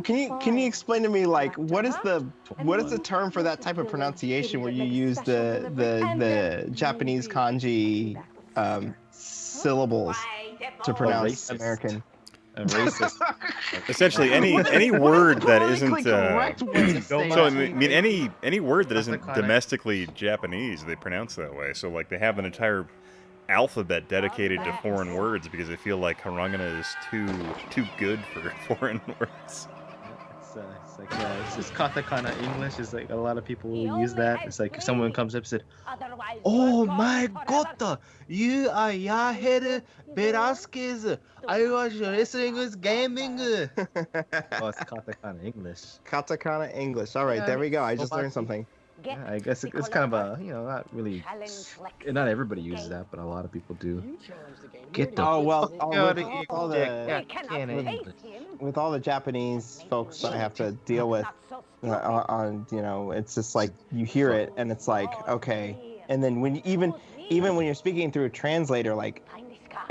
Can you explain to me like what is the term for that type of pronunciation where you use the Japanese kanji syllables to pronounce American? Racist. Essentially, any word that isn't so I mean any word that isn't domestically Japanese, they pronounce that way. So like they have an entire alphabet dedicated to foreign words because they feel like hiragana is too good for foreign words. It's just katakana English. It's like a lot of people will use that. It's like if someone comes up and said, "Oh my God, you are Yaher Velasquez. I was listening with gaming." Oh, it's katakana English. Katakana English. All right, there we go. I just learned something. Yeah, I guess it's kind of a, not really, not everybody uses that, but a lot of people do. Get the with all the Japanese folks that I have to deal with it's just like you hear it and it's like, okay, and then when even when you're speaking through a translator, like,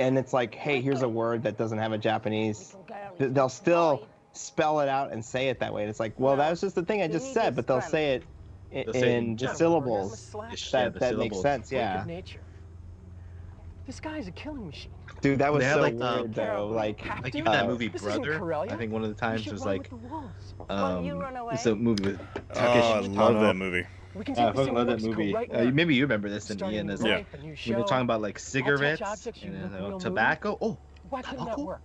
and it's like, hey, here's a word that doesn't have a Japanese, they'll still spell it out and say it that way. And it's like, well, that was just the thing I just said, but they'll say it in the syllables that makes sense. Yeah. This guy's a killing machine. Dude, that was They had, so like, weird though. Like even that movie This isn't Brother. Corellia. I think one of the We times should was run like, with the wolves. it's a movie with Oh, Takeshi I love that movie. We can Yeah, I take this fucking to love that Mexico movie. right now. Maybe you remember this in Starting Ian a as new well. life, a new When they're show. talking about like I'll touch cigarettes objects, you and look real moody. tobacco. Oh, Why couldn't that work?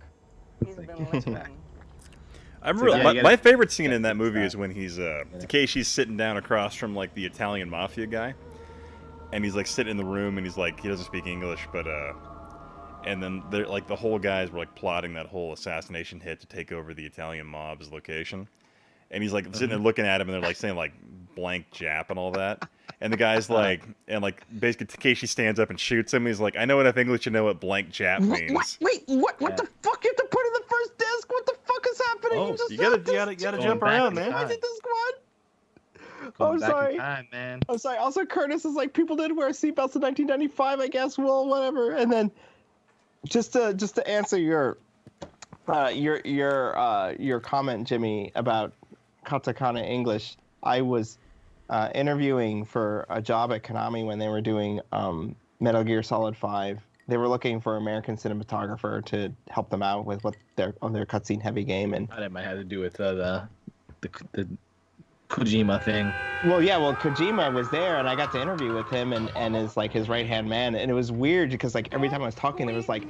I'm So, real. yeah, my, you gotta- my favorite scene in that movie is when he's Takeshi's sitting down across from like the Italian mafia guy, and he's like sitting in the room and he's like he doesn't speak English, but and then they're like the whole guys were like plotting that whole assassination hit to take over the Italian mob's location, and he's like sitting there looking at him and they're like saying like blank Jap and all that, and the guy's like and like basically Takeshi stands up and shoots him. He's like, I know enough English to know what blank Jap means. Wait, what? What the fuck? You have to put in the first disc? What the fuck is happening? Oh, just you said gotta this. jump around, man. Why is it disc one? Going I'm back sorry. in time, man. I'm sorry. Also, Curtis is like, people didn't wear seatbelts in 1995, I guess. Well, whatever. And then, just to answer your comment, Jimmy, about katakana English, I was interviewing for a job at Konami when they were doing Metal Gear Solid 5. They were looking for an American cinematographer to help them out with what their cutscene heavy game, and That might have to do with the Kojima thing. Well, yeah, Kojima was there, and I got to interview with him and is like his right-hand man, and it was weird because like every time I was talking, there was like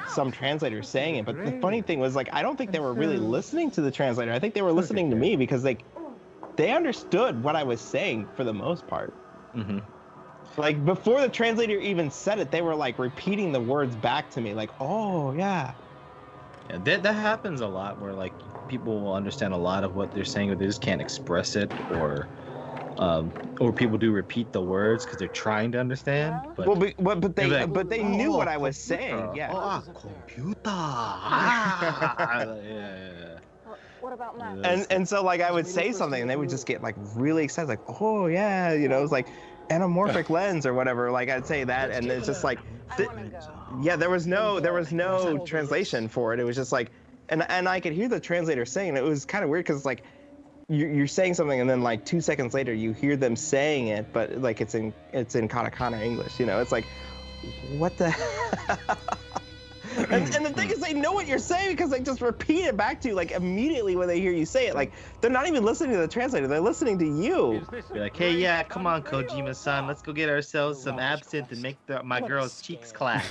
some translator saying it, but the funny thing was like I don't think they were really listening to the translator. I think they were listening to me because like they understood what I was saying for the most part. Mm-hmm. Like before the translator even said it, they were like repeating the words back to me, like, "Oh yeah." Yeah, that happens a lot where like people will understand a lot of what they're saying, but they just can't express it, or people do repeat the words because they're trying to understand. But But they knew what I was saying. Yeah. Computer. Yeah. What about math? And so like I would say something and they would just get like really excited, like, oh yeah, you know, it's like anamorphic lens or whatever. Like I'd say that, and it's just like, yeah, there was no translation for it. It was just like, and I could hear the translator saying it. It was kind of weird because like you're saying something and then like 2 seconds later you hear them saying it, but like it's in katakana English. You know, it's like, what the. And the thing is, they know what you're saying because they just repeat it back to you like immediately when they hear you say it. Like they're not even listening to the translator; they're listening to you. Be like, hey, yeah, come on, Kojima-san, let's go get ourselves some absinthe and make my girl's cheeks clap.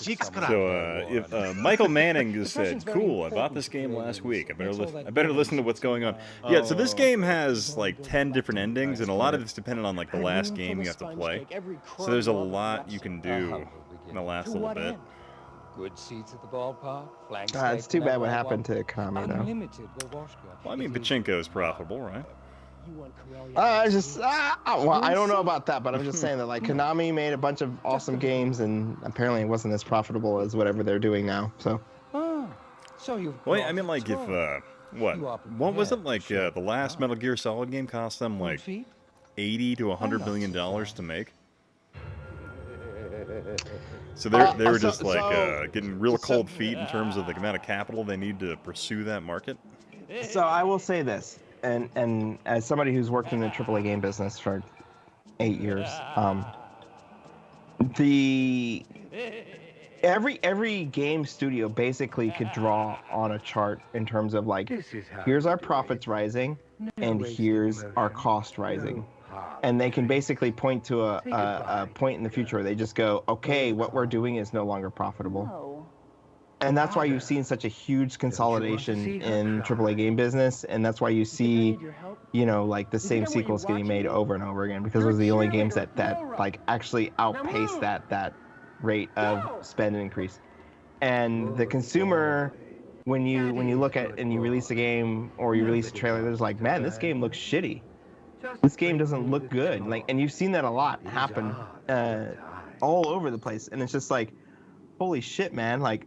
Cheeks clap. So if Michael Manning just said, "Cool, I bought this game last week. I better listen to what's going on." Yeah, so this game has like 10 different endings, and a lot of it's dependent on like the last game you have to play. So there's a lot you can do in the last little bit. Good seats at the ballpark. Flag It's too bad what happened to Konami though. Unlimited Wawashka. Well, I mean, pachinko is profitable, right? Well, I don't know about that, but I'm just saying that like Konami made a bunch of awesome games, and apparently it wasn't as profitable as whatever they're doing now. So. So you. Well, I mean, like if what was it like? The last Metal Gear Solid game cost them like $80 to $100 million to make. So they were just getting real cold feet in terms of the amount of capital they need to pursue that market. So I will say this, and as somebody who's worked in the AAA game business for 8 years, every game studio basically could draw on a chart in terms of like, here's our profits rising, and here's our cost rising. And they can basically point to a point in the future where they just go, okay, what we're doing is no longer profitable. And that's why you've seen such a huge consolidation in AAA game business, and that's why you see, you know, like the same sequels getting made over and over again, because those are the only games that like actually outpace that rate of spend and increase. And the consumer, when you look at and you release a game or you release a trailer, there's like, man, this game looks shitty. This game doesn't look good. Like, and you've seen that a lot happen all over the place. And it's just like, holy shit, man. Like,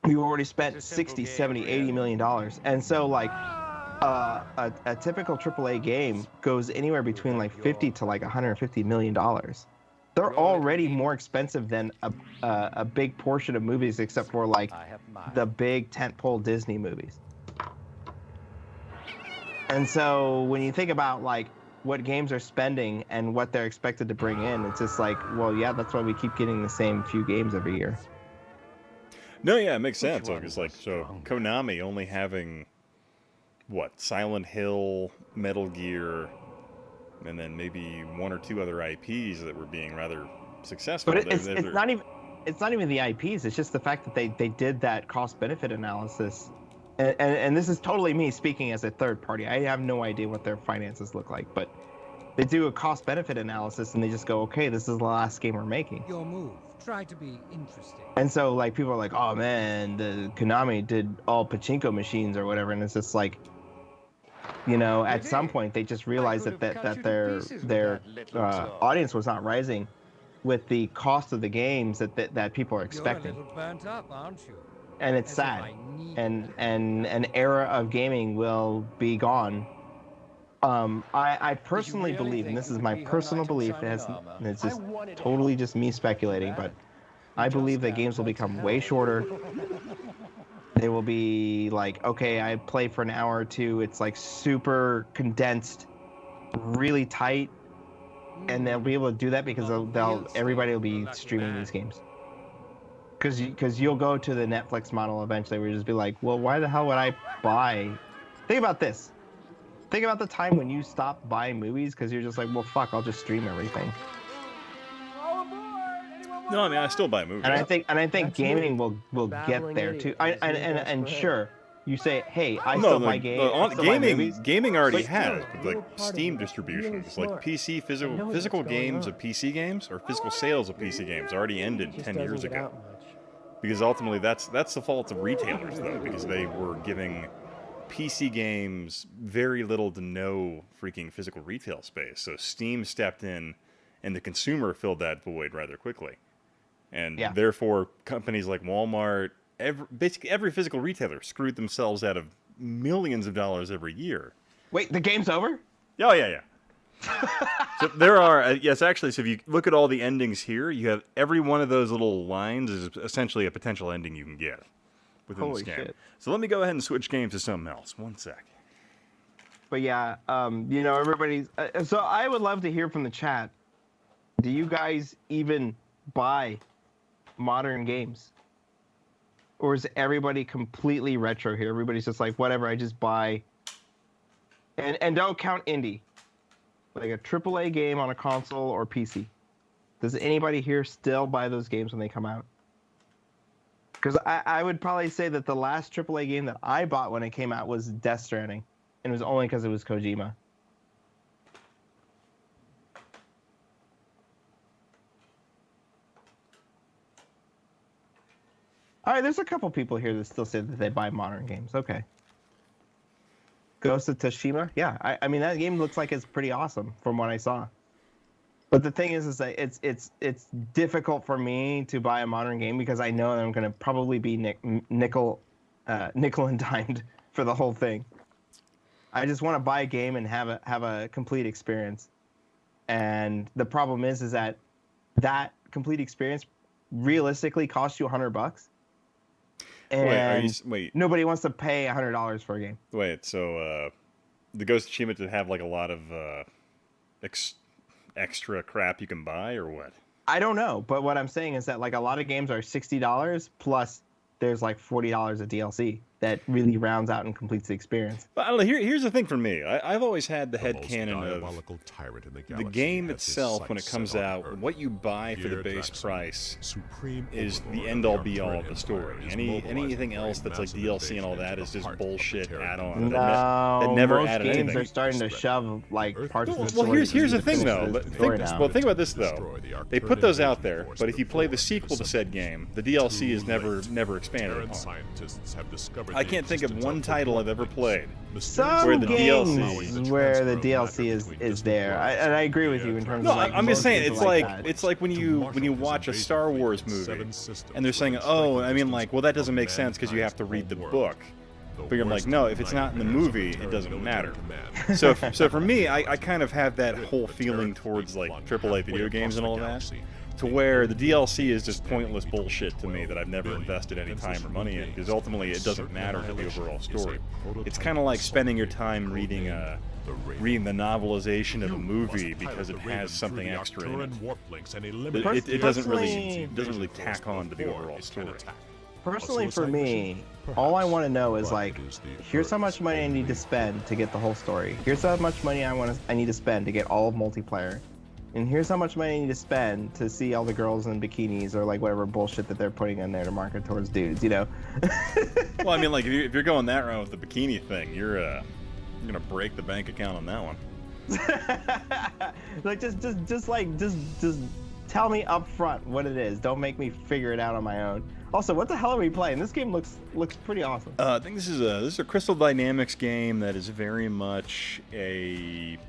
we already spent 60, 70, 80 million dollars. And so like a typical AAA game goes anywhere between like 50 to like 150 million dollars. They're already more expensive than a big portion of movies, except for like the big tentpole Disney movies. And so when you think about like what games are spending and what they're expected to bring in, it's just like, well, yeah, that's why we keep getting the same few games every year. No, yeah, it makes sense. It's like, so Konami only having, what, Silent Hill, Metal Gear, and then maybe one or two other IPs that were being rather successful. But it's not even the IPs. It's just the fact that they did that cost-benefit analysis. And this is totally me speaking as a third party. I have no idea what their finances look like, but they do a cost-benefit analysis and they just go, okay, this is the last game we're making. Your move. Try to be interesting. And so, like, people are like, oh man, the Konami did all pachinko machines or whatever, and it's just like, you know, at some point they just realized that their audience was not rising with the cost of the games that people are expecting. You're a little burnt up, aren't you? And it's sad. And an era of gaming will be gone. I personally believe, and this is my personal belief, and it's just totally just me speculating, but I believe that games will become way shorter. They will be like, okay, I play for an hour or two. It's like super condensed, really tight, and they'll be able to do that because everybody will be streaming these games. Because you'll go to the Netflix model eventually, where you just be like, well, why the hell would I buy? Think about this. Think about the time when you stopped buying movies because you're just like, well, fuck, I'll just stream everything. No, I mean, I still buy movies. And I think gaming will get there too. And sure, you say, hey, I still buy games. Gaming already has like Steam distributions, like PC physical games of PC games or physical sales of PC games already ended 10 years ago. Because ultimately, that's the fault of retailers though, because they were giving PC games very little to no freaking physical retail space. So Steam stepped in, and the consumer filled that void rather quickly. And therefore, companies like Walmart, basically every physical retailer screwed themselves out of millions of dollars every year. Wait, the game's over? Oh, yeah. So there are, yes, actually, so if you look at all the endings here, you have every one of those little lines is essentially a potential ending you can get within this game. Shit. So let me go ahead and switch games to something else. One sec. But yeah, you know, everybody's... so I would love to hear from the chat. Do you guys even buy modern games? Or is everybody completely retro here? Everybody's just like, whatever, I just buy... And don't count indie. Like a AAA game on a console or PC. Does anybody here still buy those games when they come out? Because I would probably say that the last AAA game that I bought when it came out was Death Stranding. And it was only because it was Kojima. All right, there's a couple people here that still say that they buy modern games. Okay. Ghost of Tsushima? Yeah, I mean, that game looks like it's pretty awesome from what I saw. But the thing is that it's difficult for me to buy a modern game because I know that I'm going to probably be nickel and dimed for the whole thing. I just want to buy a game and have a complete experience. And the problem is that complete experience realistically costs you $100. And nobody wants to pay $100 for a game. Wait, so the Ghost of Tsushima did have like a lot of extra crap you can buy, or what? I don't know, but what I'm saying is that like a lot of games are $60 plus there's like $40 of DLC that really rounds out and completes the experience. But I don't know, here's the thing for me. I've always had the headcanon of the game itself when it comes out, what you buy for the base price is the end-all be-all of the story. Anything else that's like DLC and all that is just bullshit add-on. No, never most added games anything. are starting to shove like parts of the Well, story. here's the thing though. Think about this though. They put those out there, but if you play the sequel to said game, the DLC is never expanded upon. I can't think of one title I've ever played where the DLC is there. And I agree with you in terms of like, I'm just saying that. it's like when you watch a Star Wars movie and they're saying, oh, I mean, like, well, that doesn't make sense because you have to read the book. But I'm like, no, if it's not in the movie, it doesn't matter. So for me, I kind of have that whole feeling towards like AAA video games and all that, to where the DLC is just pointless bullshit to me that I've never invested any time or money in, because ultimately it doesn't matter to the overall story. It's kind of like spending your time reading the novelization of a movie because it has something extra in it. It doesn't really tack on to the overall story. Personally, for me, all I want to know is like, here's how much money I need to spend to get the whole story. Here's how much money I need to spend to get all of multiplayer, and here's how much money I need to spend to see all the girls in bikinis or like whatever bullshit that they're putting in there to market towards dudes. You know? Well, I mean, like if you're going that route with the bikini thing, you're gonna break the bank account on that one. Like just tell me up front what it is. Don't make me figure it out on my own. Also, what the hell are we playing? This game looks pretty awesome. I think this is a Crystal Dynamics game that is very much a.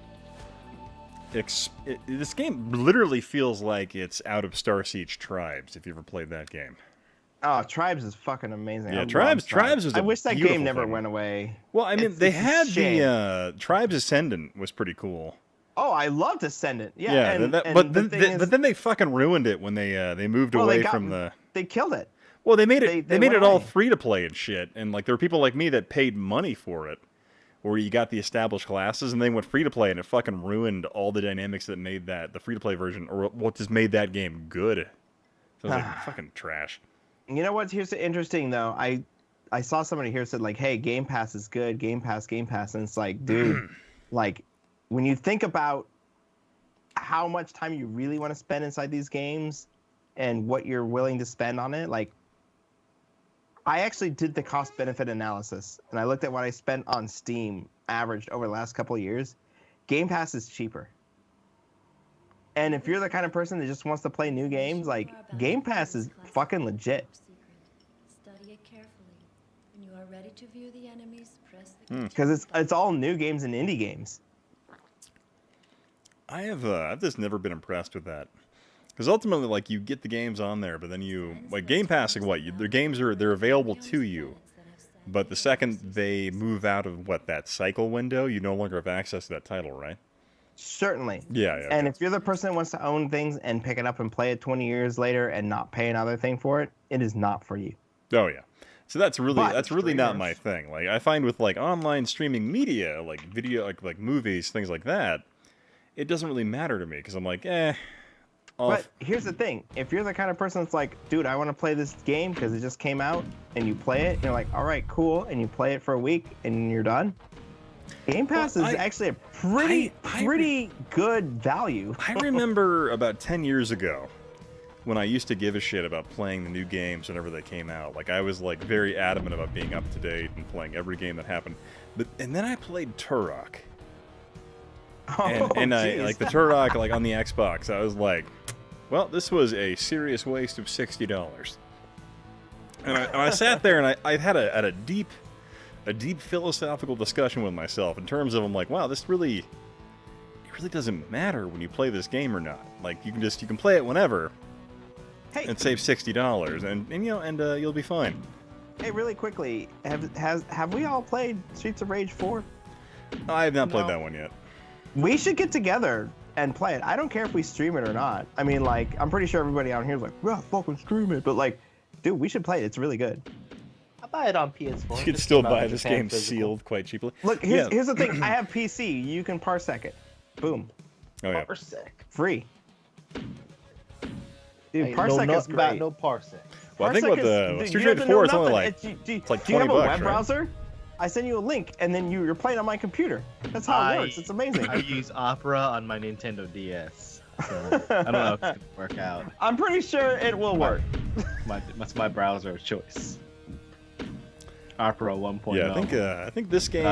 This game literally feels like it's out of Star Siege Tribes. If you ever played that game. Oh, Tribes is fucking amazing. Yeah, Tribes is. I wish that game never went away. Well, I mean, they had the Tribes Ascendant was pretty cool. Oh, I loved Ascendant. Yeah, but then they fucking ruined it when they moved away from the. They killed it. Well, they made it. They made it all free to play and shit, and like there were people like me that paid money for it, where you got the established classes, and they went free to play, and it fucking ruined all the dynamics that made the free to play version, or what just made that game good. So it was like fucking trash. You know what? Here's the interesting though. I saw somebody here said like, "Hey, Game Pass is good. Game Pass, and it's like, dude, like when you think about how much time you really want to spend inside these games, and what you're willing to spend on it, like. I actually did the cost-benefit analysis, and I looked at what I spent on Steam averaged over the last couple of years. Game Pass is cheaper. And if you're the kind of person that just wants to play new games, like, Game Pass is fucking legit. Study it carefully. When you are ready to view the enemies, press the Because it's all new games and indie games. I've just never been impressed with that. Because ultimately, like, you get the games on there, but then like, Game Pass, like, their games they're available to you, but the second they move out of, that cycle window, you no longer have access to that title, right? Certainly. Yeah. And if you're the person that wants to own things and pick it up and play it 20 years later and not pay another thing for it, it is not for you. Oh, yeah. So that's really not my thing. Like, I find with, like, online streaming media, like, video, like movies, things like that, it doesn't really matter to me, because I'm like, But here's the thing. If you're the kind of person that's like, dude, I want to play this game because it just came out, and you play it, and you're like, all right, cool, and you play it for a week, and you're done. Game Pass is actually a pretty good value. I remember about 10 years ago when I used to give a shit about playing the new games whenever they came out. Like, I was, like, very adamant about being up to date and playing every game that happened. And then I played Turok. And I, like, the Turok, like, on the Xbox, I was like, well, this was a serious waste of $60. And I sat there and I had a deep philosophical discussion with myself in terms of, I'm like, wow, it really doesn't matter when you play this game or not. Like, you can play it whenever and save $60 and you'll be fine. Hey, really quickly, have we all played Streets of Rage 4? I have not played that one yet. We should get together and play it. I don't care if we stream it or not. I mean, like, I'm pretty sure everybody out here is like, yeah, fucking stream it. But, like, dude, we should play it. It's really good. I'll buy it on PS4. You can still buy this game sealed quite cheaply. Look, here's the thing. I have PC. You can parsec it. Boom. Oh, yeah. Parsec. Free. Dude, Hey, parsec is great. No parsec. Well, I think with the Street Fighter 4, it's only like, it's like $20, do you have a web right? browser? I send you a link, and then you're playing on my computer. That's how it works. It's amazing. I use Opera on my Nintendo DS. So I don't know if it's going to work out. I'm pretty sure it will work. That's my browser of choice. Opera 1.0. Yeah, I think this game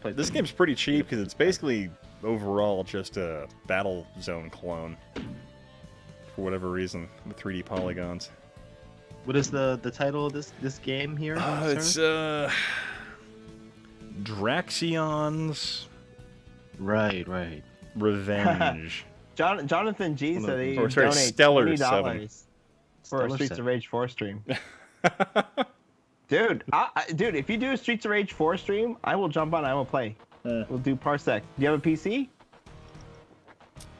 this game's pretty cheap because it's basically overall just a Battle Zone clone for whatever reason with 3D polygons. What is the title of this game here? It's Draxion's Right. Revenge. Jonathan G said he donates Stellar $20 7. for a Streets of Rage 4 stream. Dude, dude, if you do a Streets of Rage 4 stream, I will jump on. I will play. We'll do Parsec. Do you have a PC?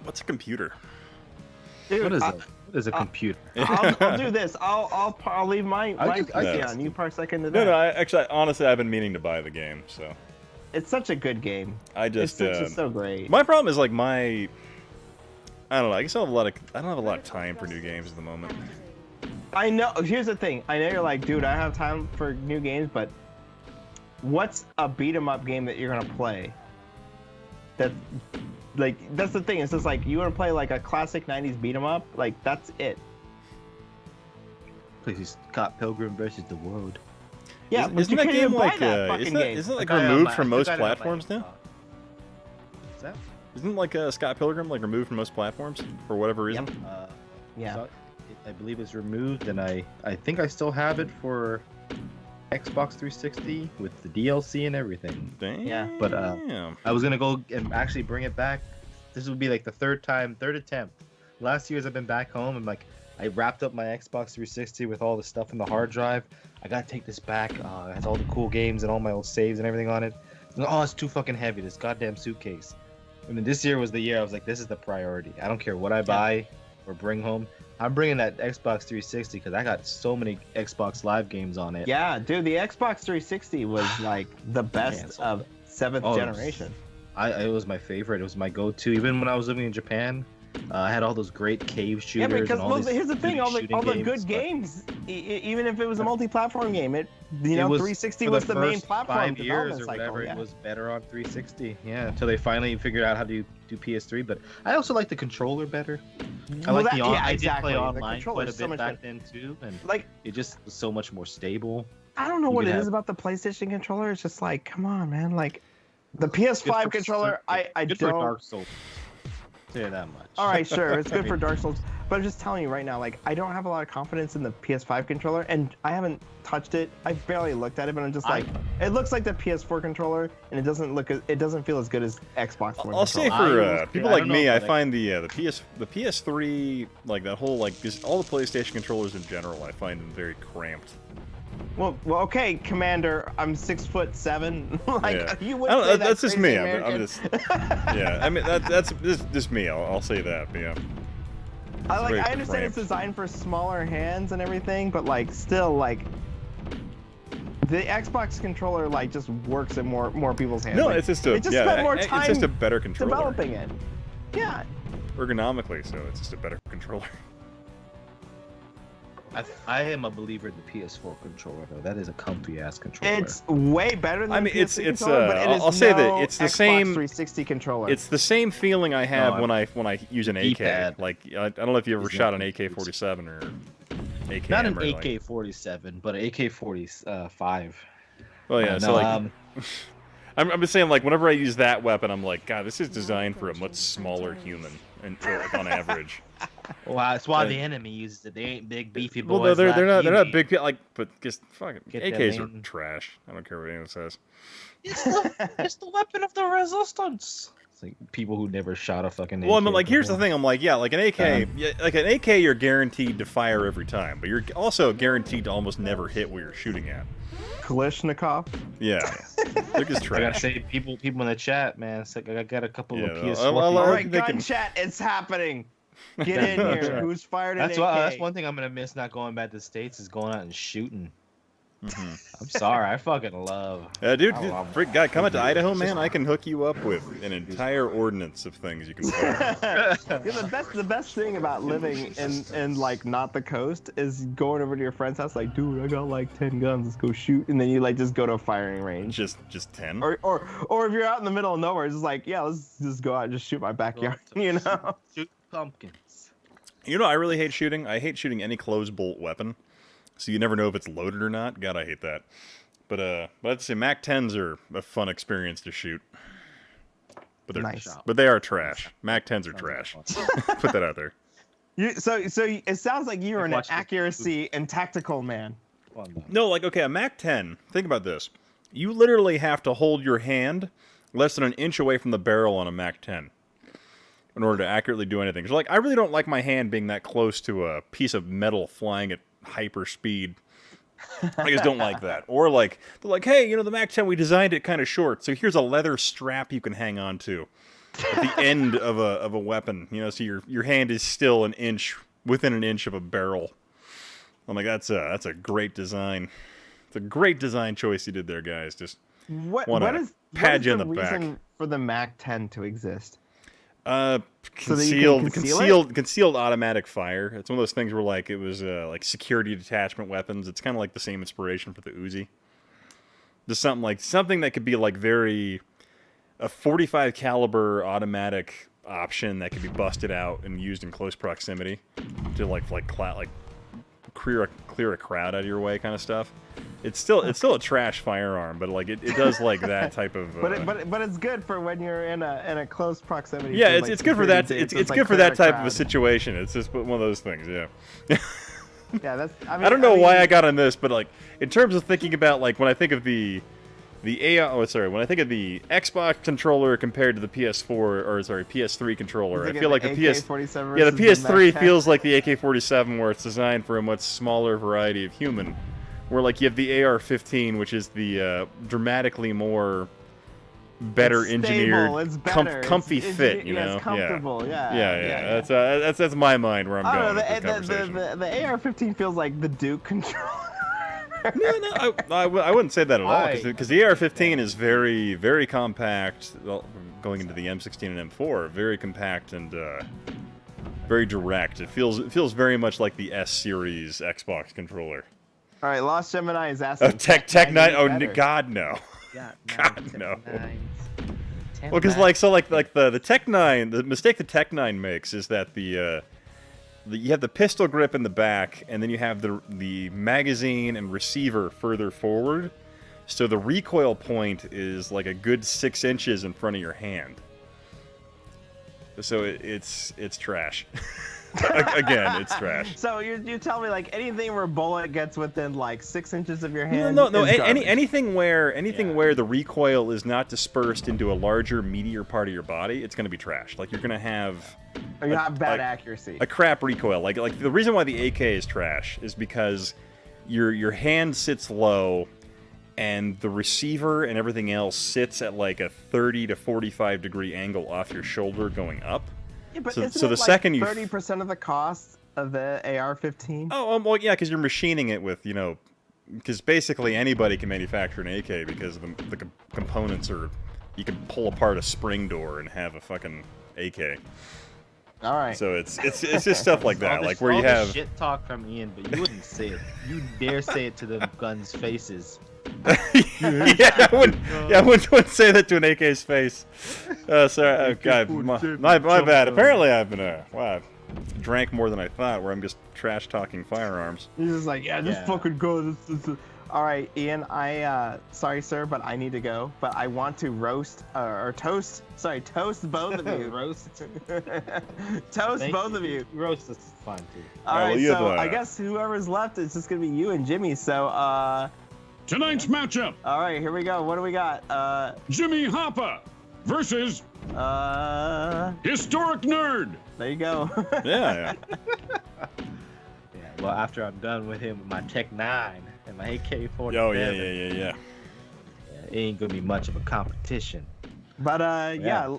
What's a computer? Dude, what is a computer? I'll do this. I'll leave my PC on. You Parsec into that. No, actually, honestly, I've been meaning to buy the game, so. It's such a good game. It's so great. My problem is like I don't know. I guess I don't have a lot of time for new games at the moment. I know. Here's the thing. I know you're like, dude, I have time for new games, but what's a beat 'em up game that you're gonna play? That's the thing. It's just like you want to play like a classic '90s beat 'em up. Like that's it. Plays Scott Pilgrim versus the World. Yeah, but isn't you that can't game even buy like that fucking game. isn't it like removed from most I got it on my- platforms now? What's that? Isn't like Scott Pilgrim like removed from most platforms for whatever reason? Yeah. So I believe it's removed, and I think I still have it for Xbox 360 with the DLC and everything. Damn. Yeah. But I was gonna go and actually bring it back. This would be like the third attempt. Last years I've been back home and like I wrapped up my Xbox 360 with all the stuff in the hard drive. I gotta take this back. It has all the cool games and all my old saves and everything on it. Oh, it's too fucking heavy, this goddamn suitcase. And then this year was the year I was like, this is the priority. I don't care what I buy or bring home. I'm bringing that Xbox 360 because I got so many Xbox Live games on it. Yeah, dude, the Xbox 360 was like the best of 7th generation. It was my favorite. It was my go-to. Even when I was living in Japan, I had all those great cave shooters. Yeah, because and all here's the thing: all the good games, even if it was a multi-platform game, it 360 was the main platform. 5 years or cycle, whatever, it was better on 360. Yeah, until they finally figured out how to do PS3. But I also like the controller better. I did play online quite a bit back then too, and like it just was so much more stable. I don't know what it is about the PlayStation controller. It's just like, come on, man, like. The PS5 controller, I good don't. For Dark Souls. Say that much. All right, sure, it's good for Dark Souls, but I'm just telling you right now, like I don't have a lot of confidence in the PS5 controller, and I haven't touched it. I barely looked at it, but I'm just like, it looks like the PS4 controller, and it doesn't feel as good as Xbox One. I'll say for people like me, I find the PS3 like that whole like just all the PlayStation controllers in general, I find them very cramped. Well, okay, Commander. I'm 6'7". Like you would. Say that's that just me. American. I'm just. Yeah, I mean that's just me. I'll say that. But yeah. I understand it's designed for smaller hands and everything, but like still like. The Xbox controller like just works in more people's hands. No, like, it's just spent more time it's just a better controller. Developing it. Yeah. Ergonomically, so it's just a better controller. I am a believer in the PS4 controller though. That is a comfy ass controller. It's way better than the PS3 controller, but it is I'll say that no it's the Xbox same 360 controller. It's the same feeling I have when I use an AK. D-pad. Like I don't know if you ever shot an AK-47 or AKM. Not an or like... AK-47, but an AK-45. Well, yeah. So like, I'm just saying like whenever I use that weapon, I'm like, God, this is designed for a much smaller human, and like, on average. Well, that's why the enemy uses it. They ain't big beefy boys. Well, they're not big like, but just fucking Get AKs them are trash. I don't care what anyone says. It's the weapon of the resistance. It's like people who never shot a fucking AK. Well, I mean, like, here's the thing. I'm like, yeah, like an AK, you're guaranteed to fire every time, but you're also guaranteed to almost never hit where you're shooting at. Kalashnikov. Yeah, they're just trash. I gotta say, people in the chat, man. It's like I got a couple of PS4. All right, gun chat, it's happening. Get in here. Who's fired an AK? That's one thing I'm gonna miss not going back to the States is going out and shooting. I'm sorry, I fucking love. Dude, freak guy, come out to Idaho, man. I can hook you up with an entire ordinance of things you can fire. The best thing about living in like not the coast is going over to your friend's house, like, dude, I got like 10 guns, let's go shoot, and then you like just go to a firing range. Just 10. Or if you're out in the middle of nowhere, it's just like, yeah, let's just go out and just shoot my backyard, you know. Shoot pumpkins. You know, I really hate shooting. I hate shooting any closed bolt weapon. So you never know if it's loaded or not. God, I hate that. But I'd say Mac 10s are a fun experience to shoot. But they're nice. But they are trash. Mac 10s are trash. Put that out there. So it sounds like you're an accuracy and tactical man. No, like, okay, a Mac 10, think about this. You literally have to hold your hand less than an inch away from the barrel on a Mac 10 in order to accurately do anything. So, like, I really don't like my hand being that close to a piece of metal flying at hyper speed I just don't like that. Or like they're like, hey, you know, the MAC-10 we designed it kind of short, so here's a leather strap you can hang on to at the end of a weapon. You know, so your hand is still within an inch of a barrel. I'm like, that's a great design. It's a great design choice you did there, guys. Just what is pad you in the reason back for the MAC-10 to exist? Concealed automatic fire. It's one of those things where like it was like security detachment weapons. It's kind of like the same inspiration for the Uzi. Just something that could be like a 45 caliber automatic option that could be busted out and used in close proximity to clear a crowd out of your way kind of stuff. It's still a trash firearm, but like it does like that type of. But it's good for when you're in a close proximity. Yeah, it's good for that. It's good for that type of a situation. It's just one of those things. Yeah. Yeah, that's. I don't know why I got on this, but like in terms of thinking about like when I think of when I think of the Xbox controller compared to the PS3 controller, I feel like the PS3 feels like the AK-47, where it's designed for a much smaller variety of human. Where like you have the AR-15, which is the dramatically more better engineered, comfy fit. You know, it's comfortable. Yeah. That's my mind where I'm going with this conversation. The AR-15 feels like the Duke controller. No, I wouldn't say that at all, because the AR-15 is very, very compact. Well, going into the M16 and M4, very compact and very direct. It feels very much like the S series Xbox controller. All right, Lost Gemini is asking. Tech 9. Oh God, no. God, no. Well, because the Tech 9, the mistake the Tech 9 makes is that you have the pistol grip in the back, and then you have the magazine and receiver further forward. So the recoil point is like a good 6 inches in front of your hand. So it's trash. Again, it's trash. So you tell me like anything where a bullet gets within like 6 inches of your hand. No. Anything where the recoil is not dispersed into a larger, meatier part of your body, it's going to be trash. Like you're going to have. Or you have bad accuracy. A crap recoil. Like the reason why the AK is trash is because your hand sits low, and the receiver and everything else sits at like a 30 to 45 degree angle off your shoulder going up. Yeah, but so isn't the it second like you 30% of the cost of the AR-15? Oh, well, yeah, because you're machining it with, because basically anybody can manufacture an AK because the components are, you can pull apart a spring door and have a fucking AK. All right. So it's just stuff like that, like where you have shit talk from Ian, but you wouldn't say it. You dare say it to the guns' faces. I wouldn't say that to an AK's face. Sorry, God, my bad. Apparently, I've been I've drank more than I thought. Where I'm just trash talking firearms. He's just like, this fucking gun. All right, Ian. Sorry, sir, but I need to go. But I want to toast both of you. Toast both of you. Roast is fine too. All right, so I guess whoever's left is just gonna be you and Jimmy. So tonight's matchup. All right, here we go. What do we got? Jimmy Hopper versus Historic Nerd. There you go. Yeah. Well, after I'm done with him with my Tech 9 and my AK-47. Oh yeah. It ain't gonna be much of a competition. But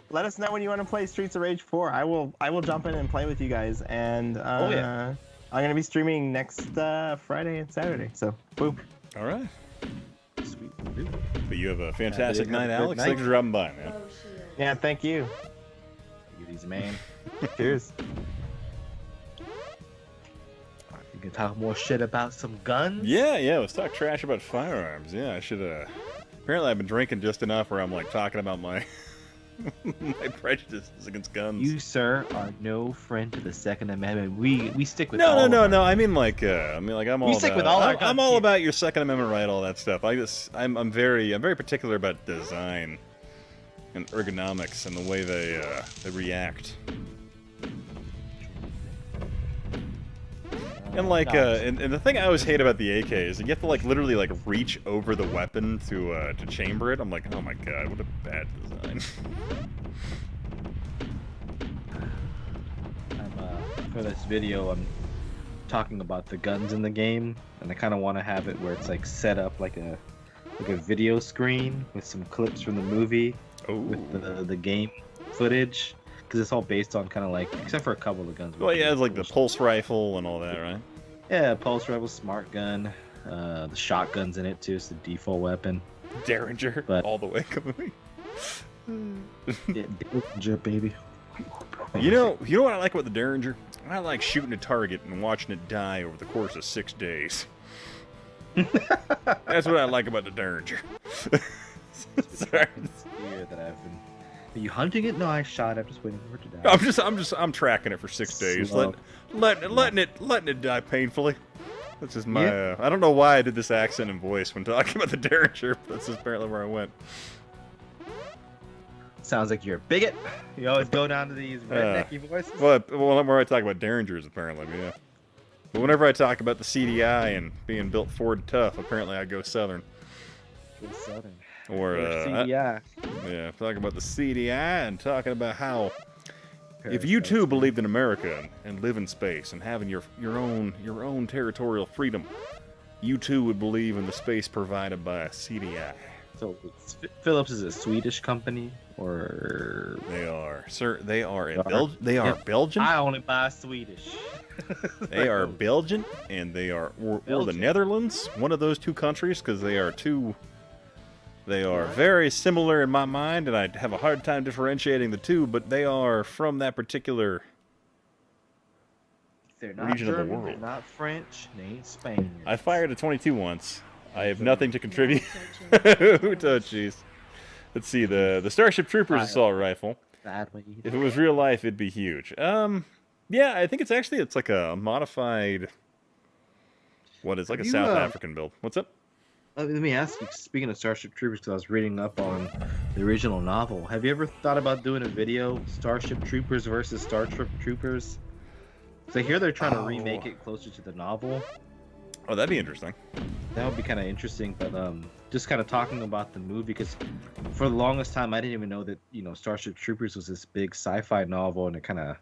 let us know when you want to play Streets of Rage 4. I will jump in and play with you guys, and I'm gonna be streaming next Friday and Saturday. So boom. All right. Sweet. But you have a fantastic night, Alex. Thanks for dropping by, man. Yeah, thank you. Beauties, man. Cheers. You can talk more shit about some guns? Yeah. Let's talk trash about firearms. Yeah, I should. Apparently, I've been drinking just enough where I'm like talking about my my prejudices against guns. You, sir, are no friend to the Second Amendment. We stick with no. I mean like I'm all. We stick with all our guns. I'm all about your Second Amendment right, all that stuff. I'm very particular about design and ergonomics and the way they react. And like, and the thing I always hate about the AK is that you have to like literally like reach over the weapon to chamber it. I'm like, oh my god, what a bad design. For this video, I'm talking about the guns in the game, and I kind of want to have it where it's like set up like a video screen with some clips from the movie with the game footage, because it's all based on kind of like, except for a couple of guns. Well, yeah, it's like the pulse rifle and all that, right? Yeah, pulse rifle, smart gun, the shotgun's in it too. It's the default weapon. Derringer, but all the way coming. Yeah, Derringer, baby. You know what I like about the Derringer? I like shooting a target and watching it die over the course of 6 days. That's what I like about the Derringer. Sorry. That I've been. Are you hunting it? No, I shot. I'm just waiting for it to die. I'm tracking it for 6 days, Slow. letting it die painfully. That's just my. I don't know why I did this accent and voice when talking about the Derringer, but that's just apparently where I went. Sounds like you're a bigot. You always go down to these rednecky voices. Well, whenever I talk about Derringers, apparently, yeah. But whenever I talk about the CDI and being built Ford tough, apparently I go Southern. Go Southern. Or CDI. Yeah, talking about the CDI and talking about how if you too believed in America and live in space and having your own territorial freedom, you too would believe in the space provided by CDI. So Philips is a Swedish company, or they are, sir. They are in Belgian. I only buy Swedish. They are Belgian, and they are or the Netherlands. One of those two countries, because they are two. They are very similar in my mind, and I have a hard time differentiating the two. But they are from that particular they're not region German, of the world. They're not French. They ain't Spaniard. I fired a 22 once. I have nothing to contribute. Jeez. Let's see, the Starship Troopers assault rifle. If it was real life, it'd be huge. Yeah, I think it's like a modified. What is like a South African build? What's up? Let me ask you. Speaking of Starship Troopers, because I was reading up on the original novel. Have you ever thought about doing a video, Starship Troopers versus Starship Troopers? So I hear they're trying to remake it closer to the novel. Oh, that'd be interesting. That would be kind of interesting, but just kind of talking about the movie, because for the longest time I didn't even know that Starship Troopers was this big sci-fi novel, and it kind of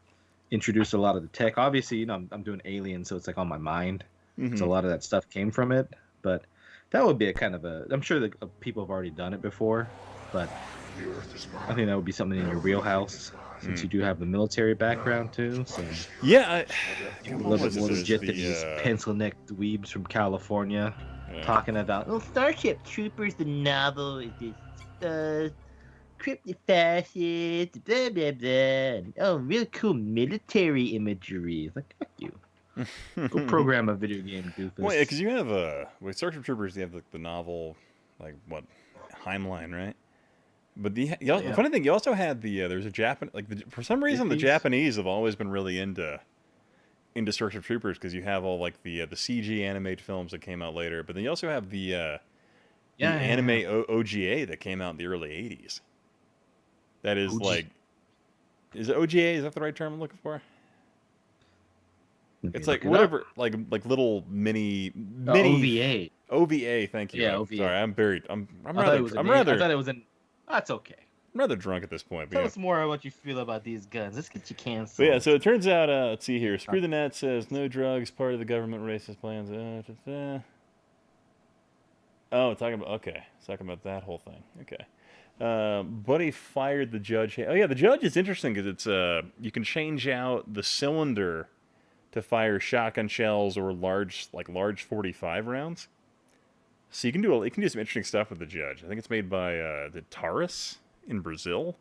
introduced a lot of the tech. Obviously, I'm doing Alien, so it's like on my mind. Mm-hmm. So a lot of that stuff came from it, but that would be a kind of a. I'm sure that people have already done it before, but I think that would be something in your wheelhouse. Since you do have the military background too, so yeah, a little bit more legit than these pencil-necked dweebs from California talking about Starship Troopers, the novel, is cryptic fascist, blah blah blah. And, really cool military imagery. It's like, fuck you. Go program a video game, doofus. Well, yeah, because you have with Starship Troopers, you have the novel, like what, Heimline, right? But the funny thing, you also had there's a Japan for some reason the Japanese have always been really into Starship Troopers, because you have all like the CG animated films that came out later, but then you also have the anime OGA that came out in the early '80s. That is is it OGA? Is that the right term I'm looking for? It's like whatever, like little mini OVA. OVA, thank you. Yeah, OVA. Sorry, I'm buried. I'm I thought it was an. That's okay. I'm rather drunk at this point. But Tell us more about what you feel about these guns. Let's get you canceled. But yeah, so it turns out, let's see here. Screw the Net says no drugs, part of the government racist plans. Oh, talking about that whole thing. Okay. Buddy fired the judge. Oh yeah, the judge is interesting because it's you can change out the cylinder to fire shotgun shells or large 45 rounds. So you can do some interesting stuff with the judge. I think it's made by the Taurus in Brazil.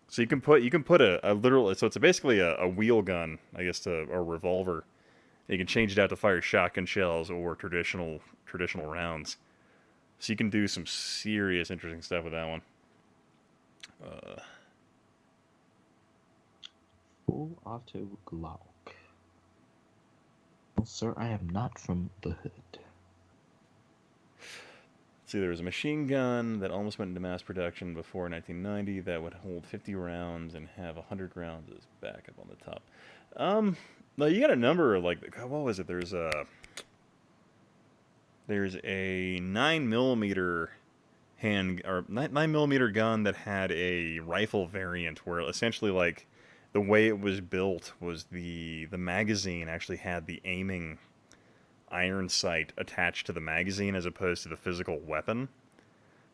So you can put a literal, so it's basically a wheel gun, I guess, or a revolver. You can change it out to fire shotgun shells or traditional rounds. So you can do some serious interesting stuff with that one. Full auto Glock. Well, sir, I am not from the hood. See, there was a machine gun that almost went into mass production before 1990 that would hold 50 rounds and have 100 rounds as backup on the top. No, you got a number of what was it? There's a 9mm 9mm gun that had a rifle variant where essentially the way it was built was the magazine actually had the aiming iron sight attached to the magazine as opposed to the physical weapon.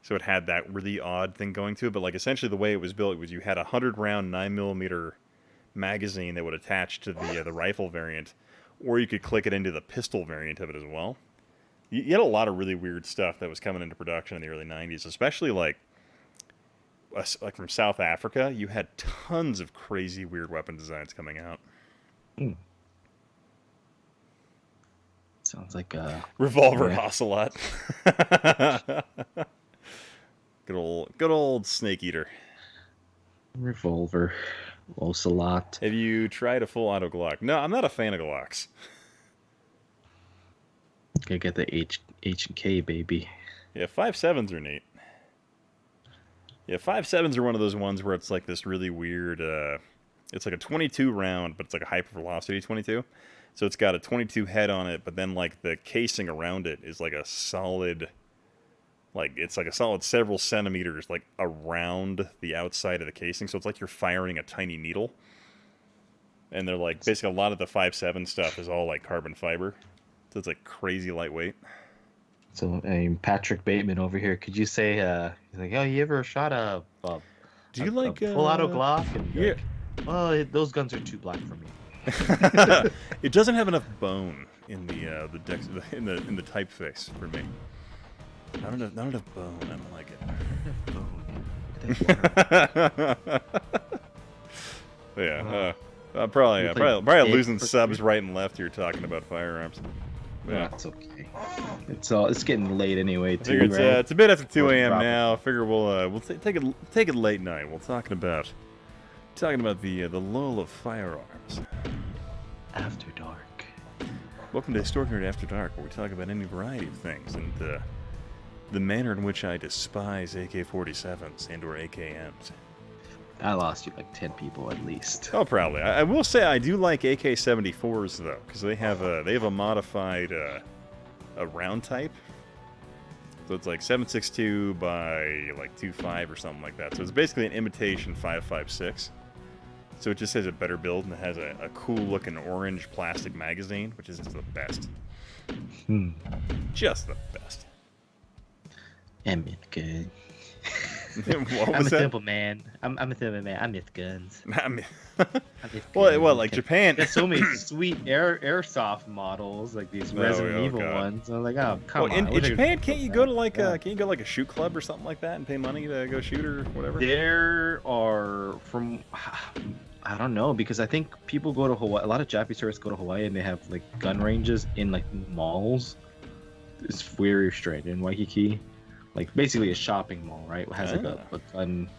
So it had that really odd thing going to it, but like essentially the way it was built was you had a 100-round 9mm magazine that would attach to the rifle variant, or you could click it into the pistol variant of it as well. You had a lot of really weird stuff that was coming into production in the early 90s, especially like from South Africa. You had tons of crazy weird weapon designs coming out. Sounds like a Revolver Ocelot. Good old Snake Eater. Revolver Ocelot. Have you tried a full auto Glock? No, I'm not a fan of Glocks. Gotta get the H and K, baby. Yeah, 5.7s are neat. Yeah, 5.7s are one of those ones where it's like this really weird. It's like a 22 round, but it's like a hypervelocity 22. So it's got a 22 head on it, but then like the casing around it is like a solid. Like it's like a solid several centimeters like around the outside of the casing. So it's like you're firing a tiny needle. And they're like basically a lot of the 5.7 stuff is all like carbon fiber. So it's like crazy lightweight. So Patrick Bateman over here, could you say he's like, oh, you ever shot a full auto Glock? And yeah. Like, well, those guns are too black for me. It doesn't have enough bone in the in the typeface for me. Not enough bone. I don't like it. Yeah, probably losing subs right and left here talking about firearms. Yeah, that's okay. It's getting late anyway. Too, it's a bit after 2 a.m. now. I figure we'll take it late night. We're talking about the lull of firearms. After dark. Welcome to HistoricNerd After Dark, where we talk about any variety of things and the manner in which I despise AK-47s and/or AKMs. I lost you like 10 people at least. Oh, probably. I will say I do like AK-74s though, because they have a modified a round type. So it's like 7.62 by like 2.5 or something like that. So it's basically an imitation 5.56. So it just has a better build and it has a cool looking orange plastic magazine, which is just the best. Just the best. I'm good. I'm a simple man. I'm a simple man. I miss guns. Well, like Japan. There's so many sweet airsoft models, like these Resident Evil ones. I was like, oh, come on. In Japan, can't you go to like a shoot club or something like that and pay money to go shoot or whatever? There are I don't know, because I think people go to Hawaii. A lot of Japanese tourists go to Hawaii and they have like gun ranges in like malls. It's very strange in Waikiki. Like basically a shopping mall, right? It has like a gun.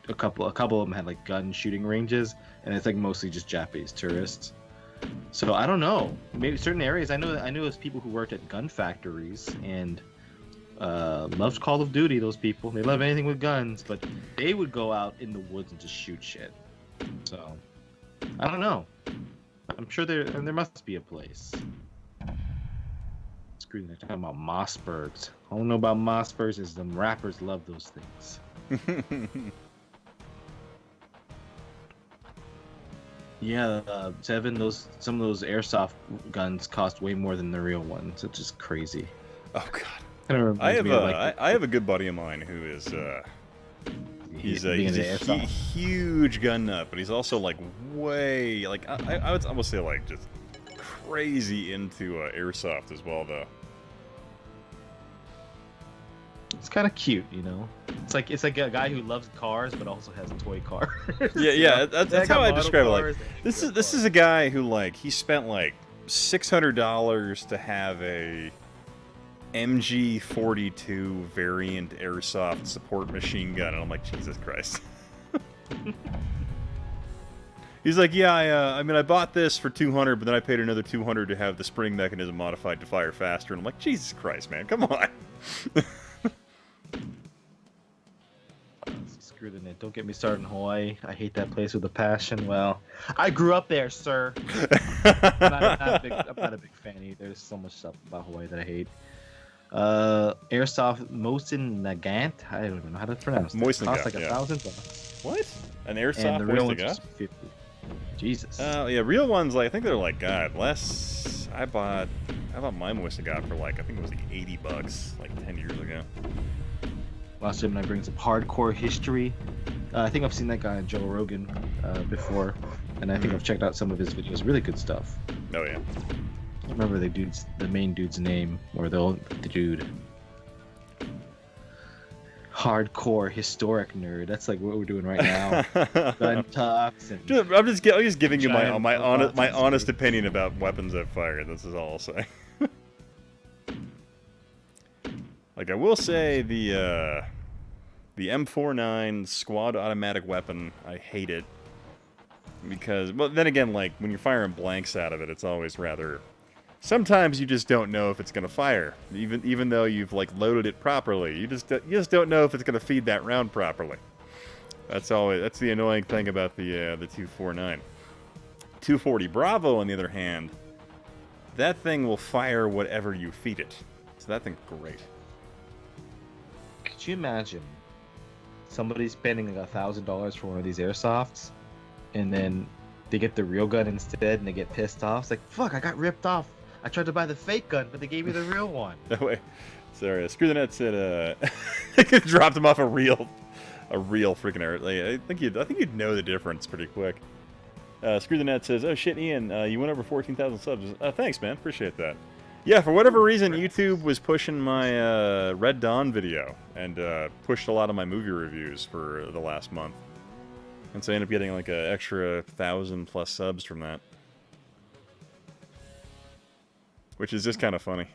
A couple of them had like gun shooting ranges, and it's like mostly just Japanese tourists. So I don't know. Maybe certain areas. I know there's people who worked at gun factories and loves Call of Duty. Those people, they love anything with guns, but they would go out in the woods and just shoot shit. So I don't know. I'm sure there must be a place. They're talking about Mossbergs. All I know about Mossbergs is them rappers love those things. Yeah, Seven. Some of those airsoft guns cost way more than the real ones. It's just crazy. Oh God. I have a good buddy of mine who is he's a huge gun nut, but he's also like way like I would almost say like just crazy into airsoft as well though. It's kind of cute, you know. It's like a guy who loves cars but also has a toy car. Yeah, that's how I describe it. Like this is a guy who like he spent like $600 to have a MG42 variant airsoft support machine gun, and I'm like, Jesus Christ. He's like, yeah, I bought this for $200, but then I paid another $200 to have the spring mechanism modified to fire faster, and I'm like, Jesus Christ, man, come on. Screw the net. Don't get me started in Hawaii. I hate that place with a passion. Well, I grew up there, sir. I'm not a big fan either. There's so much stuff about Hawaii that I hate. Airsoft Mosin Nagant. I don't even know how to pronounce it. Mosin Costs like $1,000. $1,000. What? An airsoft and the real Mosin one's $50. Jesus. Yeah, real ones, like, I think they're like, God, I bought my Moist God for like, I think it was like $80, like 10 years ago. Last time I brings up hardcore history. I think I've seen that guy on Joe Rogan before, and I think I've checked out some of his videos. Really good stuff. Oh yeah. I don't remember the main dude's name, or the dude. Hardcore historic nerd. That's like what we're doing right now. Gun talks and. I'm just giving you my giant my honest opinion about weapons that fire. This is all I'll say. Like, I will say the M49 squad automatic weapon, I hate it. Because, well, then again, like, when you're firing blanks out of it, it's always rather... Sometimes you just don't know if it's going to fire. Even though you've, like, loaded it properly. You just don't know if it's going to feed that round properly. That's the annoying thing about the 249. 240 Bravo, on the other hand, that thing will fire whatever you feed it. So that thing's great. Could you imagine somebody spending like $1,000 for one of these airsofts, and then they get the real gun instead, and they get pissed off? It's like, fuck, I got ripped off. I tried to buy the fake gun, but they gave me the real one. That way, sorry, Screw the Net said, it dropped him off a real freaking air. Like, I think you'd know the difference pretty quick. Screw the Net says, oh shit, Ian, you went over 14,000 subs. Thanks, man, appreciate that. Yeah, for whatever reason, YouTube was pushing my Red Dawn video, and pushed a lot of my movie reviews for the last month. And so I ended up getting like an extra 1,000+ subs from that. Which is just kind of funny.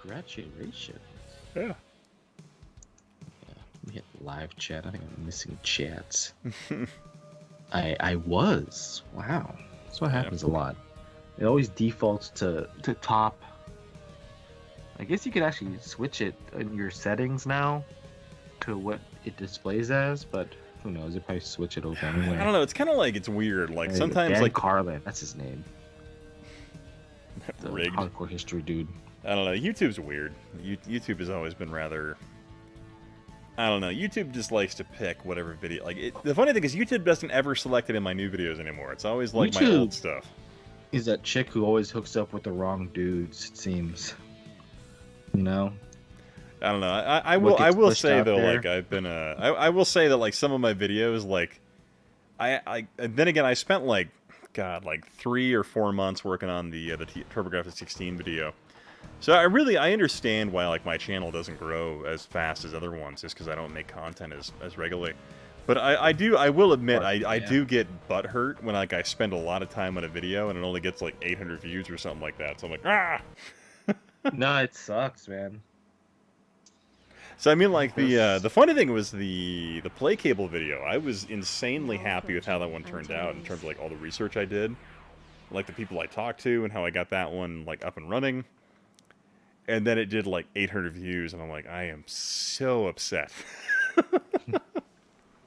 Congratulations. Yeah. Let me hit live chat. I think I'm missing chats. I was. Wow. That's what happens a lot. It always defaults to top. I guess you could actually switch it in your settings now to what it displays as, but who knows? It probably switch it over anyway. I don't know. It's kind of like, it's weird. Like, sometimes, Dan like... Carlin, that's his name. The Rigged. hardcore history dude. I don't know. YouTube's weird. YouTube has always been rather... I don't know. YouTube just likes to pick whatever video... Like, the funny thing is, YouTube doesn't ever select it in my new videos anymore. It's always like my old stuff. Is that chick who always hooks up with the wrong dudes, it seems. You know? I don't know. I will say though, like, I've been I will say that, like, some of my videos, like, then again, I spent like, God, like 3 or 4 months working on the TurboGrafx 16 video. So I understand why, like, my channel doesn't grow as fast as other ones, just because I don't make content as regularly. But I will admit, I do get butthurt when, like, I spend a lot of time on a video and it only gets like 800 views or something like that. So I'm like, ah. No, it sucks, man. So I mean, like, the funny thing was the play cable video. I was insanely happy with how that one turned out in terms of, like, all the research I did, like the people I talked to and how I got that one, like, up and running. And then it did like 800 views, and I'm like, I am so upset.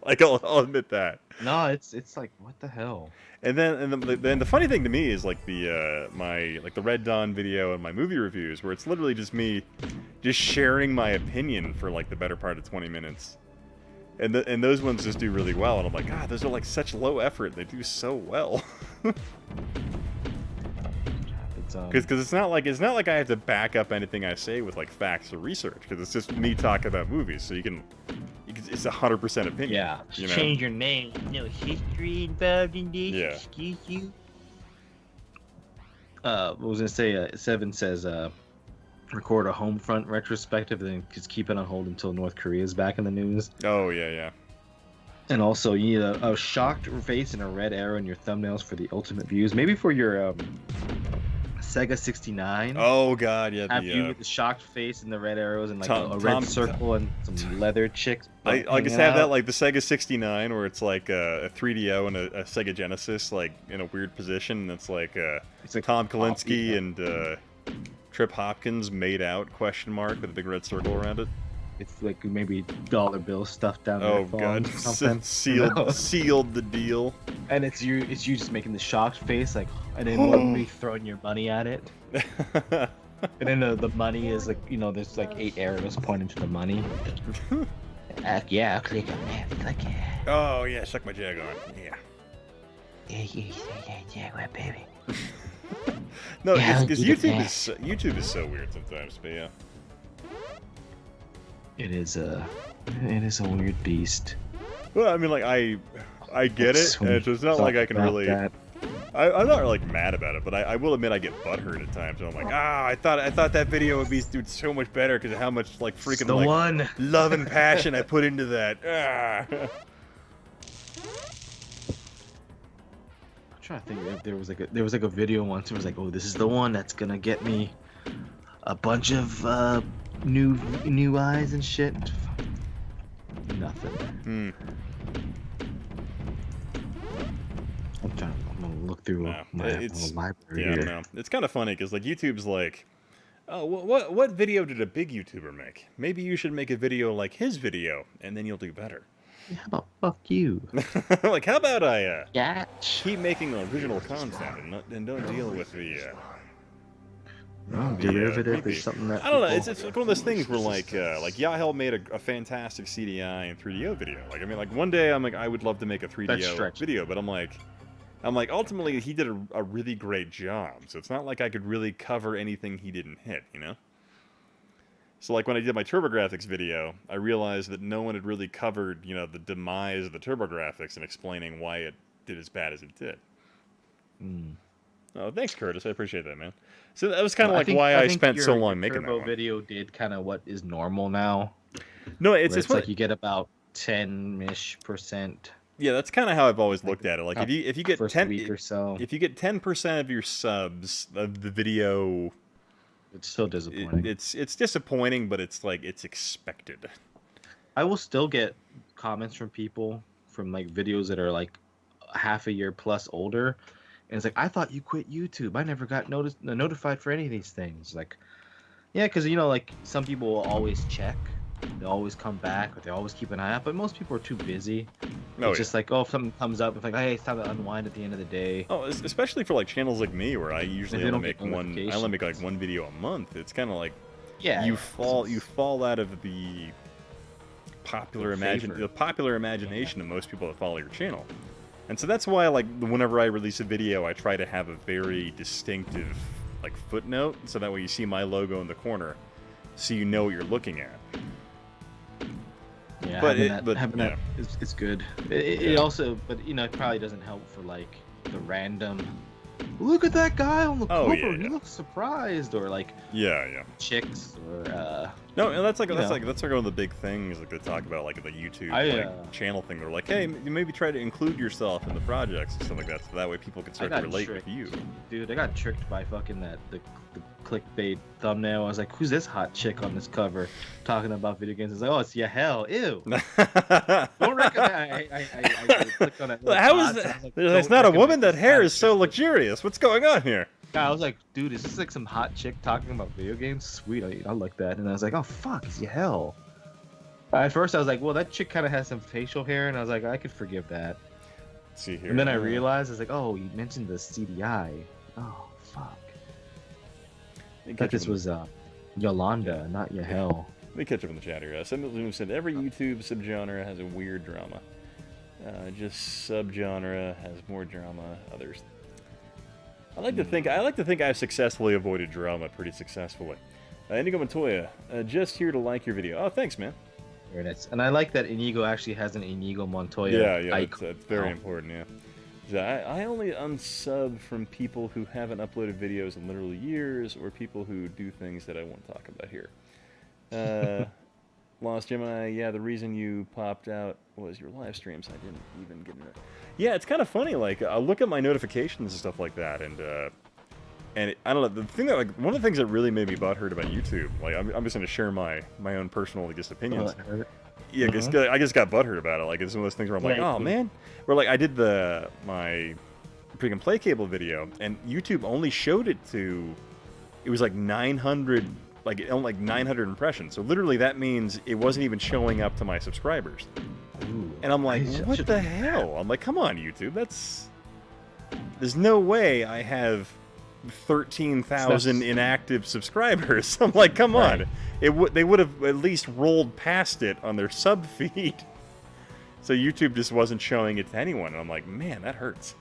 Like, I'll admit that. No, it's like, what the hell? And then the funny thing to me is, like, the Red Dawn video and my movie reviews, where it's literally just me just sharing my opinion for like the better part of 20 minutes. And those ones just do really well, and I'm like, God, those are like such low effort. They do so well. Because it's not like I have to back up anything I say with, like, facts or research, because it's just me talking about movies, so it's 100% opinion. Yeah, you know? Change your name. No history involved in this. Yeah. Excuse you. What was I gonna say? Seven says, record a home front retrospective, and then just keep it on hold until North Korea is back in the news. Oh yeah. And also, you need a shocked face and a red arrow in your thumbnails for the ultimate views. Maybe for your Sega 69. Oh God, yeah. Have you with the shocked face and the red arrows and like a red circle and some leather chicks. I just have that, like the Sega 69, where it's like a 3DO and a Sega Genesis, like in a weird position. And it's like Tom Kalinske and Trip Hopkins made out ? With a big red circle around it. It's like maybe dollar bill stuffed down there. Oh God, sealed the deal. And it's you just making the shocked face, like, and then normally throwing your money at it. And then the money is like, there's like 8 arrows pointing to the money. Yeah, click on that. Click it. Oh yeah, suck my jag on. Yeah. Jaguar, baby. No, Yeah, because I'll do YouTube is so weird sometimes, but yeah. It is a weird beast. Well, I mean, like I get it, and it's not like I can really. I'm not like mad about it, but I will admit I get butthurt at times. And I'm like, I thought that video would be so much better because of how much like freaking the like one. love and passion I put into that. I'm trying to think if there was like a video once. It was like, oh, this is the one that's gonna get me a bunch of new eyes and shit. Nothing. I'm gonna look through my library here. No, it's kind of funny because like YouTube's like, oh, what video did a big YouTuber make? Maybe you should make a video like his video, and then you'll do better. Yeah, how about fuck you? Like, how about I keep making original content and don't deal with the. Derivative is something that I don't know. It's like one of those things where like Yahel made a fantastic CDI and 3DO video. Like I mean, like one day I'm like I would love to make a 3DO video, but I'm like ultimately he did a really great job. So it's not like I could really cover anything he didn't hit, you know. So like when I did my TurboGrafx video, I realized that no one had really covered, you know, the demise of the TurboGrafx and explaining why it did as bad as it did. Oh, thanks, Curtis. I appreciate that, man. So that was kind of like why I spent so long making that Turbo one. video did kind of what is normal now. No, it's like you get about 10-ish%. Yeah, that's kind of how I've always looked at it. Like if you get first 10 week or so, if you get 10% of your subs of the video, it's still disappointing. It's disappointing, but it's like it's expected. I will still get comments from people from like videos that are like half a year plus older. And it's like, I thought you quit YouTube. I never got notified for any of these things. Like, yeah, because, you know, like, some people will always check. They always come back, or they always keep an eye out. But most people are too busy. It's just like, oh, if something comes up, it's like, hey, it's time to unwind at the end of the day. Oh, especially for, like, channels like me, where I usually only make like one video a month. It's kind of like, yeah, you fall out of the popular imagination of most people that follow your channel. And so that's why, like, whenever I release a video, I try to have a very distinctive, like, footnote, so that way you see my logo in the corner, so you know what you're looking at. Yeah, but having that it's good. It also, but you know, it probably doesn't help for like the random. Look at that guy on the cover. He looks surprised, or like chicks, or no, and that's like one of the big things like they talk about, like the YouTube channel thing. They're like, hey, maybe try to include yourself in the projects and stuff like that, so that way people can start to relate with you. Dude, I got tricked by fucking the clickbait thumbnail. I was like, who's this hot chick on this cover talking about video games? I was like, oh, it's Yahel. Ew. Don't recommend. I clicked on that. How is that? Like, it's not a woman. That hair is so luxurious. What's going on here? Yeah, I was like, dude, is this like some hot chick talking about video games? Sweet, I like that. And I was like, oh fuck, it's Yahel. At first, I was like, well, that chick kind of has some facial hair, and I was like, I could forgive that. Let's see here. And then I realized, I was like, oh, you mentioned the CDI. Oh fuck. I thought this was Yolanda, not Yahel. Let me catch up in the chat here. Someone said every YouTube subgenre has a weird drama. Just subgenre has more drama. Others. I like to think I've successfully avoided drama pretty successfully. Inigo Montoya, just here to like your video. Oh, thanks, man. Very nice. And I like that Inigo actually has an Inigo Montoya. Yeah, it's very important. Yeah. I only unsub from people who haven't uploaded videos in literally years, or people who do things that I won't talk about here. Lost Gemini, yeah, the reason you popped out was your live streams. I didn't even get it. Yeah, it's kind of funny. Like, I'll look at my notifications and stuff like that, and I don't know. The thing that, like, one of the things that really made me butthurt about YouTube, like, I'm just gonna share my own personal, like, just opinions. Yeah, because I just got butthurt about it. Like, it's one of those things where I'm like, oh man, where like I did my freaking play cable video, and YouTube only showed it to, it was like 900. Like, only like 900 impressions. So literally that means it wasn't even showing up to my subscribers. Ooh, and I'm like, what the hell? I'm like, come on, YouTube. There's no way I have 13,000 inactive subscribers. I'm like, come on. They would have at least rolled past it on their sub feed. So YouTube just wasn't showing it to anyone. And I'm like, man, that hurts.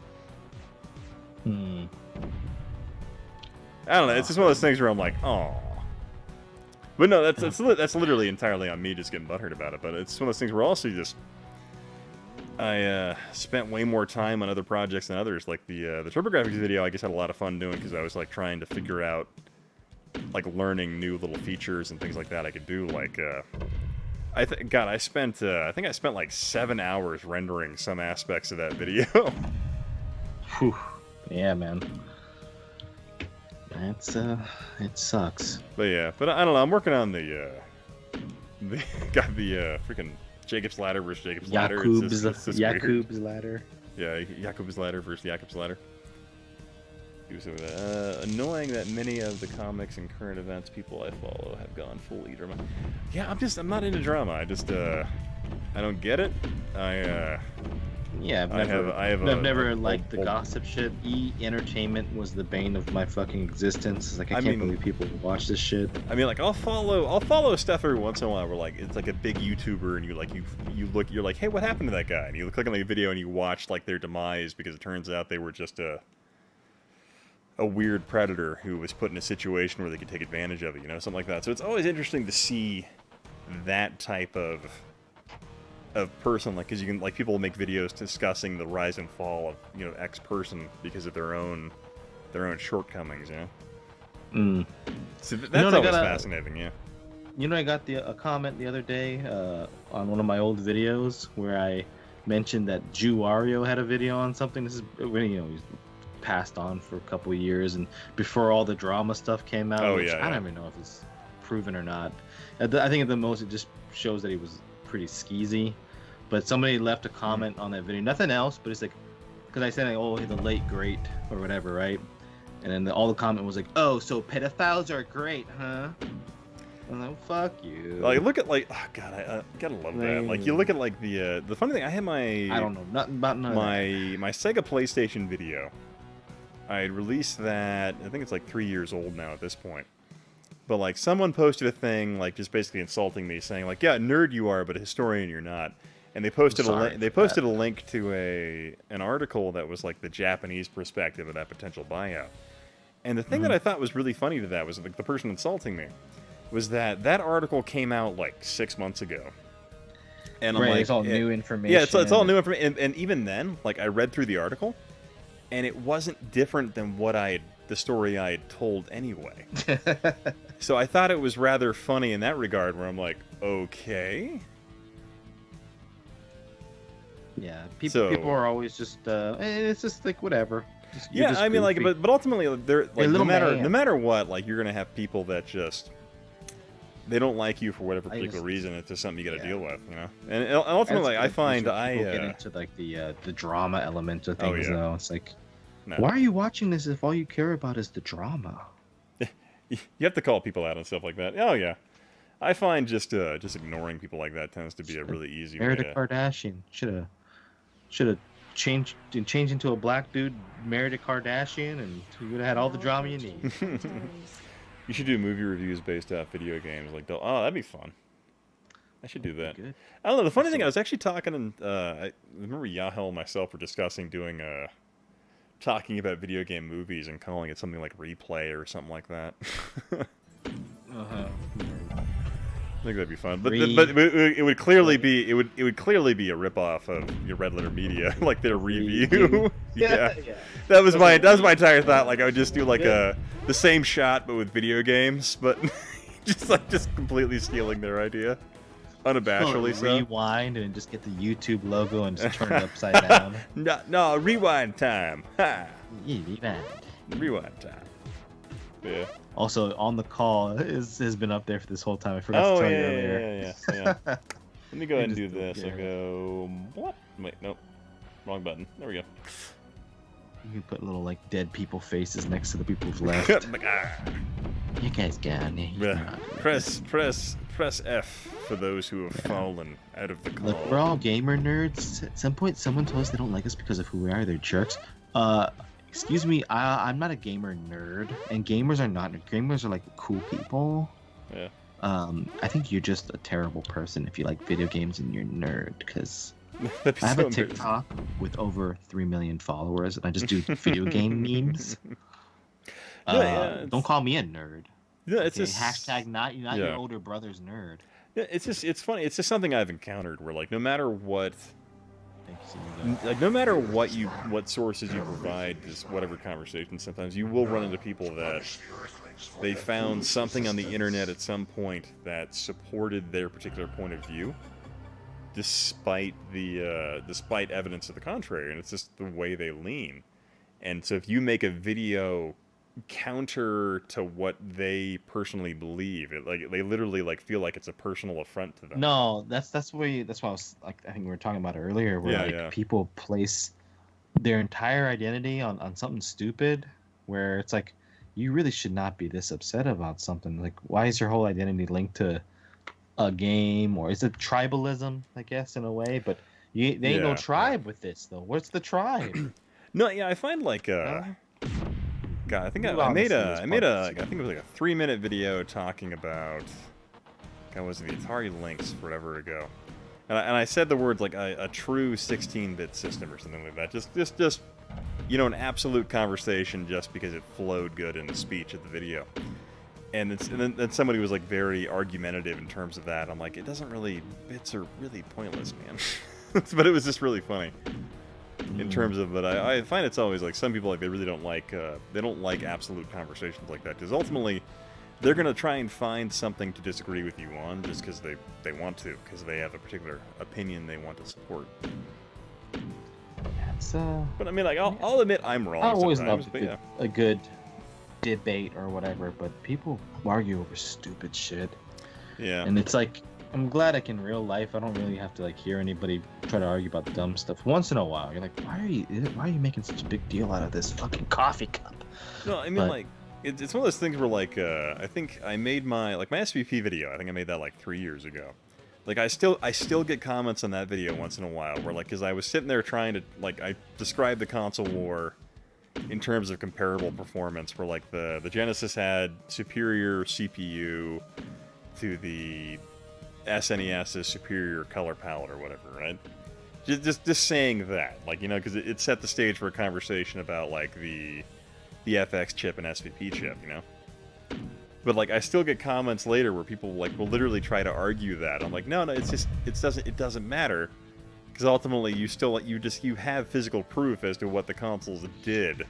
I don't know. It's just one of those things where I'm like, oh. But no, that's literally entirely on me just getting butthurt about it. But it's one of those things where also just I spent way more time on other projects than others. Like the TurboGrafx video, I guess had a lot of fun doing because I was like trying to figure out like learning new little features and things like that I could do. Like I think I spent like 7 hours rendering some aspects of that video. Whew. Yeah, man. That's it sucks. But yeah, but I don't know. I'm working on the freaking Jacob's Ladder versus Jacob's Ladder. Jakub's Ladder. Yeah, Jakub's Ladder versus Jakob's Ladder. Annoying that many of the comics and current events people I follow have gone full drama. Yeah, I'm not into drama. I don't get it. I've never liked the gossip shit. Entertainment was the bane of my fucking existence. Like I can't believe people watch this shit. I mean, like I'll follow stuff every once in a while where like it's like a big YouTuber and you're like, hey, what happened to that guy? And you click on the video and you watch like their demise because it turns out they were just a weird predator who was put in a situation where they could take advantage of it, something like that. So it's always interesting to see that type of person, like, because you can, like, people make videos discussing the rise and fall of, X person because of their own shortcomings, So that's always fascinating, yeah. I got a comment the other day on one of my old videos where I mentioned that Jew Wario had a video on something. This is when he's passed on for a couple of years and before all the drama stuff came out. I don't even know if it's proven or not. I think at the most it just shows that he was pretty skeezy. But somebody left a comment on that video, nothing else, but it's like, because I said, like, oh, the late great or whatever, right? And then all the comment was like, oh, so pedophiles are great, huh? I'm like, fuck you. Like, look at, like, oh god, I gotta love that. Like, you look at, like, the funny thing, I had I don't know nothing about none of that. My Sega PlayStation video. I had released that, I think it's like 3 years old now at this point. But, like, someone posted a thing, like, just basically insulting me, saying, like, yeah, nerd you are, but a historian you're not. And they posted a link to an article that was, like, the Japanese perspective of that potential buyout. And the thing that I thought was really funny to that was, like, the person insulting me, was that article came out, like, 6 months ago. And I'm like, it's all new information. Yeah, it's all new information. And even then, like, I read through the article, and it wasn't different than the story I had told anyway. So I thought it was rather funny in that regard, where I'm like, okay. Yeah, people are always just, it's just like whatever. Yeah, I mean, like, but ultimately, they're like, no matter what, like, you're gonna have people that just they don't like you for whatever particular reason. It's just something you got to deal with, And ultimately, I find get into like the drama element of things, though. It's like, why are you watching this if all you care about is the drama? You have to call people out on stuff like that. Oh yeah, I find just ignoring people like that tends to be a really easy way. Meredith Kardashian should have changed into a black dude, married a Kardashian, and you would have had all the drama you need. You should do movie reviews based off video games. Like, oh, that'd be fun. I should do that. I don't know. The funny thing, I was actually talking, and I remember Yahel and myself were discussing talking about video game movies and calling it something like Replay or something like that. I think that'd be fun, but it would clearly be a ripoff of your Red Letter Media, like their review. Yeah. That was my entire thought. Like I would just do like the same shot but with video games, but just completely stealing their idea, unabashedly. So rewind and just get the YouTube logo and just turn it upside down. No, rewind time. Ha. Yeah, rewind time. Yeah. Also, on the call has been up there for this whole time. I forgot to tell you earlier. Yeah. Let me go ahead and do this. I go, what? Wait, nope. Wrong button. There we go. You can put little, like, dead people faces next to the people who've left. You guys got it. Yeah. Press F for those who have fallen out of the call. Look, we're all gamer nerds. At some point, someone told us they don't like us because of who we are. They're jerks. Excuse me, I'm not a gamer nerd, and gamers are not. Gamers are like cool people. Yeah. I think you're just a terrible person if you like video games and you're a nerd, because That'd be I have so a TikTok with over 3 million followers, and I just do video game memes. No, yeah, Don't call me a nerd. Yeah, it's Okay? just Hashtag not yeah. your older brother's nerd. Yeah, it's funny. It's just something I've encountered where like no matter what, like no matter what sources you provide, just whatever conversation, sometimes you will run into people that they found something on the internet at some point that supported their particular point of view, despite evidence to the contrary, and it's just the way they lean. And so if you make a video counter to what they personally believe, they literally like feel like it's a personal affront to them. No, that's why I was like, I think we were talking about it earlier, where people place their entire identity on something stupid, where it's like, you really should not be this upset about something. Like, why is your whole identity linked to a game, or is it tribalism? I guess in a way, but they ain't no tribe with this though. What's the tribe? No, yeah, I find like God, I think I made a I think it was like a 3-minute video talking about, God, was it the Atari Lynx forever ago, and I said the words like a true 16-bit system or something like that. Just you know, an absolute conversation just because it flowed good in the speech of the video. And then somebody was like very argumentative in terms of that. I'm like, it doesn't really, bits are really pointless, man. But it was just really funny. In terms of, but I find it's always like some people like they really don't like absolute conversations like that, because ultimately they're gonna try and find something to disagree with you on just because they want to, because they have a particular opinion they want to support. But I mean, like I'll admit I'm wrong. I always sometimes, love a good debate or whatever, but people argue over stupid shit. Yeah. And it's like, I'm glad like in real life I don't really have to like hear anybody try to argue about dumb stuff. Once in a while, you're like, why are you making such a big deal out of this fucking coffee cup? No, I mean, like it's one of those things where like I think I made my SVP video. I think I made that like 3 years ago. Like I still get comments on that video once in a while where like, because I was sitting there trying to like, I described the console war in terms of comparable performance, where like the Genesis had superior CPU to the SNES's superior color palette or whatever, right? Just saying that, like, you know, because it set the stage for a conversation about like the FX chip and SVP chip, you know. But like, I still get comments later where people like will literally try to argue that. I'm like, no, it doesn't matter, because ultimately you have physical proof as to what the consoles did,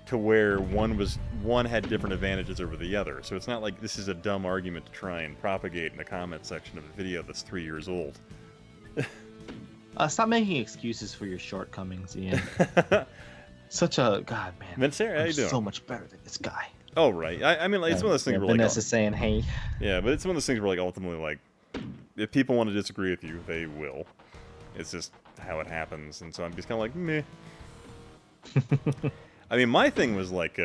to where one had different advantages over the other. So it's not like this is a dumb argument to try and propagate in the comment section of a video that's 3 years old. Stop making excuses for your shortcomings, Ian. Such a god, man. Vincere, how you doing? So much better than this guy. Oh right. I mean, like, it's one of those things where like Vanessa's saying, hey. Yeah, but it's one of those things where like ultimately like, if people want to disagree with you, they will. It's just how it happens, and so I'm just kind of like, meh. I mean, my thing was like,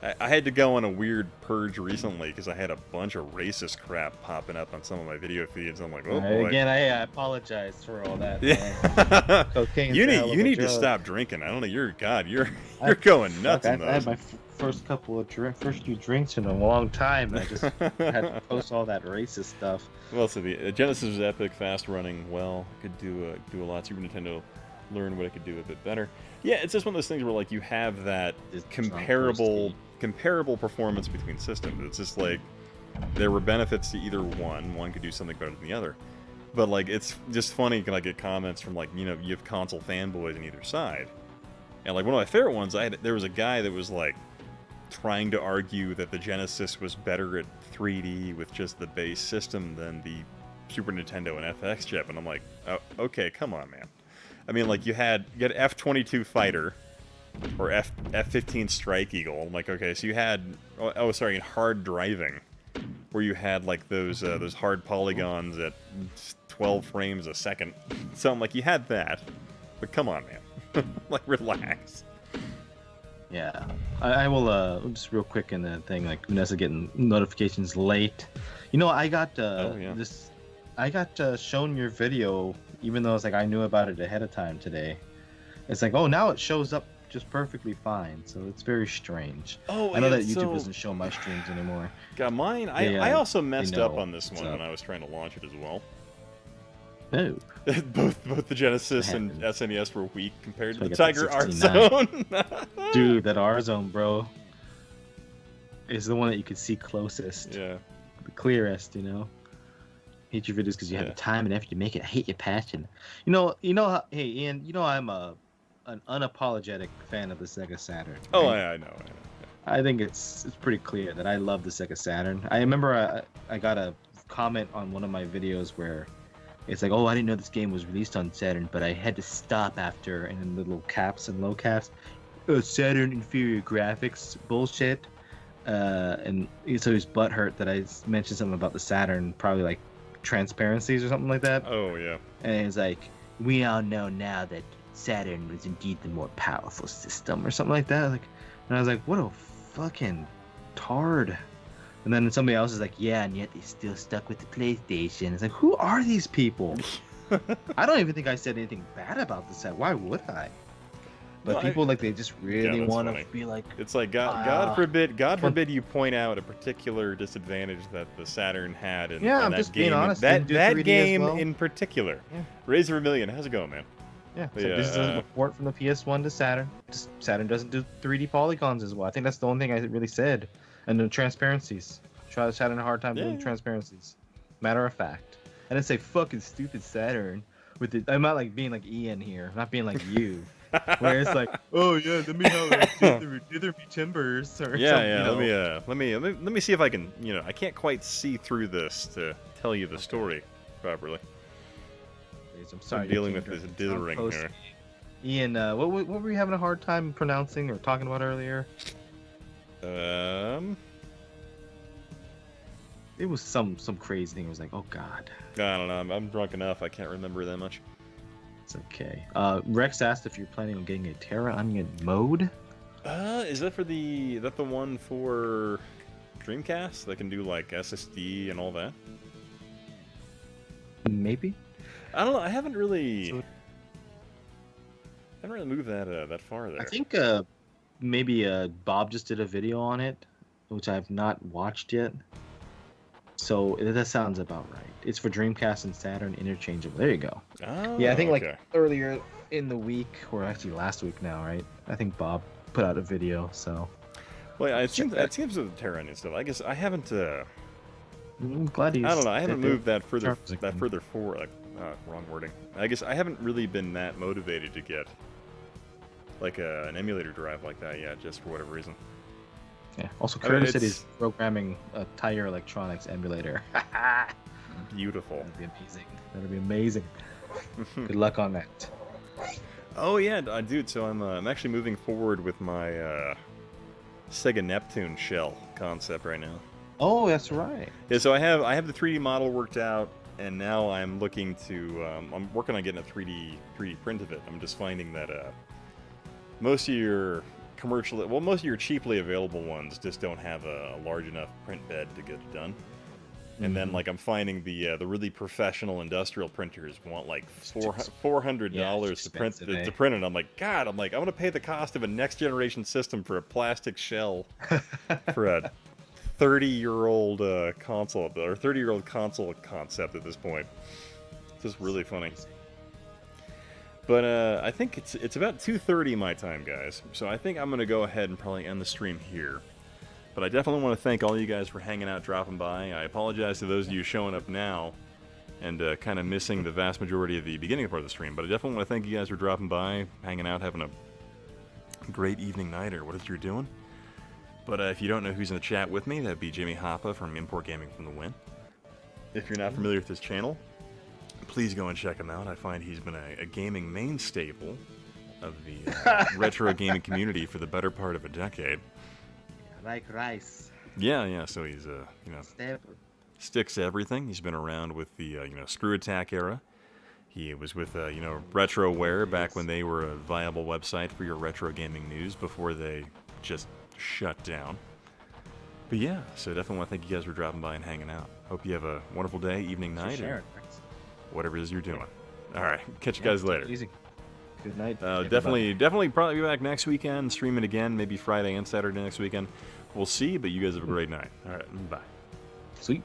I had to go on a weird purge recently because I had a bunch of racist crap popping up on some of my video feeds. I'm like, oh boy. Again, I apologize for all that. Yeah. Cocaine's you a need to drug. stop drinking. I don't know. You're going nuts in those. I had my first few drinks in a long time. I just had to post all that racist stuff. Well, so the Genesis was epic, fast running, well, could do a lot. Super Nintendo learned what it could do a bit better. Yeah, it's just one of those things where like you have that comparable performance between systems. It's just like there were benefits to either one could do something better than the other. But like, it's just funny when I get comments from like, you know, you have console fanboys on either side. And like one of my favorite ones, there was a guy that was like trying to argue that the Genesis was better at 3D with just the base system than the Super Nintendo and FX chip, and I'm like, oh, okay, come on, man. I mean, like, you had F-22 Fighter, or F-15 Strike Eagle. I'm like, okay, so you had, in hard driving, where you had, like, those hard polygons at 12 frames a second. So I'm like, you had that, but come on, man. Like, relax. Yeah. I will, just real quick in the thing, like, Vanessa getting notifications late. You know, I got, I got shown your video, even though it's like I knew about it ahead of time today. It's like, oh, now it shows up just perfectly fine. So it's very strange. Oh, I know that YouTube doesn't show my streams anymore. Got mine. I also messed up on this one when I was trying to launch it as well. Oh. both the Genesis and SNES were weak compared So to I the got Tiger the Art 69. Zone. Dude, that R Zone, bro, is the one that you could see closest. Yeah. The clearest, you know. Hate your videos because you have the time and effort to make it. I hate your passion. You know. Hey, Ian. You know I'm an unapologetic fan of the Sega Saturn. Oh, right? I know. I think it's pretty clear that I love the Sega Saturn. I remember I got a comment on one of my videos where it's like, oh, I didn't know this game was released on Saturn, but I had to stop after, and in little caps and low caps, Saturn inferior graphics bullshit. And so he's butthurt that I mentioned something about the Saturn, probably like transparencies or something like that. Oh yeah. And he's like, we all know now that Saturn was indeed the more powerful system or something like that. Like, and I was like, what a fucking tard. And then somebody else is like, yeah, and yet they still stuck with the PlayStation. It's like, who are these people? I don't even think I said anything bad about the set. Why would I? But No, people like they just really that's want funny. to be like, It's like God forbid you point out a particular disadvantage that the Saturn had in, Yeah, in I'm that just game. being honest, That didn't do 3D as game well. in particular. Yeah. Razor Vermilion, how's it going, man? yeah, But so this is a port from the PS1 to Saturn. Just, Saturn doesn't do 3D polygons as well. I think that's the only thing I really said. And the transparencies. Saturn had a hard time doing transparencies. Matter of fact. I didn't say fucking stupid Saturn. With the, I'm not like being like Ian here, not being like you. Where it's like, oh yeah, let me know dither me timbers or Yeah, something. yeah. You know. Let me see if I can. I can't quite see through this to tell you the story properly. I'm sorry. I'm dealing with this dithering here. Ian, what were you having a hard time pronouncing or talking about earlier? It was some crazy thing. It was like, oh god. I don't know. I'm drunk enough. I can't remember that much. It's okay. Rex asked if you're planning on getting a Terra Onion mode. Is that the one for Dreamcast that can do like SSD and all that? Maybe. I don't know. I haven't really moved that far there. I think maybe Bob just did a video on it, which I've not watched yet. So that sounds about right. It's for Dreamcast and Saturn interchangeable. There you go. Oh, yeah, I think okay. like earlier in the week, or actually last week now, right? I think Bob put out a video. So. Well, yeah, it seems with the Terra and stuff. I guess I haven't. I'm glad he's. I don't know. I haven't moved that further forward. Like, wrong wording. I guess I haven't really been that motivated to get like an emulator drive like that yet, just for whatever reason. Yeah. Also, Curtis said he's programming a Tire Electronics emulator. Beautiful. That'd be amazing. That'd be amazing. Good luck on that. Oh yeah, dude. So I'm actually moving forward with my Sega Neptune shell concept right now. Oh, that's right. Yeah. So I have the 3D model worked out, and now I'm looking to I'm working on getting a 3D print of it. I'm just finding that most of your most of your cheaply available ones just don't have a large enough print bed to get it done. And then like I'm finding the really professional industrial printers want like $400 to print it. I'm like, God, I'm gonna pay the cost of a next generation system for a plastic shell for a 30-year-old console or 30-year-old console concept at this point. It's just really funny. But I think it's about 2:30 my time, guys. So I think I'm going to go ahead and probably end the stream here. But I definitely want to thank all you guys for hanging out, dropping by. I apologize to those of you showing up now and kind of missing the vast majority of the beginning part of the stream. But I definitely want to thank you guys for dropping by, hanging out, having a great evening, night, or what you're doing. But if you don't know who's in the chat with me, that'd be Jimmy Hoppa from Import Gaming from the Win. If you're not familiar with his channel, please go and check him out. I find he's been a gaming main staple of the retro gaming community for the better part of a decade. Like rice. Yeah. So he's sticks to everything. He's been around with the Screw Attack era. He was with RetroWare back when they were a viable website for your retro gaming news before they just shut down. But yeah, so definitely want to thank you guys for dropping by and hanging out. Hope you have a wonderful day, evening, night, or whatever it is you're doing. All right, catch you guys later. Easy. Good night. Definitely probably be back next weekend, streaming again, maybe Friday and Saturday next weekend. We'll see, but you guys have a great night. All right, bye. Sweet.